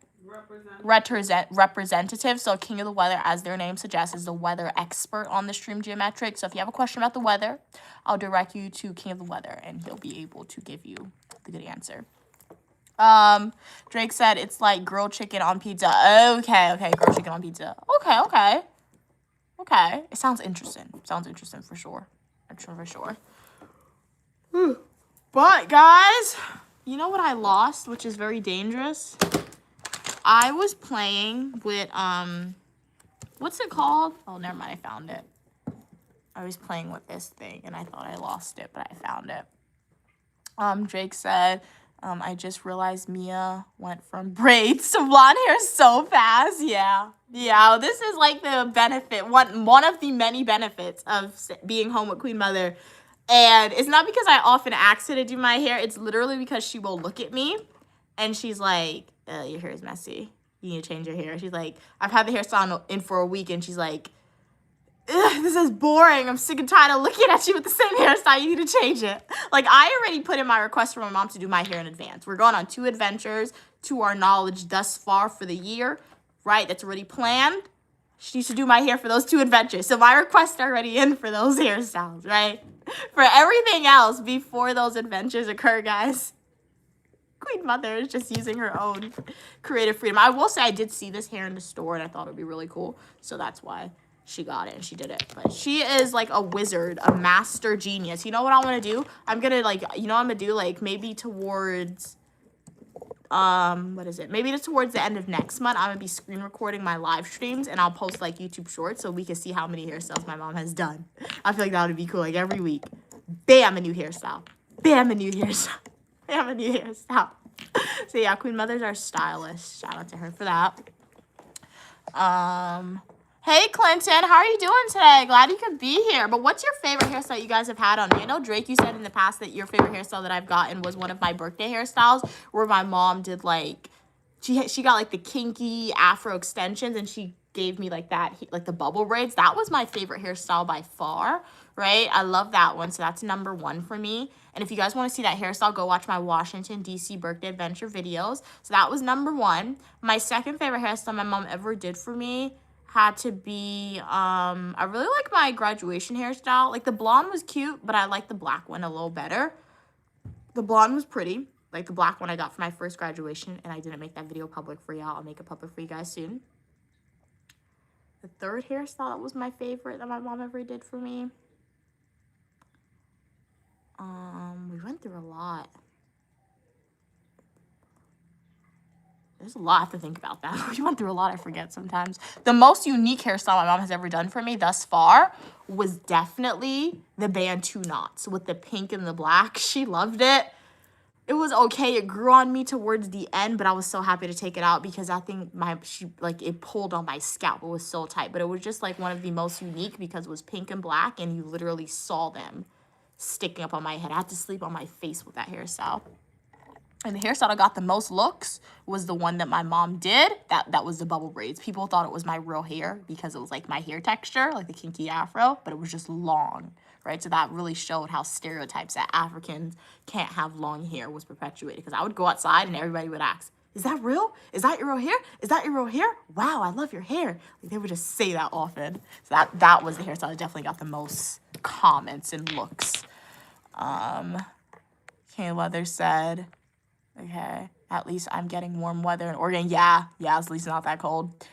Representative. So King of the Weather, as their name suggests, is the weather expert on the stream Geometric. So if you have a question about the weather, I'll direct you to King of the Weather and he'll be able to give you the good answer. Drake said it's like grilled chicken on pizza. Okay, grilled chicken on pizza. Okay. It sounds interesting. For sure. For sure. But guys, you know what I lost, which is very dangerous? I was playing with, what's it called? Oh, never mind, I found it. I was playing with this thing, and I thought I lost it, but I found it. Drake said, I just realized Mia went from braids to blonde hair so fast. Yeah, this is like the benefit, one of the many benefits of being home with Queen Mother. And it's not because I often ask her to do my hair. It's literally because she will look at me, and she's like, your hair is messy. You need to change your hair. She's like, I've had the hairstyle in for a week, and she's like, this is boring. I'm sick and tired of looking at you with the same hairstyle. You need to change it. Like, I already put in my request for my mom to do my hair in advance. We're going on 2 adventures, to our knowledge, thus far for the year, right? That's already planned. She needs to do my hair for those 2 adventures. So my requests are already in for those hairstyles, right? For everything else before those adventures occur, guys, Queen Mother is just using her own creative freedom. I will say I did see this hair in the store, and I thought it would be really cool. So that's why she got it, and she did it. But she is like a wizard, a master genius. You know what I want to do? I'm going to, like, you know what I'm going to do? Like, maybe towards, maybe towards the end of next month, I'm going to be screen recording my live streams, and I'll post, like, YouTube shorts so we can see how many hairstyles my mom has done. I feel like that would be cool. Like, every week, bam, a new hairstyle. Bam, a new hairstyle. Bam, a new hairstyle. So, yeah, Queen Mother's our stylist. Shout out to her for that. Hey, Clinton, how are you doing today? Glad you could be here. But what's your favorite hairstyle you guys have had on me? I know, Drake, you said in the past that your favorite hairstyle that I've gotten was one of my birthday hairstyles where my mom did, like, she got, like, the kinky afro extensions, and she gave me, like, that, like, the bubble braids. That was my favorite hairstyle by far, right? I love that one, so that's number 1 for me. And if you guys want to see that hairstyle, go watch my Washington, D.C. birthday adventure videos. So that was number 1. My second favorite hairstyle my mom ever did for me had to be, I really like my graduation hairstyle. Like, the blonde was cute, but I like the black one a little better. The blonde was pretty. Like, the black one I got for my first graduation, and I didn't make that video public for y'all. I'll make it public for you guys soon. The third hairstyle that was my favorite that my mom ever did for me. We went through a lot. There's a lot to think about that. We went through a lot, I forget sometimes. The most unique hairstyle my mom has ever done for me thus far was definitely the Bantu knots with the pink and the black. She loved it. It was okay. It grew on me towards the end, but I was so happy to take it out because I think it pulled on my scalp. It was so tight, but it was just like one of the most unique because it was pink and black and you literally saw them sticking up on my head. I had to sleep on my face with that hairstyle. And the hairstyle that got the most looks was the one that my mom did. That was the bubble braids. People thought it was my real hair because it was like my hair texture, like the kinky afro, but it was just long, right? So that really showed how stereotypes that Africans can't have long hair was perpetuated. Because I would go outside and everybody would ask, is that real? Is that your real hair? Is that your real hair? Wow, I love your hair. Like they would just say that often. So that was the hairstyle that definitely got the most comments and looks. Kay Leather said, okay, at least I'm getting warm weather in Oregon. Yeah, at least not that cold.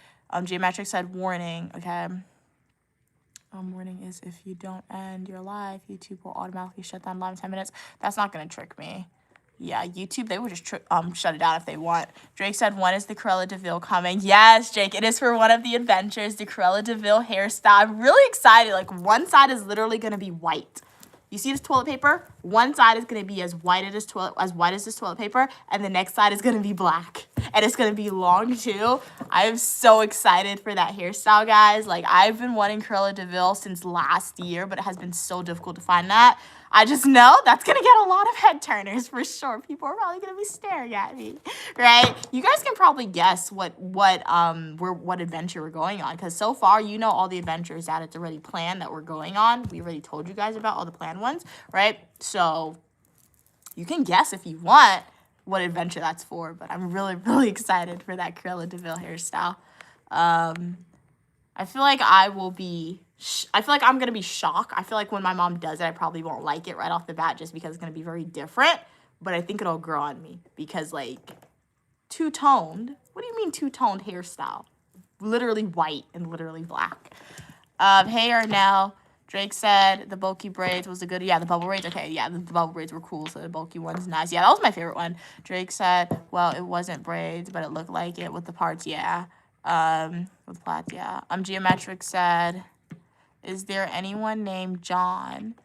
Geometric said, warning, okay. Warning is if you don't end your live, YouTube will automatically shut down live in 10 minutes. That's not going to trick me. Yeah, YouTube, they would just shut it down if they want. Drake said, when is the Cruella de Vil coming? Yes, Jake, it is for one of the adventures, the Cruella de Vil hairstyle. I'm really excited. Like, one side is literally going to be white. You see this toilet paper? One side is going to be as white as this toilet paper, and the next side is going to be black. And it's going to be long, too. I am so excited for that hairstyle, guys. Like, I've been wanting Cruella de Vil since last year, but it has been so difficult to find that. I just know that's going to get a lot of head turners for sure. People are probably going to be staring at me, right? You guys can probably guess what adventure we're going on, because so far, you know all the adventures that it's already planned that we're going on. We already told you guys about all the planned ones, right? So you can guess if you want what adventure that's for, but I'm really, really excited for that Cruella de Vil hairstyle. I feel like I'm going to be shocked. I feel like when my mom does it, I probably won't like it right off the bat just because it's going to be very different. But I think it'll grow on me because, like, two-toned. What do you mean two-toned hairstyle? Literally white and literally black. Hey, Arnell. Drake said the bulky braids was a good... Yeah, the bubble braids. Okay, yeah, the bubble braids were cool, so the bulky one's nice. Yeah, that was my favorite one. Drake said, well, it wasn't braids, but it looked like it with the parts. Yeah. With plaits, yeah. Geometric said... Is there anyone named John?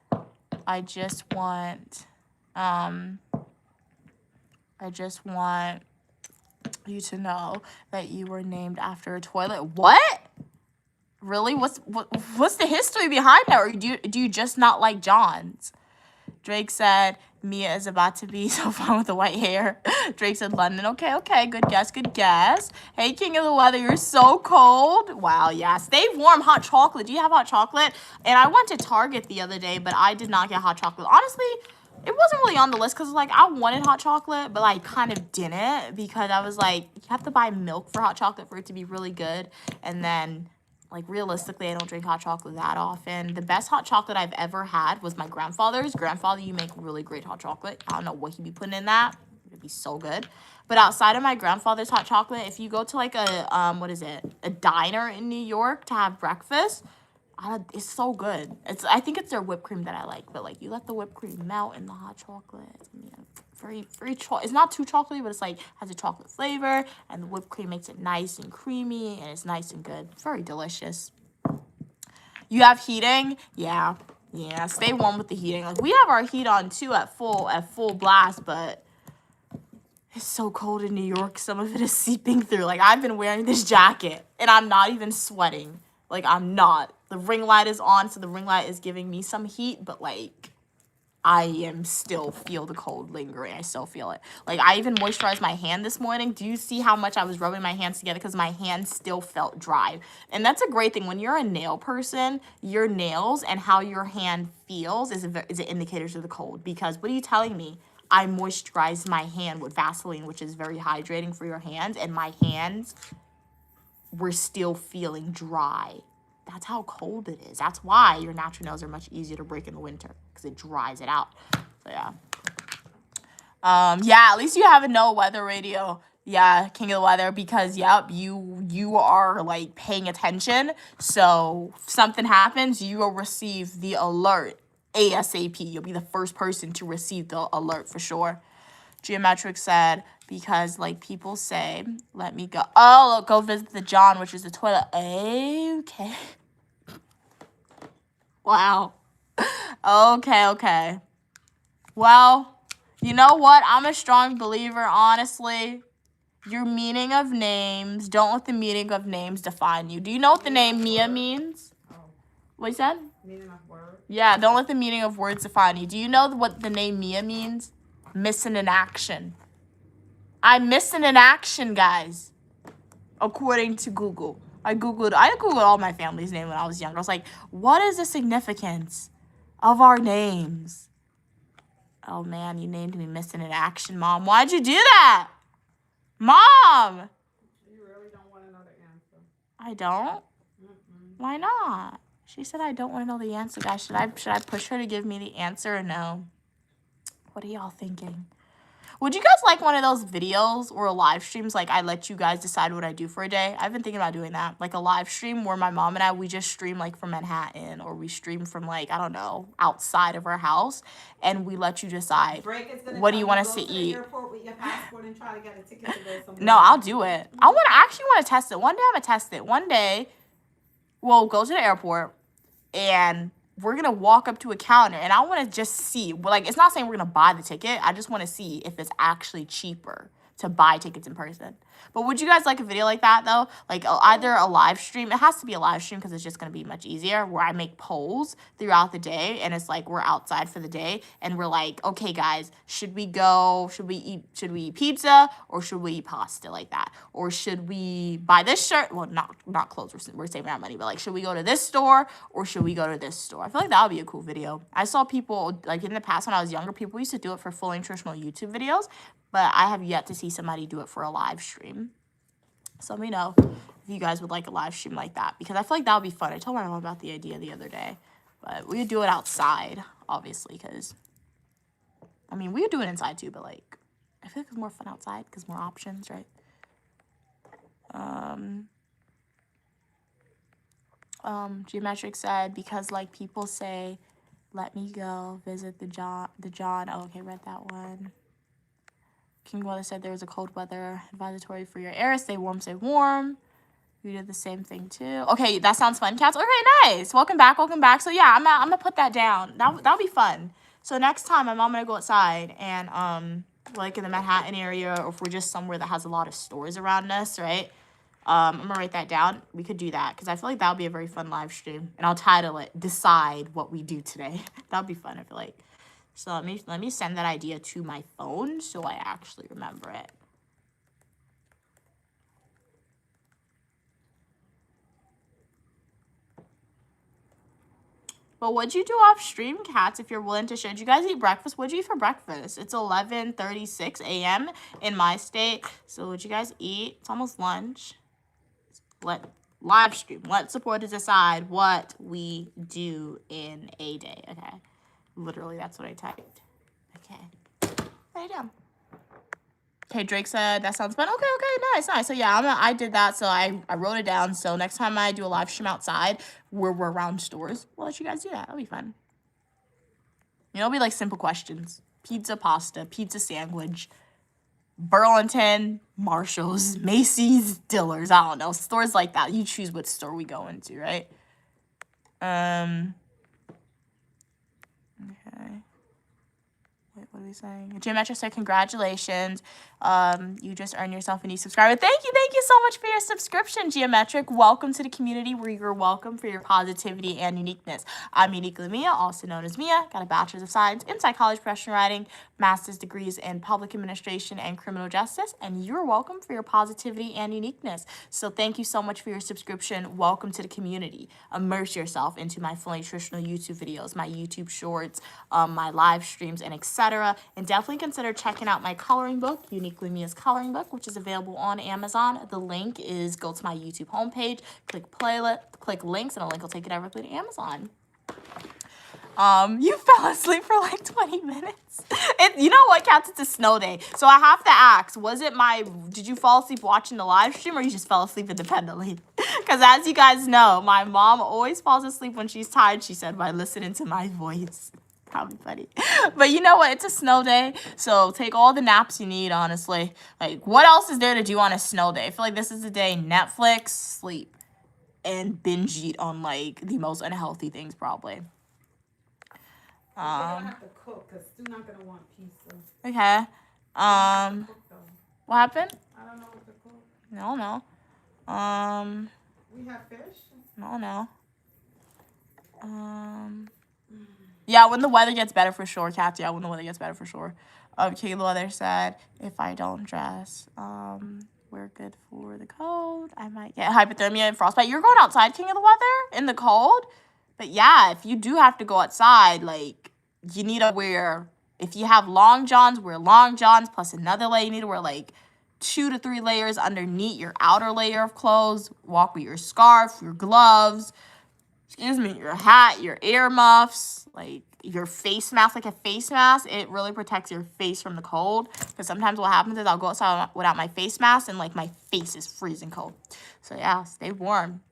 I just want you to know that you were named after a toilet. What? Really? What's the history behind that? Or do you just not like Johns? Drake said, Mia is about to be so fun with the white hair. Drake said, London. Okay. Good guess. Hey, King of the Weather, you're so cold. Wow, yeah. Stay warm, hot chocolate. Do you have hot chocolate? And I went to Target the other day, but I did not get hot chocolate. Honestly, it wasn't really on the list because, like, I wanted hot chocolate, but I kind of didn't because I was like, you have to buy milk for hot chocolate for it to be really good. And then... like, realistically, I don't drink hot chocolate that often. The best hot chocolate I've ever had was my grandfather's. Grandfather, you make really great hot chocolate. I don't know what he'd be putting in that. It'd be so good. But outside of my grandfather's hot chocolate, if you go to, like, a diner in New York to have breakfast, it's so good. I think it's their whipped cream that I like. But, like, you let the whipped cream melt in the hot chocolate. It's not too chocolatey, but it's like has a chocolate flavor, and the whipped cream makes it nice and creamy, and it's nice and good. Very delicious. You have heating? Yeah. Stay warm with the heating. Like, we have our heat on too at full blast, but it's so cold in New York. Some of it is seeping through. Like, I've been wearing this jacket, and I'm not even sweating. Like, I'm not. The ring light is on, so the ring light is giving me some heat, but like, I am still feel the cold lingering. I still feel it. Like, I even moisturized my hand this morning. Do you see how much I was rubbing my hands together? Because my hands still felt dry. And that's a great thing. When you're a nail person, your nails and how your hand feels is an indicator to the cold. Because what are you telling me? I moisturized my hand with Vaseline, which is very hydrating for your hands. And my hands were still feeling dry. That's how cold it is. That's why your natural nails are much easier to break in the winter, because it dries it out. So, yeah. Yeah, at least you have a no weather radio. Yeah, King of the Weather, because, yep, you are, like, paying attention. So, if something happens, you will receive the alert ASAP. You'll be the first person to receive the alert for sure. Geometric said, because like people say, let me go. Oh, look, go visit the John, which is the toilet. Okay. Wow. Okay. Well, you know what? I'm a strong believer, honestly. Your meaning of names, don't let the meaning of names define you. Do you know what the name Mia means? Oh, What you said? meaning of word. Yeah, don't let the meaning of words define you. Do you know what the name Mia means? Missing in action. I'm missing in action, guys. According to Google. I Googled all my family's name when I was younger. I was like, what is the significance of our names? Oh man, you named me Missing in Action, Mom. Why'd you do that? Mom! You really don't want to know the answer. I don't? Mm-mm. Why not? She said I don't want to know the answer, guys. Should I push her to give me the answer or no? What are y'all thinking? Would you guys like one of those videos or live streams? Like I let you guys decide what I do for a day. I've been thinking about doing that. Like a live stream where my mom and I, we just stream like from Manhattan or we stream from like, I don't know, outside of our house. And we let you decide. Drake is gonna What do you tell want go us to the eat? airport with your passport and try to get a ticket to go somewhere. No, I'll do it. I actually want to test it. One day I'm going to test it. One day we'll go to the airport and we're going to walk up to a counter and I want to just see. Like, it's not saying we're going to buy the ticket. I just want to see if it's actually cheaper to buy tickets in person. But would you guys like a video like that, though? Like, either a live stream. It has to be a live stream because it's just going to be much easier, where I make polls throughout the day. And it's like we're outside for the day. And we're like, okay, guys, should we eat pizza or should we eat pasta like that? Or should we buy this shirt? Well, not clothes. We're saving our money. But, like, should we go to this store or should we go to this store? I feel like that would be a cool video. I saw people, like, in the past when I was younger, people used to do it for fully nutritional YouTube videos. But I have yet to see somebody do it for a live stream. So let me know if you guys would like a live stream like that. Because I feel like that would be fun. I told my mom about the idea the other day. But we would do it outside, obviously. Because, I mean, we would do it inside too. But, like, I feel like it's more fun outside because more options, right? Geometric said, because, like, people say, let me go visit the John. Oh, okay, read that one. King Weather said there was a cold weather advisory for your area. Stay warm, stay warm. You did the same thing too. Okay, that sounds fun, cats. Okay, nice. Welcome back. So yeah, I'm gonna put that down. That'll be fun. So next time, I'm gonna go outside and like in the Manhattan area, or if we're just somewhere that has a lot of stores around us, right? I'm gonna write that down. We could do that because I feel like that would be a very fun live stream, and I'll title it "Decide What We Do Today." That'd be fun. I feel like. So let me send that idea to my phone so I actually remember it. But what'd you do off stream, cats, if you're willing to share? Did you guys eat breakfast? What'd you eat for breakfast? It's 11:36 a.m. in my state. So what'd you guys eat? It's almost lunch. Live stream. Let's support to decide what we do in a day. Okay. Literally, that's what I typed. Okay. Write it down. Okay, Drake said, that sounds fun. Okay, nice. So, yeah, I did that. So, I wrote it down. So, next time I do a live stream outside where we're around stores, we'll let you guys do that. That'll be fun. You know, it'll be like simple questions. Pizza, pasta, pizza sandwich, Burlington, Marshall's, Macy's, Dillard's. I don't know. Stores like that. You choose what store we go into, right? Okay. Wait, what are we saying? Geometric said, congratulations. You just earned yourself a new subscriber. Thank you so much for your subscription, Geometric. Welcome to the community where you're welcome for your positivity and uniqueness. I'm Uniquely Mia, also known as Mia. Got a Bachelor's of Science in Psychology, Professional Writing, Master's degrees in Public Administration and Criminal Justice, and you're welcome for your positivity and uniqueness. So thank you so much for your subscription. Welcome to the community. Immerse yourself into my fully nutritional YouTube videos, my YouTube shorts, my live streams, and etc. And definitely consider checking out my coloring book, Uniquely Mia's Coloring Book, which is available on Amazon. The link is go to my YouTube homepage, click links, and a link will take you directly to Amazon. You fell asleep for like 20 minutes. You know what, cats? It's a snow day. So I have to ask, did you fall asleep watching the live stream or you just fell asleep independently? Because as you guys know, my mom always falls asleep when she's tired, she said, by listening to my voice. Probably funny. But you know what? It's a snow day, so take all the naps you need, honestly. Like, what else is there to do on a snow day? I feel like this is the day Netflix, sleep, and binge eat on, like, the most unhealthy things, probably. We're gonna have to cook because Stu not gonna want pizza. Okay. Cook though. What happened? I don't know what to cook. No. We have fish. No. Yeah, when the weather gets better for sure, Kat. Yeah, when the weather gets better for sure. Kayla there said, if I don't dress, we're good for the cold. I might get hypothermia and frostbite. You're going outside, King of the Weather, in the cold? But yeah, if you do have to go outside, like, you need to wear, if you have long johns, wear long johns plus another layer. You need to wear, like, 2 to 3 layers underneath your outer layer of clothes. Walk with your scarf, your gloves, your hat, your earmuffs, like your face mask, like a face mask. It really protects your face from the cold. Because sometimes what happens is I'll go outside without my face mask and like my face is freezing cold. So yeah, stay warm.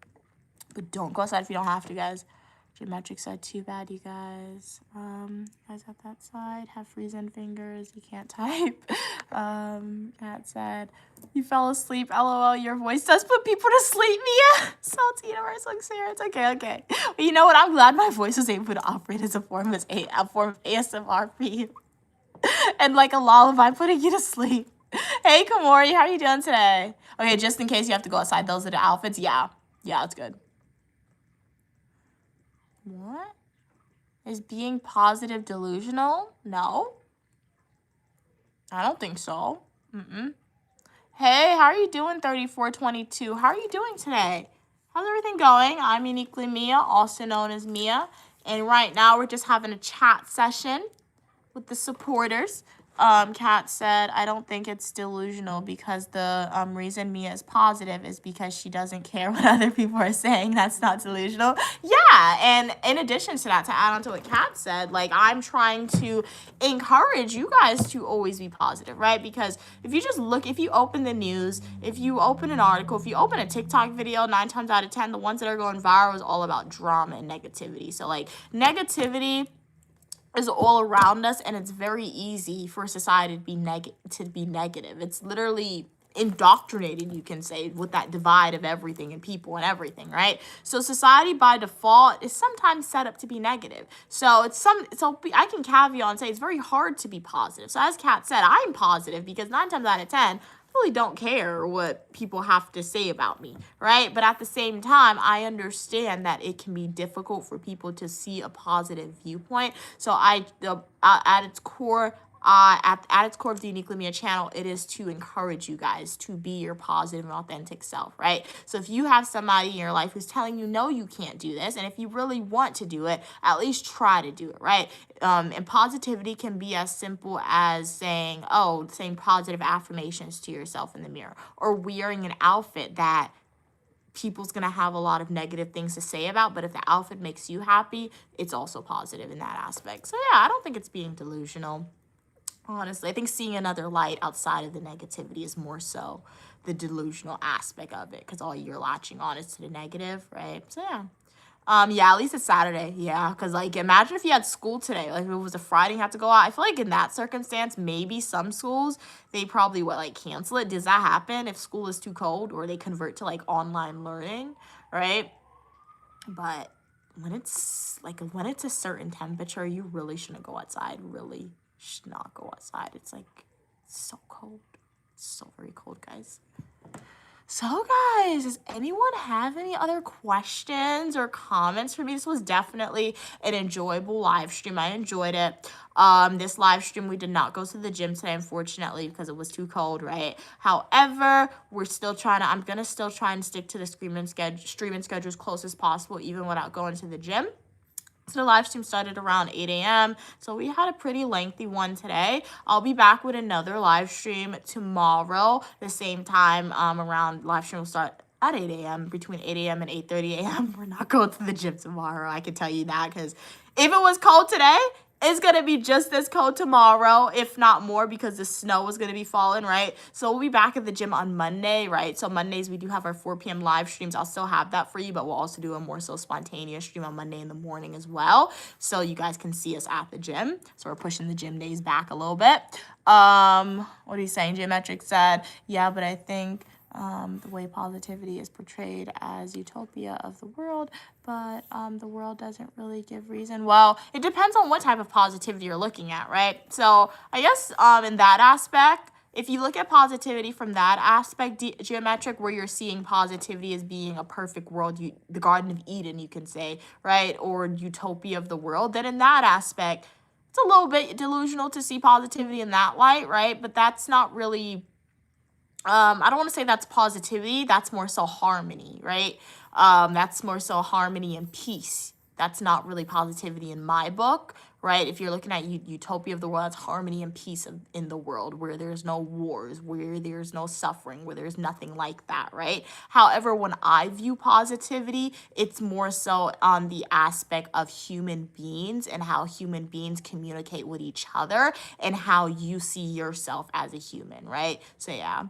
But don't go outside if you don't have to, guys. Geometric said, too bad, you guys. Guys at that side have freezing fingers. You can't type. Kat said, you fell asleep. LOL, your voice does put people to sleep, Mia. Salty universe, like Sarah. It's okay. But you know what? I'm glad my voice was able to operate as a form of ASMR for you. And like a lullaby putting you to sleep. Hey, Kamori, how are you doing today? Okay, just in case you have to go outside, those are the outfits. Yeah, it's good. What? Is being positive delusional? No. I don't think so. Hey, how are you doing, 3422? How are you doing today? How's everything going? I'm Uniquely Mia, also known as Mia. And right now we're just having a chat session with the supporters. Kat said, I don't think it's delusional because the reason Mia is positive is because she doesn't care what other people are saying. That's not delusional. Yeah, and in addition to that, to add on to what Kat said, like, I'm trying to encourage you guys to always be positive, right? Because if you just look, if you open the news, if you open an article, if you open a TikTok video, 9 times out of 10, the ones that are going viral is all about drama and negativity. So, like, negativity is all around us, and it's very easy for society to be negative. It's literally indoctrinated, you can say, with that divide of everything and people and everything, right? So society by default is sometimes set up to be negative. So I can caveat and say it's very hard to be positive. So as Kat said, I'm positive because 9 times out of 10, really don't care what people have to say about me, right? But at the same time, I understand that it can be difficult for people to see a positive viewpoint. So at its core of the Uniquely Mia channel, it is to encourage you guys to be your positive and authentic self, right? So if you have somebody in your life who's telling you, no, you can't do this, and if you really want to do it, at least try to do it, right? And positivity can be as simple as saying positive affirmations to yourself in the mirror, or wearing an outfit that people's gonna have a lot of negative things to say about, but if the outfit makes you happy, it's also positive in that aspect. So yeah, I don't think it's being delusional. Honestly, I think seeing another light outside of the negativity is more so the delusional aspect of it, because all you're latching on is to the negative, right? So yeah. At least it's Saturday. Yeah, because like imagine if you had school today, like if it was a Friday and you had to go out. I feel like in that circumstance, maybe some schools, they probably cancel it. Does that happen if school is too cold, or they convert to like online learning, right? But when it's a certain temperature, you really shouldn't go outside. Really should not go outside. It's so cold. It's so very cold, guys. So guys, does anyone have any other questions or comments for me? This was definitely an enjoyable live stream. I enjoyed it. This live stream, we did not go to the gym today, unfortunately, because it was too cold, right? However, I'm gonna still try and stick to the streaming schedule as close as possible, even without going to the gym. So the live stream started around 8 a.m. So we had a pretty lengthy one today. I'll be back with another live stream tomorrow, the same time. Live stream will start at 8 a.m. Between 8 a.m. and 8:30 a.m. We're not going to the gym tomorrow. I can tell you that, because if it was cold today, It's going to be just this cold tomorrow, if not more, because the snow is going to be falling, right? So we'll be back at the gym on Monday, right? So Mondays, we do have our 4 p.m. live streams. I'll still have that for you, but we'll also do a more so spontaneous stream on Monday in the morning as well. So you guys can see us at the gym. So we're pushing the gym days back a little bit. What are you saying? Geometric said, yeah, but I think the way positivity is portrayed as utopia of the world, but the world doesn't really give reason. Well, it depends on what type of positivity you're looking at, right? So I guess in that aspect, if you look at positivity from that aspect, geometric, where you're seeing positivity as being a perfect world, the Garden of Eden, you can say, right? Or utopia of the world, then in that aspect, it's a little bit delusional to see positivity in that light, right? But that's not really I don't want to say that's positivity. That's more so harmony, right? That's more so harmony and peace. That's not really positivity in my book, right? If you're looking at utopia of the world, that's harmony and peace in the world, where there's no wars, where there's no suffering, where there's nothing like that, right? However, when I view positivity, it's more so on the aspect of human beings and how human beings communicate with each other and how you see yourself as a human, right? So yeah.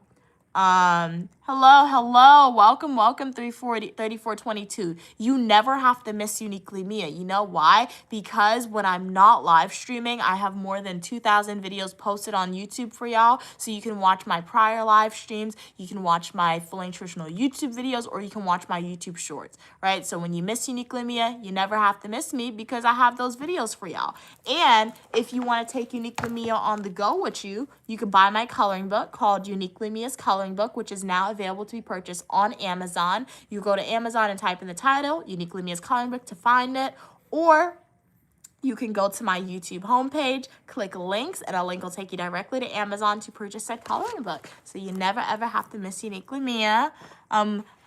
Hello, welcome 3422. You never have to miss Uniquely Mia. You know why? Because when I'm not live streaming, I have more than 2,000 videos posted on YouTube for y'all. So you can watch my prior live streams, you can watch my fully nutritional YouTube videos, or you can watch my YouTube shorts, right? So when you miss Uniquely Mia, you never have to miss me because I have those videos for y'all. And if you want to take Uniquely Mia on the go with you, you can buy my coloring book called Uniquely Mia's Coloring Book, which is now available to be purchased on Amazon. You go to Amazon and type in the title, Uniquely Mia's Coloring Book, to find it, or you can go to my YouTube homepage, click links, and a link will take you directly to Amazon to purchase that coloring book. So you never ever have to miss Uniquely Mia.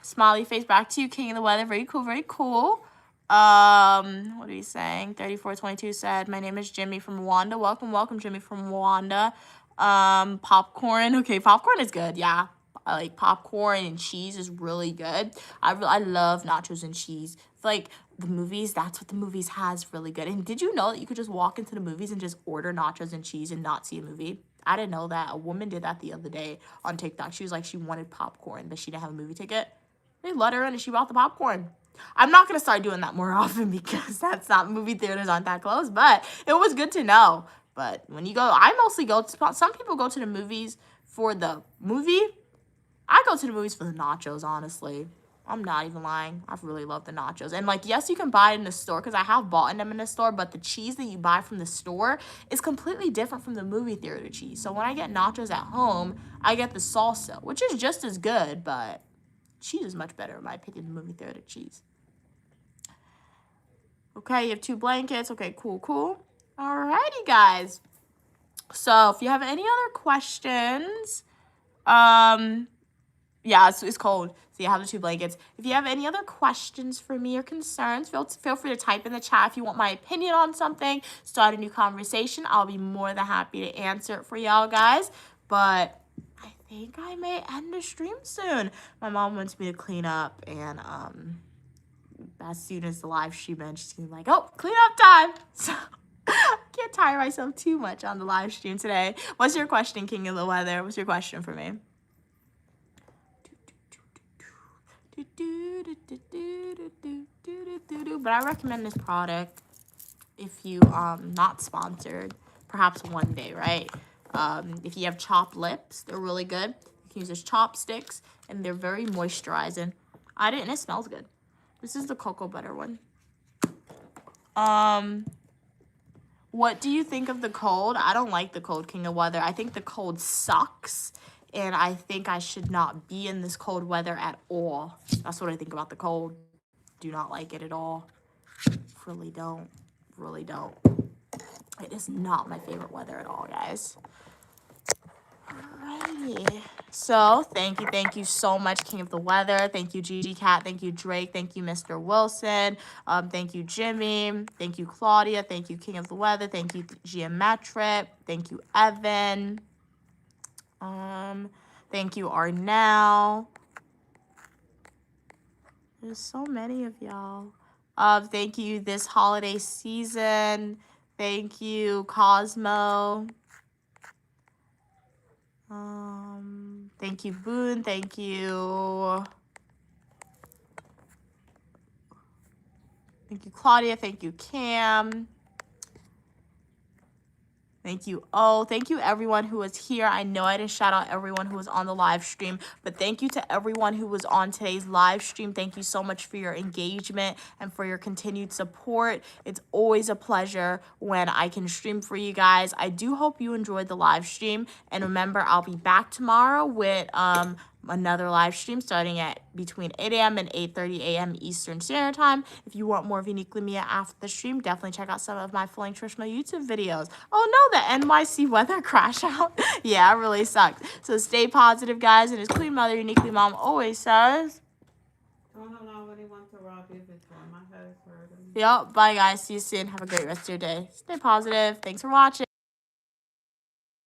Smiley face back to you, King of the Weather. Very cool, very cool. What are we saying? 3422 said, my name is Jimmy from Rwanda. Welcome, Jimmy from Rwanda. Popcorn. Okay, popcorn is good. Yeah, I like popcorn, and cheese is really good. I love nachos and cheese. It's like the movies, that's what the movies has really good. And did you know that you could just walk into the movies and just order nachos and cheese and not see a movie? I didn't know that. A woman did that the other day on TikTok. She was like, she wanted popcorn, but she didn't have a movie ticket. They let her in and she bought the popcorn. I'm not going to start doing that more often because that's not, movie theaters aren't that close, but it was good to know. But when you go, I mostly go to, some people go to the movies for the movie. I go to the movies for the nachos, honestly. I'm not even lying. I really love the nachos. And like, yes, you can buy it in the store because I have bought them in the store, but the cheese that you buy from the store is completely different from the movie theater cheese. So when I get nachos at home, I get the salsa, which is just as good, but cheese is much better in my opinion than movie theater cheese. Okay, you have 2 blankets. Okay, cool. Alrighty, guys. So if you have any other questions, yeah, it's cold. So you have the 2 blankets. If you have any other questions for me or concerns, feel free to type in the chat. If you want my opinion on something, start a new conversation, I'll be more than happy to answer it for y'all guys. But I think I may end the stream soon. My mom wants me to clean up, and as soon as the live stream ends, she's gonna be like, oh, clean up time. So I can't tire myself too much on the live stream today. What's your question, King of the Weather? What's your question for me? But I recommend this product if you not sponsored, perhaps one day, right? If you have chopped lips, they're really good. You can use as chopsticks, and they're very moisturizing. It smells good. This is the cocoa butter one. What do you think of the cold? I don't like the cold, King of Weather. I think the cold sucks, and I think I should not be in this cold weather at all. That's what I think about the cold. Do not like it at all. Really don't. It is not my favorite weather at all, guys. Alrighty. So, thank you so much, King of the Weather. Thank you, Gigi Cat. Thank you, Drake. Thank you, Mr. Wilson. Thank you, Jimmy. Thank you, Claudia. Thank you, King of the Weather. Thank you, Geometric. Thank you, Evan. Thank you, Arnell. There's so many of y'all. Thank you, This Holiday Season. Thank you, Cosmo. Thank you, Boone. Thank you. Thank you, Claudia. Thank you, Cam. Thank you. Oh, thank you everyone who was here. I know I didn't shout out everyone who was on the live stream, but thank you to everyone who was on today's live stream. Thank you so much for your engagement and for your continued support. It's always a pleasure when I can stream for you guys. I do hope you enjoyed the live stream. And remember, I'll be back tomorrow with another live stream starting at between 8 a.m. and 8:30 a.m. Eastern Standard Time. If you want more of Uniquely Mia after the stream, definitely check out some of my fully nutritional YouTube videos. Oh no, the NYC weather crash out. Yeah, it really sucked. So stay positive, guys. And as Queen Mother Uniquely Mom always says, I don't know anyone to rob you before. My head is hurting. yep, bye guys. See you soon. Have a great rest of your day. Stay positive. Thanks for watching.